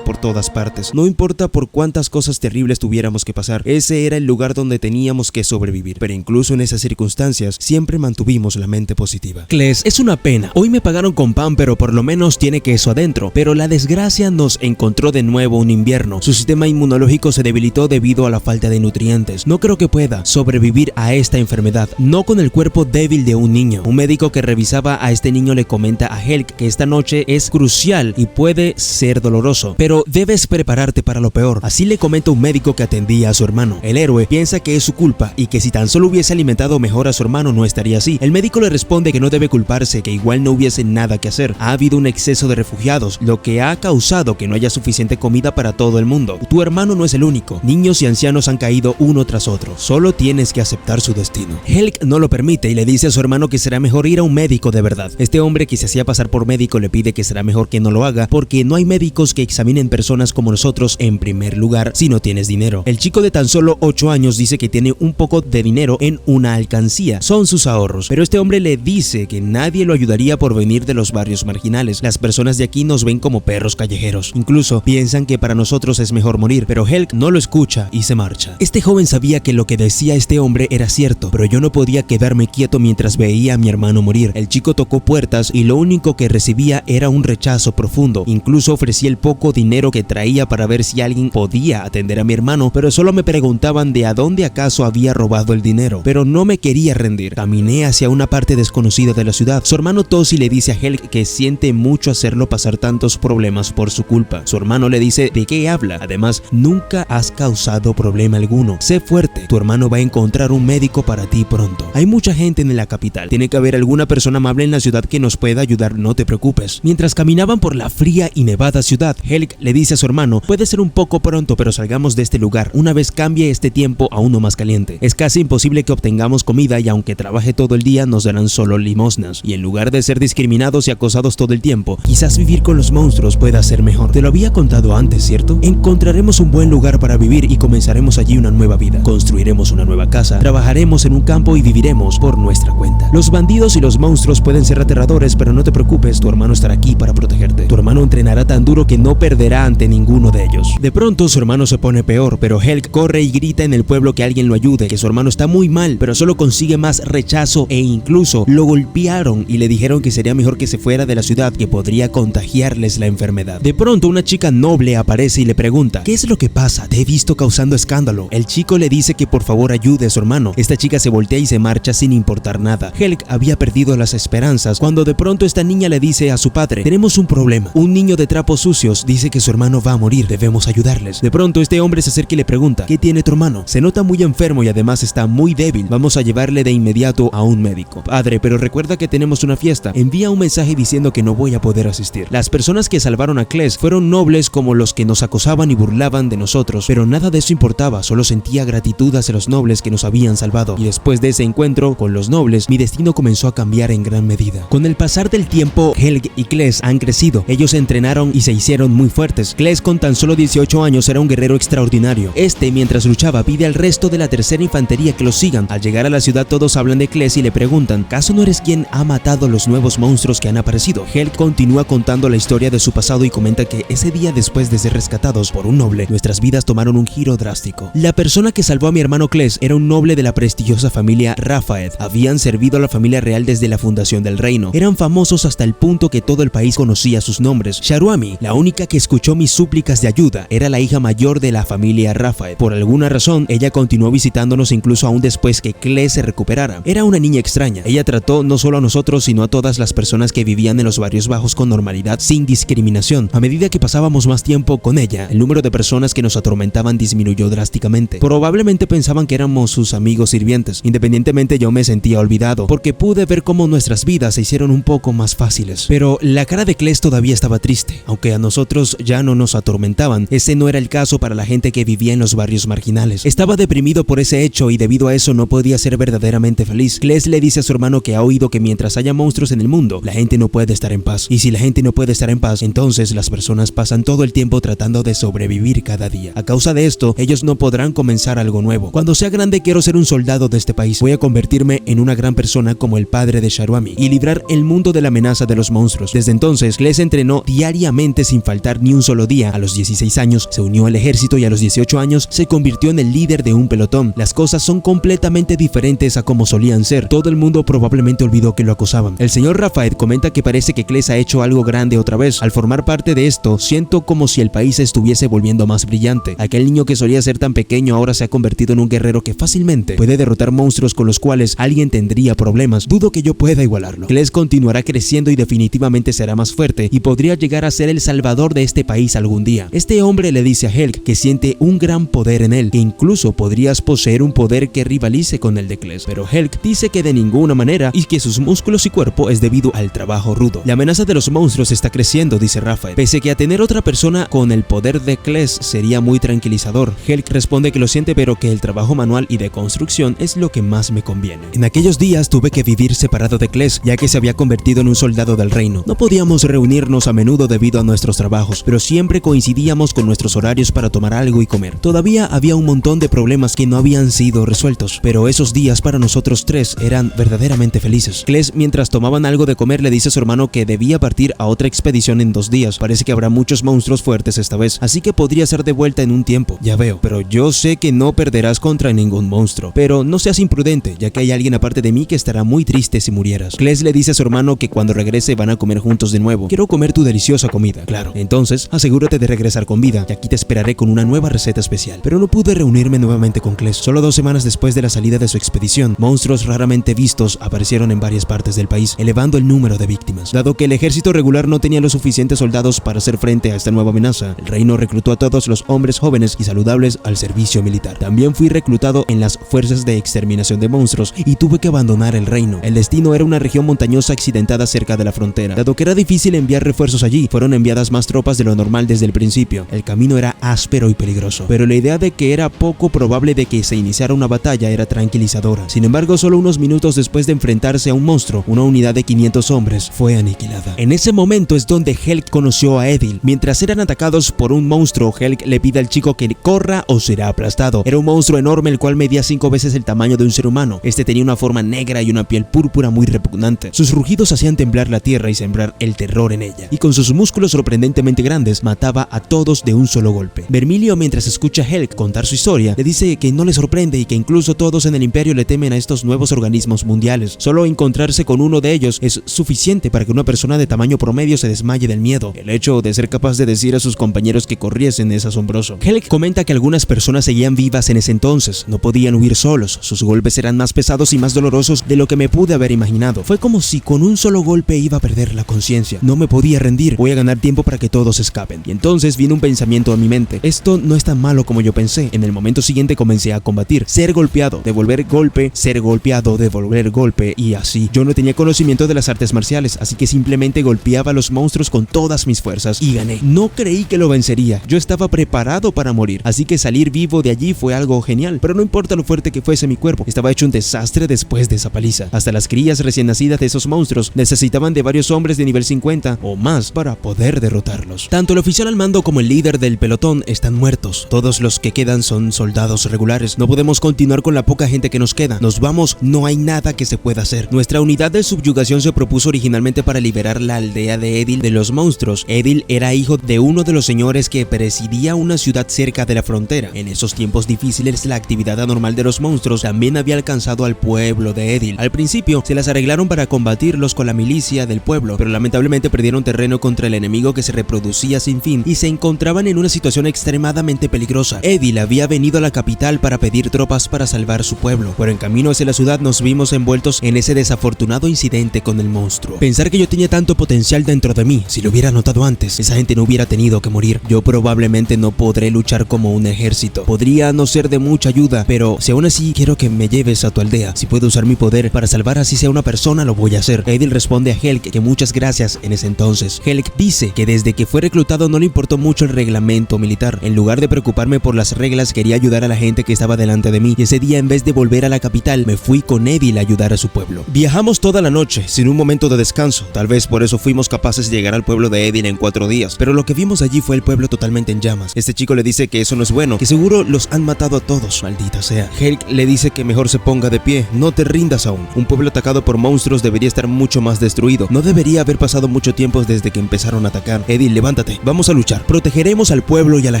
por todas partes. No importa por cuántas cosas terribles tuviéramos que pasar, ese era el lugar donde teníamos que sobrevivir. Pero incluso en esas circunstancias, siempre mantuvimos la mente positiva. Kles, es una pena. Hoy me pagaron con pan, pero por lo menos tiene queso adentro. Pero la desgracia nos encontró de nuevo un invierno. Su sistema inmunológico se debilitó debido a la falta de nutrientes. No creo que pueda sobrevivir a esta enfermedad, no con el cuerpo débil de un niño. Un médico que revisaba a este niño le comenta a Helg que esta noche es crucial y puede ser doloroso, pero debes prepararte para lo peor. Así le comenta un médico que atendía a su hermano. El héroe piensa que es su culpa y que si tan solo hubiese alimentado mejor a su hermano no estaría así. El médico le responde que no debe culparse, que igual no hubiese nada que hacer. Ha habido un exceso de refugiados, lo que ha causado que no haya suficiente comida para todo el mundo. Tu hermano no es el único. Niños y ancianos han caído uno tras otro. Solo tienes que aceptar su destino. Helg no lo permite y le dice a su hermano que será mejor ir a un médico de verdad. Este hombre que se hacía pasar por médico le pide que será mejor que no lo haga porque no hay médicos que examinen personas como nosotros en primer lugar si no tienes dinero. El chico de tan solo 8 años dice que tiene un poco de dinero en una alcancía. Son sus ahorros, pero este hombre le dice que nadie lo ayudaría por venir de los barrios marginales. Las personas de aquí nos ven como perros callejeros. Incluso piensan que para nosotros es mejor morir, pero Helg no lo escucha y se marcha. Este joven sabía que lo que decía este hombre era cierto, pero yo no podía quedarme quieto mientras veía a mi hermano morir. El chico tocó puertas y lo único que recibía era un rechazo profundo. Incluso ofrecí el poco dinero que traía para ver si alguien podía atender a mi hermano, pero solo me preguntaban de a dónde acaso había robado el dinero. Pero no me quería rendir. Caminé hacia una parte desconocida de la ciudad. Su hermano Tosi le dice a Helg que siente mucho hacerlo pasar tantos problemas por su culpa. Su hermano le dice ¿de qué habla? Además, nunca has causado problema alguno. Sé fuerte. Tu hermano va a encontrar un médico para ti pronto. Hay mucha gente en la capital. Tiene que haber alguna persona amable en la ciudad que nos pueda ayudar, no te preocupes. Mientras caminaban por la fría y nevada ciudad, Helg le dice a su hermano, puede ser un poco pronto, pero salgamos de este lugar una vez cambie este tiempo a uno más caliente. Es casi imposible que obtengamos comida y aunque trabaje todo el día nos darán solo limosnas. Y en lugar de ser discriminados y acosados todo el tiempo, quizás vivir con los monstruos pueda ser mejor. Te lo había contado antes, ¿cierto? Encontraremos un buen lugar para vivir y comenzaremos allí una nueva vida. Construiremos una nueva casa, trabajaremos en un campo y viviremos por nuestra cuenta. Los bandidos y los monstruos pueden ser aterradores, pero no te preocupes, tu hermano estará aquí para protegerte. Tu hermano entrenará tan duro que no perderá ante ninguno de ellos. De pronto su hermano se pone peor, pero Helg corre y grita en el pueblo que alguien lo ayude, que su hermano está muy mal, pero solo consigue más rechazo e incluso lo golpearon y le dijeron que sería mejor que se fuera de la ciudad, que podría contagiarles la enfermedad. De pronto una chica noble aparece y le pregunta, ¿qué es lo que pasa? Te he visto causando escándalo. El chico le dice que por favor ayude a su hermano. Esta chica se voltea y se marcha sin importar nada. Helg había perdido las esperanzas cuando de pronto esta niña le dice a su padre, tenemos un problema. Un niño de trapos sucios dice que su hermano va a morir, debemos ayudarles. De pronto este hombre se acerca y le pregunta, ¿qué tiene tu hermano? Se nota muy enfermo y además está muy débil. Vamos a llevarle de inmediato a un médico. Padre, pero recuerda que tenemos una fiesta. Envía un mensaje diciendo que no voy a poder asistir. Las personas que salvaron a Kles fueron nobles como los que nos acosaban y burlaban de nosotros, pero nada de eso importaba, solo sentía gratitud hacia los nobles que nos habían salvado. Y después de ese encuentro con los nobles, mi destino comenzó a cambiar en gran medida. Con el pasar del tiempo, Helg y Kles han crecido. Ellos entrenaron y se hicieron muy fuertes. Kles con tan solo 18 años era un guerrero extraordinario. Mientras luchaba, pide al resto de la tercera infantería que lo sigan. Al llegar a la ciudad todos hablan de Kles y le preguntan, ¿acaso no eres quien ha matado a los nuevos monstruos que han aparecido? Helg continúa contando la historia de su pasado y comenta que ese día después de ser rescatados por un noble, nuestras vidas tomaron un giro drástico. La persona que salvó a mi hermano Kles era un noble de la prestigiosa familia Rafaed. Habían servido a la familia real desde la fundación del reino. Eran famosos hasta el punto que todo el país conocía sus nombres. Sharuami, la única que escuchó mis súplicas de ayuda, era la hija mayor de la familia Rafael. Por alguna razón, ella continuó visitándonos incluso aún después que Cle se recuperara. Era una niña extraña. Ella trató no solo a nosotros, sino a todas las personas que vivían en los barrios bajos con normalidad, sin discriminación. A medida que pasábamos más tiempo con ella, el número de personas que nos atormentaban disminuyó drásticamente. Probablemente pensaban que éramos sus amigos sirvientes. Independientemente, yo me sentía olvidado, porque pude ver cómo nuestras vidas se hicieron un poco más fáciles. Pero la cara de Cles todavía estaba triste. Aunque a nosotros ya no nos atormentaban, ese no era el caso para la gente que vivía en los barrios marginales. Estaba deprimido por ese hecho y debido a eso no podía ser verdaderamente feliz. Cles le dice a su hermano que ha oído que mientras haya monstruos en el mundo, la gente no puede estar en paz. Y si la gente no puede estar en paz, entonces las personas pasan todo el tiempo tratando de sobrevivir cada día. A causa de esto, ellos no podrán comenzar algo nuevo. Cuando sea grande quiero ser un soldado de este país. Voy a convertirme en una gran persona como el padre de Sharuami y librar el mundo de la amenaza de los monstruos. Desde entonces, Cles entrenó diariamente sin faltar ni un solo día. A los 16 años se unió al ejército y a los 18 años se convirtió en el líder de un pelotón. Las cosas son completamente diferentes a como solían ser. Todo el mundo probablemente olvidó que lo acosaban. El señor Rafael comenta que parece que Cles ha hecho algo grande otra vez. Al formar parte de esto, siento como si el país estuviese volviendo más brillante. Aquel niño que solía ser tan pequeño ahora se ha convertido en un guerrero que fácilmente puede derrotar monstruos con los cuales alguien tendría problemas. Dudo que yo pueda igualarlo. Cles continuará creciendo y definitivamente será más fuerte y podría llegar a ser el salvador de este país algún día. Este hombre le dice a Helg que siente un gran poder en él, que incluso podrías poseer un poder que rivalice con el de Cles. Pero Helg dice que de ninguna manera y que sus músculos y cuerpo es debido al trabajo rudo. La amenaza de los monstruos está creciendo, dice Rafael. Pese que a tener otra persona con el poder de Cles sería muy tranquilizador, Helg responde que lo siente pero que el trabajo manual y de construcción es lo que más me conviene. En aquellos días tuve que vivir separado de Cles, ya que se había convertido en un soldado del reino. No podíamos reunirnos a menudo debido a nuestros trabajos, pero siempre coincidíamos con nuestros horarios para tomar algo y comer. Todavía había un montón de problemas que no habían sido resueltos, pero esos días para nosotros tres eran verdaderamente felices. Cles, mientras tomaban algo de comer, le dice a su hermano que debía partir a otra expedición en 2 días. Parece que habrá muchos monstruos fuertes esta vez, así que podría ser de vuelta en un tiempo. Ya veo, pero yo sé que no perderás contra ningún monstruo. Pero no seas imprudente, ya que hay alguien aparte de mí que estará muy triste si murieras. Cles le dice a su hermano que cuando regrese van a comer juntos de nuevo. Quiero comer tu deliciosa comida. Claro, entonces asegúrate de regresar con vida y aquí te esperaré con una nueva receta especial. Pero no pude reunirme nuevamente con Cles. Solo 2 semanas después de la salida de su expedición, monstruos raramente vistos aparecieron en varias partes del país, elevando el número de víctimas. Dado que el ejército regular no tenía los suficientes soldados para hacer frente a esta nueva amenaza, el reino reclutó a todos los hombres jóvenes y saludables al servicio militar. También fui reclutado en las fuerzas de exterminación de monstruos y tuve que abandonar el reino. El destino era una región montañosa accidentada cerca de la frontera. Dado que era difícil enviar refuerzos allí, fueron enviadas más tropas de lo normal desde el principio. El camino era áspero y peligroso, pero la idea de que era poco probable de que se iniciara una batalla era tranquilizadora. Sin embargo, solo unos minutos después de enfrentarse a un monstruo, una unidad de 500 hombres fue aniquilada. En ese momento es donde Helg conoció a Edil. Mientras eran atacados por un monstruo, Helg le pide al chico que corra o será aplastado. Era un monstruo enorme el cual medía 5 veces el tamaño de un ser humano. Este tenía una forma negra y una piel púrpura muy repugnante. Sus rugidos hacían temblar la tierra y sembrar el terror en ella. Y con sus músculos sorprendentemente grandes, mataba a todos de un solo golpe. Vermilio, mientras escucha a Helg contar su historia, le dice que no le sorprende y que incluso todos en el imperio le temen a estos nuevos organismos mundiales. Solo encontrarse con uno de ellos es suficiente para que una persona de tamaño promedio se desmaye del miedo. El hecho de ser capaz de decir a sus compañeros que corriesen es asombroso. Helg comenta que algunas personas seguían vivas en ese entonces, no podían huir solos, sus golpes eran más pesados y más dolorosos de lo que me pude haber imaginado. Fue como si con un solo golpe iba a perder la conciencia. No me podía rendir, voy a ganar tiempo para que todos escapen. Y entonces vino un pensamiento a mi mente: esto no es tan malo como yo pensé. En el momento siguiente comencé a combatir, ser golpeado, devolver golpe, ser golpeado, devolver golpe y así. Yo no tenía conocimiento de las artes marciales, así que simplemente golpeaba a los monstruos con todas mis fuerzas y gané. No creí que lo vencería, yo estaba preparado para morir, así que salir vivo de allí fue algo genial. Pero no importa lo fuerte que fuese mi cuerpo, estaba hecho un desastre después de esa paliza. Hasta las crías recién nacidas de esos monstruos necesitaban de varios hombres de nivel 50 o más para poder derrotarlos. Tanto el oficial al mando como el líder del pelotón están muertos. Todos los que quedan son soldados regulares. No podemos continuar con la poca gente que nos queda. Nos vamos, no hay nada que se pueda hacer. Nuestra unidad de subyugación se propuso originalmente para liberar la aldea de Edil de los monstruos. Edil era hijo de uno de los señores que presidía una ciudad cerca de la frontera. En esos tiempos difíciles, la actividad anormal de los monstruos también había alcanzado al pueblo de Edil. Al principio, se las arreglaron para combatirlos con la milicia policía del pueblo, pero lamentablemente perdieron terreno contra el enemigo que se reproducía sin fin y se encontraban en una situación extremadamente peligrosa. Edil había venido a la capital para pedir tropas para salvar su pueblo, pero en camino hacia la ciudad nos vimos envueltos en ese desafortunado incidente con el monstruo. Pensar que yo tenía tanto potencial dentro de mí, si lo hubiera notado antes, esa gente no hubiera tenido que morir. Yo probablemente no podré luchar como un ejército, podría no ser de mucha ayuda, pero si aún así quiero que me lleves a tu aldea, si puedo usar mi poder para salvar así sea una persona, lo voy a hacer. Edil responde a Helg que muchas gracias en ese entonces. Helg dice que desde que fue reclutado no le importó mucho el reglamento militar. En lugar de preocuparme por las reglas, quería ayudar a la gente que estaba delante de mí, y ese día en vez de volver a la capital, me fui con Edil a ayudar a su pueblo. Viajamos toda la noche, sin un momento de descanso, tal vez por eso fuimos capaces de llegar al pueblo de Edil en 4 días, pero lo que vimos allí fue el pueblo totalmente en llamas. Este chico le dice que eso no es bueno, que seguro los han matado a todos, maldita sea. Helg le dice que mejor se ponga de pie, no te rindas aún. Un pueblo atacado por monstruos debería estar mucho más destruido, no debería haber pasado mucho tiempo desde que empezaron a atacar. Edil, levántate, vamos a luchar, protegeremos al pueblo y a la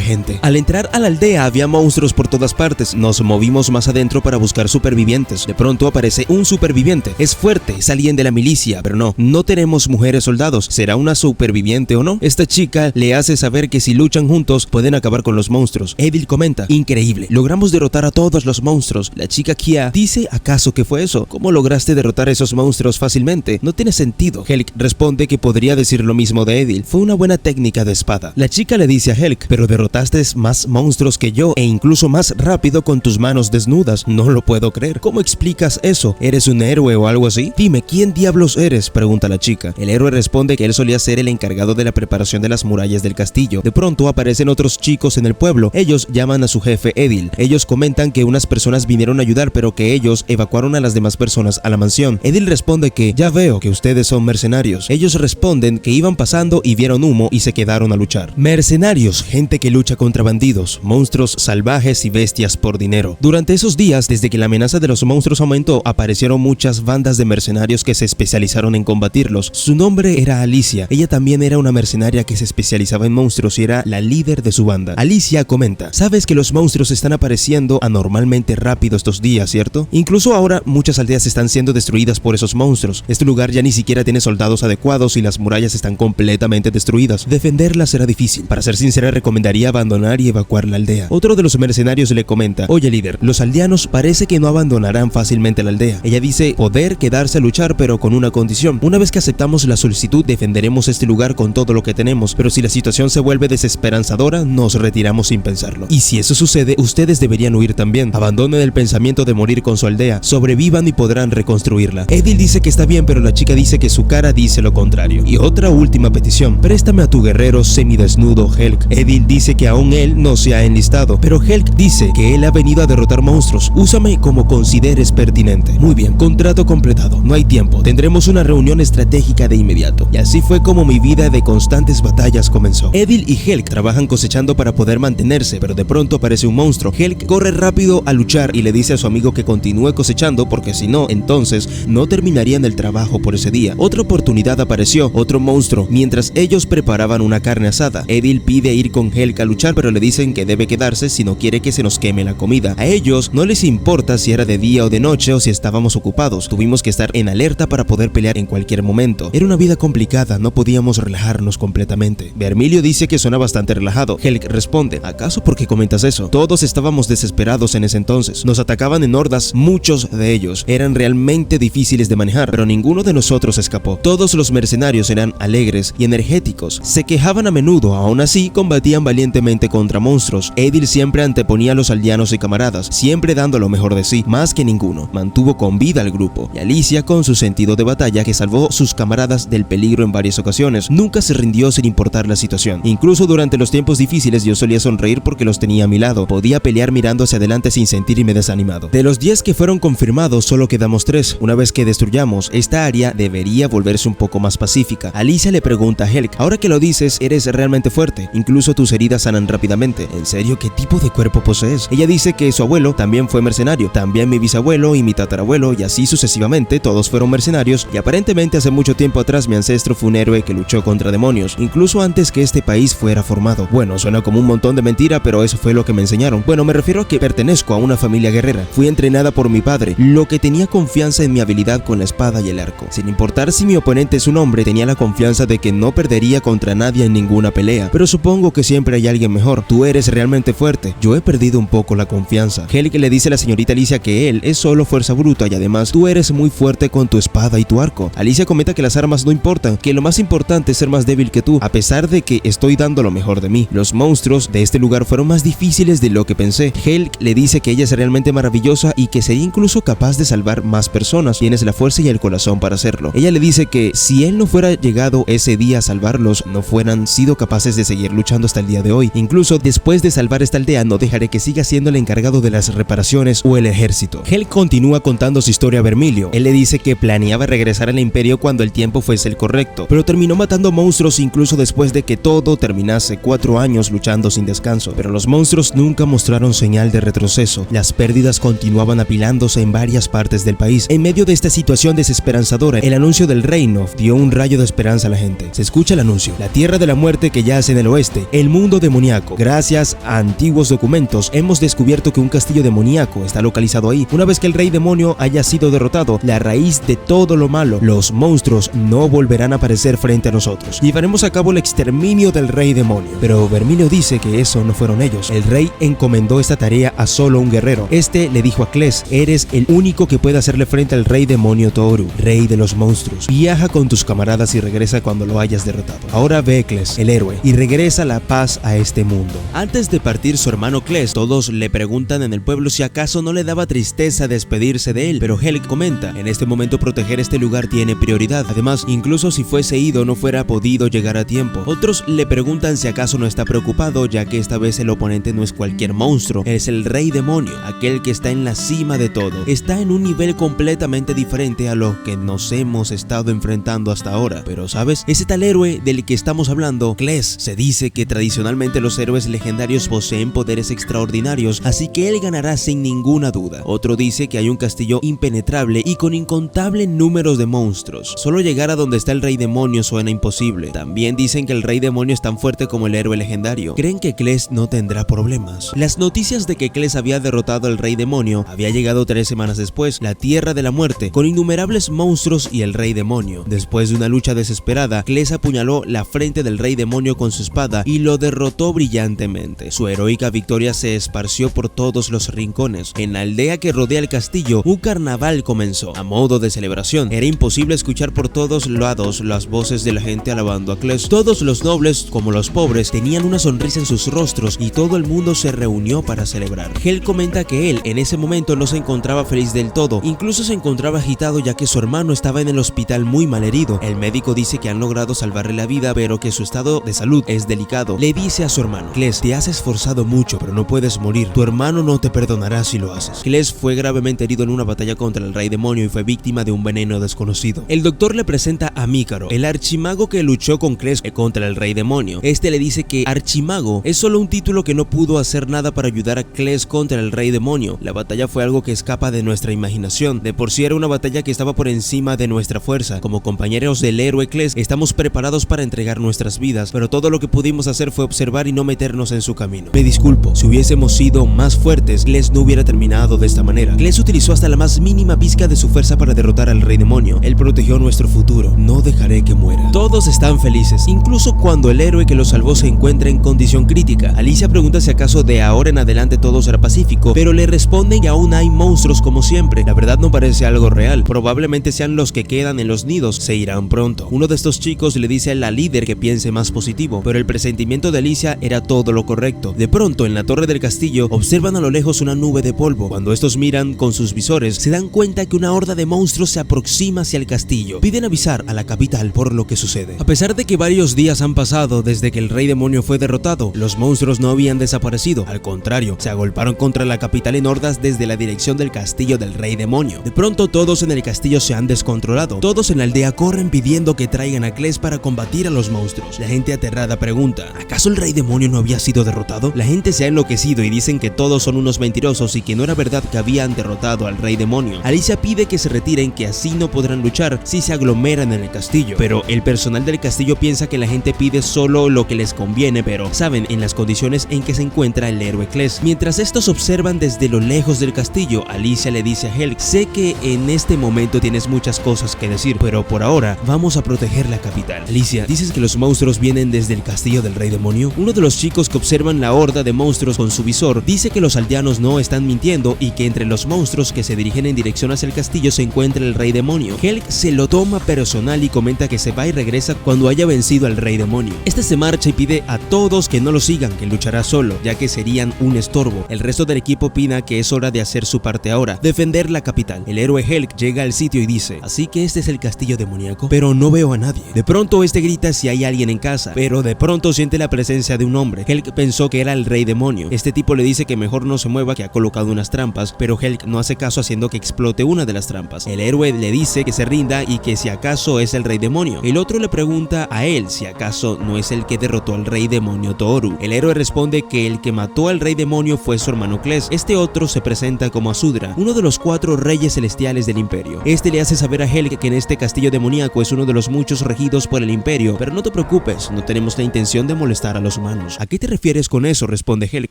gente. Al entrar a la aldea había monstruos por todas partes, nos movimos más adentro para buscar supervivientes. De pronto aparece un superviviente, es fuerte, es alguien de la milicia, pero no tenemos mujeres soldados, ¿será una superviviente o no? Esta chica le hace saber que si luchan juntos pueden acabar con los monstruos. Edil comenta, increíble, logramos derrotar a todos los monstruos. La chica Kia dice, ¿acaso qué fue eso? ¿Cómo lograste derrotar a esos monstruos fácilmente? No tiene sentido. Helg responde que podría decir lo mismo de Edil, fue una buena técnica de espada. La chica le dice a Helg, pero derrotaste más monstruos que yo e incluso más rápido con tus manos desnudas, no lo puedo creer. ¿Cómo explicas eso? ¿Eres un héroe o algo así? Dime, ¿quién diablos eres?, pregunta la chica. El héroe responde que él solía ser el encargado de la preparación de las murallas del castillo. De pronto aparecen otros chicos en el pueblo, ellos llaman a su jefe Edil. Ellos comentan que unas personas vinieron a ayudar, pero que ellos evacuaron a las demás personas a la mansión. Edil responde que, ya veo que ustedes son mercenarios. Ellos responden que iban pasando y vieron humo y se quedaron a luchar. Mercenarios, gente que lucha contra bandidos, monstruos salvajes y bestias por dinero. Durante esos días, desde que la amenaza de los monstruos aumentó, aparecieron muchas bandas de mercenarios que se especializaron en combatirlos. Su nombre era Alicia. Ella también era una mercenaria que se especializaba en monstruos y era la líder de su banda. Alicia comenta, sabes que los monstruos están apareciendo anormalmente rápido estos días, ¿cierto? Incluso ahora muchas aldeas están siendo destruidas por esos monstruos. Este lugar ya ni siquiera tiene soldados adecuados y las murallas están completamente destruidas. Defenderlas será difícil. Para ser sincera, recomendaría abandonar y evacuar la aldea. Otro de los mercenarios le comenta, oye líder, los aldeanos parece que no abandonarán fácilmente la aldea. Ella dice poder quedarse a luchar, pero con una condición. Una vez que aceptamos la solicitud, defenderemos este lugar con todo lo que tenemos, pero si la situación se vuelve desesperanzadora, nos retiramos sin pensarlo. Y si eso sucede, ustedes deberían huir también. Abandonen el pensamiento de morir con su aldea, sobrevivan y podrán reconstruirla. Edil dice que está bien, pero la chica dice que su cara dice lo contrario. Y otra última petición, préstame a tu guerrero semidesnudo Helg. Edil dice que aún él no se ha enlistado, pero Helg dice que él ha venido a derrotar monstruos. Úsame como consideres pertinente. Muy bien, contrato completado, no hay tiempo, tendremos una reunión estratégica de inmediato. Y así fue como mi vida de constantes batallas comenzó. Edil y Helg trabajan cosechando para poder mantenerse, pero de pronto aparece un monstruo. Helg corre rápido a luchar y le dice a su amigo que continúe cosechando porque si no, entonces no terminarían el trabajo por ese día. Otra oportunidad apareció, otro monstruo. Mientras ellos preparaban una carne asada, Edil pide ir con Helg a luchar, pero le dicen que debe quedarse si no quiere que se nos queme la comida. A ellos no les importa si era de día o de noche o si estábamos ocupados. Tuvimos que estar en alerta para poder pelear en cualquier momento. Era una vida complicada, no podíamos relajarnos completamente. Vermilio dice que suena bastante relajado. Helg responde, ¿acaso por qué comentas eso? Todos estábamos desesperados en ese entonces. Nos atacaban en hordas, muchos de ellos eran realmente difíciles de manejar, pero ninguno de nosotros escapó. Todos los mercenarios eran alegres y energéticos. Se quejaban a menudo, aún así combatían valientemente contra monstruos. Edil siempre anteponía a los aldeanos y camaradas, siempre dando lo mejor de sí, más que ninguno. Mantuvo con vida al grupo. Y Alicia, con su sentido de batalla, que salvó sus camaradas del peligro en varias ocasiones, nunca se rindió sin importar la situación. Incluso durante los tiempos difíciles yo solía sonreír porque los tenía a mi lado. Podía pelear mirando hacia adelante sin sentirme desanimado. De los 10 que fueron confirmados, solo quedamos 3. Una vez que destruyamos esta área, debería volverse un poco más pacífica. Alicia le pregunta a Helg, ahora que lo dices, eres realmente fuerte. Incluso tus heridas sanan rápidamente. ¿En serio? ¿Qué tipo de cuerpo posees? Ella dice que su abuelo también fue mercenario, también mi bisabuelo y mi tatarabuelo, y así sucesivamente, todos fueron mercenarios, y aparentemente hace mucho tiempo atrás mi ancestro fue un héroe que luchó contra demonios, incluso antes que este país fuera formado. Bueno, suena como un montón de mentira, pero eso fue lo que me enseñaron. Bueno, me refiero a que pertenezco a una familia guerrera. Fui entrenada por mi padre, lo que tenía confianza en mi habilidad con la espada y el arco. Sin importar pesar si mi oponente es un hombre, tenía la confianza de que no perdería contra nadie en ninguna pelea, pero supongo que siempre hay alguien mejor. Tú eres realmente fuerte. Yo he perdido un poco la confianza. Helg le dice a la señorita Alicia que él es solo fuerza bruta y además tú eres muy fuerte con tu espada y tu arco. Alicia comenta que las armas no importan, que lo más importante es ser más débil que tú, a pesar de que estoy dando lo mejor de mí. Los monstruos de este lugar fueron más difíciles de lo que pensé. Helg le dice que ella es realmente maravillosa y que sería incluso capaz de salvar más personas. Tienes la fuerza y el corazón para hacerlo. Ella le dice que si él no fuera llegado ese día a salvarlos, no fueran sido capaces de seguir luchando hasta el día de hoy. Incluso después de salvar esta aldea, no dejaré que siga siendo el encargado de las reparaciones o el ejército. Helg continúa contando su historia a Vermilio. Él le dice que planeaba regresar al imperio cuando el tiempo fuese el correcto, pero terminó matando monstruos incluso después de que todo terminase. 4 años luchando sin descanso, pero los monstruos nunca mostraron señal de retroceso. Las pérdidas continuaban apilándose en varias partes del país. En medio de esta situación desesperanzadora, el anuncio del reino dio un rayo de esperanza a la gente. Se escucha el anuncio: la tierra de la muerte que yace en el oeste, el mundo demoníaco. Gracias a antiguos documentos hemos descubierto que un castillo demoníaco está localizado ahí. Una vez que el rey demonio haya sido derrotado, la raíz de todo lo malo, los monstruos no volverán a aparecer frente a nosotros. Llevaremos a cabo el exterminio del rey demonio. Pero Vermilio dice que eso no fueron ellos. El rey encomendó esta tarea a solo un guerrero. Este le dijo a Kles: eres el único que puede hacerle frente al rey demonio Toru, rey de los monstruos. Viaja con tus camaradas y regresa cuando lo hayas derrotado. Ahora ve, Kles, el héroe, y regresa la paz a este mundo. Antes de partir su hermano Kles, todos le preguntan en el pueblo si acaso no le daba tristeza despedirse de él, pero Helg comenta: en este momento proteger este lugar tiene prioridad. Además, incluso si fuese ido no fuera podido llegar a tiempo. Otros le preguntan si acaso no está preocupado, ya que esta vez el oponente no es cualquier monstruo, es el rey demonio, aquel que está en la cima de todo. Está en un nivel completamente diferente a lo que nos hemos estado enfrentando hasta ahora. Pero ¿sabes? Ese tal héroe del que estamos hablando, Kles, se dice que tradicionalmente los héroes legendarios poseen poderes extraordinarios, así que él ganará sin ninguna duda. Otro dice que hay un castillo impenetrable y con incontables números de monstruos. Solo llegar a donde está el rey demonio suena imposible. También dicen que el rey demonio es tan fuerte como el héroe legendario. Creen que Kles no tendrá problemas. Las noticias de que Kles había derrotado al rey demonio había llegado 3 semanas después, la tierra de la muerte, con innumerables monstruos y el rey demonio. Después de una lucha desesperada, Kles apuñaló la frente del rey demonio con su espada y lo derrotó brillantemente. Su heroica victoria se esparció por todos los rincones. En la aldea que rodea el castillo, un carnaval comenzó. A modo de celebración, era imposible escuchar por todos lados las voces de la gente alabando a Kles. Todos los nobles, como los pobres, tenían una sonrisa en sus rostros y todo el mundo se reunió para celebrar. Helg comenta que él en ese momento no se encontraba feliz del todo, incluso se encontraba agitado ya que su hermano estaba en el hospital muy mal herido. El médico dice que han logrado salvarle la vida, pero que su estado de salud es delicado. Le dice a su hermano: Kles, te has esforzado mucho, pero no puedes morir. Tu hermano no te perdonará si lo haces. Kles fue gravemente herido en una batalla contra el rey demonio y fue víctima de un veneno desconocido. El doctor le presenta a Mícaro, el archimago que luchó con Kles contra el rey demonio. Este le dice que archimago es solo un título, que no pudo hacer nada para ayudar a Kles contra el rey demonio. La batalla fue algo que escapa de nuestra imaginación. De por sí era una batalla que estaba por encima de nuestra fuerza. Como compañeros del héroe Kles, estamos preparados para entregar nuestras vidas, pero todo lo que pudimos hacer fue observar y no meternos en su camino. Me disculpo, si hubiésemos sido más fuertes, Kles no hubiera terminado de esta manera. Kles utilizó hasta la más mínima pizca de su fuerza para derrotar al rey demonio. Él protegió nuestro futuro. No dejaré que muera. Todos están felices, incluso cuando el héroe que los salvó se encuentra en condición crítica. Alicia pregunta si acaso de ahora en adelante todo será pacífico, pero le responden que aún hay monstruos como siempre. La verdad no parece algo real. Probablemente sean los que quedan en los nidos. Se irán pronto. Uno de estos chicos le dice a la líder que piense más positivo, pero el presentimiento de Alicia era todo lo correcto. De pronto, en la torre del castillo, observan a lo lejos una nube de polvo. Cuando estos miran con sus visores, se dan cuenta que una horda de monstruos se aproxima hacia el castillo. Piden avisar a la capital por lo que sucede. A pesar de que varios días han pasado desde que el rey demonio fue derrotado, los monstruos no habían desaparecido. Al contrario, se agolparon contra la capital en hordas desde la dirección del castillo del rey demonio. De pronto, todos en el castillo se han descontrolado. Todos en la aldea corren pidiendo que traigan a Kles para combatir a los monstruos. La gente aterrada pregunta: ¿acaso el rey demonio no había sido derrotado? La gente se ha enloquecido y dicen que todos son unos mentirosos y que no era verdad que habían derrotado al rey demonio. Alicia pide que se retiren, que así no podrán luchar si se aglomeran en el castillo. Pero el personal del castillo piensa que la gente pide solo lo que les conviene, pero saben en las condiciones en que se encuentra el héroe Kles. Mientras estos observan desde lo lejos del castillo, Alicia le dice a Helg: sé que en este momento tienes muchas cosas que decir, pero por ahora vamos a proteger la capital. Alicia, ¿dices que los monstruos vienen desde el castillo del rey demonio? Uno de los chicos que observan la horda de monstruos con su visor dice que los aldeanos no están mintiendo y que entre los monstruos que se dirigen en dirección hacia el castillo se encuentra el rey demonio. Helg se lo toma personal y comenta que se va y regresa cuando haya vencido al rey demonio. Este se marcha y pide a todos que no lo sigan, que luchará solo, ya que serían un estorbo. El resto del equipo opina que es hora de hacer su parte ahora, defender la capital. El héroe Helg llega al sitio y dice, así que este es el castillo demoníaco, pero no veo a nadie. De pronto este grita si hay alguien en casa, pero de pronto siente la presencia de un hombre. Helg pensó que era el rey demonio. Este tipo le dice que mejor no se mueva, que ha colocado unas trampas, pero Helg no hace caso, haciendo que explote una de las trampas. El héroe le dice que se rinda y que si acaso es el rey demonio. El otro le pregunta a él si acaso no es el que derrotó al rey demonio Tooru. El héroe responde que el que mató al rey demonio fue su hermano Kles. Este otro se presenta como Asudra, uno de los 4 reyes celestiales del imperio. Este le hace saber a Helg que en este castillo demoníaco es uno de los muchos regidos por el imperio, pero no te preocupes, no tenemos la intención de molestar a los humanos. ¿A qué te refieres con eso?, responde Helg.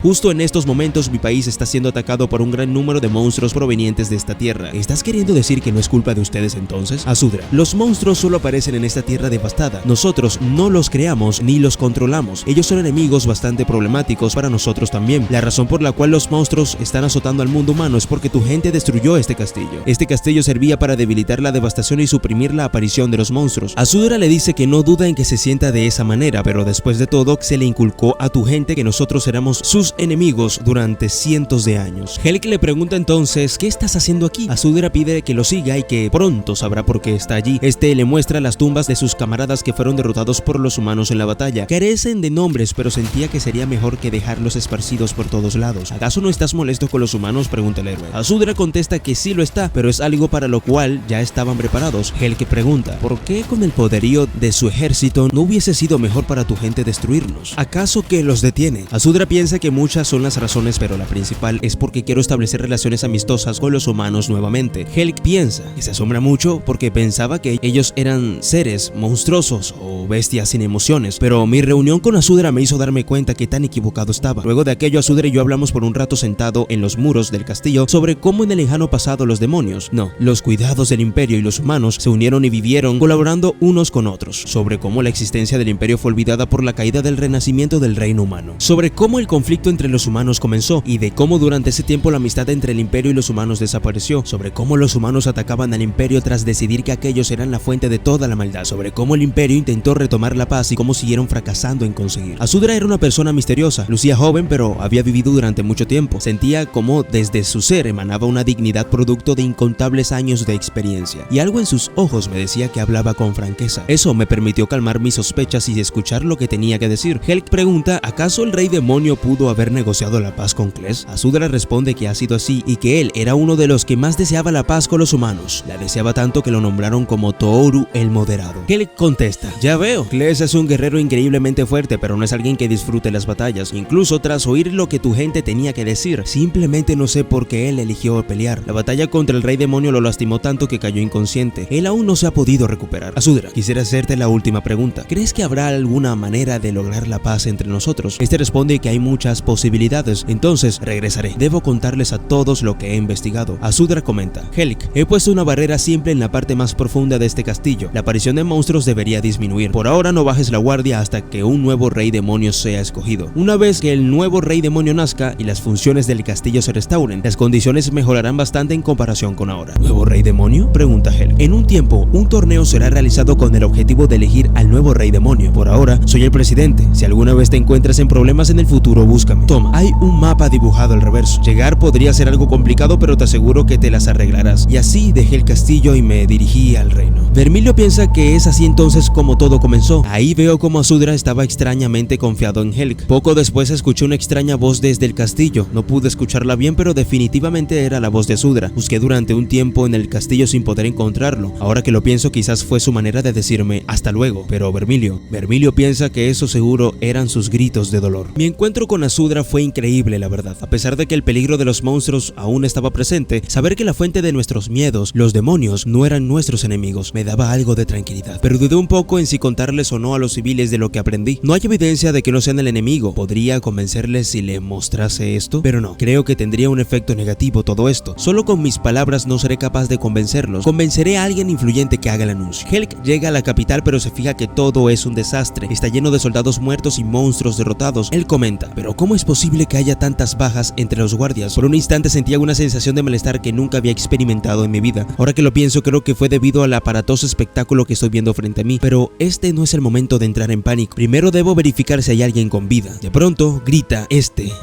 Justo en estos momentos mi país está siendo atacado por un gran número de monstruos provenientes de esta tierra. ¿Estás queriendo decir que no es culpa de ustedes entonces? Asudra, los monstruos solo aparecen en esta tierra devastada. Nosotros no los creamos ni los controlamos. Ellos son enemigos bastante problemáticos para nosotros también. La razón por la cual los monstruos están azotando al mundo humano es porque tu gente destruyó este castillo. Este castillo servía para debilitar la devastación y suprimir la aparición de los monstruos. Asudra le dice que no duda en que se sienta de esa manera, pero después de todo se le inculcó a tu gente que nosotros éramos sus enemigos durante cientos de años. Helg le pregunta entonces, ¿qué estás haciendo aquí? Asudra pide que lo siga y que pronto sabrá por qué está allí. Este le muestra las tumbas de sus camaradas que fueron derrotados por los humanos en la batalla. Carecen de nombres, pero sentía que sería mejor que dejarlos esparcidos por todos lados. ¿Acaso no estás molesto con los humanos?, pregunta el héroe. Asudra contesta que sí lo está, pero es algo para lo cual ya estaban preparados. Helg pregunta, ¿por qué con el poderío de su ejército no hubiese sido mejor para tu gente destruirnos? ¿Acaso que los detiene? Asudra piensa que muchas son las razones, pero la principal es porque quiero establecer relaciones amistosas con los humanos nuevamente. Helg piensa que se asombra mucho porque pensaba que ellos eran seres monstruosos o bestias sin emociones, pero mi reunión con Asudra me hizo darme cuenta que tan equivocado estaba. Luego de aquello, Asudra y yo hablamos por un rato sentado en los muros del castillo sobre cómo en el lejano pasado los demonios, no, los cuidados del imperio y los humanos se unieron y vivieron colaborando unos con otros, sobre cómo la existencia del imperio fue olvidada por la caída del renacimiento del reino humano, sobre cómo el conflicto entre los humanos comenzó y de cómo durante ese tiempo la amistad entre el imperio y los humanos desapareció, sobre cómo los humanos atacaban al imperio tras decidir que aquellos eran la fuente de toda la maldad, sobre cómo el imperio intentó retomar la paz y cómo siguieron fracasando en conseguir. Asudra era una persona misteriosa, lucía joven pero había vivido durante mucho tiempo, sentía como desde su ser emanaba una dignidad producto de incontables años de experiencia, y algo en sus ojos me decía que hablaba con franqueza. Eso me permitió calmar mis sospechas y escuchar lo que tenía que decir. Helg pregunta, ¿acaso el rey demonio pudo haber negociado la paz con Kles? Asudra responde que ha sido así y que él era uno de los que más deseaba la paz con los humanos. La deseaba tanto que lo nombraron como Tooru el Moderado. Helg contesta, ya veo, Kles es un guerrero increíblemente fuerte, pero no es alguien que disfrute las batallas. Incluso tras oír lo que tu gente tenía que decir, simplemente no sé por qué él eligió pelear. La batalla contra el rey demonio lo lastimó tanto que cayó inconsciente. Él aún no se ha podido recuperar. Asudra, quisiera hacerte la última pregunta. ¿Crees que habrá alguna manera de lograr la paz entre nosotros? Este responde que hay muchas posibilidades. Entonces regresaré. Debo contarles a todos lo que he investigado. Asudra comenta, Helg, he puesto una barrera simple en la parte más profunda de este castillo. La aparición de monstruos debería disminuir. Por ahora no bajes la guardia hasta que un nuevo rey demonio sea escogido. Una vez que el nuevo rey demonio nazca y las funciones del castillo se restauren, las condiciones mejorarán bastante en comparación con ahora. ¿Nuevo rey demonio?, pregunta Helg. En un tiempo, un torneo será realizado con el objetivo de elegir al nuevo rey demonio. Por ahora, soy el presidente. Si alguna vez te encuentras en problemas en el futuro, búscame. Toma, hay un mapa dibujado al reverso. Llegar podría ser algo complicado, pero te aseguro que te las arreglarás. Y así dejé el castillo y me dirigí al reino. Vermilio piensa que es así entonces como todo comenzó. Ahí veo como Asudra estaba extrañamente confiado en Helg. Poco después escuché una extraña voz desde el castillo. No pude escucharla bien, pero definitivamente era la voz de Asudra. Busqué durante un tiempo en el castillo sin poder encontrarlo. Ahora que lo pienso, quizás fue su manera de decirme hasta luego. Pero Vermilio piensa que eso seguro eran sus gritos de dolor. Mi encuentro con Asudra fue increíble, la verdad. A pesar de que el peligro de los monstruos aún estaba presente, saber que la fuente de nuestros miedos, los demonios, no eran nuestros enemigos, me daba algo de tranquilidad. Pero dudé un poco en si contarles o no a los civiles de lo que aprendí. No hay evidencia de que no sean el enemigo. ¿Podría convencerles si le mostrase esto? Pero no, creo que tendría un efecto negativo todo esto. Solo con mis palabras no seré capaz de convencerlos. Convenceré a alguien alguien influyente que haga el anuncio. Helg llega a la capital pero se fija que todo es un desastre, está lleno de soldados muertos y monstruos derrotados. Él comenta, pero ¿cómo es posible que haya tantas bajas entre los guardias? Por un instante sentía una sensación de malestar que nunca había experimentado en mi vida. Ahora que lo pienso, creo que fue debido al aparatoso espectáculo que estoy viendo frente a mí, pero este no es el momento de entrar en pánico. Primero debo verificar si hay alguien con vida. De pronto grita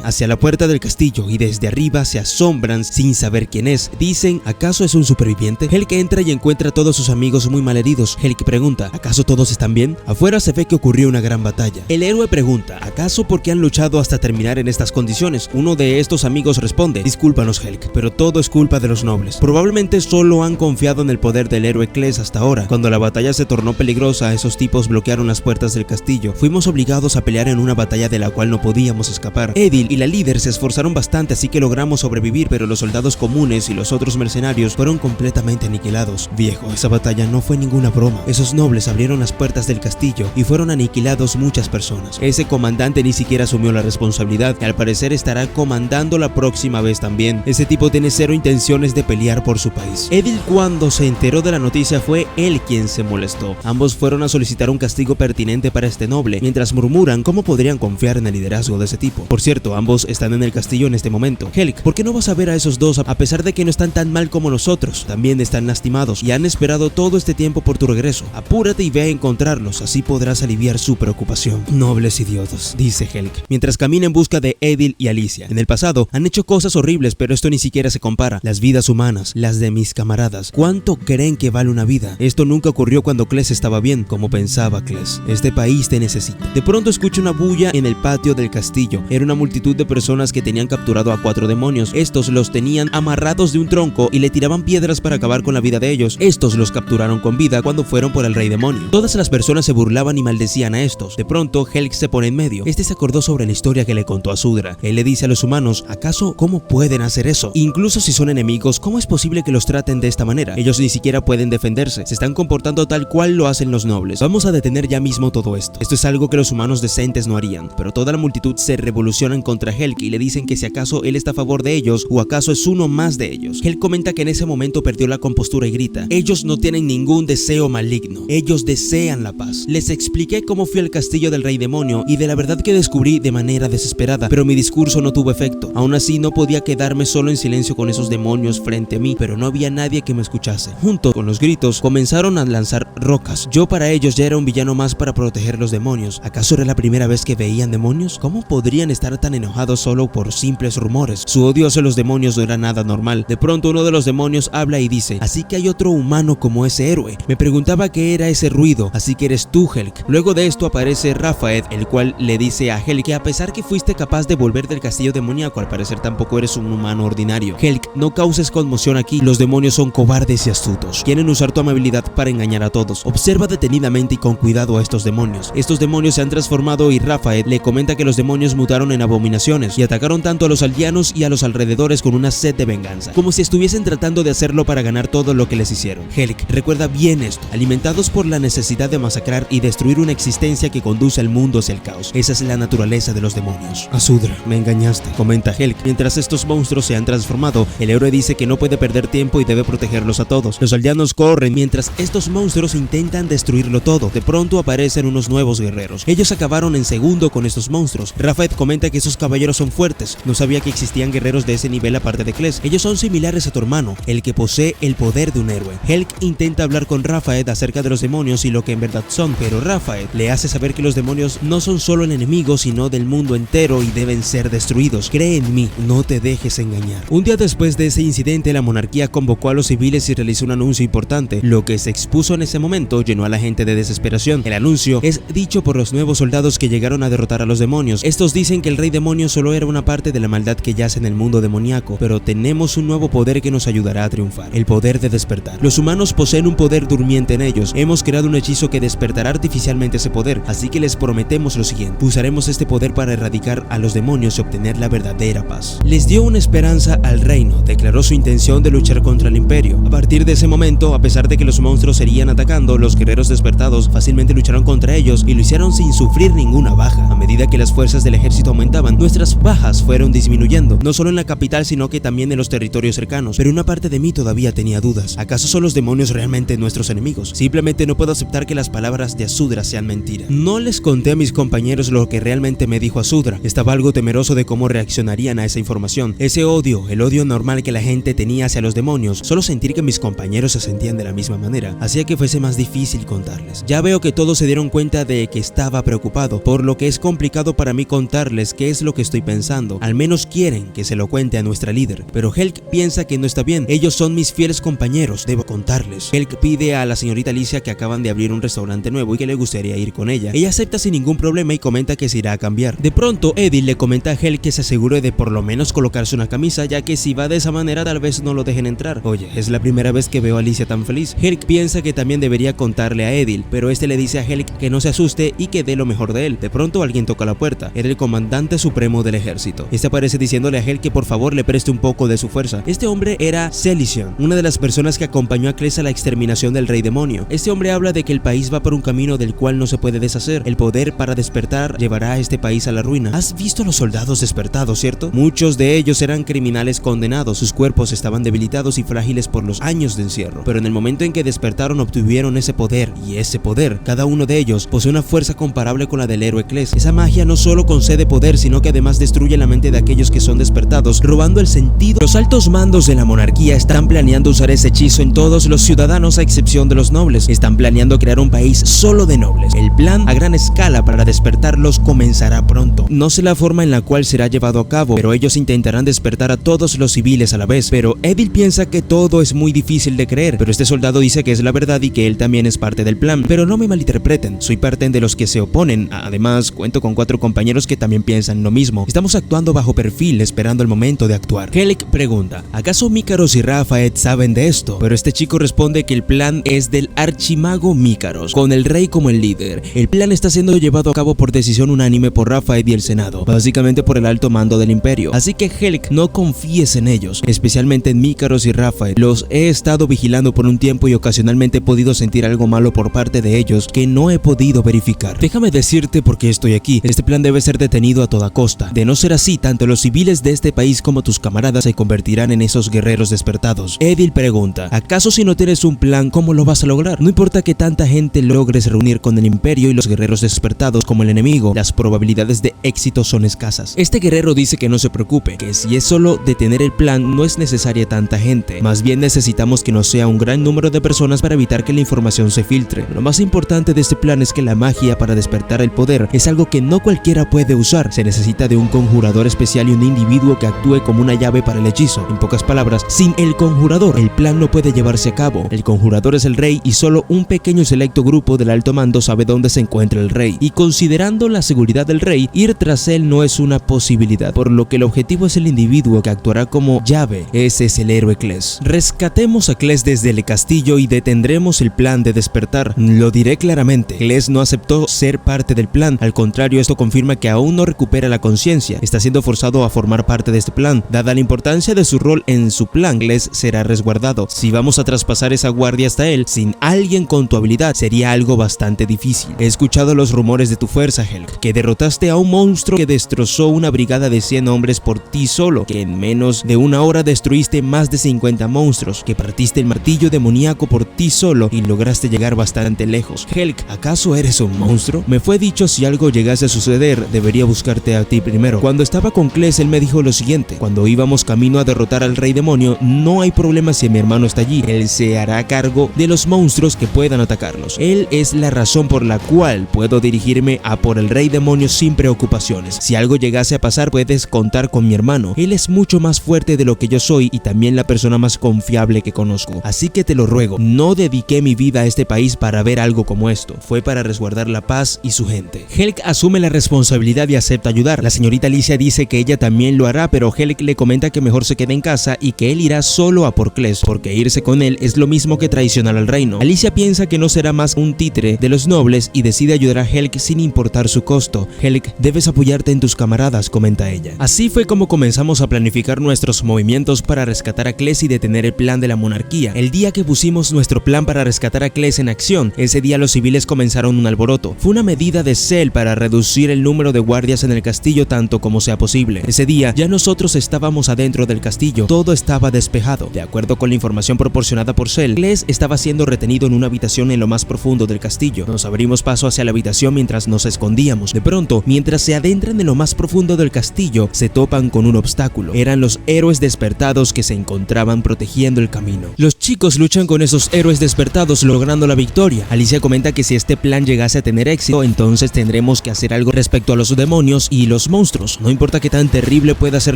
hacia la puerta del castillo y desde arriba se asombran sin saber quién es. Dicen, ¿acaso es un superviviente? Helg entra y encuentra a todos sus amigos muy malheridos. Helg pregunta, ¿acaso todos están bien? Afuera se ve que ocurrió una gran batalla. El héroe pregunta, ¿acaso por qué han luchado hasta terminar en estas condiciones? Uno de estos amigos responde, discúlpanos Helg, pero todo es culpa de los nobles. Probablemente solo han confiado en el poder del héroe Kles hasta ahora. Cuando la batalla se tornó peligrosa, esos tipos bloquearon las puertas del castillo. Fuimos obligados a pelear en una batalla de la cual no podíamos escapar. Edil y la líder se esforzaron bastante, así que logramos sobrevivir, pero los soldados comunes y los otros mercenarios fueron completamente aniquilados. Viejo, esa batalla no fue ninguna broma. Esos nobles abrieron las puertas del castillo y fueron aniquilados muchas personas. Ese comandante ni siquiera asumió la responsabilidad y al parecer estará comandando la próxima vez también. Ese tipo tiene cero intenciones de pelear por su país. Edil, cuando se enteró de la noticia, fue él quien se molestó. Ambos fueron a solicitar un castigo pertinente para este noble, mientras murmuran cómo podrían confiar en el liderazgo de ese tipo. Por cierto, ambos están en el castillo en este momento. Helg, ¿por qué no vas a ver a esos dos a pesar de que no están tan mal como nosotros? También están lastimados y han esperado todo este tiempo por tu regreso. Apúrate y ve a encontrarlos, así podrás aliviar su preocupación. Nobles idiotas, dice Helg, mientras camina en busca de Edil y Alicia. En el pasado han hecho cosas horribles, pero esto ni siquiera se compara. Las vidas humanas, las de mis camaradas. ¿Cuánto creen que vale una vida? Esto nunca ocurrió cuando Kles estaba bien, como pensaba Kles. Este país te necesita. De pronto escucha una bulla en el patio del castillo. Era una multitud de personas que tenían capturado a 4 demonios. Estos los tenían amarrados de un tronco y le tiraban piedras para acabar con la vida de ellos. Estos los capturaron con vida cuando fueron por el rey demonio. Todas las personas se burlaban y maldecían a estos. De pronto Helg se pone en medio. Se acordó sobre la historia que le contó a Sudra. Él le dice a los humanos, ¿acaso cómo pueden hacer eso? Incluso si son enemigos, ¿cómo es posible que los traten de esta manera? Ellos ni siquiera pueden defenderse. Se están comportando tal cual lo hacen los nobles. Vamos a detener ya mismo todo esto. Esto es algo que los humanos decentes no harían. Pero toda la multitud se revolucionan contra Helg y le dicen que si acaso él está a favor de ellos o acaso es uno más de ellos. Helg comenta que en ese momento perdió la compostura y grita, ellos no tienen ningún deseo maligno. Ellos desean la paz. Les expliqué cómo fui al castillo del rey demonio y de la verdad que descubrí de manera desesperada, pero mi discurso no tuvo efecto. Aún así no podía quedarme solo en silencio con esos demonios frente a mí, pero no había nadie que me escuchase. Junto con los gritos comenzaron a lanzar rocas. Yo para ellos ya era un villano más para proteger los demonios. ¿Acaso era la primera vez que veían demonios? ¿Cómo podrían estar tan enojados solo por simples rumores? Su odio hacia los demonios no era nada normal. De pronto uno de los demonios habla y dice, así que hay otro humano como ese héroe. Me preguntaba qué era ese ruido, así que eres tú, Helg. Luego de esto aparece Rafael, el cual le dice a Helg que a pesar que fuiste capaz de volver del castillo demoníaco, al parecer tampoco eres un humano ordinario. Helg, no causes conmoción aquí. Los demonios son cobardes y astutos. Quieren usar tu amabilidad para engañar a todos. Observa detenidamente y con cuidado a estos demonios. Estos demonios se han transformado y Rafael le comenta que los demonios mutaron en abominaciones y atacaron tanto a los aldeanos y a los alrededores con una sed de venganza, como si estuviesen tratando de hacerlo para ganar todo lo que les hicieron. Helg, recuerda bien esto. Alimentados por la necesidad de masacrar y destruir una existencia que conduce al mundo hacia el caos. Esa es la naturaleza de los demonios. Asudra, me engañaste, comenta Helg. Mientras estos monstruos se han transformado, el héroe dice que no puede perder tiempo y debe protegerlos a todos. Los aldeanos corren mientras estos monstruos intentan destruirlo todo. De pronto aparecen unos nuevos guerreros. Ellos acabaron en segundo con estos monstruos. Rafael comenta que esos caballeros son fuertes. No sabía que existían guerreros de ese nivel aparte de Kles. Ellos son similares a tu hermano, el que posee el poder de un héroe. Helg intenta hablar con Rafael acerca de los demonios y lo que en verdad son, pero Rafael le hace saber que los demonios no son solo el enemigo, sino del mundo entero y deben ser destruidos. Cree en mí, no te dejes engañar. Un día después de ese incidente, la monarquía convocó a los civiles y realizó un anuncio importante. Lo que se expuso en ese momento llenó a la gente de desesperación. El anuncio es dicho por los nuevos soldados que llegaron a derrotar a los demonios. Estos dicen que el rey demonio solo era una parte de la maldad que yace en el mundo demoníaco, pero tenemos un nuevo poder que nos ayudará a triunfar, el poder de despertar. Los humanos poseen un poder durmiente en ellos. Hemos creado un hechizo que despertará artificialmente ese poder, así que les prometemos lo siguiente: usaremos este poder para erradicar a los demonios y obtener la verdadera paz. Les dio una esperanza al reino, declaró su intención de luchar contra el imperio. A partir de ese momento, a pesar de que los monstruos seguían atacando, los guerreros despertados fácilmente lucharon contra ellos y lo hicieron sin sufrir ninguna baja. A medida que las fuerzas del ejército aumentaban, nuestras bajas fueron disminuyendo, no solo en la capital sino que también en los territorios cercanos, pero una parte de mí todavía tenía dudas. ¿Acaso solo son los demonios realmente nuestros enemigos. Simplemente no puedo aceptar que las palabras de Asudra sean mentira. No les conté a mis compañeros lo que realmente me dijo Asudra. Estaba algo temeroso de cómo reaccionarían a esa información. Ese odio, el odio normal que la gente tenía hacia los demonios, solo sentir que mis compañeros se sentían de la misma manera, hacía que fuese más difícil contarles. Ya veo que todos se dieron cuenta de que estaba preocupado, por lo que es complicado para mí contarles qué es lo que estoy pensando. Al menos quieren que se lo cuente a nuestra líder, pero Helk piensa que no está bien. Ellos son mis fieles compañeros, debo contarles. Helk pide a la señorita Alicia que acaban de abrir un restaurante nuevo y que le gustaría ir con ella. Ella acepta sin ningún problema y comenta que se irá a cambiar. De pronto, Edil le comenta a Helk que se asegure de por lo menos colocarse una camisa, ya que si va de esa manera tal vez no lo dejen entrar. Oye, es la primera vez que veo a Alicia tan feliz. Helk piensa que también debería contarle a Edil, pero este le dice a Helk que no se asuste y que dé lo mejor de él. De pronto alguien toca la puerta. Era el comandante supremo del ejército. Este aparece diciéndole a Helk que por favor le preste un poco de su fuerza. Este hombre era Selysion, una de las personas que acompañó a Kless a la exterminación del rey demonio. Este hombre habla de que el país va por un camino del cual no se puede deshacer. El poder para despertar llevará a este país a la ruina. ¿Has visto a los soldados despertados, cierto? Muchos de ellos eran criminales condenados. Sus cuerpos estaban debilitados y frágiles por los años de encierro. Pero en el momento en que despertaron obtuvieron ese poder. Y ese poder, cada uno de ellos posee una fuerza comparable con la del héroe Kless. Esa magia no solo concede poder, sino que además destruye la mente de aquellos que son despertados, robando el sentido. Los altos mandos de la monarquía están planeando usar ese hechizo en todos los ciudadanos a excepción de los nobles. Están planeando crear un país solo de nobles. El plan a gran escala para despertarlos comenzará pronto. No sé la forma en la cual será llevado a cabo, pero ellos intentarán despertar a todos los civiles a la vez. Pero Edil piensa que todo es muy difícil de creer, pero este soldado dice que es la verdad y que él también es parte del plan. Pero no me malinterpreten, soy parte de los que se oponen. Además, cuento con 4 compañeros que también piensan lo mismo. Estamos actuando bajo perfil, esperando el momento de actuar. Helk pregunta, ¿acaso Mícaros y Rafaed saben de esto? Pero este chico responde que el plan es del archimago Mícaros, con el rey como el líder. El plan está siendo llevado a cabo por decisión unánime por Rafaed y el Senado, básicamente por el alto mando del imperio. Así que Helk, no confíes en ellos, especialmente en Mícaros y Rafaed. Los he estado vigilando por un tiempo y ocasionalmente he podido sentir algo malo por parte de ellos que no he podido verificar. Déjame decirte por qué estoy aquí. Este plan debe ser detenido a toda costa. De no ser así, tanto los civiles de este país como tus camaradas se convertirán en esos guerreros despertados. Edil pregunta, ¿acaso si no tienes un plan, cómo lo vas a lograr? No importa que tanta gente logres reunir con el imperio y los guerreros despertados como el enemigo, las probabilidades de éxito son escasas. Este guerrero dice que no se preocupe, que si es solo detener el plan no es necesaria tanta gente, más bien necesitamos que no sea un gran número de personas para evitar que la información se filtre. Lo más importante de este plan es que la magia para despertar el poder es algo que no cualquiera puede usar. Se necesita de un conjurador especial y un individuo que actúe como una llave para el hechizo. En pocas palabras, sin el conjurador, el plan no puede llevarse a cabo. El conjurador es el rey y solo un pequeño selecto grupo del alto mando sabe dónde se encuentra el rey. Y considerando la seguridad del rey, ir tras él no es una posibilidad, por lo que el objetivo es el individuo que actuará como llave. Ese es el héroe Kless. Rescatemos a Kless desde el castillo y detendremos el plan de despertar. Lo diré claramente, Kless no aceptó ser parte del plan. Al contrario, esto confirma que aún no recupera la conciencia. Está siendo forzado a formar parte de este plan. Dada la importancia de su rol en su plan, Kless será resguardado. Si vamos a traspasar esa guardia hasta él, sin alguien con tu habilidad, sería algo bastante difícil. He escuchado los rumores de tu fuerza, Helk, que derrotaste a un monstruo que destrozó una brigada de 100 hombres por ti solo, que en menos de una hora destruiste más de 50 monstruos, que partiste el martillo demoníaco por ti solo y lograste llegar bastante lejos. Helk, ¿acaso eres un monstruo? Me fue dicho si algo llegase a suceder, debería buscarte a ti primero. Cuando estaba con Kless, él me dijo lo siguiente: cuando íbamos camino a derrotar al rey demonio, no hay problema si mi hermano está allí. Él se hará cargo de los monstruos que puedan atacarlos. Él es la razón por la cual puedo dirigirme a por el rey demonio sin preocupaciones. Si algo llegase a pasar, puedes contar con mi hermano. Él es mucho más fuerte de lo que yo soy y también la persona más confiable que conozco. Así que te lo ruego, no dediqué mi vida a este país para ver algo como esto. Fue para resguardar la paz y su gente. Helk asume la responsabilidad y acepta ayudar. La señorita Alicia dice que ella también lo hará, pero Helk le comenta que mejor se quede en casa y que él irá solo a por Kless, porque irse con él es lo mismo que traicionar al reino. Alicia piensa que no será más un títere de los nobles y decide ayudar a Helk sin importar su costo. Helk, debes apoyarte en tus camaradas, comenta ella. Así fue como comenzamos a planificar nuestros movimientos para rescatar a Kless y detener el plan de la monarquía. El día que pusimos nuestro plan para rescatar a Kless en acción, ese día los civiles comenzaron un alboroto. Fue una medida de Cell para reducir el número de guardias en el castillo tanto como sea posible. Ese día ya nosotros estábamos adentro del castillo, todo estaba despejado. De acuerdo con la información proporcionada proporcionada por Cell, Kles estaba siendo retenido en una habitación en lo más profundo del castillo. Nos abrimos paso hacia la habitación mientras nos escondíamos. De pronto, mientras se adentran en lo más profundo del castillo, se topan con un obstáculo. Eran los héroes despertados que se encontraban protegiendo el camino. Los chicos luchan con esos héroes despertados logrando la victoria. Alicia comenta que si este plan llegase a tener éxito, entonces tendremos que hacer algo respecto a los demonios y los monstruos. No importa qué tan terrible pueda ser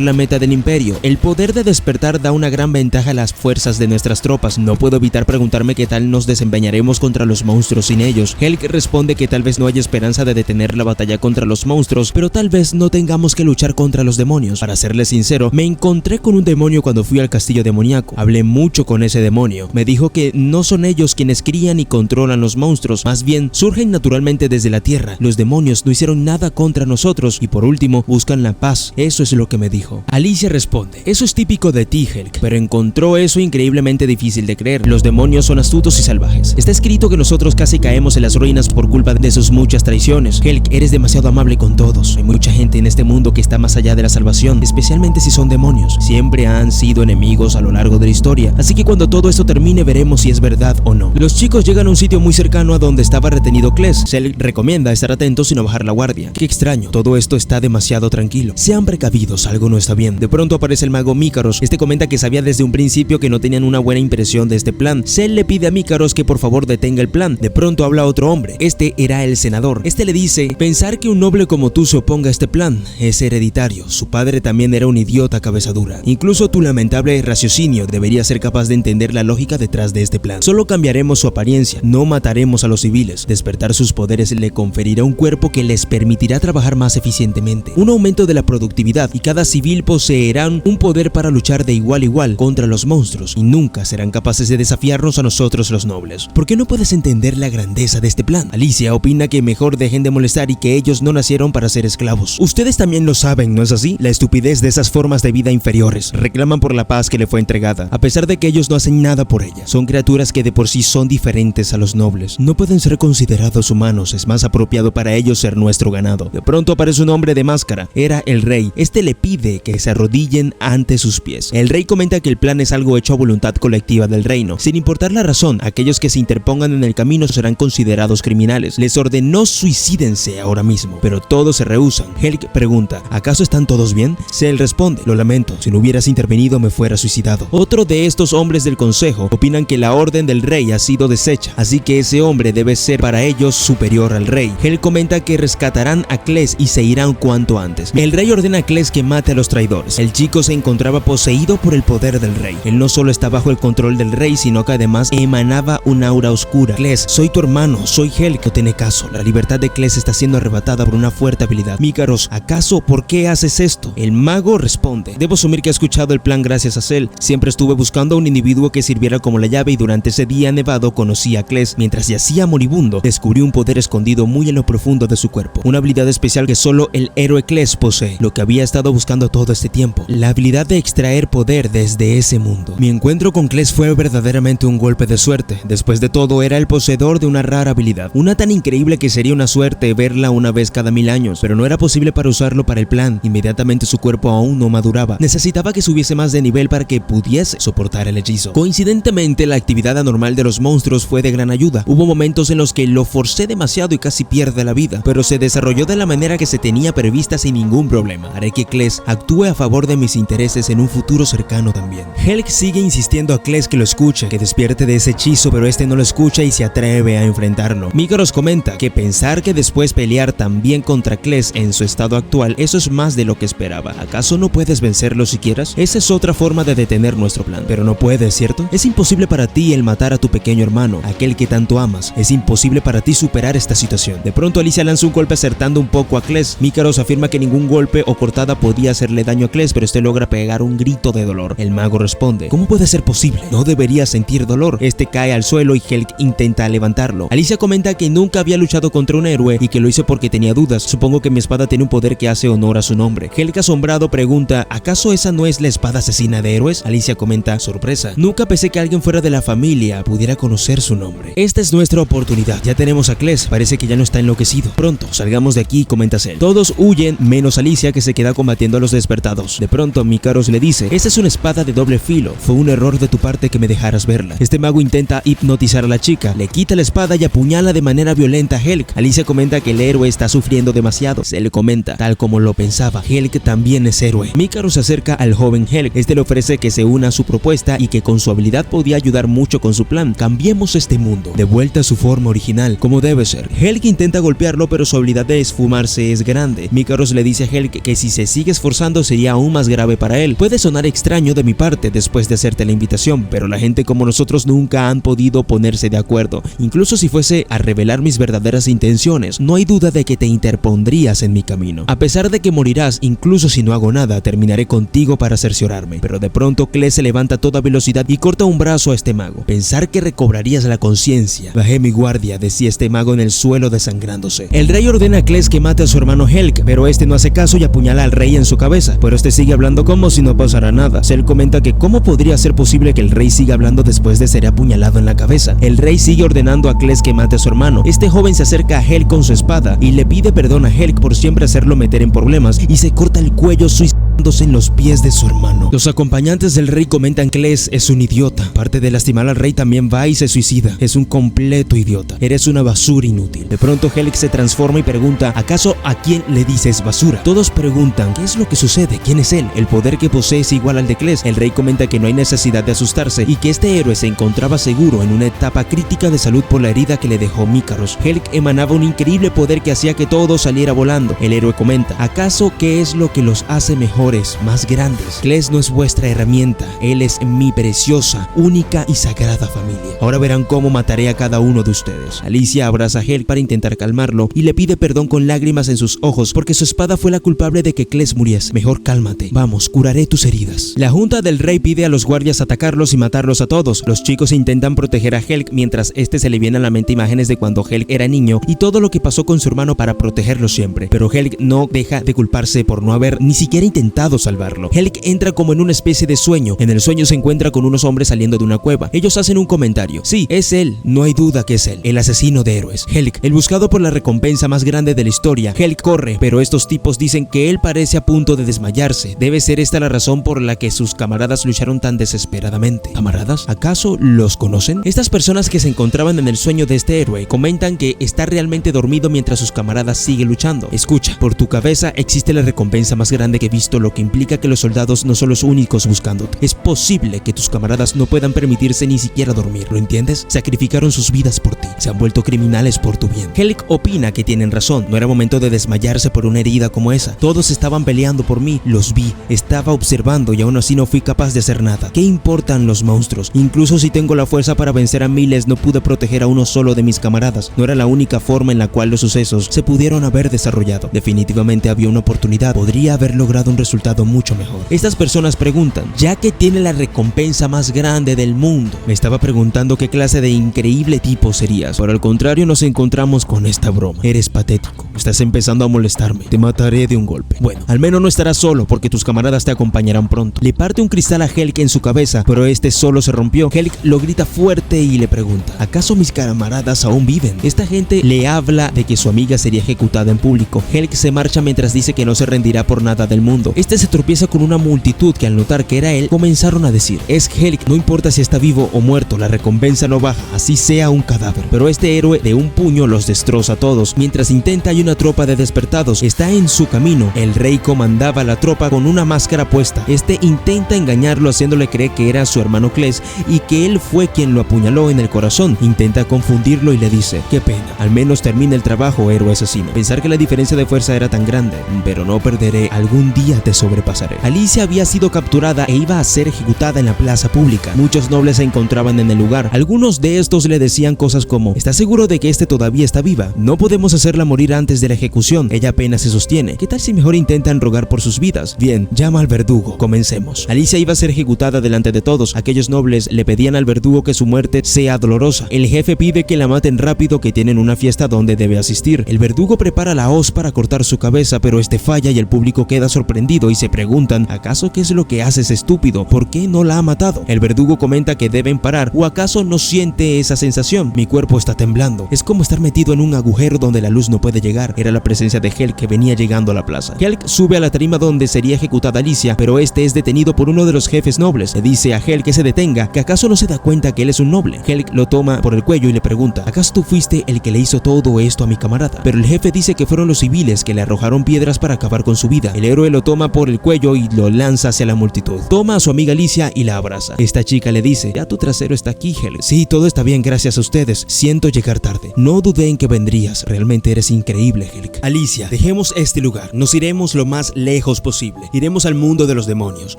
la meta del imperio, el poder de despertar da una gran ventaja a las fuerzas de nuestras tropas. No puedo evitar preguntarme qué tal nos desempeñaremos contra los monstruos sin ellos. Helg responde que tal vez no haya esperanza de detener la batalla contra los monstruos, pero tal vez no tengamos que luchar contra los demonios. Para serle sincero, me encontré con un demonio cuando fui al castillo demoníaco. Hablé mucho con ese demonio. Me dijo que no son ellos quienes crían y controlan los monstruos, más bien surgen naturalmente desde la tierra. Los demonios no hicieron nada contra nosotros y por último buscan la paz. Eso es lo que me dijo. Alicia responde: eso es típico de ti, Helg, pero encontró eso increíblemente difícil de creer. Los demonios son astutos y salvajes. Está escrito que nosotros casi caemos en las ruinas por culpa de sus muchas traiciones. Helg, eres demasiado amable con todos. Hay mucha gente en este mundo que está más allá de la salvación, especialmente si son demonios. Siempre han sido enemigos a lo largo de la historia, así que cuando todo esto termine veremos si es verdad o no. Los chicos llegan a un sitio muy cercano a donde estaba retenido Kles. Cell recomienda estar atentos y no bajar la guardia. Qué extraño, todo esto está demasiado tranquilo. Sean precavidos, algo no está bien. De pronto aparece el mago Mícaros. Este comenta que sabía desde un principio que no tenían una buena impresión de este plan. Cell le pide a Mícaros que por favor detenga el plan. De pronto habla otro hombre. Este era el senador. Este le dice: pensar que un noble como tú se oponga a este plan es hereditario. Su padre también era un idiota cabeza dura. Incluso tu lamentable raciocinio debería ser capaz de entender la lógica detrás de este plan. Solo cambiaremos su apariencia, no mataremos a los civiles. Despertar sus poderes le conferirá un cuerpo que les permitirá trabajar más eficientemente, un aumento de la productividad, y cada civil poseerá un poder para luchar de igual a igual contra los monstruos y nunca serán capaces de desafiarnos a nosotros los nobles. ¿Por qué no puedes entender la grandeza de este plan? Alicia opina que mejor dejen de molestar y que ellos no nacieron para ser esclavos. Ustedes también lo saben, ¿no es así? La estupidez de esas formas de vida inferiores. Reclaman por la paz que le fue entregada, a pesar de que ellos no hacen nada por ella. Son criaturas que de por sí son diferentes a los nobles. No pueden ser considerados humanos, es más apropiado para ellos ser nuestro ganado. De pronto aparece un hombre de máscara. Era el rey. Este le pide que se arrodillen ante sus pies. El rey comenta que el plan es algo hecho a voluntad colectiva del reino. Sin importar la razón, aquellos que se interpongan en el camino serán considerados criminales. Les ordenó suicídense ahora mismo, pero todos se rehúsan. Helg pregunta: ¿acaso están todos bien? Cell responde: lo lamento, si no hubieras intervenido me fuera suicidado. Otro de estos hombres del consejo opinan que la orden del rey ha sido deshecha, así que ese hombre debe ser para ellos superior al rey. Helg comenta que rescatarán a Kles y se irán cuanto antes. El rey ordena a Kles que mate a los traidores. El chico se encontraba poseído por el poder del rey. Él no solo está bajo el control del rey, sino que además emanaba un aura oscura. Kles, soy tu hermano, soy Helg. No tiene caso. La libertad de Kles está siendo arrebatada por una fuerte habilidad. Mícaros, ¿acaso por qué haces esto? El mago responde: debo asumir que ha escuchado el plan gracias a Cell. Siempre estuve buscando a un individuo que sirviera como la llave y durante ese día nevado conocí a Kles. Mientras yacía moribundo, descubrí un poder escondido muy en lo profundo de su cuerpo. Una habilidad especial que solo el héroe Kles posee. Lo que había estado buscando todo este tiempo. La habilidad de extraer poder desde ese mundo. Mi encuentro con Kles fue verdaderamente un golpe de suerte. Después de todo, era el poseedor de una rara habilidad. Una tan increíble que sería una suerte verla una vez cada 1000 años. Pero no era posible para usarlo para el plan. Inmediatamente su cuerpo aún no maduraba. Necesitaba que subiese más de nivel para que pudiese soportar el hechizo. Coincidentemente, la actividad anormal de los monstruos fue de gran ayuda. Hubo momentos en los que lo forcé demasiado y casi pierde la vida, pero se desarrolló de la manera que se tenía prevista sin ningún problema. Haré que Kles actúe a favor de mis intereses en un futuro cercano también. Helg sigue insistiendo a Kles que lo escuche, que despierte de ese hechizo, pero este no lo escucha y se atreve a enfrentarlo. Mícaros comenta que pensar que después pelear también contra Kles en su estado actual, eso es más de lo que esperaba. ¿Acaso no puedes vencerlo si quieras? Esa es otra forma de detener nuestro plan. Pero no puedes, ¿cierto? Es imposible para ti el matar a tu pequeño hermano, aquel que tanto amas. Es imposible para ti superar esta situación. De pronto Alicia lanza un golpe acertando un poco a Kles. Mícaros afirma que ningún golpe o cortada podía hacerle daño a Kles, pero este logra pegar un grito de dolor. El mago responde: ¿cómo puede ser posible? No debería sentir dolor. Este cae al suelo y Helg intenta levantarlo. Alicia comenta que nunca había luchado contra un héroe y que lo hizo porque tenía dudas. Supongo que mi espada tiene un poder que hace honor a su nombre. Helg asombrado pregunta: ¿acaso esa no es la espada asesina de héroes? Alicia comenta: sorpresa, nunca pensé que alguien fuera de la familia pudiera conocer su nombre. Esta es nuestra oportunidad. Ya tenemos a Kles, parece que ya no está enloquecido. Pronto salgamos de aquí, comenta Cell. Todos huyen menos Alicia, que se queda combatiendo a los despertados. De pronto Mícaros le dice: esta es una espada de doble filo, fue un error de tu parte rogarte que me dejaras verla. Este mago intenta hipnotizar a la chica, le quita la espada y apuñala de manera violenta a Helg. Alicia comenta que el héroe está sufriendo demasiado. Se le comenta, tal como lo pensaba, Helg también es héroe. Mikaro se acerca al joven Helg. Este le ofrece que se una a su propuesta y que con su habilidad podía ayudar mucho con su plan. Cambiemos este mundo, de vuelta a su forma original, como debe ser. Helg intenta golpearlo, pero su habilidad de esfumarse es grande. Mikaro le dice a Helg que si se sigue esforzando sería aún más grave para él. Puede sonar extraño de mi parte después de hacerte la invitación, pero la gente como nosotros nunca han podido ponerse de acuerdo. Incluso si fuese a revelar mis verdaderas intenciones, no hay duda de que te interpondrías en mi camino. A pesar de que morirás, incluso si no hago nada, terminaré contigo para cerciorarme. Pero de pronto Kles se levanta a toda velocidad y corta un brazo a este mago. Pensar que recobrarías la conciencia. Bajé mi guardia, decía este mago en el suelo desangrándose. El rey ordena a Kles que mate a su hermano Helg, pero este no hace caso y apuñala al rey en su cabeza. Pero este sigue hablando como si no pasara nada. Cell comenta que cómo podría ser posible que el rey siga hablando después de ser apuñalado en la cabeza. El rey sigue ordenando a Kles que mate a su hermano. Este joven se acerca a Helg con su espada y le pide perdón a Helg por siempre hacerlo meter en problemas y se corta el cuello suicidándose en los pies de su hermano. Los acompañantes del rey comentan que Kles es un idiota. Aparte de lastimar al rey, también va y se suicida. Es un completo idiota. Eres una basura inútil. De pronto Helg se transforma y pregunta, ¿acaso a quién le dices basura? Todos preguntan, ¿qué es lo que sucede? ¿Quién es él? El poder que posee es igual al de Kles. El rey comenta que no hay necesidad de asustarse y que este héroe se encontraba seguro en una etapa crítica de salud por la herida que le dejó Mikaros. Helg emanaba un increíble poder que hacía que todo saliera volando. El héroe comenta, ¿acaso qué es lo que los hace mejores, más grandes? Kles no es vuestra herramienta, él es mi preciosa, única y sagrada familia. Ahora verán cómo mataré a cada uno de ustedes. Alicia abraza a Helg para intentar calmarlo y le pide perdón con lágrimas en sus ojos porque su espada fue la culpable de que Kles muriese. Mejor cálmate, vamos, curaré tus heridas. La junta del rey pide a los guardias atacarlos y matarlos a todos. Los chicos intentan proteger a Helg mientras este se le viene a la mente imágenes de cuando Helg era niño y todo lo que pasó con su hermano para protegerlo siempre. Pero Helg no deja de culparse por no haber ni siquiera intentado salvarlo. Helg entra como en una especie de sueño. En el sueño se encuentra con unos hombres saliendo de una cueva. Ellos hacen un comentario. Sí, es él, no hay duda que es él, el asesino de héroes. Helg, el buscado por la recompensa más grande de la historia. Helg corre, pero estos tipos dicen que él parece a punto de desmayarse. Debe ser esta la razón por la que sus camaradas lucharon tan desesperadamente. ¿Camaradas? ¿Acaso los conocen? Estas personas que se encontraban en el sueño de este héroe comentan que está realmente dormido mientras sus camaradas siguen luchando. Escucha, por tu cabeza existe la recompensa más grande que he visto, lo que implica que los soldados no son los únicos buscándote. Es posible que tus camaradas no puedan permitirse ni siquiera dormir, ¿lo entiendes? Sacrificaron sus vidas por ti, se han vuelto criminales por tu bien. Helg opina que tienen razón, no era momento de desmayarse por una herida como esa. Todos estaban peleando por mí, los vi, estaba observando y aún así no fui capaz de hacer nada. ¿Qué importan los monstruos? Incluso si tengo la fuerza para vencer a miles, no pude proteger a uno solo de mis camaradas. No era la única forma en la cual los sucesos se pudieron haber desarrollado. Definitivamente había una oportunidad, podría haber logrado un resultado mucho mejor. Estas personas preguntan, ya que tiene la recompensa más grande del mundo, me estaba preguntando qué clase de increíble tipo serías. Por el contrario, nos encontramos con esta broma. Eres patético, estás empezando a molestarme, te mataré de un golpe. Bueno, al menos no estarás solo porque tus camaradas te acompañarán pronto. Le parte un cristal a Helg en su cabeza, pero este solo se rompió. Helg lo grita fuerte y le pregunta, ¿acaso mis camaradas aún viven? Esta gente le habla de que su amiga sería ejecutada en público. Helg se marcha mientras dice que no se rendirá por nada del mundo. Este se tropieza con una multitud que al notar que era él, comenzaron a decir, es Helg, no importa si está vivo o muerto, la recompensa no baja, así sea un cadáver. Pero este héroe de un puño los destroza a todos. Mientras intenta, hay una tropa de despertados, está en su camino. El rey comandaba la tropa con una máscara puesta. Este intenta engañarlo haciéndole creer que era su hermano Kles y que él fue quien lo apuñaló en el corazón. Intenta confundirlo y le dice, qué pena, al menos termina el trabajo, héroe asesino. Pensar que la diferencia de fuerza era tan grande, pero no perderé, algún día te sobrepasaré. Alicia había sido capturada e iba a ser ejecutada en la plaza pública. Muchos nobles se encontraban en el lugar. Algunos de estos le decían cosas como, ¿estás seguro de que este todavía está viva? No podemos hacerla morir antes de la ejecución, ella apenas se sostiene. ¿Qué tal si mejor intentan rogar por sus vidas? Bien, llama al verdugo, comencemos. Alicia iba a ser ejecutada delante de todos. Aquellos nobles le pedían al verdugo que su muerte sea dolorosa. El jefe pide que la maten rápido, que tienen una fiesta donde debe asistir. El verdugo prepara la hoz para cortar su cabeza, pero este falla y el público queda sorprendido sorprendido y se preguntan, ¿acaso qué es lo que hace ese estúpido? ¿Por qué no la ha matado? El verdugo comenta que deben parar, ¿o acaso no siente esa sensación? Mi cuerpo está temblando, es como estar metido en un agujero donde la luz no puede llegar. Era la presencia de Helg que venía llegando a la plaza. Helg sube a la tarima donde sería ejecutada Alicia, pero este es detenido por uno de los jefes nobles. Le dice a Helg que se detenga, que acaso no se da cuenta que él es un noble. Helg lo toma por el cuello y le pregunta, ¿acaso tú fuiste el que le hizo todo esto a mi camarada? Pero el jefe dice que fueron los civiles que le arrojaron piedras para acabar con su vida. El héroe lo toma por el cuello y lo lanza hacia la multitud. Toma a su amiga Alicia y la abraza. Esta chica le dice, ya tu trasero está aquí, Helg. Sí, todo está bien gracias a ustedes. Siento llegar tarde. No dudé en que vendrías. Realmente eres increíble, Helg. Alicia, dejemos este lugar. Nos iremos lo más lejos posible. Iremos al mundo de los demonios.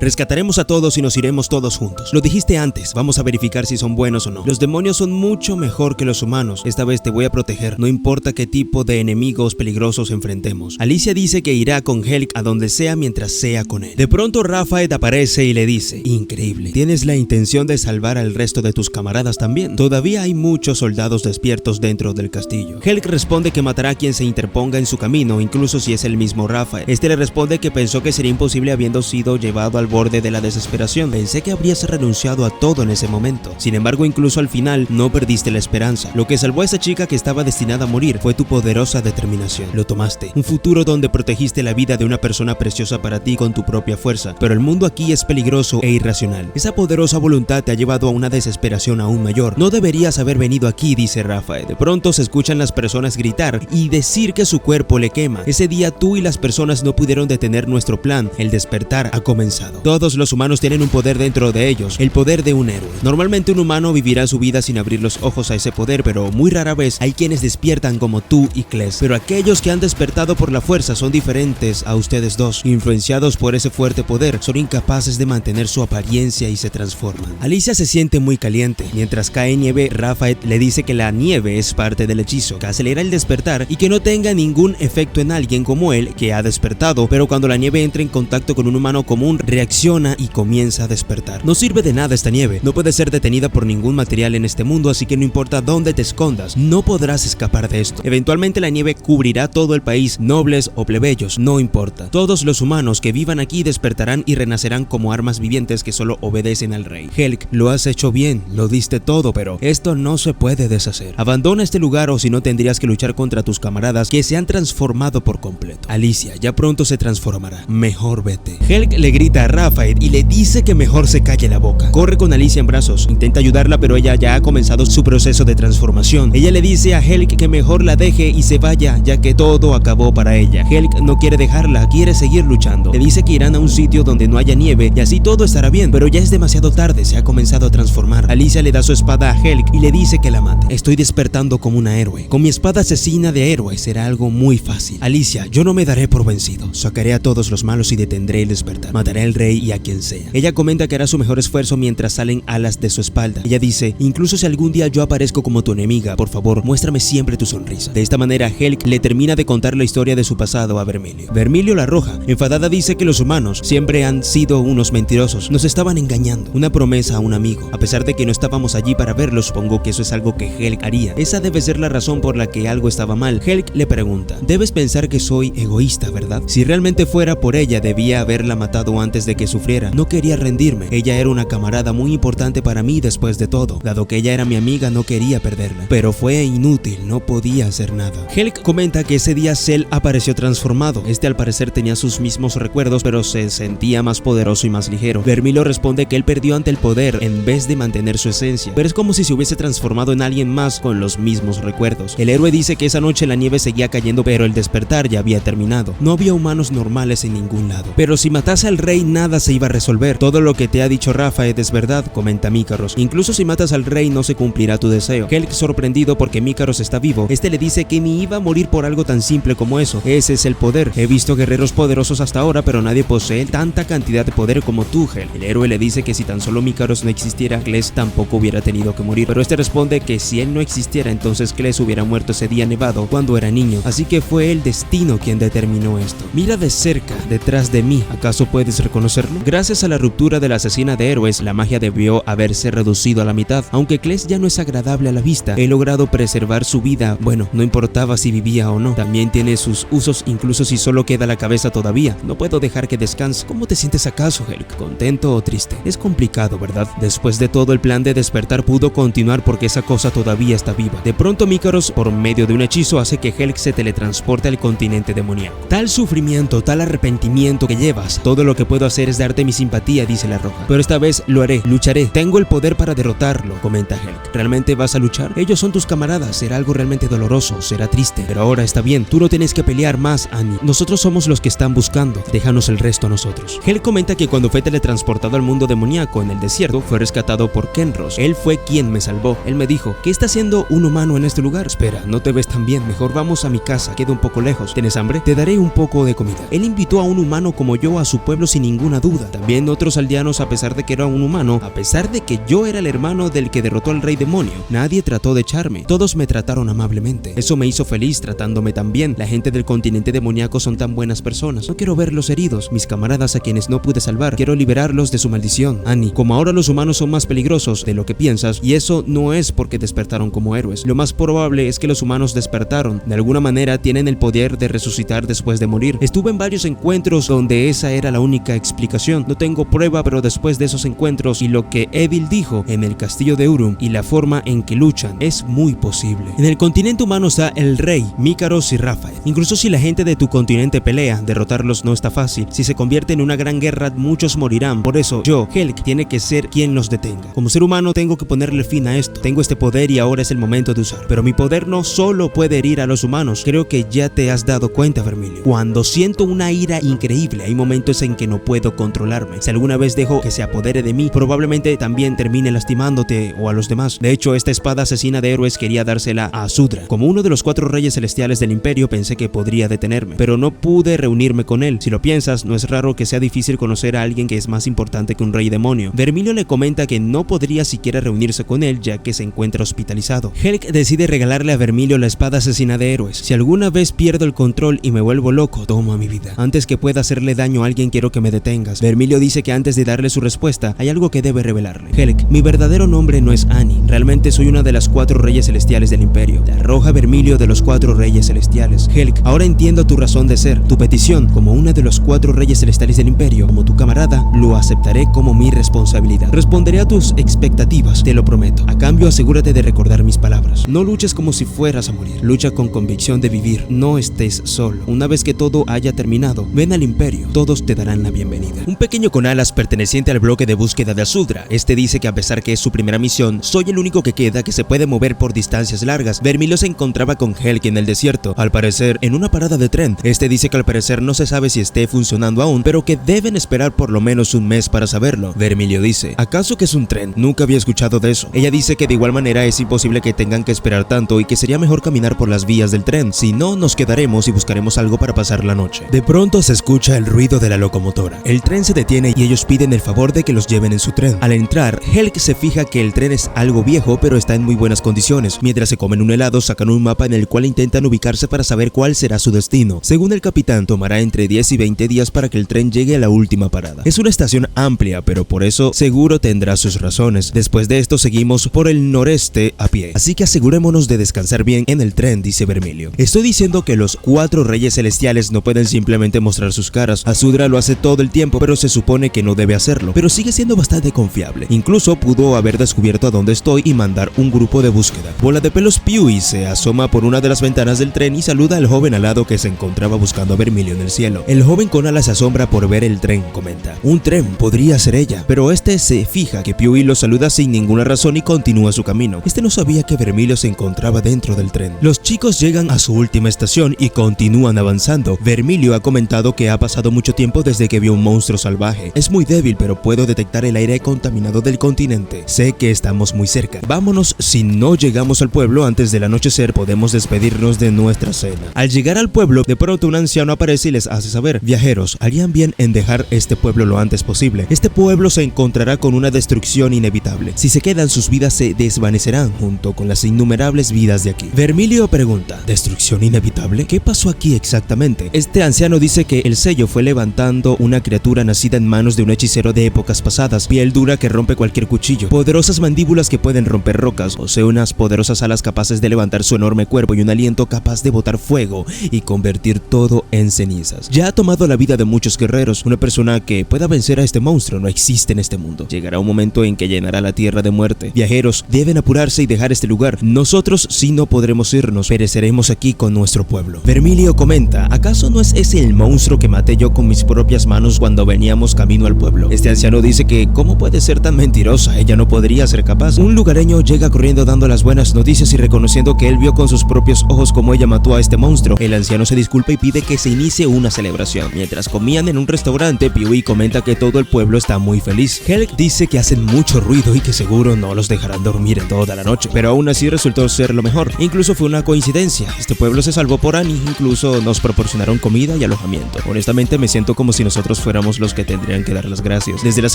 Rescataremos a todos y nos iremos todos juntos. Lo dijiste antes. Vamos a verificar si son buenos o no. Los demonios son mucho mejor que los humanos. Esta vez te voy a proteger. No importa qué tipo de enemigos peligrosos enfrentemos. Alicia dice que irá con Helg a donde sea mientras sea con él. De pronto Rafael aparece y le dice, increíble. ¿Tienes la intención de salvar al resto de tus camaradas también? Todavía hay muchos soldados despiertos dentro del castillo. Helg responde que matará a quien se interponga en su camino, incluso si es el mismo Rafael. Este le responde que pensó que sería imposible habiendo sido llevado al borde de la desesperación. Pensé que habrías renunciado a todo en ese momento. Sin embargo, incluso al final no perdiste la esperanza. Lo que salvó a esa chica que estaba destinada a morir fue tu poderosa determinación. Lo tomaste. Un futuro donde protegiste la vida de una persona preciosa para ti con tu propia fuerza. Pero el mundo aquí es peligroso e irracional. Esa poderosa voluntad te ha llevado a una desesperación aún mayor. No deberías haber venido aquí, dice Rafael. De pronto se escuchan las personas gritar y decir que su cuerpo le quema. Ese día tú y las personas no pudieron detener nuestro plan. El despertar ha comenzado. Todos los humanos tienen un poder dentro de ellos, el poder de un héroe. Normalmente un humano vivirá su vida sin abrir los ojos a ese poder, pero muy rara vez hay quienes despiertan como tú y Kles. Pero aquellos que han despertado por la fuerza son diferentes a ustedes dos. Influenciados por ese fuerte poder, son incapaces de mantener su apariencia y se transforman. Alicia se siente muy caliente. Mientras cae nieve, Rafael le dice que la nieve es parte del hechizo, que acelera el despertar y que no tenga ningún efecto en alguien como él que ha despertado, pero cuando la nieve entra en contacto con un humano común, reacciona y comienza a despertar. No sirve de nada esta nieve, no puede ser detenida por ningún material en este mundo, así que no importa dónde te escondas, no podrás escapar de esto. Eventualmente la nieve cubrirá todo el país, nobles o plebeyos, no importa. Todos los humanos que vivan aquí despertarán y renacerán como armas vivientes que solo obedecen al rey. Helg, lo has hecho bien, lo diste todo, pero esto no se puede deshacer. Abandona este lugar o si no tendrías que luchar contra tus camaradas que se han transformado por completo. Alicia, ya pronto se transformará. Mejor vete. Helg le grita a Rafael y le dice que mejor se calle la boca. Corre con Alicia en brazos. Intenta ayudarla, pero ella ya ha comenzado su proceso de transformación. Ella le dice a Helg que mejor la deje y se vaya, ya que todo acabó para ella. Helg no quiere dejarla, quiere seguir luchando. Le dice que irán a un sitio donde no haya nieve y así todo estará bien, pero ya es demasiado tarde, se ha comenzado a transformar. Alicia le da su espada a Helg y le dice que la mate. Estoy despertando como una héroe. Con mi espada asesina de héroes será algo muy fácil. Alicia, yo no me daré por vencido. Sacaré a todos los malos y detendré el despertar. Mataré al rey y a quien sea. Ella comenta que hará su mejor esfuerzo mientras salen alas de su espalda. Ella dice, incluso si algún día yo aparezco como tu enemiga, por favor, muéstrame siempre tu sonrisa. De esta manera, Helg le termina de contar la historia de su pasado a Vermilio. Vermilio la arroja. Enfadada dice que los humanos siempre han sido unos mentirosos. Nos estaban engañando. Una promesa a un amigo. A pesar de que no estábamos allí para verlo, supongo que eso es algo que Helg haría. Esa debe ser la razón por la que algo estaba mal. Helg le pregunta, debes pensar que soy egoísta, ¿verdad? Si realmente fuera por ella, debía haberla matado antes de que sufriera. No quería rendirme. Ella era una camarada muy importante para mí después de todo. Dado que ella era mi amiga, no quería perderla. Pero fue inútil, no podía hacer nada. Helg comenta que ese día Cell apareció transformado. Este al parecer tenía sus mismos recuerdos, pero se sentía más poderoso y más ligero. Vermilio responde que él perdió ante el poder en vez de mantener su esencia, pero es como si se hubiese transformado en alguien más con los mismos recuerdos. El héroe dice que esa noche la nieve seguía cayendo, pero el despertar ya había terminado. No había humanos normales en ningún lado. Pero si matase al rey, nada se iba a resolver. Todo lo que te ha dicho Rafael es verdad, comenta Mícaros. Incluso si matas al rey, no se cumplirá tu deseo. Helg, sorprendido porque Mícaros está vivo, este le dice que ni iba a morir por algo tan simple como eso. Ese es el poder. He visto guerreros poderosos hasta ahora, pero nadie posee tanta cantidad de poder como tú, Helg. El héroe le dice que si tan solo Mícaros no existiera, Kles tampoco hubiera tenido que morir. Pero este responde que si él no existiera, entonces Kles hubiera muerto ese día nevado cuando era niño. Así que fue el destino quien determinó esto. Mira de cerca, detrás de mí. ¿Acaso puedes reconocerlo? Gracias a la ruptura de la asesina de héroes, la magia debió haberse reducido a la mitad. Aunque Kles ya no es agradable a la vista, he logrado preservar su vida. Bueno, no importaba si vivía o no. También tiene sus usos, incluso si solo queda la cabeza todavía. No puedo dejar que descanse. ¿Cómo te sientes acaso, Helk? ¿Contento o triste? Es complicado, ¿verdad? Después de todo, el plan de despertar pudo continuar porque esa cosa todavía está viva. De pronto, Mikaros, por medio de un hechizo, hace que Helk se teletransporte al continente demoníaco. Tal sufrimiento, tal arrepentimiento que llevas. Todo lo que puedo hacer es darte mi simpatía, dice la Roja. Pero esta vez lo haré, lucharé. Tengo el poder para derrotarlo, comenta Helk. ¿Realmente vas a luchar? Ellos son tus camaradas. Será algo realmente doloroso, será triste. Pero ahora está bien. Tú no tienes que pelear más, Annie. Nosotros somos los que están buscando. Déjanos el resto a nosotros. Helk comenta que cuando fue teletransportado al mundo demoníaco en el desierto, fue rescatado por Kenros. Él fue quien me salvó. Él me dijo, ¿qué está haciendo un humano en este lugar? Espera, no te ves tan bien. Mejor vamos a mi casa. Queda un poco lejos. ¿Tienes hambre? Te daré un poco de comida. Él invitó a un humano como yo a su pueblo sin ninguna duda. También otros aldeanos, a pesar de que era un humano, a pesar de que yo era el hermano del que derrotó al rey demonio, nadie trató de echarme. Todos me trataron amablemente. Eso me hizo feliz tratándome tan bien. La gente del continente demoníaco son tan buenas personas. No quiero verlos heridos, mis camaradas a quienes no pude salvar. Quiero liberarlos de su maldición. Annie, como ahora los humanos son más peligrosos de lo que piensas, y eso no es porque despertaron como héroes. Lo más probable es que los humanos despertaron. De alguna manera tienen el poder de resucitar después de morir. Estuve en varios encuentros donde esa era la única explicación. No tengo prueba, pero después de esos encuentros y lo que Evil dijo en el castillo de Urum y la forma en que luchan, es muy posible. En el continente humano está el rey, Mikaros y Rafael. Incluso si la gente de tu continente pelea, derrotarlos no está fácil. Si se convierte en una gran guerra, muchos morirán. Por eso yo, Helk, tiene que ser quien los detenga. Como ser humano tengo que ponerle fin a esto. Tengo este poder y ahora es el momento de usar. Pero mi poder no solo puede herir a los humanos. Creo que ya te has dado cuenta, Vermilio. Cuando siento una ira increíble, hay momentos en que no puedo controlarme. Si alguna vez dejo que se apodere de mí, probablemente también termine lastimándote o a los demás. De hecho, esta espada asesina de héroes quería dársela a Asudra. Como uno de los 4 reyes celestiales del imperio, pensé que podría detenerme, pero no pude reunirme con él. Si lo piensas, no es raro que sea difícil conocer a alguien que es más importante que un rey demonio. Vermilio le comenta que no podría siquiera reunirse con él ya que se encuentra hospitalizado. Helk decide regalarle a Vermilio la espada asesina de héroes. Si alguna vez pierdo el control y me vuelvo loco, toma mi vida. Antes que pueda hacerle daño a alguien, quiero que me detengas. Vermilio dice que antes de darle su respuesta, hay algo que debe revelarle. Helk, mi verdadero nombre no es Annie. Realmente soy una de las 4 reyes celestiales del imperio. Te arroja Vermilio de los 4 reyes celestiales. Helk, ahora entiendo tu razón de ser. Tu petición, como una de los 4 reyes celestiales del imperio, como tu camarada, lo aceptaré como mi responsabilidad. Responderé a tus expectativas, te lo prometo. A cambio, asegúrate de recordar mis palabras. No luches como si fueras a morir. Lucha con convicción de vivir. No estés solo. Una vez que todo haya terminado, ven al imperio. Todos te darán la bienvenida. Un pequeño con alas perteneciente al bloque de búsqueda de Asudra. Este dice que a pesar que es su primera misión, soy el único que queda que se puede mover por distancias largas. Vermilio se encontraba con Helk en el desierto, al parecer en una parada de tren. Este dice que al parecer no se sabe si esté funcionando aún, pero que deben esperar por lo menos un mes para saberlo. Vermilio dice, ¿acaso que es un tren? Nunca había escuchado de eso. Ella dice que de igual manera es imposible que tengan que esperar tanto y que sería mejor caminar por las vías del tren. Si no, nos quedaremos y buscaremos algo para pasar la noche. De pronto se escucha el ruido de la locomotora. El tren se detiene y ellos piden el favor de que los lleven en su tren. Al entrar, Helk se fija que el tren es algo viejo, pero está en muy buenas condiciones. Mientras se comen un helado, sacan un mapa en el cual intentan ubicarse para saber cuál será su destino. Según el capitán, tomará entre 10 y 20 días para que el tren llegue a la última parada. Es una estación amplia, pero por eso seguro tendrá sus razones. Después de esto seguimos por el noreste a pie. Así que asegurémonos de descansar bien en el tren, dice Vermilio. Estoy diciendo que los 4 reyes celestiales no pueden simplemente mostrar sus caras. Asudra lo hace todo el tiempo, pero se supone que no debe hacerlo. Pero sigue siendo bastante confiable. Incluso pudo haber descubierto a dónde estoy y mandar un grupo de búsqueda. Bola de pelos Pewee se asoma por una de las ventanas del tren y saluda al joven alado que se encontraba buscando a Vermilio en el cielo. El joven con alas se asombra por ver el tren, comenta. Un tren, podría ser ella. Pero este se fija que Pewee lo saluda sin ninguna razón y continúa su camino. Este no sabía que Vermilio se encontraba dentro del tren. Los chicos llegan a su última estación y continúan avanzando. Vermilio ha comentado que ha pasado mucho tiempo desde que vio un monstruo salvaje. Es muy débil, pero puedo detectar el aire contaminado del continente. Sé que estamos muy cerca. Vámonos, si no llegamos al pueblo antes del anochecer, podemos despedirnos de nuestra cena. Al llegar al pueblo, de pronto un anciano aparece y les hace saber: viajeros, harían bien en dejar este pueblo lo antes posible. Este pueblo se encontrará con una destrucción inevitable. Si se quedan, sus vidas se desvanecerán junto con las innumerables vidas de aquí. Vermilio pregunta: ¿destrucción inevitable? ¿Qué pasó aquí exactamente? Este anciano dice que el sello fue levantando una criatura nacida en manos de un hechicero de épocas pasadas, piel dura que rompe cualquier cuchillo, poderosas mandíbulas que pueden romper rocas, posee unas poderosas alas capaces de levantar su enorme cuerpo y un aliento capaz de botar fuego y convertir todo en cenizas. Ya tomado la vida de muchos guerreros. Una persona que pueda vencer a este monstruo no existe en este mundo. Llegará un momento en que llenará la tierra de muerte. Viajeros deben apurarse y dejar este lugar. Nosotros sí no podremos irnos, pereceremos aquí con nuestro pueblo. Vermilio comenta: ¿acaso no es ese el monstruo que maté yo con mis propias manos cuando veníamos camino al pueblo? Este anciano dice que ¿cómo puede ser tan mentirosa? Ella no podría ser capaz. Un lugareño llega corriendo dando las buenas noticias y reconociendo que él vio con sus propios ojos cómo ella mató a este monstruo. El anciano se disculpa y pide que se inicie una celebración. Mientras comían en un restaurante, Pee-wee comenta que todo el pueblo está muy feliz. Helg dice que hacen mucho ruido y que seguro no los dejarán dormir en toda la noche, pero aún así resultó ser lo mejor. Incluso fue una coincidencia. Este pueblo se salvó por Annie, incluso nos proporcionaron comida y alojamiento. Honestamente me siento como si nosotros fuéramos los que tendrían que dar las gracias. Desde las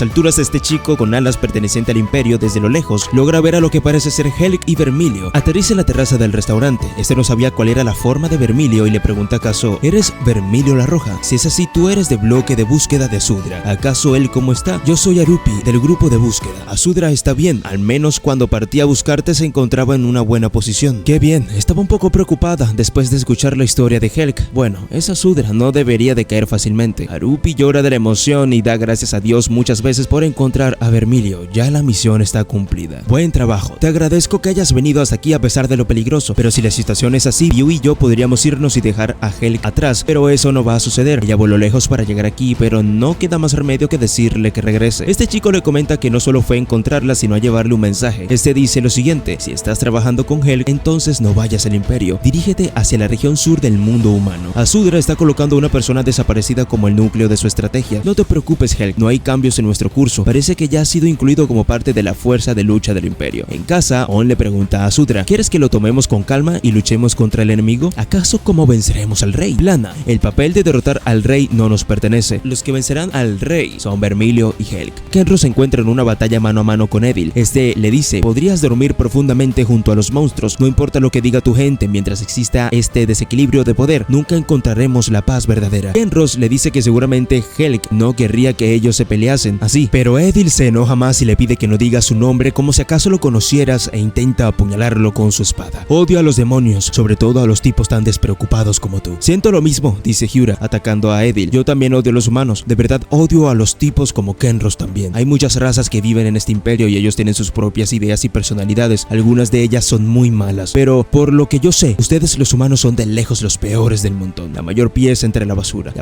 alturas, este chico con alas perteneciente al imperio, desde lo lejos, logra ver a lo que parece ser Helg y Vermilio. Aterriza en la terraza del restaurante. Este no sabía cuál era la forma de Vermilio y le pregunta: ¿acaso eres Vermilio la Roja? Si es así, tú eres de bloque de búsqueda de Asudra. ¿Acaso él cómo está? Yo soy Arupi, del grupo de búsqueda. Asudra está bien, al menos cuando partí a buscarte se encontraba en una buena posición. Qué bien, estaba un poco preocupada después de escuchar la historia de Helg. Bueno, esa Asudra no debería de caer fácilmente. Arupi llora de la emoción y da gracias a Dios muchas veces por encontrar a Vermilio. Ya la misión está cumplida. Buen trabajo. Te agradezco que hayas venido hasta aquí a pesar de lo peligroso, pero si la situación es así, Pee y yo podríamos irnos y dejar a Helg atrás, pero eso no va a suceder. Ella voló lejos para llegar aquí, pero no queda más remedio que decirle que regrese. Este chico le comenta que no solo fue a encontrarla, sino a llevarle un mensaje. Este dice lo siguiente: si estás trabajando con Helg, entonces no vayas al imperio, dirígete hacia la región sur del mundo humano. Asudra está colocando a una persona desaparecida como el núcleo de su estrategia. No te preocupes, Helg, no hay cambios en nuestro curso, parece que ya ha sido incluido como parte de la fuerza de lucha del imperio. En casa, On le pregunta a Asudra: ¿quieres que lo tomemos con calma y luchemos contra el enemigo? ¿Acaso cómo venceremos al rey? Lana: el papel de derrotar al rey no nos pertenece. Los que vencerán al rey son Vermilio y Helg. Kenro se encuentra en una batalla mano a mano con Edil. Este le dice: podrías dormir profundamente junto a los monstruos, no importa lo que diga tu gente, mientras exista este desequilibrio de poder, nunca encontraremos la paz verdadera. Kenros le dice que seguramente Helg no querría que ellos se peleasen así, pero Edil se enoja más y le pide que no diga su nombre como si acaso lo conocieras e intenta apuñalarlo con su espada. Odio a los demonios, sobre todo a los tipos tan despreocupados como tú. Siento lo mismo, dice Hyura, atacando a Edil. Yo también odio a los humanos, de verdad odio a los tipos como Kenros también. Hay muchas razas que viven en este imperio y ellos tienen sus propias ideas y personalidades, algunas de ellas son muy malas, pero por lo que yo sé, ustedes los humanos son de lejos los peores del montón, la mayor pieza entre la basura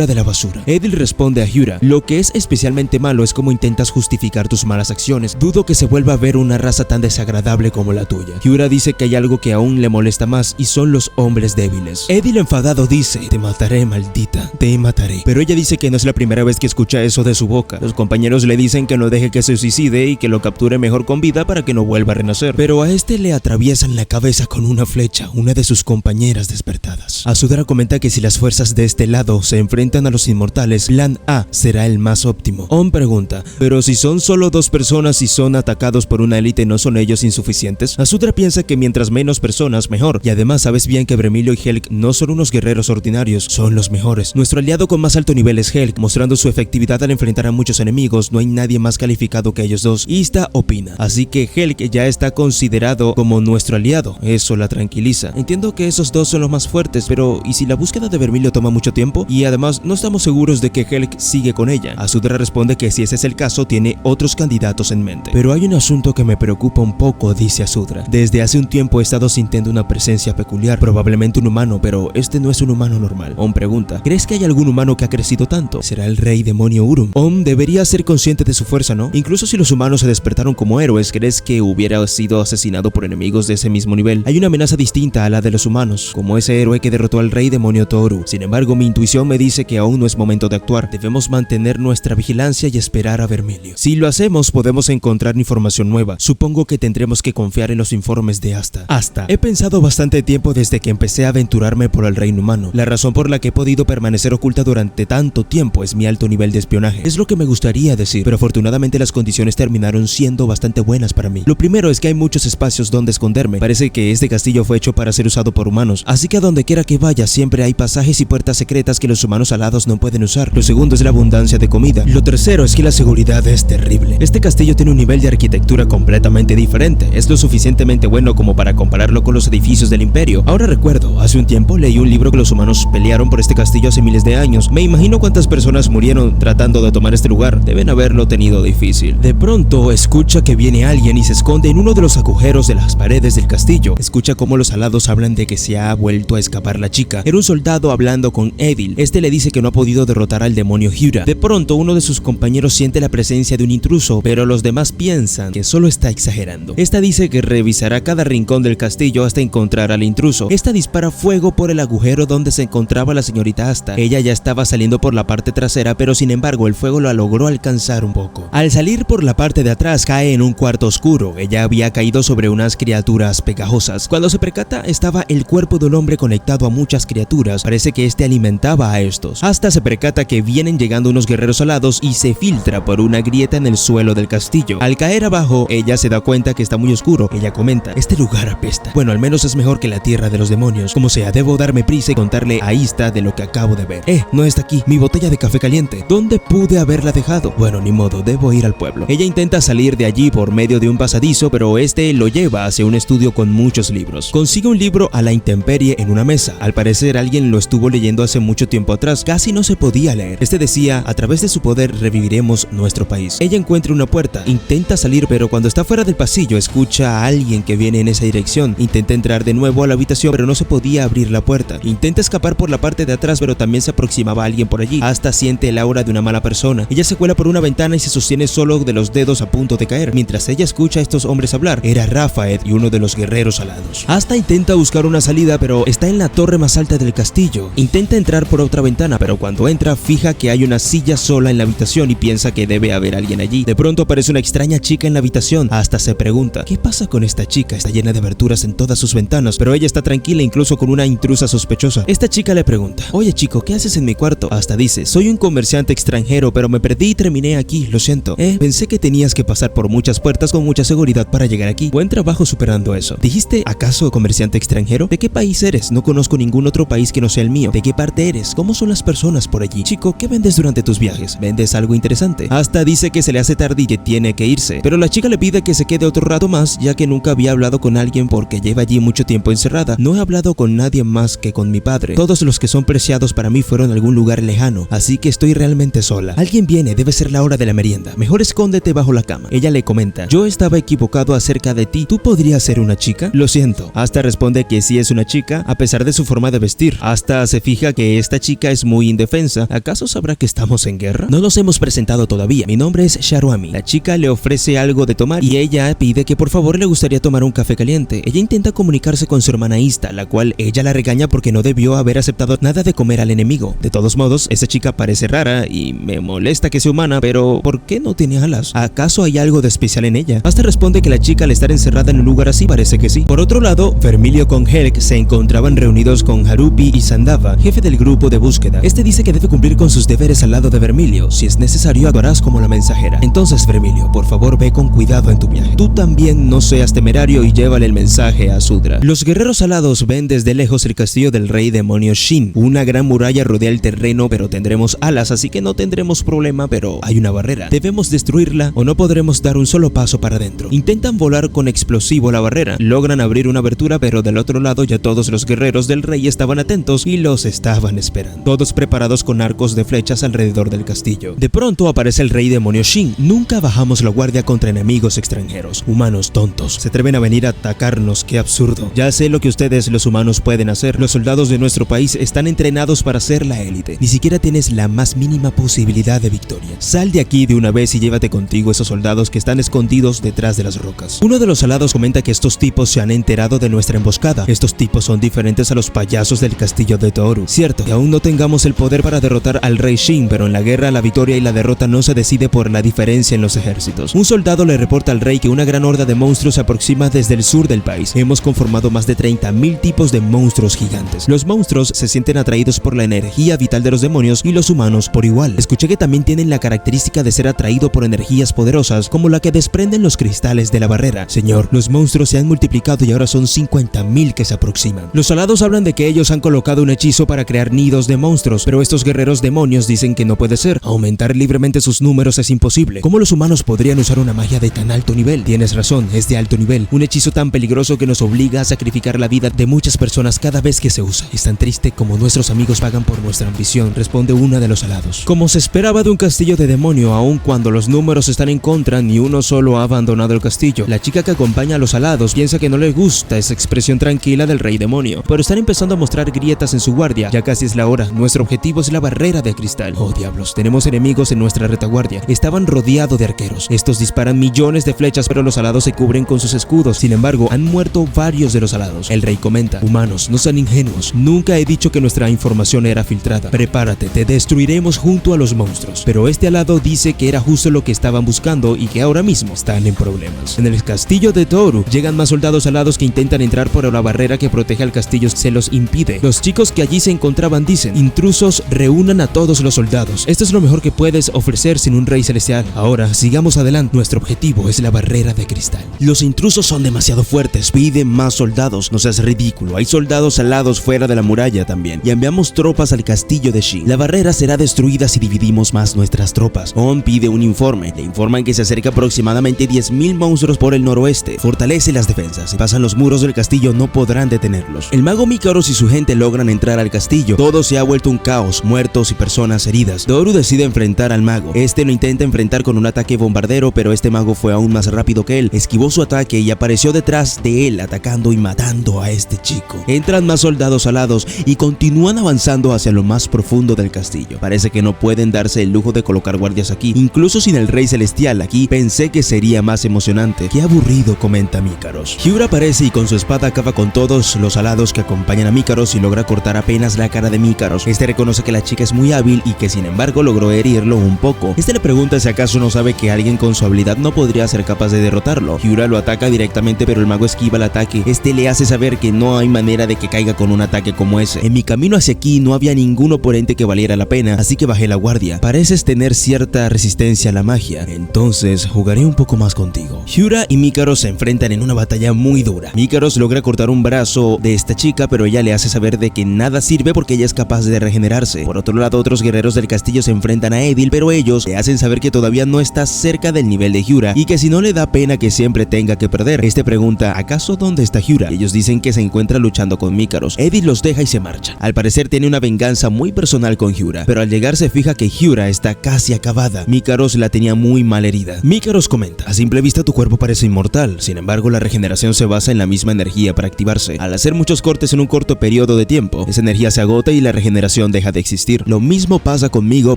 de la basura. Edil responde a Hyura: lo que es especialmente malo es cómo intentas justificar tus malas acciones, dudo que se vuelva a ver una raza tan desagradable como la tuya. Hyura dice que hay algo que aún le molesta más y son los hombres débiles. Edil enfadado dice: te mataré, maldita, te mataré. Pero ella dice que no es la primera vez que escucha eso de su boca. Los compañeros le dicen que no deje que se suicide y que lo capture mejor con vida para que no vuelva a renacer, pero a este le atraviesan la cabeza con una flecha, una de sus compañeras despertadas. Asudra comenta que si las fuerzas de este lado se enfrentan a los inmortales, plan A será el más óptimo. On pregunta: pero si son solo dos personas y son atacados por una élite, ¿no son ellos insuficientes? Asudra piensa que mientras menos personas mejor, y además sabes bien que Vermilio y Helg no son unos guerreros ordinarios, son los mejores. Nuestro aliado con más alto nivel es Helg, mostrando su efectividad al enfrentar a muchos enemigos, no hay nadie más calificado que ellos dos. Ista opina: así que Helg ya está considerado como nuestro aliado, eso la tranquiliza. Entiendo que esos dos son los más fuertes, pero ¿y si la búsqueda de Vermilio toma mucho tiempo? Y además no estamos seguros de que Helg sigue con ella. Asudra responde que si ese es el caso, tiene otros candidatos en mente. Pero hay un asunto que me preocupa un poco, dice Asudra. Desde hace un tiempo he estado sintiendo una presencia peculiar, probablemente un humano, pero este no es un humano normal. On pregunta: ¿crees que hay algún humano que ha crecido tanto? ¿Será el rey demonio Urum? On debería ser consciente de su fuerza, ¿no? Incluso si los humanos se despertaron como héroes, ¿crees que hubiera sido asesinado por enemigos de ese mismo nivel? Hay una amenaza distinta a la de los humanos, como ese héroe que derrotó al rey demonio Toru. Sin embargo, mi intuición me dice que aún no es momento de actuar. Debemos mantener nuestra vigilancia y esperar a Vermilio. Si lo hacemos, podemos encontrar información nueva. Supongo que tendremos que confiar en los informes de Asta. He pensado bastante tiempo desde que empecé a aventurarme por el reino humano. La razón por la que he podido permanecer oculta durante tanto tiempo es mi alto nivel de espionaje. Es lo que me gustaría decir, pero afortunadamente las condiciones terminaron siendo bastante buenas para mí. Lo primero es que hay muchos espacios donde esconderme. Parece que este castillo fue hecho para ser usado por humanos, así que a donde quiera que vaya siempre hay pasajes y puertas secretas que los humanos alados no pueden usar. Lo segundo es la abundancia de comida. Lo tercero es que la seguridad es terrible. Este castillo tiene un nivel de arquitectura completamente diferente. Es lo suficientemente bueno como para compararlo con los edificios del imperio. Ahora recuerdo, hace un tiempo leí un libro que los humanos pelearon por este castillo hace hace miles de años. Me imagino cuántas personas murieron tratando de tomar este lugar. Deben haberlo tenido difícil. De pronto escucha que viene alguien y se esconde en uno de los agujeros de las paredes del castillo. Escucha cómo los alados hablan de que se ha vuelto a escapar la chica. Era un soldado hablando con Evil. Este le dice que no ha podido derrotar al demonio Hyura. De pronto uno de sus compañeros siente la presencia de un intruso, pero los demás piensan que solo está exagerando. Esta dice que revisará cada rincón del castillo hasta encontrar al intruso. Esta dispara fuego por el agujero donde se encontraba la señorita Asta. Ella ya estaba saliendo por la parte trasera, pero sin embargo el fuego la logró alcanzar un poco. Al salir por la parte de atrás cae en un cuarto oscuro. Ella había caído sobre unas criaturas pegajosas. Cuando se percata estaba el cuerpo de un hombre conectado a muchas criaturas. Parece que este alimentaba a estos. Hasta se percata que vienen llegando unos guerreros alados y se filtra por una grieta en el suelo del castillo. Al caer abajo, ella se da cuenta que está muy oscuro. Ella comenta: este lugar apesta. Bueno, al menos es mejor que la tierra de los demonios. Como sea, debo darme prisa y contarle a Ista de lo que acabo de ver. No está aquí, mi botella de café caliente. ¿Dónde pude haberla dejado? Bueno, ni modo, debo ir al pueblo. Ella intenta salir de allí por medio de un pasadizo, pero este lo lleva hacia un estudio con muchos libros. Consigue un libro a la intemperie en una mesa. Al parecer alguien lo estuvo leyendo hace mucho tiempo atrás. Casi no se podía leer. Este decía: a través de su poder reviviremos nuestro país. Ella encuentra una puerta, intenta salir, pero cuando está fuera del pasillo escucha a alguien que viene en esa dirección. Intenta entrar de nuevo a la habitación, pero no se podía abrir la puerta. Intenta escapar por la parte de atrás, pero también se aproximaba alguien por allí. Hasta siente el aura de una mala persona. Ella se cuela por una ventana y se sostiene solo de los dedos a punto de caer. Mientras ella escucha a estos hombres hablar, era Rafael y uno de los guerreros alados. Hasta intenta buscar una salida, pero está en la torre más alta del castillo. Intenta entrar por otra ventana, pero cuando entra fija que hay una silla sola en la habitación y piensa que debe haber alguien allí. De pronto aparece una extraña chica en la habitación. Hasta se pregunta: ¿qué pasa con esta chica? Está llena de aberturas en todas sus ventanas, pero ella está tranquila incluso con una intrusa sospechosa. Esta chica le pregunta: oye chico, ¿qué haces en mi cuarto? Hasta dice: soy un comerciante extranjero, pero me perdí y terminé aquí, lo siento. Pensé que tenías que pasar por muchas puertas con mucha seguridad para llegar aquí. Buen trabajo superando eso. ¿Dijiste acaso comerciante extranjero? ¿De qué país eres? No conozco ningún otro país que no sea el mío. ¿De qué parte eres? ¿Cómo son las personas por allí? Chico, ¿qué vendes durante tus viajes? ¿Vendes algo interesante? Hasta dice que se le hace tarde y que tiene que irse, pero la chica le pide que se quede otro rato más, ya que nunca había hablado con alguien porque lleva allí mucho tiempo encerrada. No he hablado con nadie más que con mi padre. Todos los que son preciados para mí fueron a algún lugar lejano, así que estoy realmente sola. Alguien viene, debe ser la hora de la merienda. Mejor escóndete bajo la cama. Ella le comenta: yo estaba equivocado acerca de ti. ¿Tú podrías ser una chica? Lo siento. Hasta responde que sí es una chica, a pesar de su forma de vestir. Hasta se fija que esta chica es muy indefensa. ¿Acaso sabrá que estamos en guerra? No nos hemos presentado todavía. Mi nombre es Sharuami. La chica le ofrece algo de tomar y ella pide que por favor le gustaría tomar un café caliente. Ella intenta comunicarse con su hermana Ista, la cual ella la regaña porque no debió haber aceptado nada de comer al enemigo. De todos modos, esa chica parece rara y me molesta que sea humana, pero ¿por qué no tiene alas? ¿Acaso hay algo de especial en ella? Hasta responde que la chica al estar encerrada en un lugar así parece que sí. Por otro lado, Vermilio con Helk se encontraban reunidos con Harupi y Sandava, jefe del grupo de búsqueda. Este dice que debe cumplir con sus deberes al lado de Vermilio. Si es necesario, actuarás como la mensajera. Entonces, Vermilio, por favor ve con cuidado en tu viaje. Tú también no seas temerario y llévale el mensaje a Sudra. Los guerreros alados ven desde lejos el castillo del rey demonio Shin. Una gran muralla rodea el terreno, pero tendremos alas, así que no tendremos problema, pero hay una barrera. Debemos destruirla o no podremos dar un solo paso para adentro. Intentan volar con explosivo la barrera. Logran abrir una abertura, pero del otro lado ya todos los guerreros del rey estaban atentos y los estaban esperando. Todos preparados con arcos de flechas alrededor del castillo. De pronto aparece el rey demonio Shin. Nunca bajamos la guardia contra enemigos extranjeros. Humanos tontos. Se atreven a venir a atacarnos, qué absurdo. Ya sé lo que ustedes los humanos pueden hacer. Los soldados de nuestro país están entrenados para ser la élite. Ni siquiera tienes la más mínima posibilidad de victoria. Sal de aquí de una vez y llévate contigo esos soldados que están escondidos detrás de las rocas. Uno de los alados comenta que estos tipos se han enterado de nuestra emboscada. Estos tipos son diferentes a los payasos del castillo de Toru. Cierto que aún no tengamos el poder para derrotar al rey Shin, pero en la guerra la victoria y la derrota no se decide por la diferencia en los ejércitos. Un soldado le reporta al rey que una gran horda de monstruos se aproxima desde el sur del país. Hemos conformado más de 30.000 tipos de monstruos gigantes. Los monstruos se sienten atraídos por la energía vital de los demonios y los humanos por igual. Escuché que también tienen la característica de ser atraído por energías poderosas como la que desprenden los cristales de la barrera. Señor, los monstruos se han multiplicado y ahora son 50.000 que se aproximan. Los alados hablan de que ellos han colocado un hechizo para crear nidos de monstruos, pero estos guerreros demonios dicen que no puede ser. Aumentar libremente sus números es imposible. ¿Cómo los humanos podrían usar una magia de tan alto nivel? Tienes razón, es de alto nivel. Un hechizo tan peligroso que nos obliga a sacrificar la vida de muchas personas cada vez que se usa. Es tan triste como nuestros amigos nos pagan por nuestra ambición, responde una de los alados. Como se esperaba de un castillo de demonio, aun cuando los números están en contra, ni uno solo ha abandonado el castillo. La chica que acompaña a los alados piensa que no le gusta esa expresión tranquila del rey demonio, pero están empezando a mostrar grietas en su guardia. Ya casi es la hora, nuestro objetivo es la barrera de cristal. Oh diablos, tenemos enemigos en nuestra retaguardia. Estaban rodeados de arqueros. Estos disparan millones de flechas, pero los alados se cubren con sus escudos. Sin embargo, han muerto varios de los alados. El rey comenta: humanos, no sean ingenuos. Nunca he dicho que nuestra información era filtrada. Prepárate, te destruiremos junto a los monstruos. Pero este alado dice que era justo lo que estaban buscando y que ahora mismo están en problemas. En el castillo de Toru llegan más soldados alados que intentan entrar por la barrera que protege al castillo, se los impide. Los chicos que allí se encontraban dicen: intrusos, reúnan a todos los soldados. Esto es lo mejor que puedes ofrecer sin un rey celestial. Ahora, sigamos adelante. Nuestro objetivo es la barrera de cristal. Los intrusos son demasiado fuertes, piden más soldados. No seas ridículo, hay soldados alados fuera de la muralla también. Y enviamos tropas al castillo de Shin. La barrera será destruida si dividimos más nuestras tropas. On pide un informe. Le informan que se acerca aproximadamente 10.000 monstruos por el noroeste. Fortalece las defensas. Si pasan los muros del castillo, no podrán detenerlos. El mago Mikaros y su gente logran entrar al castillo. Todo se ha vuelto un caos, muertos y personas heridas. Toru decide enfrentar al mago. Este lo intenta enfrentar con un ataque bombardero, pero este mago fue aún más rápido que él. Esquivó su ataque y apareció detrás de él, atacando y matando a este chico. Entran más soldados alados y continúan avanzando hacia lo más profundo del castillo. Parece que no pueden darse el lujo de colocar guardias aquí, incluso sin el rey celestial. Aquí pensé que sería más emocionante. Qué aburrido, comenta Mikaros. Hyura aparece y con su espada acaba con todos los alados que acompañan a Mikaros y logra cortar apenas la cara de Mikaros. Este reconoce que la chica es muy hábil y que sin embargo logró herirlo un poco. Este le pregunta si acaso no sabe que alguien con su habilidad no podría ser capaz de derrotarlo. Hyura lo ataca directamente, pero el mago esquiva el ataque. Este le hace saber que no hay manera de que caiga con un ataque como ese. En mi camino hacia aquí no había ningún oponente que valiera la pena, así que bajé la guardia. Pareces tener cierta resistencia a la magia, entonces jugaré un poco más contigo. Hyura y Mikaros se enfrentan en una batalla muy dura. Mikaros logra cortar un brazo de esta chica, pero ella le hace saber de que nada sirve porque ella es capaz de regenerarse. Por otro lado, otros guerreros del castillo se enfrentan a Edil, pero ellos le hacen saber que todavía no está cerca del nivel de Hyura y que si no le da pena que siempre tenga que perder. Este pregunta: ¿acaso dónde está Hyura? Ellos dicen que se encuentra luchando con Mikaros. Edil los deja y se marcha. Al parecer tiene una venganza muy personal con Hyura, pero al llegar se fija que Hyura está casi acabada. Mikaros la tenía muy mal herida. Mikaros comenta: a simple vista tu cuerpo parece inmortal, sin embargo la regeneración se basa en la misma energía para activarse. Al hacer muchos cortes en un corto periodo de tiempo, esa energía se agota y la regeneración deja de existir. Lo mismo pasa conmigo,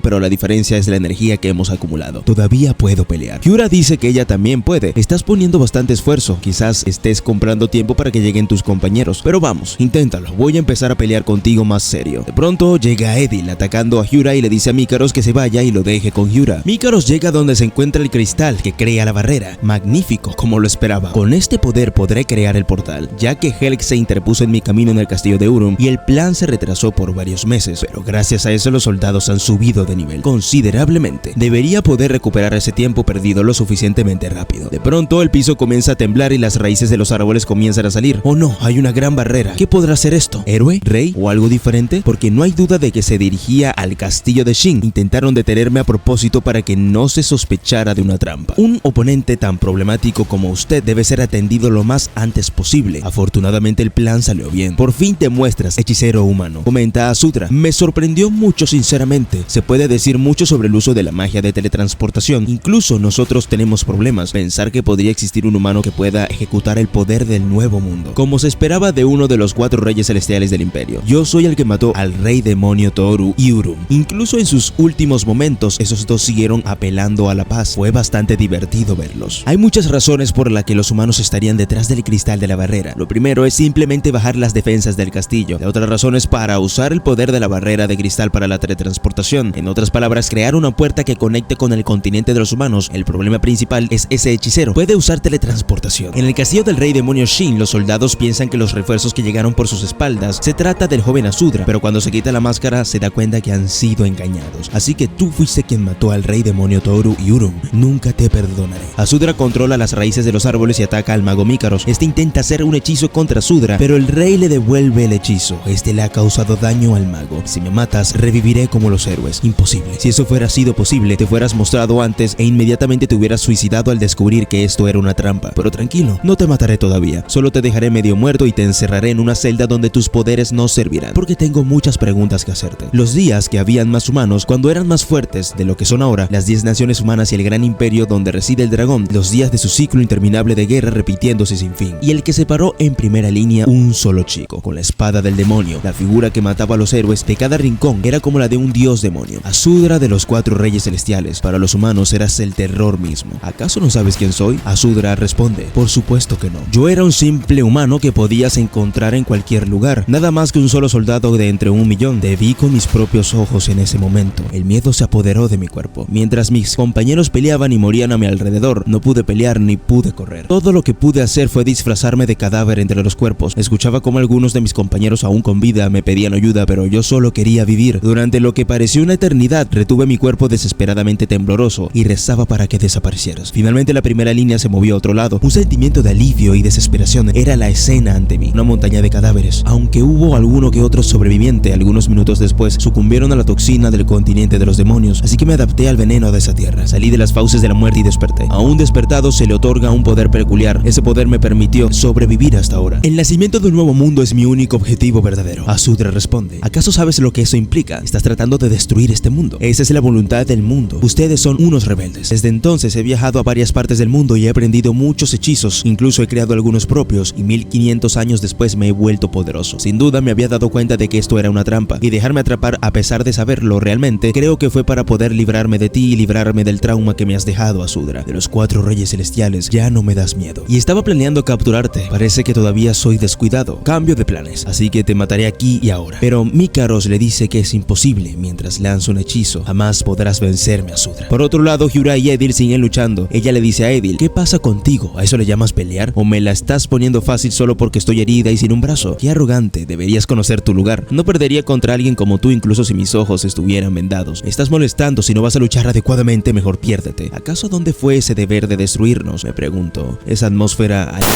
pero la diferencia es la energía que hemos acumulado. Todavía puedo pelear. Hyura dice que ella también puede. Estás poniendo bastante esfuerzo, quizás estés comprando tiempo para que lleguen tus compañeros, pero vamos, inténtalo, voy a empezar a pelear contigo más serio. De pronto llega Edil atacando a Hyura y le dice a Mikaros que se vaya y lo deje con Hyura. Mikaros llega donde se encuentra el cristal que crea la barrera. Magnífico, como lo esperaba. Con este poder podré crear el portal, ya que Helg se interpuso en mi camino en el castillo de Urum y el plan se retrasó por varios meses, pero gracias a eso los soldados han subido de nivel considerablemente. Debería poder recuperar ese tiempo perdido lo suficientemente rápido. De pronto el piso comienza a temblar y las raíces de los árboles comienzan a salir. Oh no, hay una gran barrera. ¿Qué podrá ser esto? ¿Héroe? ¿Rey? ¿O algo diferente? Porque no hay duda de que se dirigía al castillo de Shin. Intentaron detenerme a propósito para que no se sospechara de una trampa. Un oponente tan problemático como usted debe ser atendido lo más antes posible. Afortunadamente el plan salió bien. Por fin te muestras, hechicero humano, comenta Asudra. Me sorprendió mucho sinceramente. Se puede decir mucho sobre el uso de la magia de teletransportación. Incluso nosotros tenemos problemas. Pensar que podría existir un humano que pueda ejecutar el poder del nuevo mundo, como se esperaba de uno de los 4 reyes celestiales del imperio. Yo soy el que mató al rey demonio Toru y Urum. Incluso en sus últimos momentos, esos dos siguieron apelando a la paz. Fue bastante divertido verlos. Hay muchas razones por las que los humanos estarían detrás del cristal de la barrera. Lo primero es simplemente bajar las defensas del castillo. La otra razón es para usar el poder de la barrera de cristal para la teletransportación. En otras palabras, crear una puerta que conecte con el continente de los humanos. El problema principal es ese hechicero. Puede usar teletransportación. En el castillo del rey demonio Shin, los soldados piensan que los refuerzos que llegaron por sus espaldas se trata del joven Asudra, pero cuando se quita la máscara se da cuenta que han sido engañados. Así que tú fuiste quien mató al rey demonio Toru y Urum. Nunca te perdonaré. Asudra controla las raíces de los árboles y ataca al mago Mikaros. Este intenta hacer un hechizo contra Asudra, pero el rey le devuelve el hechizo. Este le ha causado daño al mago. Si me matas, reviviré como los héroes. Imposible. Si eso fuera sido posible, te fueras mostrado antes e inmediatamente te hubieras suicidado al descubrir que esto era una trampa. Pero tranquilo, no te mataré todavía. Solo te dejaré medio muerto y te encerraré en una celda donde tus poderes no servirán, porque tengo muchas preguntas que hacerte. Los días que habían más humanos, cuando eran más fuertes de lo que son ahora, las 10 naciones humanas y el gran imperio donde reside el dragón, los días de su ciclo interminable de guerra repitiéndose sin fin. Y el que se paró en primera línea, un solo chico, con la espada del demonio, la figura que mataba a los héroes de cada rincón, era como la de un dios demonio. Asudra de los 4 reyes celestiales, para los humanos eras el terror mismo. ¿Acaso no sabes quién soy? Asudra responde, por supuesto que no. Yo era un simple humano que podías encontrar en cualquier lugar, nada más que un solo soldado de entre 1 millón. Te vi con mis propios ojos en ese momento. El miedo se apoderó de mi cuerpo. Mientras mis compañeros peleaban y morían a mi alrededor, no pude pelear ni pude correr. Todo lo que pude hacer fue disfrazarme de cadáver entre los cuerpos. Escuchaba como algunos de mis compañeros aún con vida me pedían ayuda, pero yo solo quería vivir. Durante lo que pareció una eternidad, retuve mi cuerpo desesperadamente tembloroso y rezaba para que desaparecieras. Finalmente la primera línea se movió a otro lado. Un sentimiento de alivio y desesperación era la escena ante mí. Una montaña de cadáveres. Aunque hubo alguno que otro sobreviviente, algunos minutos después sucumbieron a la toxina del continente de los demonios, así que me adapté al veneno de esa tierra. Salí de las fauces de la muerte y desperté. A un despertado se le otorga un poder peculiar. Ese poder me permitió sobrevivir hasta ahora. El nacimiento de un nuevo mundo es mi único objetivo verdadero. Asudra responde. ¿Acaso sabes lo que eso implica? Estás tratando de destruir este mundo. Esa es la voluntad del mundo. Ustedes son unos rebeldes. Desde entonces he viajado a varias partes del mundo y he aprendido muchos hechizos. Incluso he creado algunos propios y 1500 años después me he vuelto poderoso. Sin duda me había dado cuenta de que esto era una trampa y dejarme atrapar a pesar de saberlo realmente, creo que fue para poder librarme de ti y librarme del trauma que me has dejado, Asudra. De los 4 reyes celestiales ya no me das miedo. Y estaba planeando capturarte. Parece que todavía soy descuidado. Cambio de planes, así que te mataré aquí y ahora. Pero Mikaros le dice que es imposible. Mientras lanza un hechizo, jamás podrás vencerme, Asudra. Por otro lado, Hyura y Edil siguen luchando. Ella le dice a Edil, ¿qué pasa contigo? ¿A eso le llamas pelear? ¿O me la estás poniendo fácil solo porque estoy herida y sin un brazo? Qué arrogante, deberías conocer tu lugar. No perdería contra alguien como tú incluso si mis ojos estuvieran vendados. Me estás molestando, si no vas a luchar adecuadamente, mejor piérdete. ¿Acaso dónde fue ese deber de destruirnos? Me pregunto. Esa atmósfera alegre.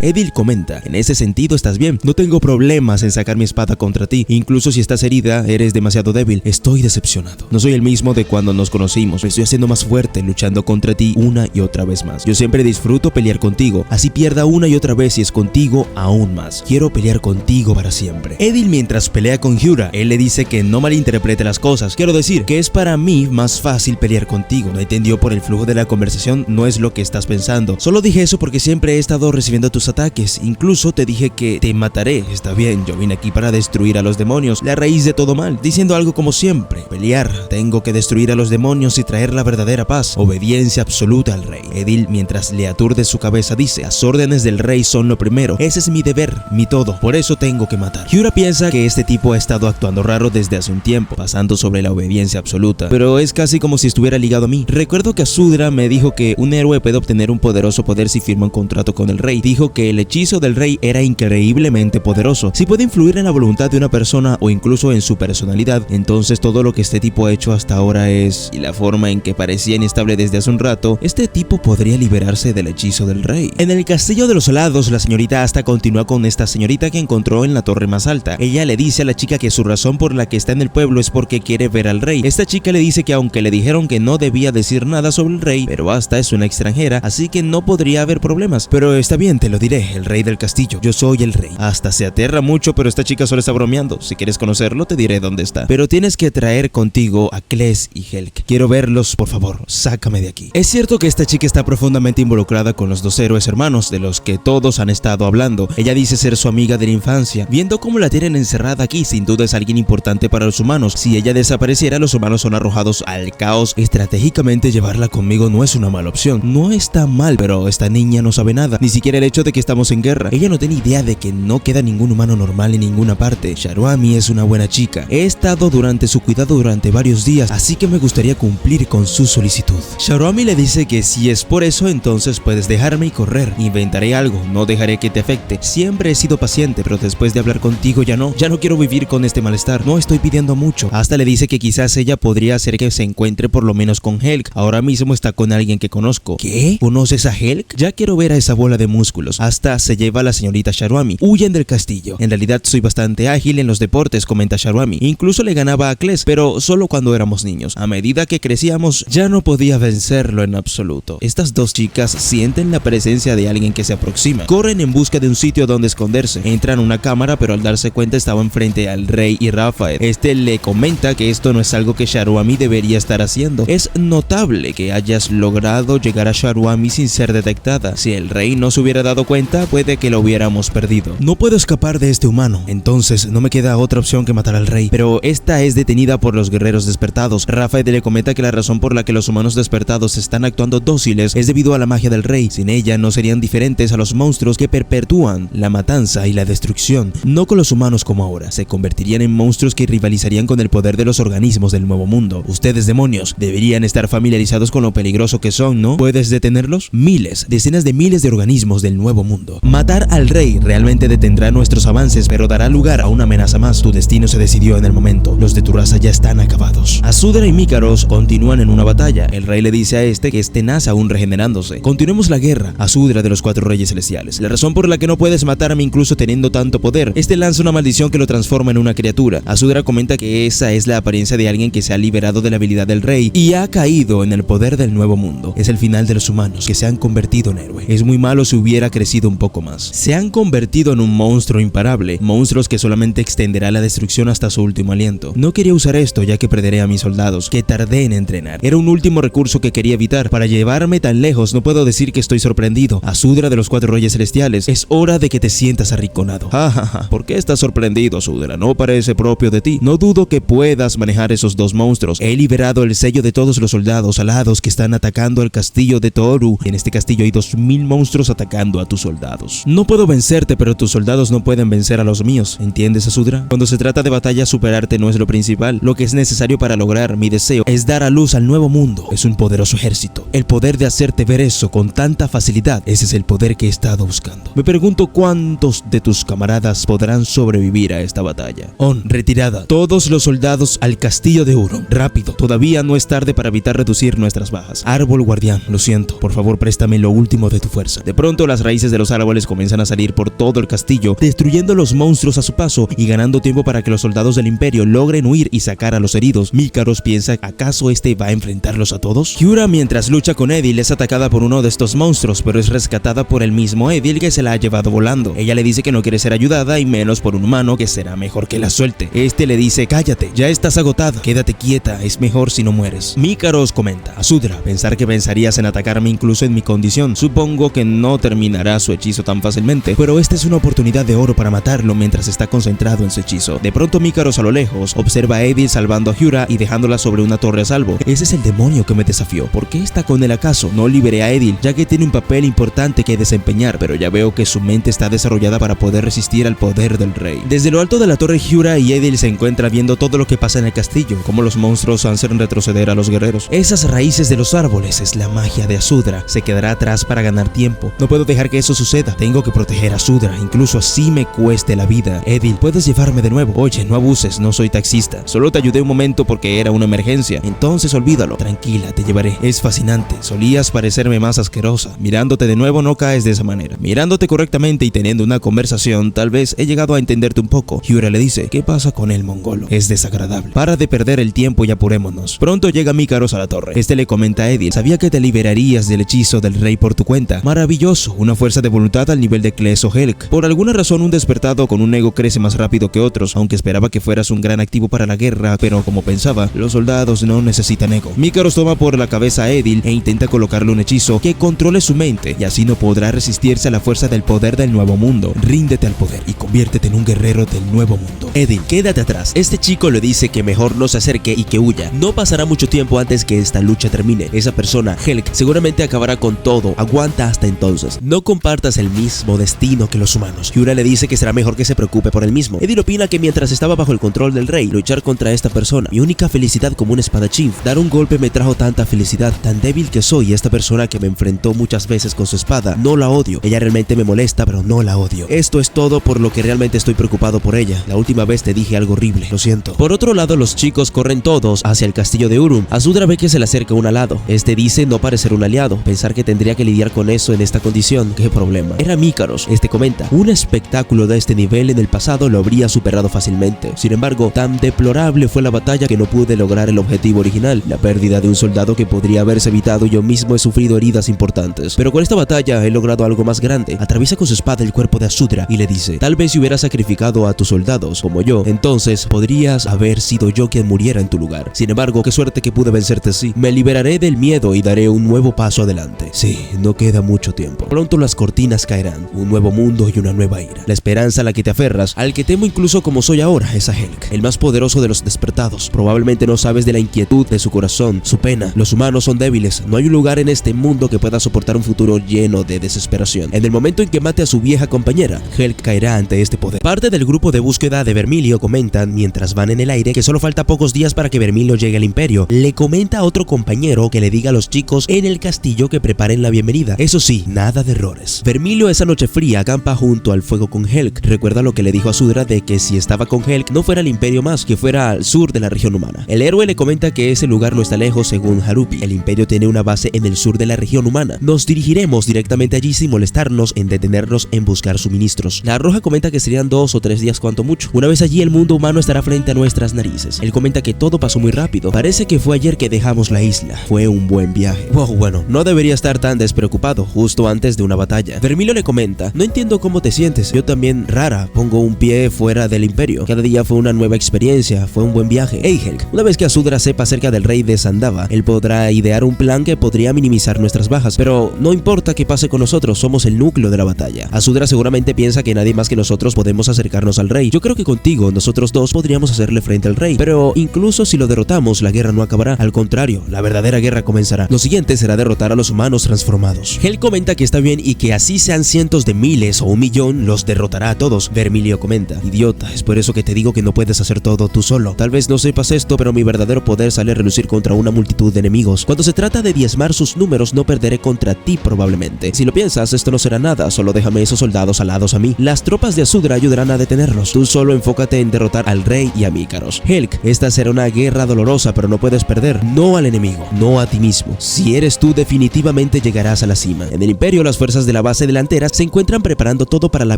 Edil comenta, en ese sentido estás bien, no tengo problemas en sacar mi espada contra ti, incluso si estás herida, eres demasiado débil, estoy decepcionado. No soy el mismo de cuando nos conocimos, me estoy haciendo más fuerte luchando contra ti una y otra vez más. Yo siempre disfruto pelear contigo, así pierda una y otra vez y es contigo aún más. Quiero pelear contigo para siempre. Edil mientras pelea con Hyura, él le dice que no malinterprete las cosas, quiero decir que es para mí más fácil pelear contigo. No entendió por el flujo de la conversación, no es lo que estás pensando. Solo dije eso porque siempre he estado recibiendo tus ataques, incluso te dije que te mataré. Está bien, yo vine aquí para destruir a los demonios, la raíz de todo mal, diciendo algo como siempre, pelear, tengo que destruir a los demonios y traer la verdadera paz, obediencia absoluta al rey. Edil mientras le aturde su cabeza dice, las órdenes del rey son lo primero, ese es mi deber, mi todo, por eso tengo que matar. Hyura piensa que este tipo ha estado actuando raro desde hace un tiempo, pasando sobre la obediencia absoluta, pero es casi como si estuviera ligado a mí. Recuerdo que Asudra me dijo que un héroe puede obtener un poderoso poder si firma un contrato con el rey, dijo que el hechizo del rey era increíblemente poderoso. Si puede influir en la voluntad de una persona o incluso en su personalidad, entonces todo lo que este tipo ha hecho hasta ahora es... y la forma en que parecía inestable desde hace un rato, este tipo podría liberarse del hechizo del rey. En el castillo de los helados, la señorita Asta continúa con esta señorita que encontró en la torre más alta. Ella le dice a la chica que su razón por la que está en el pueblo es porque quiere ver al rey. Esta chica le dice que aunque le dijeron que no debía decir nada sobre el rey, pero Asta es una extranjera, así que no podría haber problemas. Pero está bien, te lo diré, el rey del castillo, yo soy el rey. Asta se aterra mucho, pero esta chica solo está bromeando. Si quieres conocerlo, te diré dónde está. Pero tienes que traer contigo a Kles y Helk. Quiero verlos, por favor, sácame de aquí. Es cierto que esta chica está profundamente involucrada con los 2 héroes hermanos, de los que todos han estado hablando. Ella dice ser su amiga de la infancia. Viendo cómo la tienen encerrada aquí, sin duda es alguien importante para los humanos. Si ella desapareciera, los humanos son arrojados al caos. Estratégicamente llevarla conmigo no es una mala opción. No está mal, pero esta niña no sabe nada, ni siquiera el hecho de que estamos en guerra. Ella no tiene idea de que no queda ningún humano normal en ninguna parte. Sharuami es una buena chica. He estado durante su cuidado durante varios días, así que me gustaría cumplir con su solicitud. Sharuami le dice que si es por eso, entonces puedes dejarme y correr. Inventaré algo, no dejaré que te afecte. Siempre he sido paciente, pero después de hablar contigo ya no quiero vivir con este malestar. No estoy pidiendo mucho. Hasta le dice que quizás ella podría hacer que se encuentre por lo menos con Helk. Ahora mismo está con alguien que conozco. ¿Qué? ¿Conoces a Helk? Ya quiero ver a esa bola de músculos. hasta se lleva a la señorita Sharuami. Huyen del castillo. En realidad soy bastante ágil en los deportes, comenta Sharuami. Incluso le ganaba a Kless, pero solo cuando éramos niños. A medida que crecíamos ya no podía vencerlo en absoluto. Estas dos chicas sienten la presencia de alguien que se aproxima. Corren en busca de un sitio donde esconderse. Entran a una cámara, pero al darse cuenta estaban frente al rey y Rafael. Este le comenta que esto no es algo que Sharuami debería estar haciendo. Es notable que hayas logrado llegar a Sharuami sin ser detectada. Si el rey no se hubiera dado cuenta, puede que lo hubiéramos perdido. No puedo escapar de este humano, entonces no me queda otra opción que matar al rey, pero esta es detenida por los guerreros despertados. Rafael le comenta que la razón por la que los humanos despertados están actuando dóciles es debido a la magia del rey. Sin ella no serían diferentes a los monstruos que perpetúan la matanza y la destrucción. No con los humanos como ahora, se convertirían en monstruos que rivalizarían con el poder de los organismos del nuevo mundo. Ustedes, demonios, deberían estar familiarizados con lo peligroso que son, ¿no? ¿Puedes detenerlos? Miles, decenas de miles de organismos del nuevo mundo. Matar al rey realmente detendrá nuestros avances, pero dará lugar a una amenaza más. Tu destino se decidió en el momento. Los de tu raza ya están acabados. Azudra y Mikaros continúan en una batalla. El rey le dice a este que es tenaz aún regenerándose. Continuemos la guerra. Azudra de los 4 reyes celestiales. La razón por la que no puedes matarme incluso teniendo tanto poder. Este lanza una maldición que lo transforma en una criatura. Azudra comenta que esa es la apariencia de alguien que se ha liberado de la habilidad del rey y ha caído en el poder del nuevo mundo. Es el final de los humanos que se han convertido en héroe. Es muy malo si hubiera crecido un poco más. Se han convertido en un monstruo imparable. Monstruos que solamente extenderá la destrucción hasta su último aliento. No quería usar esto ya que perderé a mis soldados, que tardé en entrenar. Era un último recurso que quería evitar. Para llevarme tan lejos no puedo decir que estoy sorprendido. Azudra de los 4 reyes celestiales, es hora de que te sientas arrinconado. Jajaja, ¿por qué estás sorprendido, Azudra? No parece propio de ti. No dudo que puedas manejar esos 2 monstruos. He liberado el sello de todos los soldados alados que están atacando el castillo de Toru. En este castillo hay 2000 monstruos atacando a tus soldados. No puedo vencerte, pero tus soldados no pueden vencer a los míos. ¿Entiendes, Azudra? Cuando se trata de batalla, superarte no es lo principal. Lo que es necesario para lograr mi deseo es dar a luz al nuevo mundo. Es un poderoso ejército. El poder de hacerte ver eso con tanta facilidad, ese es el poder que he estado buscando. Me pregunto cuántos de tus camaradas podrán sobrevivir a esta batalla. Retirada. Todos los soldados al castillo de Urum. Rápido. Todavía no es tarde para evitar reducir nuestras bajas. Árbol guardián, lo siento. Por favor, préstame lo último de tu fuerza. De pronto, las raíces de los árboles comienzan a salir por todo el castillo, destruyendo los monstruos a su paso y ganando tiempo para que los soldados del imperio logren huir y sacar a los heridos. Mikaros piensa, ¿acaso este va a enfrentarlos a todos? Hyura, mientras lucha con Edil, es atacada por uno de estos monstruos, pero es rescatada por el mismo Edil que se la ha llevado volando. Ella le dice que no quiere ser ayudada y menos por un humano, que será mejor que la suelte. Este le dice, cállate, ya estás agotada, quédate quieta, es mejor si no mueres. Mikaros comenta, Azudra, pensar que pensarías en atacarme incluso en mi condición. Supongo que no terminará su hechizo tan fácilmente, pero esta es una oportunidad de oro para matarlo mientras está concentrado en su hechizo. De pronto Mikaros a lo lejos observa a Edil salvando a Hyura y dejándola sobre una torre a salvo. Ese es el demonio que me desafió. ¿Por qué está con él acaso? No liberé a Edil, ya que tiene un papel importante que desempeñar, pero ya veo que su mente está desarrollada para poder resistir al poder del rey. Desde lo alto de la torre, Hyura y Edil se encuentran viendo todo lo que pasa en el castillo, como los monstruos hacen retroceder a los guerreros. Esas raíces de los árboles es la magia de Azudra. Se quedará atrás para ganar tiempo. No puedo dejar que eso suceda. Tengo que proteger a Azudra, incluso así me cueste la vida. Edil, puedes llevarme de nuevo. Oye, no abuses, no soy taxista. Solo te ayudé un momento porque era una emergencia. Entonces olvídalo. Tranquila, te llevaré. Es fascinante. Solías parecerme más asquerosa. Mirándote de nuevo no caes de esa manera. Mirándote correctamente y teniendo una conversación, tal vez he llegado a entenderte un poco. Hyura le dice, ¿qué pasa con el mongolo? Es desagradable. Para de perder el tiempo y apurémonos. Pronto llega Mikaros a la torre. Este le comenta a Edil, sabía que te liberarías del hechizo del rey por tu cuenta. Maravilloso. Una fuerza de voluntad al nivel de Kless o Helk. Por alguna razón un despertado con un ego crece más rápido que otros, aunque esperaba que fueras un gran activo para la guerra, pero como pensaba, los soldados no necesitan ego. Mikaros toma por la cabeza a Edil e intenta colocarle un hechizo que controle su mente, y así no podrá resistirse a la fuerza del poder del nuevo mundo. Ríndete al poder y conviértete en un guerrero del nuevo mundo. Edil, quédate atrás. Este chico le dice que mejor no se acerque y que huya. No pasará mucho tiempo antes que esta lucha termine. Esa persona, Helk, seguramente acabará con todo. Aguanta hasta entonces. No compartas el mismo destino que los humanos. Hyura le dice que será mejor que se preocupe por él mismo. Edil opina que mientras estaba bajo el control del rey, luchar contra esta persona, mi única felicidad como un espadachín, dar un golpe me trajo tanta felicidad. Tan débil que soy, esta persona que me enfrentó muchas veces con su espada, no la odio. Ella realmente me molesta, pero no la odio. Esto es todo por lo que realmente estoy preocupado por ella. La última vez te dije algo horrible, lo siento. Por otro lado, los chicos corren todos hacia el castillo de Urum. Azudra ve que se le acerca un alado. Este dice no parecer un aliado, pensar que tendría que lidiar con eso en esta condición. ¿Qué problema. Era Mikaros. Este comenta, un espectáculo de este nivel en el pasado lo habría superado fácilmente. Sin embargo, tan deplorable fue la batalla que no pude lograr el objetivo original, la pérdida de un soldado que podría haberse evitado. Yo mismo he sufrido heridas importantes, pero con esta batalla he logrado algo más grande. Atraviesa con su espada el cuerpo de Azudra y le dice, tal vez si hubieras sacrificado a tus soldados como yo, entonces podrías haber sido yo quien muriera en tu lugar. Sin embargo, qué suerte que pude vencerte así. Me liberaré del miedo y daré un nuevo paso adelante. Sí, no queda mucho tiempo. Pronto las cortinas caerán, un nuevo mundo y una nueva era. La esperanza a la que te aferras, al que temo incluso como soy ahora, es a Helk, el más poderoso de los despertados. Probablemente no sabes de la inquietud de su corazón, su pena. Los humanos son débiles. No hay un lugar en este mundo que pueda soportar un futuro lleno de desesperación. En el momento en que mate a su vieja compañera, Helk caerá ante este poder. Parte del grupo de búsqueda de Vermilio comentan, mientras van en el aire, que solo falta pocos días para que Vermilio llegue al Imperio. Le comenta a otro compañero que le diga a los chicos en el castillo que preparen la bienvenida. Eso sí, nada de errores. Vermilio esa noche fría acampa junto al fuego con Helk. Recuerda lo que le dijo a Azudra de que si estaba con Helk no fuera al Imperio más, que fuera al sur de la región humana. El héroe le comenta que ese lugar no está lejos según Harupi. El Imperio tiene una base en el sur de la región humana. Nos dirigiremos directamente allí sin molestarnos en detenernos en buscar suministros. La Roja comenta que serían 2 o 3 días cuanto mucho. Una vez allí el mundo humano estará frente a nuestras narices. Él comenta que todo pasó muy rápido. Parece que fue ayer que dejamos la isla. Fue un buen viaje. Wow, bueno, no debería estar tan despreocupado justo antes de una batalla. Vermilio le comenta, no entiendo cómo te sientes. Yo también rara, pongo un pie fuera del Imperio. Cada día fue una nueva experiencia, fue un buen viaje. Hey Helk, una vez que Azudra sepa acerca del rey de Sandava, él podrá idear un plan que podría minimizar nuestras bajas, pero no importa qué pase con nosotros, somos el núcleo de la batalla. Azudra seguramente piensa que nadie más que nosotros podemos acercarnos al rey. Yo creo que contigo, nosotros dos podríamos hacerle frente al rey, pero incluso si lo derrotamos, la guerra no acabará. Al contrario, la verdadera guerra comenzará. Lo siguiente será derrotar a los humanos transformados. Helk comenta que está bien y que así sean cientos de miles o 1 millón, los derrotará a todos. Vermilio comenta, idiota, es por eso que te digo que no puedes hacer todo tú solo. Tal vez no sepas esto, pero mi verdadero poder sale a relucir contra una multitud de enemigos. Cuando se trata de diezmar sus números, no perderé contra ti probablemente. Si lo piensas, esto no será nada, solo déjame esos soldados alados a mí. Las tropas de Azudra ayudarán a detenerlos. Tú solo enfócate en derrotar al rey y a Mikaros. Helk, esta será una guerra dolorosa, pero no puedes perder. No al enemigo, no a ti mismo. Si eres tú, definitivamente llegarás a la cima. En el Imperio, las fuerzas de la base delantera se encuentran preparando todo para la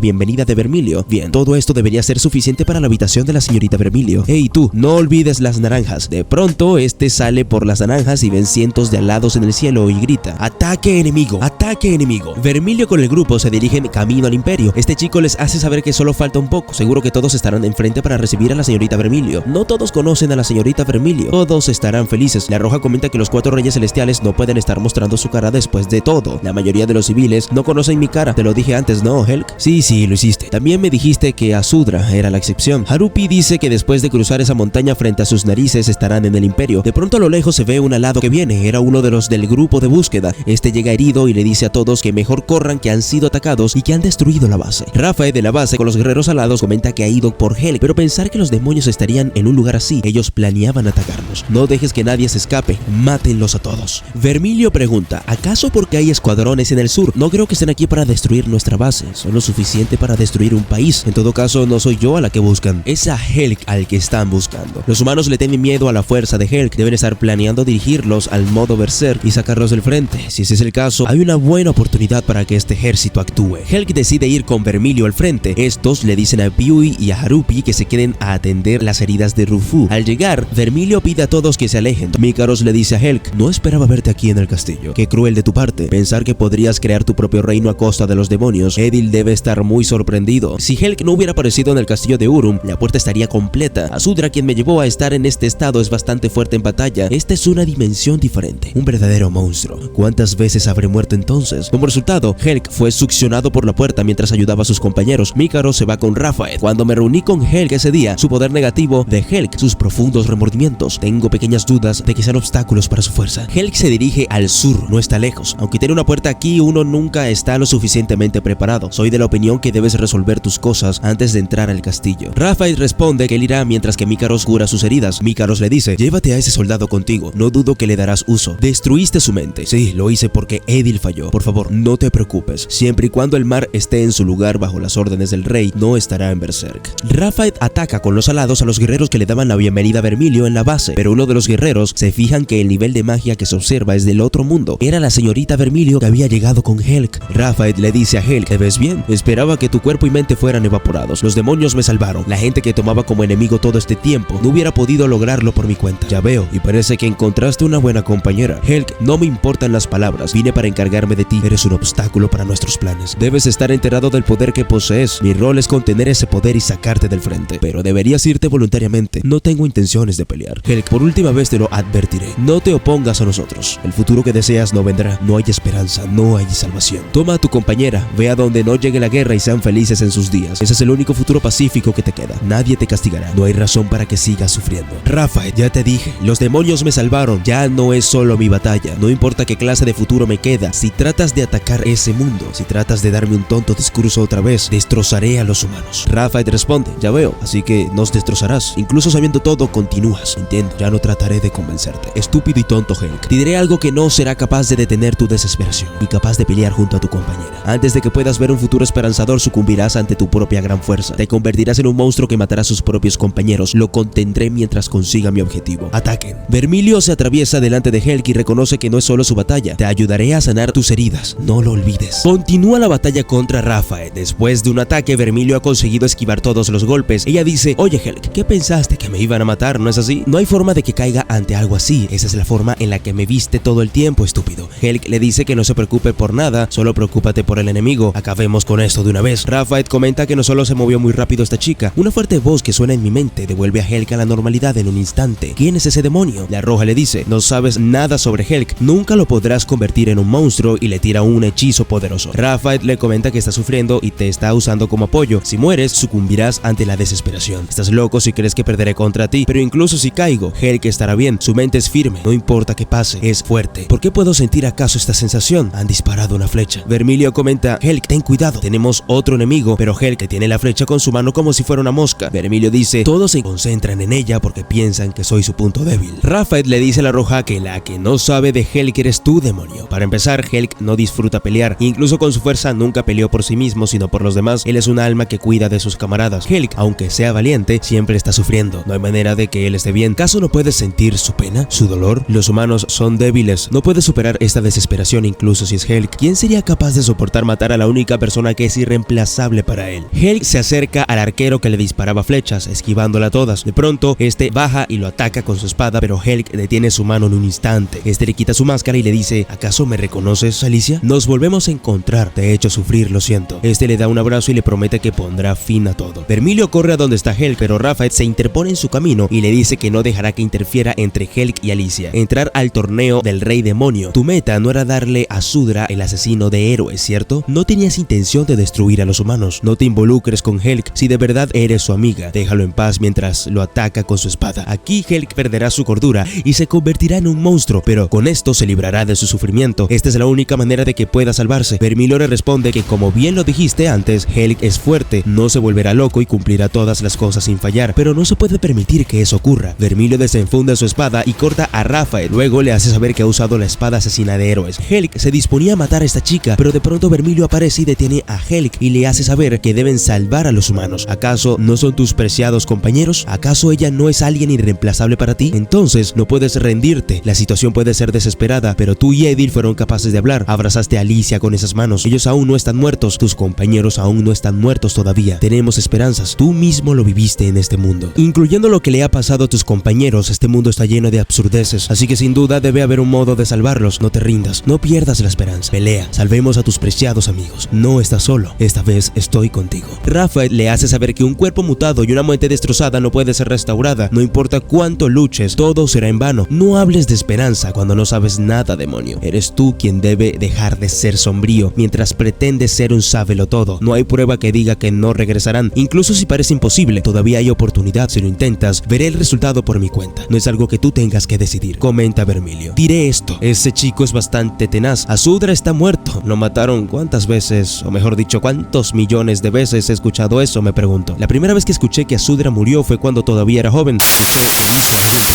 bienvenida de Vermilio. Bien, todo esto debería ser suficiente para la habitación de la señorita Vermilio. Hey tú, no olvides las naranjas. De pronto, este sale por las naranjas y ven cientos de alados en el cielo y grita, ¡ataque enemigo! ¡Ataque enemigo! Vermilio con el grupo se dirigen camino al Imperio. Este chico les hace saber que solo falta un poco. Seguro que todos estarán enfrente para recibir a la señorita Vermilio. No todos conocen a la señorita Vermilio. Todos estarán felices. La Roja comenta que los 4 reyes celestiales no pueden estar mostrando su cara después de todo. La mayoría de los civiles no conocen mi cara. Te lo dije antes, ¿no, Helk? Sí, lo hiciste. También me dijiste que Azudra era la excepción. Harupi dice que después de cruzar esa montaña frente a sus narices estarán en el Imperio. De pronto a lo lejos se ve un alado que viene. Era uno de los del grupo de búsqueda. Este llega herido y le dice a todos que mejor corran, que han sido atacados y que han destruido la base. Rafael de la base con los guerreros alados comenta que ha ido por Helk, pero pensar que los demonios estarían en un lugar así, ellos planeaban atacarnos. No dejes que nadie se escape, mátenlos a todos. Vermilio pregunta, ¿acaso porque hay escuadrones en el sur? No creo que estén aquí para destruir nuestra base, son lo suficiente para destruir un país. En todo caso, no soy yo a la que buscan, es a Helk al que están buscando. Los humanos le tienen miedo a la fuerza de Helk, deben estar planeando dirigirlos al modo berserk y sacarlos del frente. Si ese es el caso, hay una buena oportunidad para que este ejército actúe. Helk decide ir con Vermilio al frente. Estos le dicen a Piui y a Harupi que se queden a atender las heridas de Rufu. Al llegar, Vermilio pide a todos que se alejen. Mikaros le dice a Helk, no esperaba verte aquí en el castillo. Qué cruel de tu parte, pensar que podrías crear tu propio reino a costa de los demonios. Edil debe estar muy sorprendido. Si Helk no hubiera aparecido en el castillo de Urum, la puerta estaría completa. Azudra, quien me llevó a estar en este estado, es bastante fuerte en batalla. Esta es una dimensión diferente, un verdadero monstruo. ¿Cuántas veces habré muerto entonces? Como resultado, Helk fue succionado por la puerta mientras ayudaba a sus compañeros. Mikaros se va con Rafael. Cuando me reuní con Helk ese día, su poder negativo de Helk, sus profundos remordimientos, tengo pequeñas dudas de que sean obstáculos para su fuerza. Helk se dirige al sur, no está lejos. Aunque tiene una puerta aquí, uno nunca está lo suficientemente preparado. Soy de la opinión que debes resolver tus cosas antes de entrar al castillo. Rafael responde que él irá mientras que Mikaros cura sus heridas. Mikaros le dice, llévate a ese soldado contigo, no dudo que le darás uso. Destruiste su mente. Sí, lo hice porque Edil falló. Por favor, no te preocupes. Siempre y cuando el mar esté en su lugar bajo las órdenes del rey, no estará en berserk. Rafael ataca con los alados a los guerreros que le daban la bienvenida a Vermilio en la base, pero uno de los guerreros se fijan que el nivel de magia que se observa es del otro mundo. Era la señorita Vermilio que había llegado con Helk. Raphael le dice a Helg: ¿te ves bien? Esperaba que tu cuerpo y mente fueran evaporados. Los demonios me salvaron. La gente que tomaba como enemigo todo este tiempo no hubiera podido lograrlo por mi cuenta. Ya veo, y parece que encontraste una buena compañera. Helg, no me importan las palabras. Vine para encargarme de ti. Eres un obstáculo para nuestros planes. Debes estar enterado del poder que posees. Mi rol es contener ese poder y sacarte del frente. Pero deberías irte voluntariamente. No tengo intenciones de pelear. Helg, por última vez te lo advertiré. No te opongas a nosotros. El futuro que deseas no vendrá. No hay esperanza, no hay salvación. Toma a tu compañera, ve a donde no llegue la guerra y sean felices en sus días. Ese es el único futuro pacífico que te queda. Nadie te castigará. No hay razón para que sigas sufriendo. Raphael, ya te dije, los demonios me salvaron. Ya no es solo mi batalla. No importa qué clase de futuro me queda. Si tratas de atacar ese mundo, si tratas de darme un tonto discurso otra vez, destrozaré a los humanos. Raphael responde: ya veo, así que nos destrozarás. Incluso sabiendo todo, continúas. Entiendo, ya no trataré de convencerte. Estúpido y tonto Helg. Te diré algo que no será capaz de detener tu desesperación, ni capaz de pelear junto a tu compañera. Antes de que puedas ver un futuro esperanzador, sucumbirás ante tu propia gran fuerza. Te convertirás en un monstruo que matará a sus propios compañeros. Lo contendré mientras consiga mi objetivo. Ataquen. Vermilio se atraviesa delante de Helg y reconoce que no es solo su batalla. Te ayudaré a sanar tus heridas. No lo olvides. Continúa la batalla contra Raphael. Después de un ataque, Vermilio ha conseguido esquivar todos los golpes. Ella dice: oye Helg, ¿qué pensaste? ¿Que me iban a matar? ¿No es así? No hay forma de que caiga ante algo así. Esa es la forma en la que me viste todo el tiempo, estúpido. Helg le dice que no se preocupe por nada, solo preocúpate por el enemigo. Acabemos con esto de una vez. Raphael comenta que no solo se movió muy rápido esta chica. Una fuerte voz que suena en mi mente devuelve a Helg a la normalidad en un instante. ¿Quién es ese demonio? La roja le dice: no sabes nada sobre Helg, nunca lo podrás convertir en un monstruo, y le tira un hechizo poderoso. Raphael le comenta que está sufriendo y te está usando como apoyo. Si mueres, sucumbirás ante la desesperación. Estás loco si crees que perderé contra ti, pero incluso si caigo, Helg estará bien. Su mente es firme, no importa qué pase, es fuerte. ¿Por qué puedo sentir acaso esta sensación? Han disparado una flecha. Vermilio comenta: Helg, ten cuidado, tenemos otro enemigo, pero Helg tiene la flecha con su mano como si fuera una mosca. Vermilio dice: todos se concentran en ella porque piensan que soy su punto débil. Raphael le dice a la roja que la que no sabe de Helg eres tú, demonio. Para empezar, Helg no disfruta pelear, incluso con su fuerza nunca peleó por sí mismo, sino por los demás. Él es un alma que cuida de sus camaradas. Helg, aunque sea valiente, siempre está sufriendo. No hay manera de que él esté bien. ¿Acaso no puedes sentir su pena, su dolor? Los humanos son débiles. No puedes superar esta desesperación incluso si es Helg. ¿Quién sería capaz de soportar matar a la única persona que es irreemplazable para él? Helg se acerca al arquero que le disparaba flechas, esquivándola todas. De pronto, este baja y lo ataca con su espada, pero Helg detiene su mano en un instante. Este le quita su máscara y le dice: ¿acaso me reconoces, Alicia? Nos volvemos a encontrar. Te he hecho sufrir, lo siento. Este le da un abrazo y le promete que pondrá fin a todo. Vermilio corre a donde está Helg, pero Raphael se interpone en su camino y le dice que no dejará que interfiera entre Helg y Alicia. Entrar al torneo del Rey Demonio. Tu meta no era darle a Sudra, el asesino de héroes, ¿cierto? No tenías intención de destruir a los humanos. No te involucres con Helg si de verdad eres su amiga. Déjalo en paz mientras lo ataca con su espada. Aquí Helg perderá su cordura y se convertirá en un monstruo, pero con esto se librará de su sufrimiento. Esta es la única manera de que pueda salvarse. Vermilio le responde que, como bien lo dijiste antes, Helg es fuerte, no se volverá loco y cumplirá todas las cosas sin fallar, pero no se puede permitir que eso ocurra. Vermilio desenfunda su espada y corta a Raphael. Luego le hace saber que ha usado la espada asesina de héroes. Helg se disponía a matar a esta chica, pero de pronto Vermilio aparece y detiene a Helg y le hace saber que deben salvar a los humanos. ¿Acaso no son tus preciados compañeros? ¿Acaso ella no es alguien irreemplazable para ti? Entonces no puedes rendirte. La situación puede ser desesperada, pero tú y Edil fueron capaces de hablar. Abrazaste a Alicia con esas manos. Ellos aún no están muertos. Tus compañeros aún no están muertos todavía. Tenemos esperanzas. Tú mismo lo viviste en este mundo. Incluyendo lo que le ha pasado a tus compañeros, este mundo está lleno de absurdeces, así que sin duda debe haber un modo de salvarlos. No te rindas, no pierdas la esperanza. Pelea, salvemos a tus preciados amigos. No estás solo, esta vez estoy contigo. Raphael le hace saber que un cuerpo mutado y una mente destrozada no puede ser restaurada. No importa cuánto luches, todo será en vano. No hables de esperanza cuando no sabes nada, demonio. Eres tú quien debe dejar de ser sombrío mientras pretendes ser un sábelotodo. No hay prueba que diga que no regresarán. Incluso si parece imposible, todavía hay oportunidad. Si lo intentas, veré el resultado por mi cuenta. No es algo que tú tengas que decidir, comenta Vermilio. Diré esto, ese chico es bastante tenaz. Azudra está muerto. Lo mataron ¿cuántas veces? O mejor dicho, ¿cuántos millones de veces he escuchado eso? Me pregunto. La primera vez que escuché que Azudra murió fue cuando todavía era joven.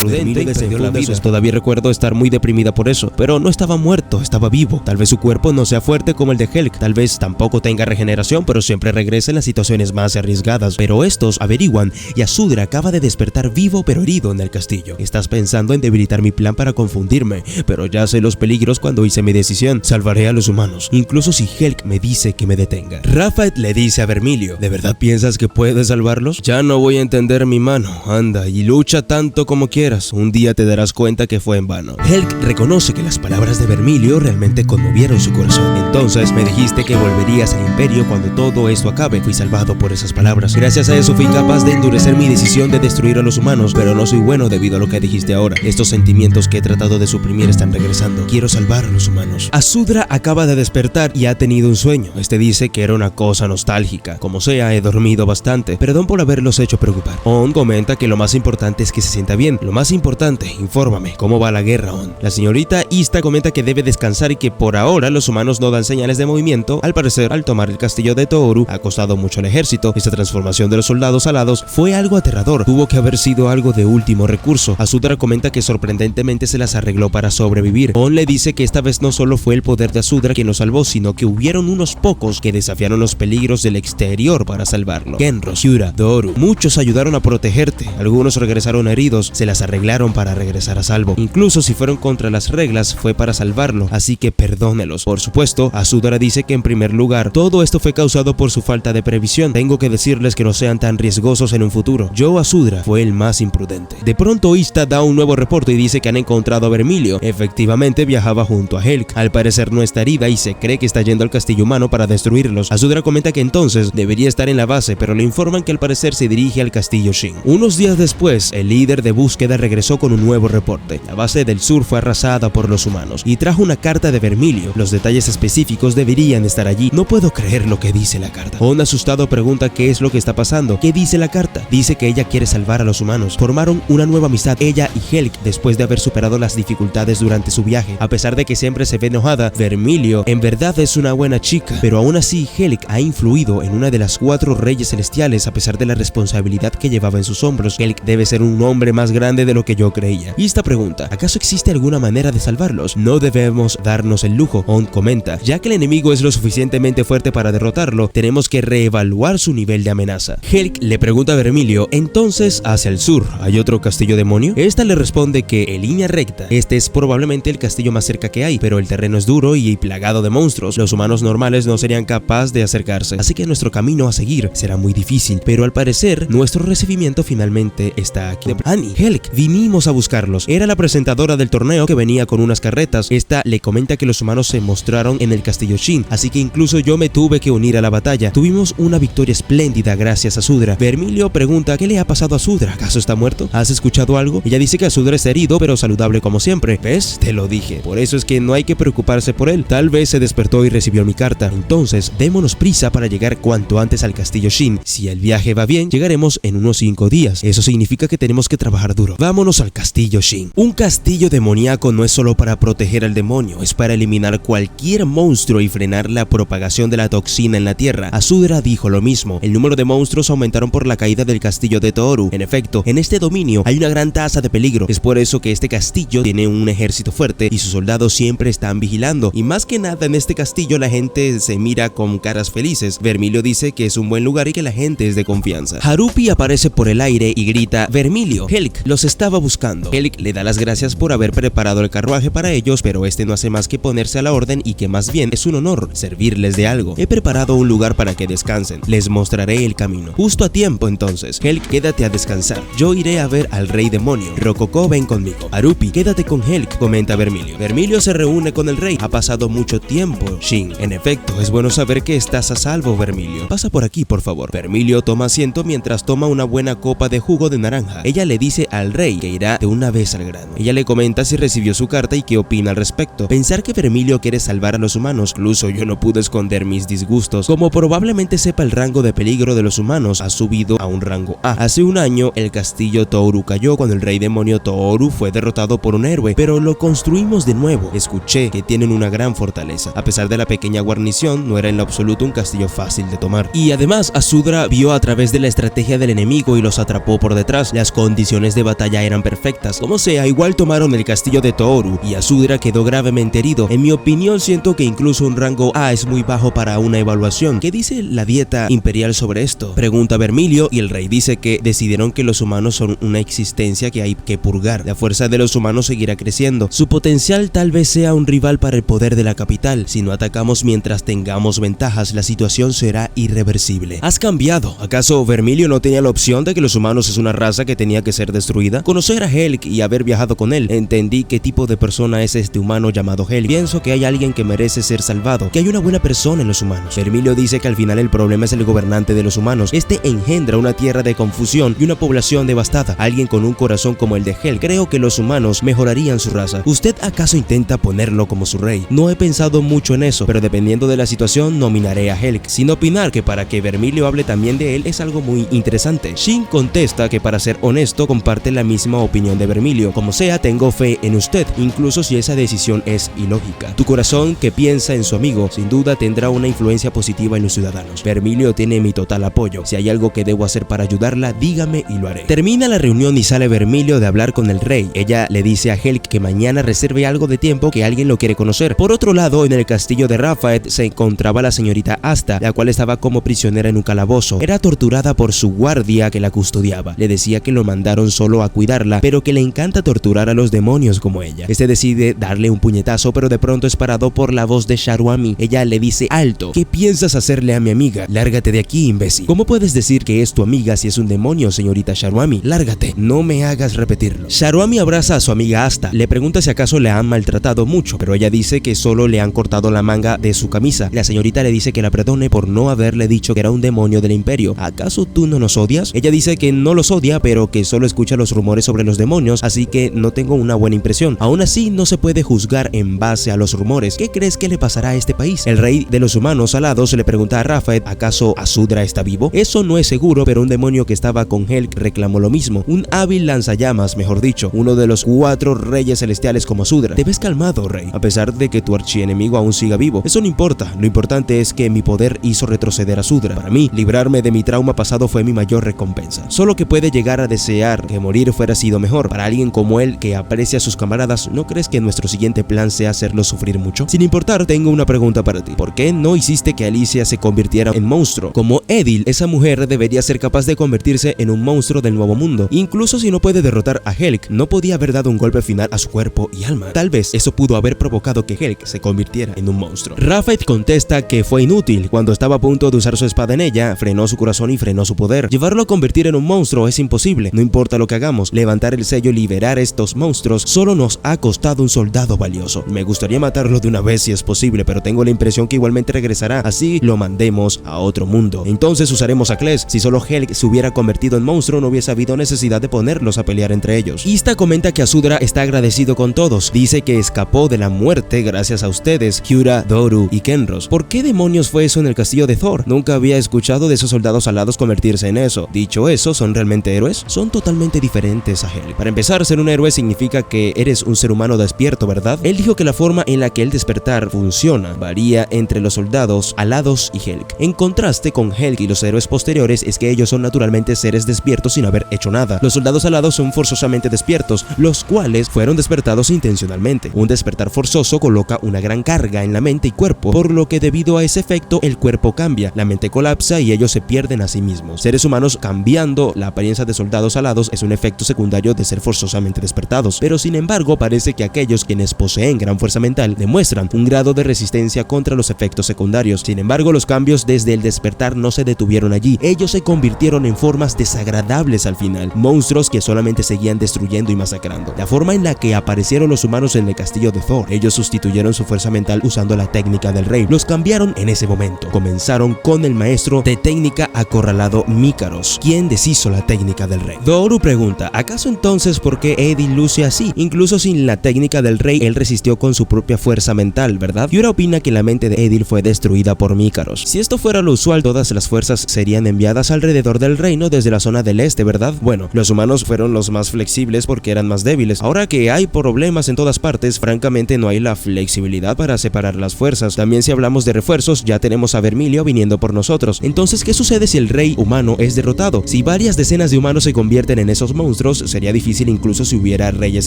Prudente y perdió la vida. Todavía recuerdo estar muy deprimida por eso, pero no estaba muerto, estaba vivo. Tal vez su cuerpo no sea fuerte como el de Helg, tal vez tampoco tenga regeneración, pero siempre regresa en las situaciones más arriesgadas. Pero estos averiguan y Azudra acaba de despertar vivo pero herido en el castillo. Estás pensando en debilitar mi plan para confundirme, pero ya sé los peligros cuando hice mi decisión. Salvaré a los humanos. humanos, incluso si Helk me dice que me detenga. Raphael le dice a Vermilio: ¿de verdad piensas que puedes salvarlos? Ya no voy a entender mi mano, anda y lucha tanto como quieras, un día te darás cuenta que fue en vano. Helk reconoce que las palabras de Vermilio realmente conmovieron su corazón. Entonces me dijiste que volverías al imperio cuando todo esto acabe, fui salvado por esas palabras. Gracias a eso fui capaz de endurecer mi decisión de destruir a los humanos, pero no soy bueno debido a lo que dijiste ahora. Estos sentimientos que he tratado de suprimir están regresando. Quiero salvar a los humanos. Azudra acaba de despertar y ha tenido un sueño. Este dice que era una cosa nostálgica. Como sea, he dormido bastante. Perdón por haberlos hecho preocupar. On comenta que lo más importante es que se sienta bien. Lo más importante, infórmame, ¿cómo va la guerra, On? La señorita Ista comenta que debe descansar y que por ahora los humanos no dan señales de movimiento. Al parecer, al tomar el castillo de Tooru, ha costado mucho al ejército. Esta transformación de los soldados alados fue algo aterrador. Tuvo que haber sido algo de último recurso. Azudra comenta que sorprendentemente se las arregló para sobrevivir. On le dice que esta vez no solo fue el poder de Azudra quien lo salvó, sino que hubieron unos pocos que desafiaron los peligros del exterior para salvarlo. Kenro, Hyura, Doru, muchos ayudaron a protegerte. Algunos regresaron heridos, se las arreglaron para regresar a salvo. Incluso si fueron contra las reglas, fue para salvarlo, así que perdónelos. Por supuesto, Azudra dice que en primer lugar, todo esto fue causado por su falta de previsión. Tengo que decirles que no sean tan riesgosos en un futuro. Yo, Azudra, fue el más imprudente. De pronto, Ista da un nuevo reporte y dice que han encontrado a Vermilio. Efectivamente, viajaba junto a Helk. Al parecer no está herida y se cree que está yendo al castillo humano para destruirlos. Azudra comenta que entonces debería estar en la base, pero le informan que al parecer se dirige al castillo Shin. Unos días después, el líder de búsqueda regresó con un nuevo reporte. La base del sur fue arrasada por los humanos y trajo una carta de Vermilio. Los detalles específicos deberían estar allí. No puedo creer lo que dice la carta. On, asustado, pregunta qué es lo que está pasando. ¿Qué dice la carta? Dice que ella quiere salvar a los humanos. Formaron una nueva amistad, ella y Helk, después de haber superado las dificultades durante su viaje. A pesar de que siempre se ve enojada, Vermilio en verdad es una buena chica, pero aún así Helk ha influido en una de las 4 reyes celestiales a pesar de la responsabilidad que llevaba en sus hombros. Helk debe ser un hombre más grande de lo que yo creía. Y esta pregunta: ¿acaso existe alguna manera de salvarlos? No debemos darnos el lujo. On comenta: ya que el enemigo es lo suficientemente fuerte para derrotarlo, tenemos que reevaluar su nivel de amenaza. Helk le pregunta a Vermilio: entonces, hacia el sur, ¿hay otro castillo demonio? Esta le responde que en línea recta, este es probablemente el castillo más cerca que hay, pero el terreno es duro y plagado de monstruos. Los humanos normales no serían capaces de acercarse, así que nuestro camino a seguir será muy difícil, pero al parecer nuestro recibimiento finalmente está aquí. Annie, Helk, vinimos a buscarlos. Era la presentadora del torneo que venía con unas carretas. Esta le comenta que los humanos se mostraron en el castillo Shin, así que incluso yo me tuve que unir a la batalla. Tuvimos una victoria espléndida gracias a Azudra. Vermilio pregunta: ¿qué le ha pasado a Azudra? ¿Acaso está muerto? ¿Has escuchado algo? Ella dice que Azudra está herido, pero saludable como siempre. ¿Ves? Te lo dije. Por eso es que no hay que preocuparse por él. Tal vez se despertó y recibió mi carta. Entonces, démonos prisa para llegar cuanto antes al castillo Shin. Si el viaje va bien, llegaremos en unos 5 días. Eso significa que tenemos que trabajar duro. Vámonos al castillo Shin. Un castillo demoníaco no es solo para proteger al demonio, es para eliminar cualquier monstruo y frenar la propagación de la toxina en la tierra. Azudra dijo lo mismo. El número de monstruos aumentaron por la caída del castillo de Tooru. En efecto, en este dominio hay una gran tasa de peligro. Es por eso que este castillo tiene un ejército fuerte y sus soldados siempre están vigilando. Y más que nada en este castillo la gente se mira con caras felices. Vermilio dice que es un buen lugar y que la gente es de confianza. Harupi aparece por el aire y grita: Vermilio, Helk los estaba buscando. Helk le da las gracias por haber preparado el carruaje para ellos, pero este no hace más que ponerse a la orden y que más bien es un honor servirles de algo. He preparado un lugar para que descansen. Les mostraré el camino. Justo a tiempo entonces. Helk, quédate a descansar. Yo iré a ver al rey demonio. Rokoko, ven conmigo. Harupi, quédate con Helk, comenta Vermilio. Vermilio se reúne con el rey. Ha pasado mucho tiempo, Shin. En efecto, es bueno saber que estás a salvo, Vermilio. Pasa por aquí, por favor. Vermilio toma asiento mientras toma una buena copa de jugo de naranja. Ella le dice al rey que irá de una vez al grano. Ella le comenta si recibió su carta y qué opina al respecto. Pensar que Vermilio quiere salvar a los humanos, incluso yo no pude esconder mis disgustos. Como probablemente sepa, el rango de peligro de los humanos ha subido a un rango A. Hace un año, el castillo Tooru cayó cuando el rey demonio Tooru fue derrotado por un héroe, pero lo construimos de nuevo. Escuché que tienen una gran fortaleza. A pesar de la pequeña guarnición, no era en lo absoluto un castillo fácil de tomar. Y además, Azudra vio a través de la estrategia del enemigo y los atrapó por detrás. Las condiciones de batalla eran perfectas. Como sea, igual tomaron el castillo de Tooru y Azudra quedó gravemente herido. En mi opinión, siento que incluso un rango A es muy bajo para una evaluación. ¿Qué dice la dieta imperial sobre esto?, pregunta Vermilio, y el rey dice que decidieron que los humanos son una existencia que hay que purgar. La fuerza de los humanos seguirá creciendo. Su potencial tal vez sea un rival para el poder de la capital, mental. Si no atacamos mientras tengamos ventajas, la situación será irreversible. Has cambiado. ¿Acaso Vermilio no tenía la opción de que los humanos es una raza que tenía que ser destruida? Conocer a Helg y haber viajado con él, entendí qué tipo de persona es este humano llamado Helg. Pienso que hay alguien que merece ser salvado, que hay una buena persona en los humanos. Vermilio dice que al final el problema es el gobernante de los humanos. Este engendra una tierra de confusión y una población devastada. Alguien con un corazón como el de Helg. Creo que los humanos mejorarían su raza. ¿Usted acaso intenta ponerlo como su rey? No he pensado mucho en eso, pero dependiendo de la situación nominaré a Helg, sin opinar que para que Vermilio hable también de él es algo muy interesante. Shin contesta que para ser honesto comparte la misma opinión de Vermilio. Como sea, tengo fe en usted, incluso si esa decisión es ilógica. Tu corazón que piensa en su amigo sin duda tendrá una influencia positiva en los ciudadanos. Vermilio tiene mi total apoyo. Si hay algo que debo hacer para ayudarla, dígame y lo haré. Termina la reunión y sale Vermilio de hablar con el rey. Ella le dice a Helg que mañana reserve algo de tiempo, que alguien lo quiere conocer. Por otro lado, en el castillo de Rafaed se encontraba la señorita Asta, la cual estaba como prisionera en un calabozo. Era torturada por su guardia que la custodiaba. Le decía que lo mandaron solo a cuidarla, pero que le encanta torturar a los demonios como ella. Este decide darle un puñetazo, pero de pronto es parado por la voz de Sharuami. Ella le dice: alto, ¿qué piensas hacerle a mi amiga? Lárgate de aquí, imbécil. ¿Cómo puedes decir que es tu amiga si es un demonio, señorita Sharuami? Lárgate, no me hagas repetirlo. Sharuami abraza a su amiga Asta, le pregunta si acaso le han maltratado mucho, pero ella dice que solo le han cortado la manga de su camisa. La señorita le dice que la perdone por no haberle dicho que era un demonio del imperio. ¿Acaso tú no nos odias? Ella dice que no los odia, pero que solo escucha los rumores sobre los demonios, así que no tengo una buena impresión. Aún así, no se puede juzgar en base a los rumores. ¿Qué crees que le pasará a este país? El rey de los humanos alados le pregunta a Rafaed: ¿acaso Azudra está vivo? Eso no es seguro, pero un demonio que estaba con Helg reclamó lo mismo. Un hábil lanzallamas, mejor dicho, uno de los 4 reyes celestiales como Azudra. Te ves calmado, rey, a pesar de que tu archienemigo aún siga vivo. Eso no importa, lo importante es que mi poder hizo retroceder a Azudra. Para mí, librarme de mi trauma pasado fue mi mayor recompensa. Solo que puede llegar a desear que morir fuera sido mejor. Para alguien como él que aprecia a sus camaradas, ¿no crees que nuestro siguiente plan sea hacerlo sufrir mucho? Sin importar, tengo una pregunta para ti. ¿Por qué no hiciste que Alicia se convirtiera en monstruo? Como Edil, esa mujer debería ser capaz de convertirse en un monstruo del nuevo mundo. Incluso si no puede derrotar a Helg, no podía haber dado un golpe final a su cuerpo y alma. Tal vez eso pudo haber provocado que Helg se convirtiera en un monstruo. Rafaed contesta que fue inútil. Cuando estaba a punto de usar su espada en ella, frenó su corazón y frenó su poder. Llevarlo a convertir en un monstruo es imposible. No importa lo que hagamos, levantar el sello y liberar estos monstruos solo nos ha costado un soldado valioso. Me gustaría matarlo de una vez si es posible, pero tengo la impresión que igualmente regresará, así lo mandemos a otro mundo. Entonces usaremos a Kles. Si solo Helg se hubiera convertido en monstruo, no hubiese habido necesidad de ponerlos a pelear entre ellos. Ista comenta que Azudra está agradecido con todos. Dice que escapó de la muerte gracias a ustedes, Hyura, Doru y Kenros. ¿Por qué demonios fue eso en el castillo de Thor? Nunca había escuchado de esos soldados alados convertirse en eso. Dicho eso, ¿son realmente héroes? Son totalmente diferentes a Helg. Para empezar, ser un héroe significa que eres un ser humano despierto, ¿verdad? Él dijo que la forma en la que el despertar funciona varía entre los soldados alados y Helg. En contraste con Helg y los héroes posteriores es que ellos son naturalmente seres despiertos sin haber hecho nada. Los soldados alados son forzosamente despiertos, los cuales fueron despertados intencionalmente. Un despertar forzoso coloca una gran carga en la mente y cuerpo, por lo que debido a ese efecto el cuerpo cambia, la mente colapsa y ellos se pierden a sí mismos. Seres humanos cambiando la apariencia de soldados alados es un efecto secundario de ser forzosamente despertados, pero sin embargo parece que aquellos quienes poseen gran fuerza mental demuestran un grado de resistencia contra los efectos secundarios. Sin embargo, los cambios desde el despertar no se detuvieron allí. Ellos se convirtieron en formas desagradables al final, monstruos que solamente seguían destruyendo y masacrando. La forma en la que aparecieron los humanos en el castillo de Thor, ellos sustituyeron su fuerza mental usando la técnica del rey. Los cambiaron en ese momento. Comenzaron con el maestro de técnica acorralado Mícaros, quien deshizo la técnica del rey. Doru pregunta: ¿acaso entonces por qué Edil luce así? Incluso sin la técnica del rey, él resistió con su propia fuerza mental, ¿verdad? Yura opina que la mente de Edil fue destruida por Mícaros. Si esto fuera lo usual, todas las fuerzas serían enviadas alrededor del reino desde la zona del este, ¿verdad? Bueno, los humanos fueron los más flexibles porque eran más débiles. Ahora que hay problemas en todas partes, francamente no hay la flexibilidad para separar las fuerzas. También si hablamos de refuerzos, ya tenemos a Vermilio viniendo por nosotros. Entonces, ¿qué sucede si el rey humano es derrotado? Si varias decenas de humanos se convierten en esos monstruos, sería difícil incluso si hubiera reyes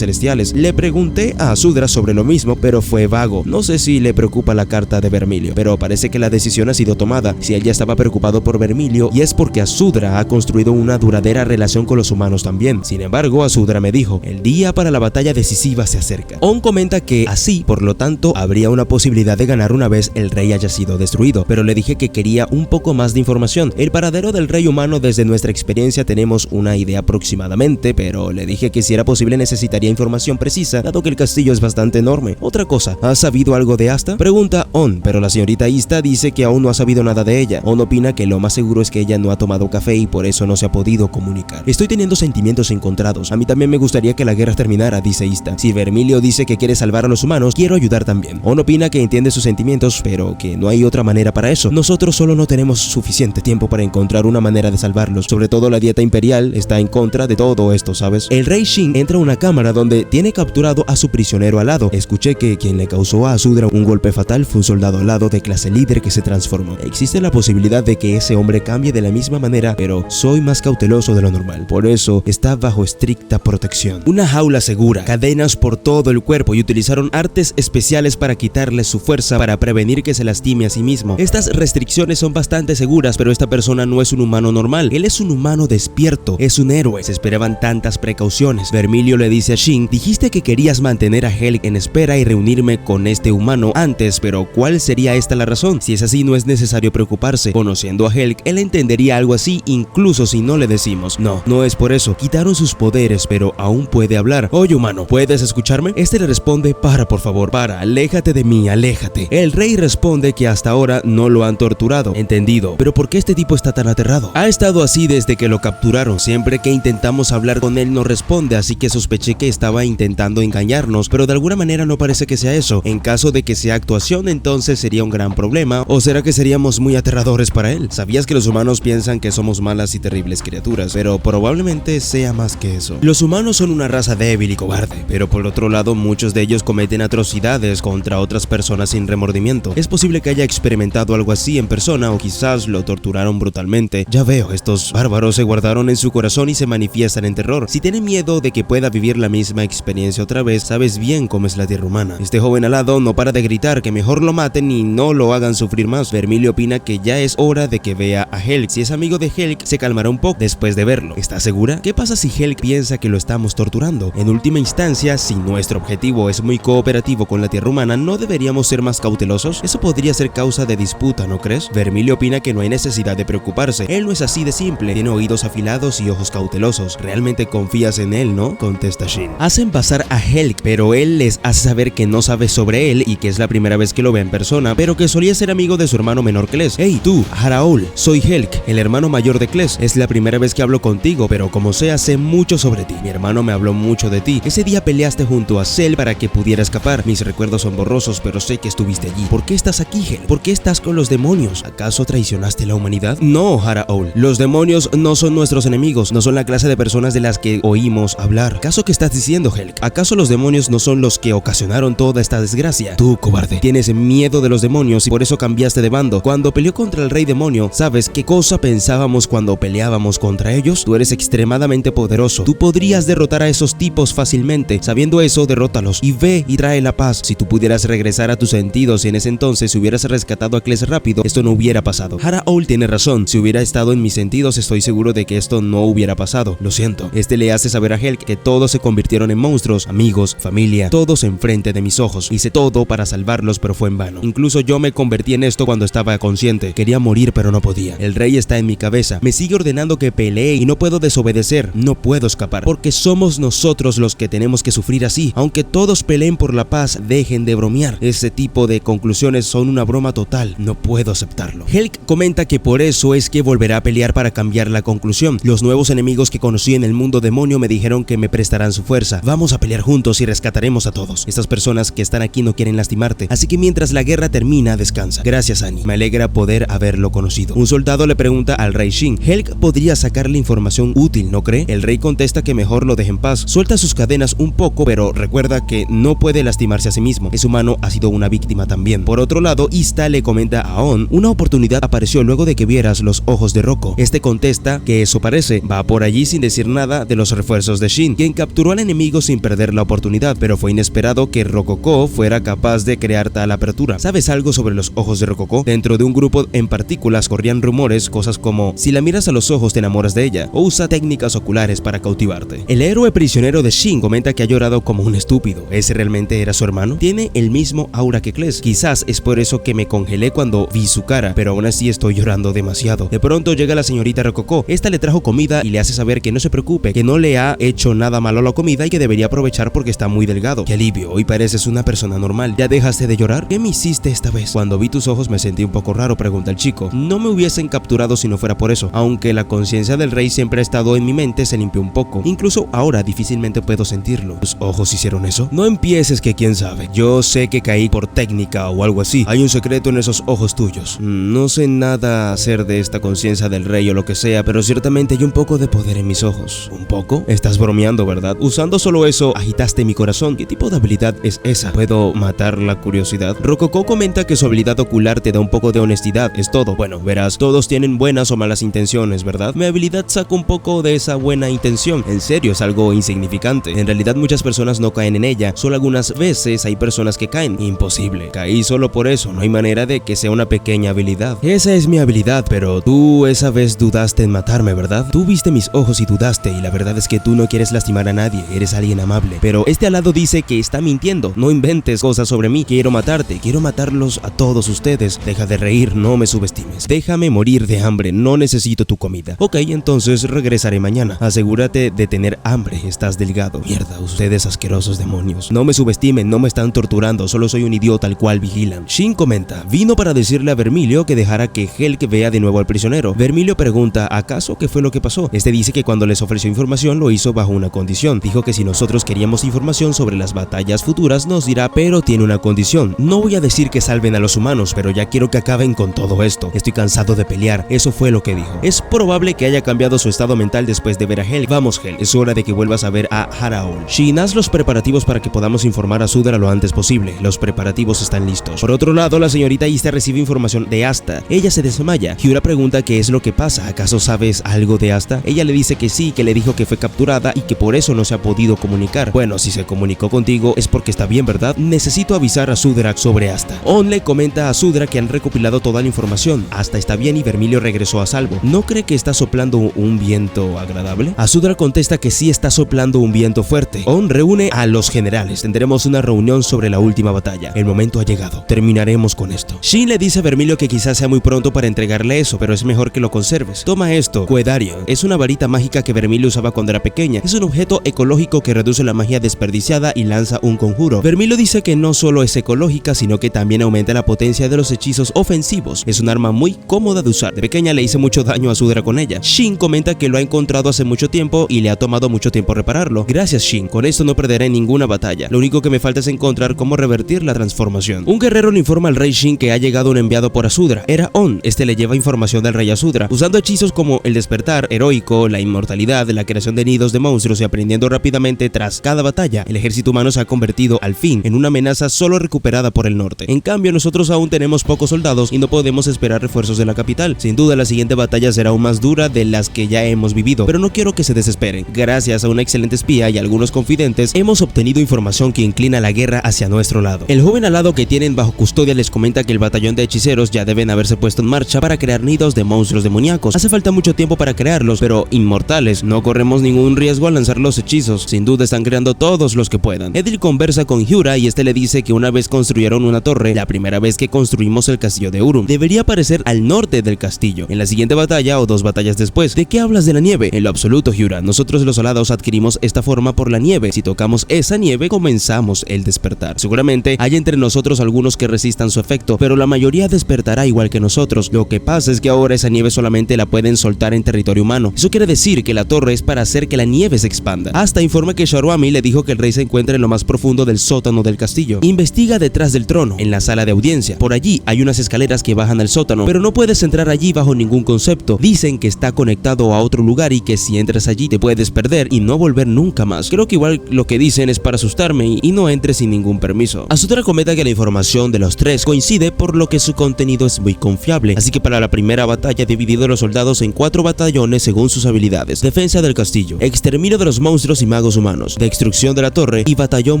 celestiales. Le pregunté a Azudra sobre lo mismo, pero fue vago. No sé si le preocupa la carta de Vermilio, pero parece que la decisión ha sido tomada. Si él ya estaba preocupado por Vermilio, y es porque Azudra ha construido una duradera relación con los humanos también. Sin embargo, Azudra me dijo: el día para la batalla decisiva se acerca. On comenta que así, por lo tanto, habría había una posibilidad de ganar una vez el rey haya sido destruido, pero le dije que quería un poco más de información. El paradero del rey humano desde nuestra experiencia tenemos una idea aproximadamente, pero le dije que si era posible necesitaría información precisa, dado que el castillo es bastante enorme. Otra cosa, ¿has sabido algo de Asta? Pregunta On, pero la señorita Ista dice que aún no ha sabido nada de ella. On opina que lo más seguro es que ella no ha tomado café y por eso no se ha podido comunicar. Estoy teniendo sentimientos encontrados. A mí también me gustaría que la guerra terminara, dice Ista. Si Vermilio dice que quiere salvar a los humanos, quiero ayudar también. On opina que entiende sus sentimientos, pero que no hay otra manera para eso. Nosotros solo no tenemos suficiente tiempo para encontrar una manera de salvarlos. Sobre todo la dieta imperial está en contra de todo esto, ¿sabes? El rey Shin entra a una cámara donde tiene capturado a su prisionero alado. Escuché que quien le causó a Asudra un golpe fatal fue un soldado alado de clase líder que se transformó. Existe la posibilidad de que ese hombre cambie de la misma manera, pero soy más cauteloso de lo normal. Por eso está bajo estricta protección. Una jaula segura, cadenas por todo el cuerpo y utilizaron artes especiales para quitarle su fuerza para prevenir que se lastime a sí mismo. Estas restricciones son bastante seguras, pero esta persona no es un humano normal. Él es un humano despierto, es un héroe. Se esperaban tantas precauciones. Vermilio le dice a Shin, dijiste que querías mantener a Helg en espera y reunirme con este humano antes, pero ¿cuál sería esta la razón? Si es así, no es necesario preocuparse. Conociendo a Helg, él entendería algo así, incluso si no le decimos. No es por eso. Quitaron sus poderes, pero aún puede hablar. Oye, humano, ¿puedes escucharme? Este le responde, para, por favor, para, aléjate de mí, aléjate. El rey responde que hasta ahora no lo han torturado. Entendido. Pero ¿por qué este tipo está tan aterrado? Ha estado así desde que lo capturaron. Siempre que intentamos hablar con él no responde, así que sospeché que estaba intentando engañarnos, pero de alguna manera no parece que sea eso. En caso de que sea actuación, entonces sería un gran problema, o será que seríamos muy aterradores para él. ¿Sabías que los humanos piensan que somos malas y terribles criaturas? Pero probablemente sea más que eso. Los humanos son una raza débil y cobarde, pero por otro lado muchos de ellos cometen atrocidades contra otras personas sin remordimiento. Es posible que haya experimentado algo así en persona o quizás lo torturaron brutalmente. Ya veo, estos bárbaros se guardaron en su corazón y se manifiestan en terror. Si tiene miedo de que pueda vivir la misma experiencia otra vez, sabes bien cómo es la tierra humana. Este joven alado no para de gritar que mejor lo maten y no lo hagan sufrir más. Vermilio opina que ya es hora de que vea a Helg. Si es amigo de Helg, se calmará un poco después de verlo. ¿Estás segura? ¿Qué pasa si Helg piensa que lo estamos torturando? En última instancia, si nuestro objetivo es muy cooperativo con la tierra humana, ¿no deberíamos ser más cautelosos? Eso podría ser causa de disputa, ¿no crees? Vermilio opina que no hay necesidad de preocuparse. Él no es así de simple. Tiene oídos afilados y ojos cautelosos. ¿Realmente confías en él, no? Contesta Shin. Hacen pasar a Helg, pero él les hace saber que no sabe sobre él y que es la primera vez que lo ve en persona, pero que solía ser amigo de su hermano menor Kles. Hey, tú, Haraol, soy Helg, el hermano mayor de Kles. Es la primera vez que hablo contigo, pero como sea, sé mucho sobre ti. Mi hermano me habló mucho de ti. Ese día peleaste junto a Cell para que pudiera escapar. Mis recuerdos son borrosos, pero sé que estuviste allí. ¿Por qué estás aquí, Helg? ¿Por qué estás con los demonios? ¿Acaso traicionaste la humanidad? No, Haraol. Los demonios no son nuestros enemigos, no son la clase de personas de las que oímos hablar. ¿Acaso qué estás diciendo, Helg? ¿Acaso los demonios no son los que ocasionaron toda esta desgracia? Tú, cobarde, tienes miedo de los demonios y por eso cambiaste de bando. Cuando peleó contra el rey demonio, ¿sabes qué cosa pensábamos cuando peleábamos contra ellos? Tú eres extremadamente poderoso. Tú podrías derrotar a esos tipos fácilmente. Sabiendo eso, derrótalos y ve y trae la paz. Si tú pudieras regresar a tus sentidos y en ese entonces hubieras rescatado a Kles rápido, esto no hubiera pasado. Haraol tiene razón. Si hubiera estado en mis sentidos, estoy seguro de que esto no hubiera pasado. Lo siento. Este le hace saber a Helg que todos se convirtieron en monstruos, amigos, familia, todos enfrente de mis ojos. Hice todo para salvarlos, pero fue en vano. Incluso yo me convertí en esto cuando estaba consciente. Quería morir, pero no podía. El rey está en mi cabeza. Me sigue ordenando que pelee y no puedo desobedecer. No puedo escapar, porque somos nosotros los que tenemos que sufrir así. Aunque todos peleen por la paz, dejen de bromear. Ese tipo de conclusiones son una broma total. No puedo aceptarlo. Helg comenta que por eso es que volverá a pelear para cambiar la conclusión. Los nuevos enemigos que conocí en el mundo demonio me dijeron que me prestarán su fuerza. Vamos a pelear juntos y rescataremos a todos. Estas personas que están aquí no quieren lastimarte, así que mientras la guerra termina, descansa. Gracias, Annie. Me alegra poder haberlo conocido. Un soldado le pregunta al rey Shin, Helg podría sacarle información útil, ¿no cree? El rey contesta que mejor lo deje en paz. Suelta sus cadenas un poco, pero recuerda que no puede lastimarse a sí mismo. Es humano, ha sido una víctima también. Por otro lado, Ista le comenta a On, una oportunidad apareció luego de que vieras los ojos de Rocco. Este contesta que eso parece. Va por allí sin decir nada de los refuerzos de Shin, quien capturó al enemigo sin perder la oportunidad, pero fue inesperado que Rococo fuera capaz de crear tal apertura. ¿Sabes algo sobre los ojos de Rococo? Dentro de un grupo en partículas corrían rumores, cosas como si la miras a los ojos te enamoras de ella, o usa técnicas oculares para cautivarte. El héroe prisionero de Shin comenta que ha llorado como un estúpido. ¿Ese realmente era su hermano? Tiene el mismo aura que Kless. Quizás es por eso que me congelé cuando vi su cara, pero aún así estoy llorando demasiado. De pronto llega la señorita Rokoko. Esta le trajo comida y le hace saber que no se preocupe, que no le ha hecho nada malo a la comida y que debería aprovechar porque está muy delgado. ¡Qué alivio! Hoy pareces una persona normal. ¿Ya dejaste de llorar? ¿Qué me hiciste esta vez? Cuando vi tus ojos me sentí un poco raro, pregunta el chico. No me hubiesen capturado si no fuera por eso. Aunque la conciencia del rey siempre ha estado en mi mente, se limpió un poco. Incluso ahora difícilmente puedo sentirlo. ¿Tus ojos hicieron eso? No empieces, que quién sabe. Yo sé que caí por técnica o algo así. Hay un secreto en esos ojos tuyos. No sé nada hacer de esta conciencia del rey o lo que sea, pero ciertamente hay un poco de poder en mis ojos. ¿Un poco? Estás bromeando, ¿verdad? Usando solo eso, agitaste mi corazón. ¿Qué tipo de habilidad es esa? ¿Puedo matar la curiosidad? Rokoko comenta que su habilidad ocular te da un poco de honestidad, es todo. Bueno, verás, todos tienen buenas o malas intenciones, ¿verdad? Mi habilidad saca un poco de esa buena intención. En serio, es algo insignificante. En realidad muchas personas no caen en ella, solo algunas veces hay personas que caen. Imposible. Caí solo por eso, no hay manera de que sea una pequeña habilidad. Esa es mi habilidad, pero tú esa vez dudaste en matarme, ¿verdad? Tú viste mis ojos y dudaste, y la verdad es que tú no quieres lastimar a nadie, eres alguien amable. Pero este alado dice que está mintiendo. No inventes cosas sobre mí. Quiero matarte, quiero matarlos a todos ustedes. Deja de reír, no me subestimes. Déjame morir de hambre, no necesito tu comida. Ok, entonces regresaré mañana. Asegúrate de tener hambre, estás delgado. Mierda, ustedes asquerosos demonios. No me subestimen, no me están torturando, solo soy un idiota al cual vigilan. Shin comenta, vino para decirle a Vermilio que dejara que Helk vea de nuevo al prisionero. Vermilio pregunta, ¿acaso qué fue lo que pasó? Este dice que cuando les ofreció información lo hizo bajo una condición. Dijo que si nosotros queríamos información sobre las batallas futuras nos dirá, pero tiene una condición. No voy a decir que salven a los humanos, pero ya quiero que acaben con todo esto. Estoy cansado de pelear, eso fue lo que dijo. Es probable que haya cambiado su estado mental después de ver a Helk. Vamos, Helk, es hora de que vuelvas a ver a Haraol. Shin, haz los preparativos para que podamos informar a Sudra lo antes posible. Los preparativos están listos. Por otro lado, la señorita Ista recibe información de Asta. Ella se desmaya. Hyura pregunta qué es lo que pasa. ¿Acaso sabes algo de Asta? Ella le dice que sí, que le dijo que fue capturada y que por eso no se ha podido comunicar. Bueno, si se comunicó contigo es porque está bien, ¿verdad? Necesito avisar a Sudra sobre Asta. On le comenta a Sudra que han recopilado toda la información. Asta está bien y Vermilio regresó a salvo. ¿No cree que está soplando un viento agradable? Sudra contesta que sí está soplando un viento fuerte. On reúne a los generales. Tendremos una reunión sobre la última batalla. El momento ha llegado. Terminaremos con esto. Shin le dice a Vermilio que quizás sea muy pronto para entregarle eso, pero es mejor que lo conserves. Toma esto, Quedario. Es una varita mágica que Vermilio usaba cuando era pequeña. Es un objeto ecológico que reduce la magia desperdiciada y lanza un conjuro. Vermilio dice que no solo es ecológica, sino que también aumenta la potencia de los hechizos ofensivos. Es un arma muy cómoda de usar. De pequeña le hice mucho daño a Sudra con ella. Shin comenta que lo ha encontrado hace mucho tiempo y le ha tomado mucho tiempo repararlo. Gracias, Shin. Con esto no perderé ninguna batalla. Lo único que me falta es encontrar cómo revertir la transformación. Un guerrero le informa al rey Shin que ha llegado un enviado por Asudra. Era On. Este le lleva información del rey Asudra. Usando hechizos como el despertar heroico, la inmortalidad, la creación de nidos de monstruos y aprendiendo rápidamente tras cada batalla, el ejército humano se ha convertido al fin en una amenaza solo recuperada por el norte. En cambio, nosotros aún tenemos pocos soldados y no podemos esperar refuerzos de la capital. Sin duda, la siguiente batalla será aún más dura de las que ya hemos vivido, pero no quiero que se desesperen. Gracias a una excelente espía y algunos confidentes, hemos obtenido información que inclina la guerra hacia nuestro lado. El joven alado que tienen bajo custodia les comenta que el batallón de hechiceros ya deben haberse puesto en marcha para crear nidos de monstruos demoníacos. Hace falta mucho tiempo para crearlos, pero inmortales. No corremos ningún riesgo al lanzar los hechizos. Sin duda están creando todos los que puedan. Edil conversa con Hyura y este le dice que una vez construyeron una torre, la primera vez que construimos el castillo de Urum. Debería aparecer al norte del castillo, en la siguiente batalla o 2 batallas después. ¿De qué hablas de la nieve? En lo absoluto, Hyura. Nosotros los alados adquirimos esta forma por la nieve. Si tocamos esa nieve, comenzamos el despertar. Seguramente hay entre nosotros algunos que resistan su efecto, pero la mayoría despertará igual que nosotros. Lo que pasa es que ahora esa nieve solamente la pueden soltar en territorio humano. Eso quiere decir que la torre es para hacer que la nieve se expanda. Hasta informa que Sharuami le dijo que el rey se encuentra en lo más profundo del sótano del castillo. Investiga detrás del trono, en la sala de audiencia. Por allí hay unas escaleras que bajan al sótano, pero no puedes entrar allí bajo ningún concepto. Dicen que está conectado a otro lugar y que si entras allí te puedes perder y no volver nunca más. Creo que igual lo que dicen es para asustarme y no entres sin ningún permiso. Asudra comenta que la información de los tres coincide, por lo que su contenido es muy confiable, así que para la primera batalla he dividido a los soldados en 4 batallones según sus habilidades: defensa del castillo, exterminio de los monstruos y magos humanos, destrucción de la torre y batallón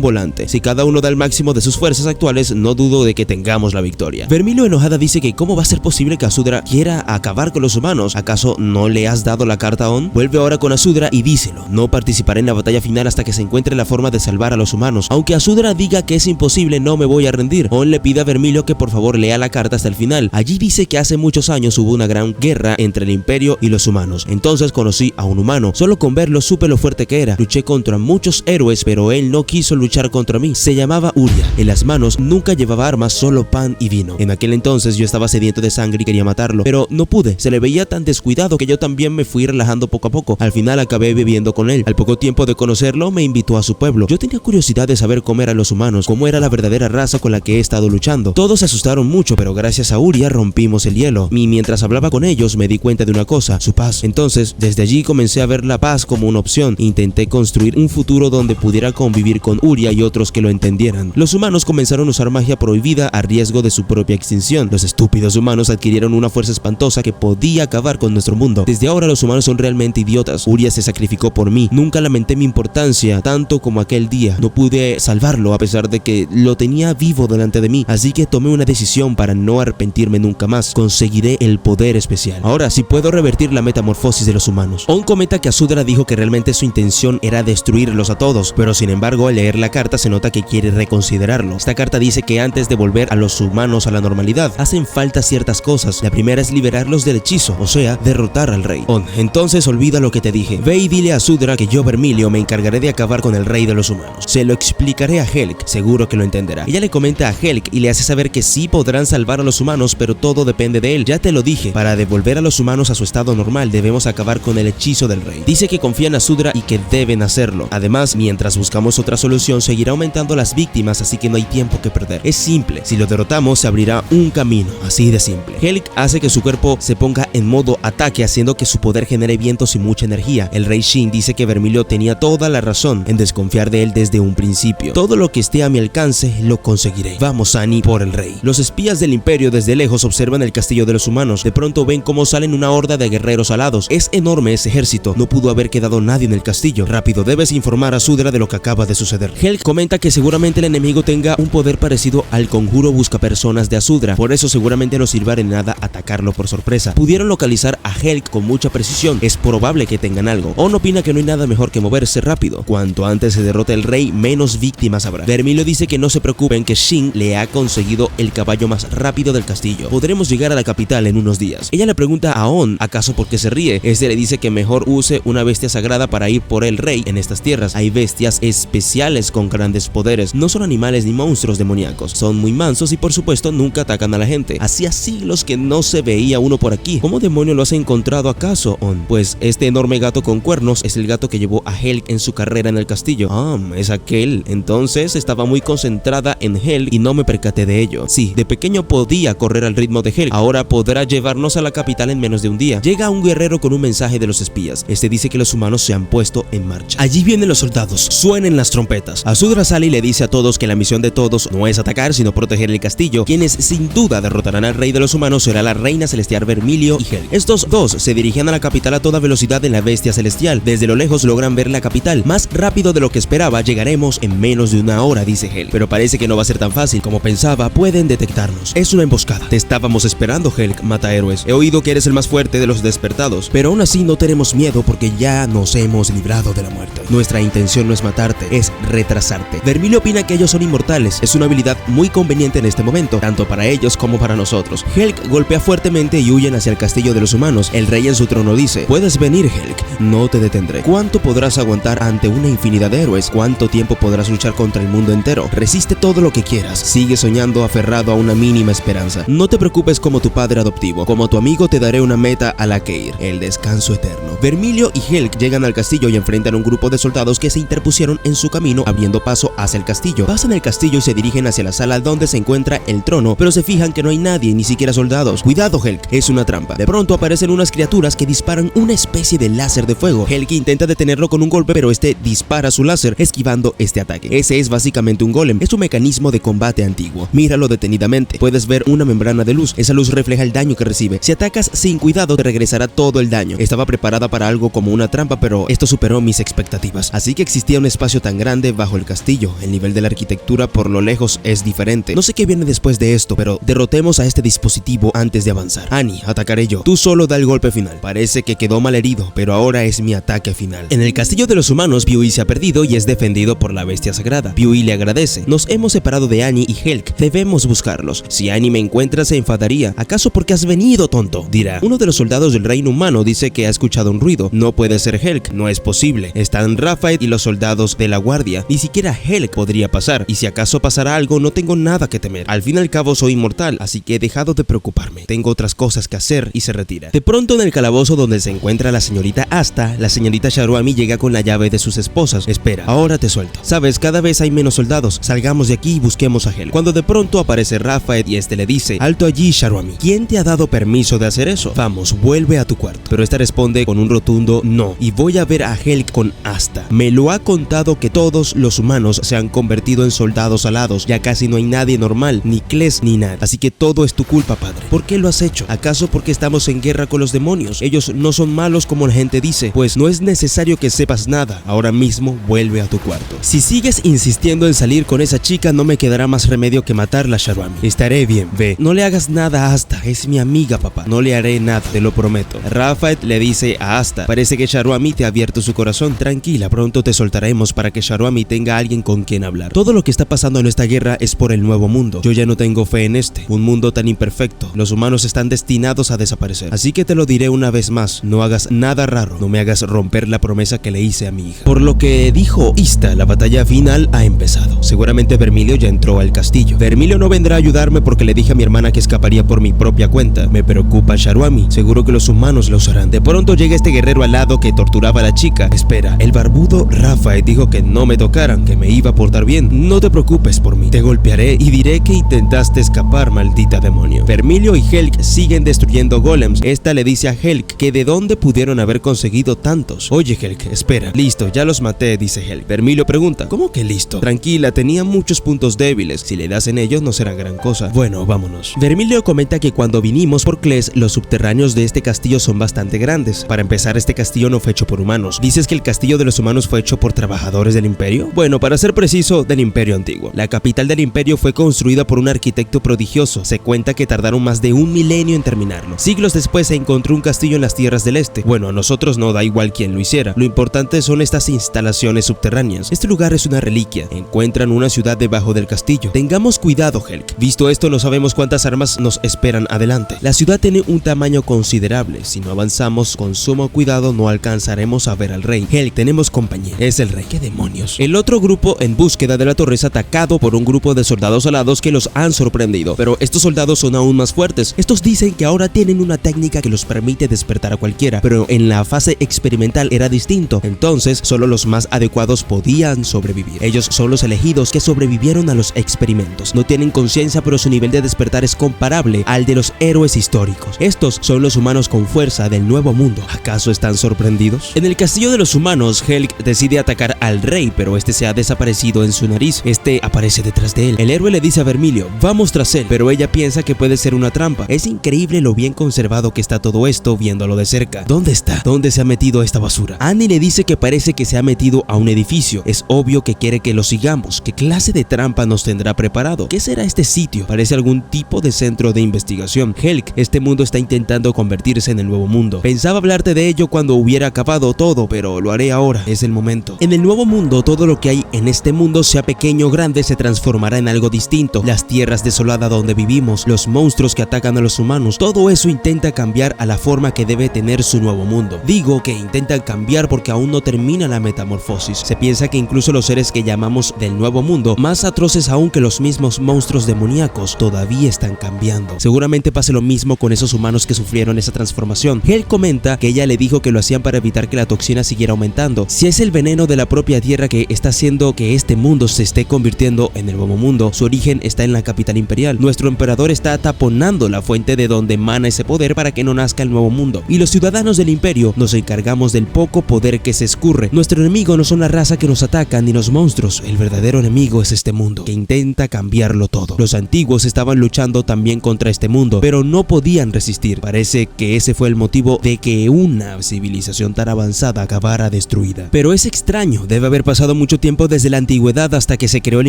volante. Si cada uno da el máximo de sus fuerzas actuales, no dudo de que tengamos la victoria. Vermilio enojada dice que cómo va a ser posible que Asudra quiera acabar con los humanos. ¿Acaso no le has dado la carta a On? Vuelve ahora con Asudra y díselo: no participaré en la batalla final hasta que se encuentre la forma de salvar a los humanos. Aunque Asudra diga que es imposible posible, no me voy a rendir. On le pide a Vermilio que por favor lea la carta hasta el final. Allí dice que hace muchos años hubo una gran guerra entre el Imperio y los humanos. Entonces conocí a un humano. Solo con verlo supe lo fuerte que era. Luché contra muchos héroes, pero él no quiso luchar contra mí. Se llamaba Uria. En las manos nunca llevaba armas, solo pan y vino. En aquel entonces yo estaba sediento de sangre y quería matarlo, pero no pude. Se le veía tan descuidado que yo también me fui relajando poco a poco. Al final acabé viviendo con él. Al poco tiempo de conocerlo me invitó a su pueblo. Yo tenía curiosidad de saber cómo eran los humanos, cómo era la verdadera raza con la que he estado luchando. Todos se asustaron mucho, pero gracias a Uria rompimos el hielo. Y mientras hablaba con ellos me di cuenta de una cosa, su paz. Entonces desde allí comencé a ver la paz como una opción. Intenté construir un futuro donde pudiera convivir con Uria y otros que lo entendieran. Los humanos comenzaron a usar magia prohibida a riesgo de su propia extinción. Los estúpidos humanos adquirieron una fuerza espantosa que podía acabar con nuestro mundo. Desde ahora los humanos son realmente idiotas. Uria se sacrificó por mí. Nunca lamenté mi importancia tanto como aquel día. No pude salvarlo a pesar de que lo tenía vivo delante de mí. Así que tomé una decisión para no arrepentirme nunca más. Conseguiré el poder especial. Ahora sí puedo revertir la metamorfosis de los humanos. On comenta que Asudra dijo que realmente su intención era destruirlos a todos, pero sin embargo al leer la carta se nota que quiere reconsiderarlo. Esta carta dice que antes de volver a los humanos a la normalidad, hacen falta ciertas cosas. La primera es liberarlos del hechizo, o sea, derrotar al rey. On, entonces olvida lo que te dije. Ve y dile a Asudra que yo, Vermilio, me encargaré de acabar con el rey de los humanos. Se lo explicaré a Helg, seguro que lo entenderá. Ella le comenta a Helg y le hace saber que sí podrán salvar a los humanos, pero todo depende de él. Ya te lo dije, para devolver a los humanos a su estado normal debemos acabar con el hechizo del rey. Dice que confía en Asudra y que deben hacerlo. Además, mientras buscamos otra solución, seguirá aumentando las víctimas, así que no hay tiempo que perder. Es simple, si lo derrotamos se abrirá un camino, así de simple. Helg hace que su cuerpo se ponga en modo ataque, haciendo que su poder genere vientos y mucha energía. El rey Shin dice que Vermilio tenía toda la razón en desconfiar de él desde un principio. Todo lo que esté a mi alcance lo conseguiré. Vamos, Annie, por el rey. Los espías del imperio desde lejos observan el castillo de los humanos. De pronto ven cómo salen una horda de guerreros alados. Es enorme ese ejército. No pudo haber quedado nadie en el castillo. Rápido, debes informar a Asudra de lo que acaba de suceder. Helg comenta que seguramente el enemigo tenga un poder parecido al conjuro buscapersonas de Asudra. Por eso seguramente no sirva de nada atacarlo por sorpresa. Pudieron localizar a Helg con mucha precisión. Es probable que tengan algo. On opina que no hay nada mejor que moverse rápido. Cuanto antes se derrote el rey, menos víctimas habrá. Vermilio dice que no se preocupen, que Shin le ha conseguido el caballo más rápido del castillo. Podremos llegar a la capital en unos días. Ella le pregunta a On acaso por qué se ríe. Este le dice que mejor use una bestia sagrada para ir por el rey en estas tierras. Hay bestias especiales con grandes poderes. No son animales ni monstruos demoníacos. Son muy mansos y por supuesto nunca atacan a la gente. Hacía siglos que no se veía uno por aquí. ¿Cómo demonio lo has encontrado acaso, On? Pues este enorme gato con cuernos es el gato que llevó a Helg en su carrera en el castillo. Ah, es aquel. Entonces estaba muy concentrada en Helg y no me percaté de ello. Sí, de pequeño podía correr al ritmo de Helg. Ahora podrá llevarnos a la capital en menos de un día. Llega un guerrero con un mensaje de los espías. Este dice que los humanos se han puesto en marcha. Allí vienen los soldados. Suenen las trompetas. Asudra sale y le dice a todos que la misión de todos no es atacar, sino proteger el castillo. Quienes sin duda derrotarán al rey de los humanos será la reina celestial Vermilio y Helg. Estos dos se dirigían a la capital a toda velocidad en la bestia celestial. Desde lo lejos logran ver la capital. Más rápido de lo que esperaba, llegaremos en menos de una hora, dice Helg. Pero parece que no va a ser tan fácil como pensaba. Pueden detectarnos. Es una emboscada. Te estábamos esperando, Helg, mata héroes. He oído que eres el más fuerte de los despertados, pero aún así no tenemos miedo porque ya nos hemos librado de la muerte. Nuestra intención no es matarte, es retrasarte. Vermilio opina que ellos son inmortales. Es una habilidad muy conveniente en este momento, tanto para ellos como para nosotros. Helg golpea fuertemente y huyen hacia el castillo de los humanos. El rey en su trono dice: puedes venir, Helg, no te detendré. ¿Cuánto podrás aguantar ante una infinidad de héroes? ¿Cuánto tiempo podrás luchar contra el mundo entero? Resiste todo lo que quieras. Sigue soñando aferrado a una mínima esperanza. No te preocupes como tu padre adoptivo. Como tu amigo te daré una meta a la que ir: el descanso eterno. Vermilio y Helg llegan al castillo y enfrentan a un grupo de soldados que se interpusieron en su camino, abriendo paso hacia el castillo. Pasan el castillo y se dirigen hacia la sala donde se encuentra el trono, pero se fijan que no hay nadie, ni siquiera soldados. Cuidado, Helg, es una trampa. De pronto aparecen unas criaturas que disparan una especie de láser de fuego. Helg intenta detenerlo con un golpe, pero este dispara su láser, esquivando este ataque. Ese es básicamente un golem. Es un mecanismo de combate antiguo. Míralo detenidamente. Puedes ver una membrana de luz. Esa luz refleja el daño que recibe. Si atacas sin cuidado, te regresará todo el daño. Estaba preparada para algo como una trampa, pero esto superó mis expectativas. Así que existía un espacio tan grande bajo el castillo. El nivel de la arquitectura por lo lejos es diferente. No sé qué viene después de esto, pero derrotemos a este dispositivo antes de avanzar. Annie, atacaré yo. Tú solo da el golpe final. Parece que quedó mal herido, pero ahora es mi ataque final. En el castillo de los humanos, Piui se ha perdido y es defendido por la bestia sagrada. Piui le agradece dice: nos hemos separado de Annie y Helk, debemos buscarlos. Si Annie me encuentra se enfadaría. ¿Acaso porque has venido, tonto?, dirá. Uno de los soldados del reino humano dice que ha escuchado un ruido. No puede ser Helk, no es posible. Están Raphael y los soldados de la guardia. Ni siquiera Helk podría pasar, y si acaso pasara algo no tengo nada que temer. Al fin y al cabo soy inmortal, así que he dejado de preocuparme. Tengo otras cosas que hacer, y se retira. De pronto, en el calabozo donde se encuentra la señorita Asta, la señorita Sharuami llega con la llave de sus esposas. Espera, ahora te suelto. Sabes, cada vez hay menos soldados. Salgamos de aquí y busquemos a Helk. Cuando de pronto aparece Raphael y este le dice: alto allí, Sharuami. ¿Quién te ha dado permiso de hacer eso? Vamos, vuelve a tu cuarto. Pero esta responde con un rotundo no, y voy a ver a Helk con Asta. Me lo ha contado que todos los humanos se han convertido en soldados alados. Ya casi no hay nadie normal, ni Kles ni nada. Así que todo es tu culpa, padre. ¿Por qué lo has hecho? ¿Acaso porque estamos en guerra con los demonios? Ellos no son malos como la gente dice. Pues no es necesario que sepas nada. Ahora mismo vuelve a tu cuarto. Si sigues insistiendo en salir con esa chica, no me quedará más remedio que matarla, Sharuami. Estaré bien, ve. No le hagas nada a Asta. Es mi amiga, papá. No le haré nada, te lo prometo. Raphael le dice a Asta: parece que Sharuami te ha abierto su corazón. Tranquila, pronto te soltaremos para que Sharuami tenga a alguien con quien hablar. Todo lo que está pasando en esta guerra es por el nuevo mundo. Yo ya no tengo fe en este. Un mundo tan imperfecto. Los humanos están destinados a desaparecer. Así que te lo diré una vez más. No hagas nada raro. No me hagas romper la promesa que le hice a mi hija. Por lo que dijo Ista, la batalla final ha empezado. Seguramente Vermilio ya entró al castillo. Vermilio no vendrá a ayudarme porque le dije a mi hermana que escaparía por mi propia cuenta. Me preocupa Sharuami. Seguro que los humanos lo usarán. De pronto llega este guerrero al lado que torturaba a la chica. Espera, el barbudo Raphael dijo que no me tocaran, que me iba a portar bien. No te preocupes por mí. Te golpearé y diré que intentaste escapar, maldita demonio. Vermilio y Helk siguen destruyendo golems. Esta le dice a Helk que de dónde pudieron haber conseguido tantos. Oye, Helk, espera. Listo, ya los maté, dice Helk. Vermilio pregunta: ¿cómo que listo? Tranquila, tenía muchos puntos débiles. Si le das en ellos no será gran cosa. Bueno, vámonos. Vermilio comenta que cuando vinimos por Kles, los subterráneos de este castillo son bastante grandes. Para empezar, este castillo no fue hecho por humanos. ¿Dices que el castillo de los humanos fue hecho por trabajadores del imperio? Bueno, para ser preciso, del imperio antiguo. La capital del imperio fue construida por un arquitecto prodigioso. Se cuenta que tardaron más de 1 milenio en terminarlo. Siglos después se encontró un castillo en las tierras del este. Bueno, a nosotros no da igual quién lo hiciera. Lo importante son estas instalaciones subterráneas. Este lugar es una reliquia. Encuentran una ciudad debajo del castillo. Tengamos cuidado, Helk. Visto esto, no sabemos cuántas armas nos esperan adelante. La ciudad tiene un tamaño considerable. Si no avanzamos con sumo cuidado, no alcanzaremos a ver al rey. Helk, tenemos compañía. Es el rey. ¿Qué demonios? El otro grupo en búsqueda de la torre es atacado por un grupo de soldados alados que los han sorprendido. Pero estos soldados son aún más fuertes. Estos dicen que ahora tienen una técnica que los permite despertar a cualquiera, pero en la fase experimental era distinto. Entonces, solo los más adecuados podían sobrevivir. Ellos son los elegidos que sobrevivieron a los experimentos. No tienen conciencia, pero su nivel de despertar es comparable al de los héroes históricos. Estos son los humanos con fuerza del nuevo mundo. ¿Acaso están sorprendidos? En el castillo de los humanos, Helk decide atacar al rey, pero este se ha desaparecido en su nariz. Este aparece detrás de él. El héroe le dice a Vermilio: vamos tras él, pero ella piensa que puede ser una trampa. Es increíble lo bien conservado que está todo esto viéndolo de cerca. ¿Dónde está? ¿Dónde se ha metido esta basura? Annie le dice que parece que se ha metido a un edificio. Es obvio que quiere que lo sigamos. ¿Qué clase de trampa nos tendrá preparado? ¿Qué será este sitio? Parece algún tipo de centro de investigación. Helk, este mundo está intentando convertirse en el nuevo mundo. Pensaba hablarte de ello cuando hubiera acabado todo, pero lo haré ahora. Es el momento. En el nuevo mundo, todo lo que hay en este mundo, sea pequeño o grande, se transformará en algo distinto. Las tierras desoladas donde vivimos, los monstruos que atacan a los humanos, todo eso intenta cambiar a la forma que debe tener su nuevo mundo. Digo que intentan cambiar porque aún no termina la metamorfosis. Se piensa que incluso los seres que llamamos del nuevo mundo, más atroces aún que los mismos monstruos demoníacos, todavía están cambiando. Seguramente pase lo mismo con esos humanos que sufrieron esa transformación. Helk comenta que ella le dijo que lo hacían para evitar que la toxina siguiera aumentando. Si es el veneno de la propia tierra que está haciendo que este mundo se esté convirtiendo en el nuevo mundo, su origen está en la capital imperial. Nuestro emperador está taponando la fuente de donde emana ese poder para que no nazca el nuevo mundo. Y los ciudadanos del imperio nos encargamos del poco poder que se escurre. Nuestro enemigo no son la raza que nos ataca ni los monstruos. El verdadero enemigo es este mundo, que intenta cambiarlo todo. Los antiguos estaban luchando también contra este mundo, pero no podían resistir. Parece que ese fue el motivo de que una civilización tan avanzada acabara destruida. Pero es extraño, debe haber pasado mucho tiempo desde la antigüedad hasta que se creó el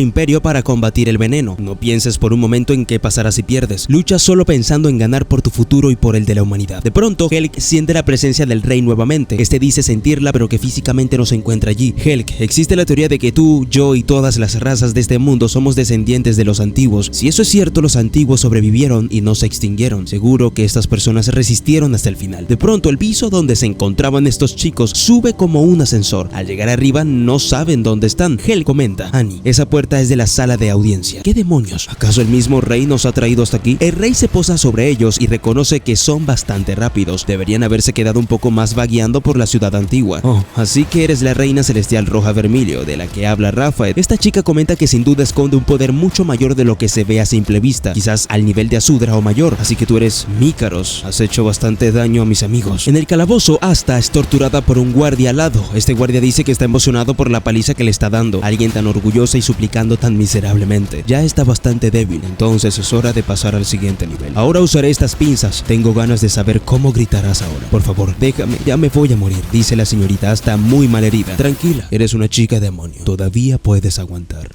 imperio para combatir el veneno. No pienses por un momento en qué pasará si pierdes. Lucha solo pensando en ganar por tu futuro y por el de la humanidad. De pronto, Helk siente la presencia del rey nuevamente. Este dice sentirla, pero que físicamente no se encuentra allí. Helk, existe la teoría de que tú, yo y todas las las razas de este mundo somos descendientes de los antiguos. Si eso es cierto, los antiguos sobrevivieron y no se extinguieron. Seguro que estas personas resistieron hasta el final. De pronto, el piso donde se encontraban estos chicos sube como un ascensor. Al llegar arriba no saben dónde están. Hel comenta: Annie, esa puerta es de la sala de audiencia. ¿Qué demonios? ¿Acaso el mismo rey nos ha traído hasta aquí? El rey se posa sobre ellos y reconoce que son bastante rápidos. Deberían haberse quedado un poco más vagueando por la ciudad antigua. Oh, así que eres la reina celestial roja vermilio de la que habla Rafael. Esta chica comenta que sin duda esconde un poder mucho mayor de lo que se ve a simple vista, quizás al nivel de Azudra o mayor. Así que tú eres Mícaros. Has hecho bastante daño a mis amigos. En el calabozo, Asta es torturada por un guardia al lado. Este guardia dice que está emocionado por la paliza que le está dando. Alguien tan orgullosa y suplicando tan miserablemente. Ya está bastante débil, entonces es hora de pasar al siguiente nivel. Ahora usaré estas pinzas. Tengo ganas de saber cómo gritarás ahora. Por favor, déjame, ya me voy a morir, dice la señorita Asta muy malherida. Tranquila, eres una chica demonio. Todavía puedes aguantar.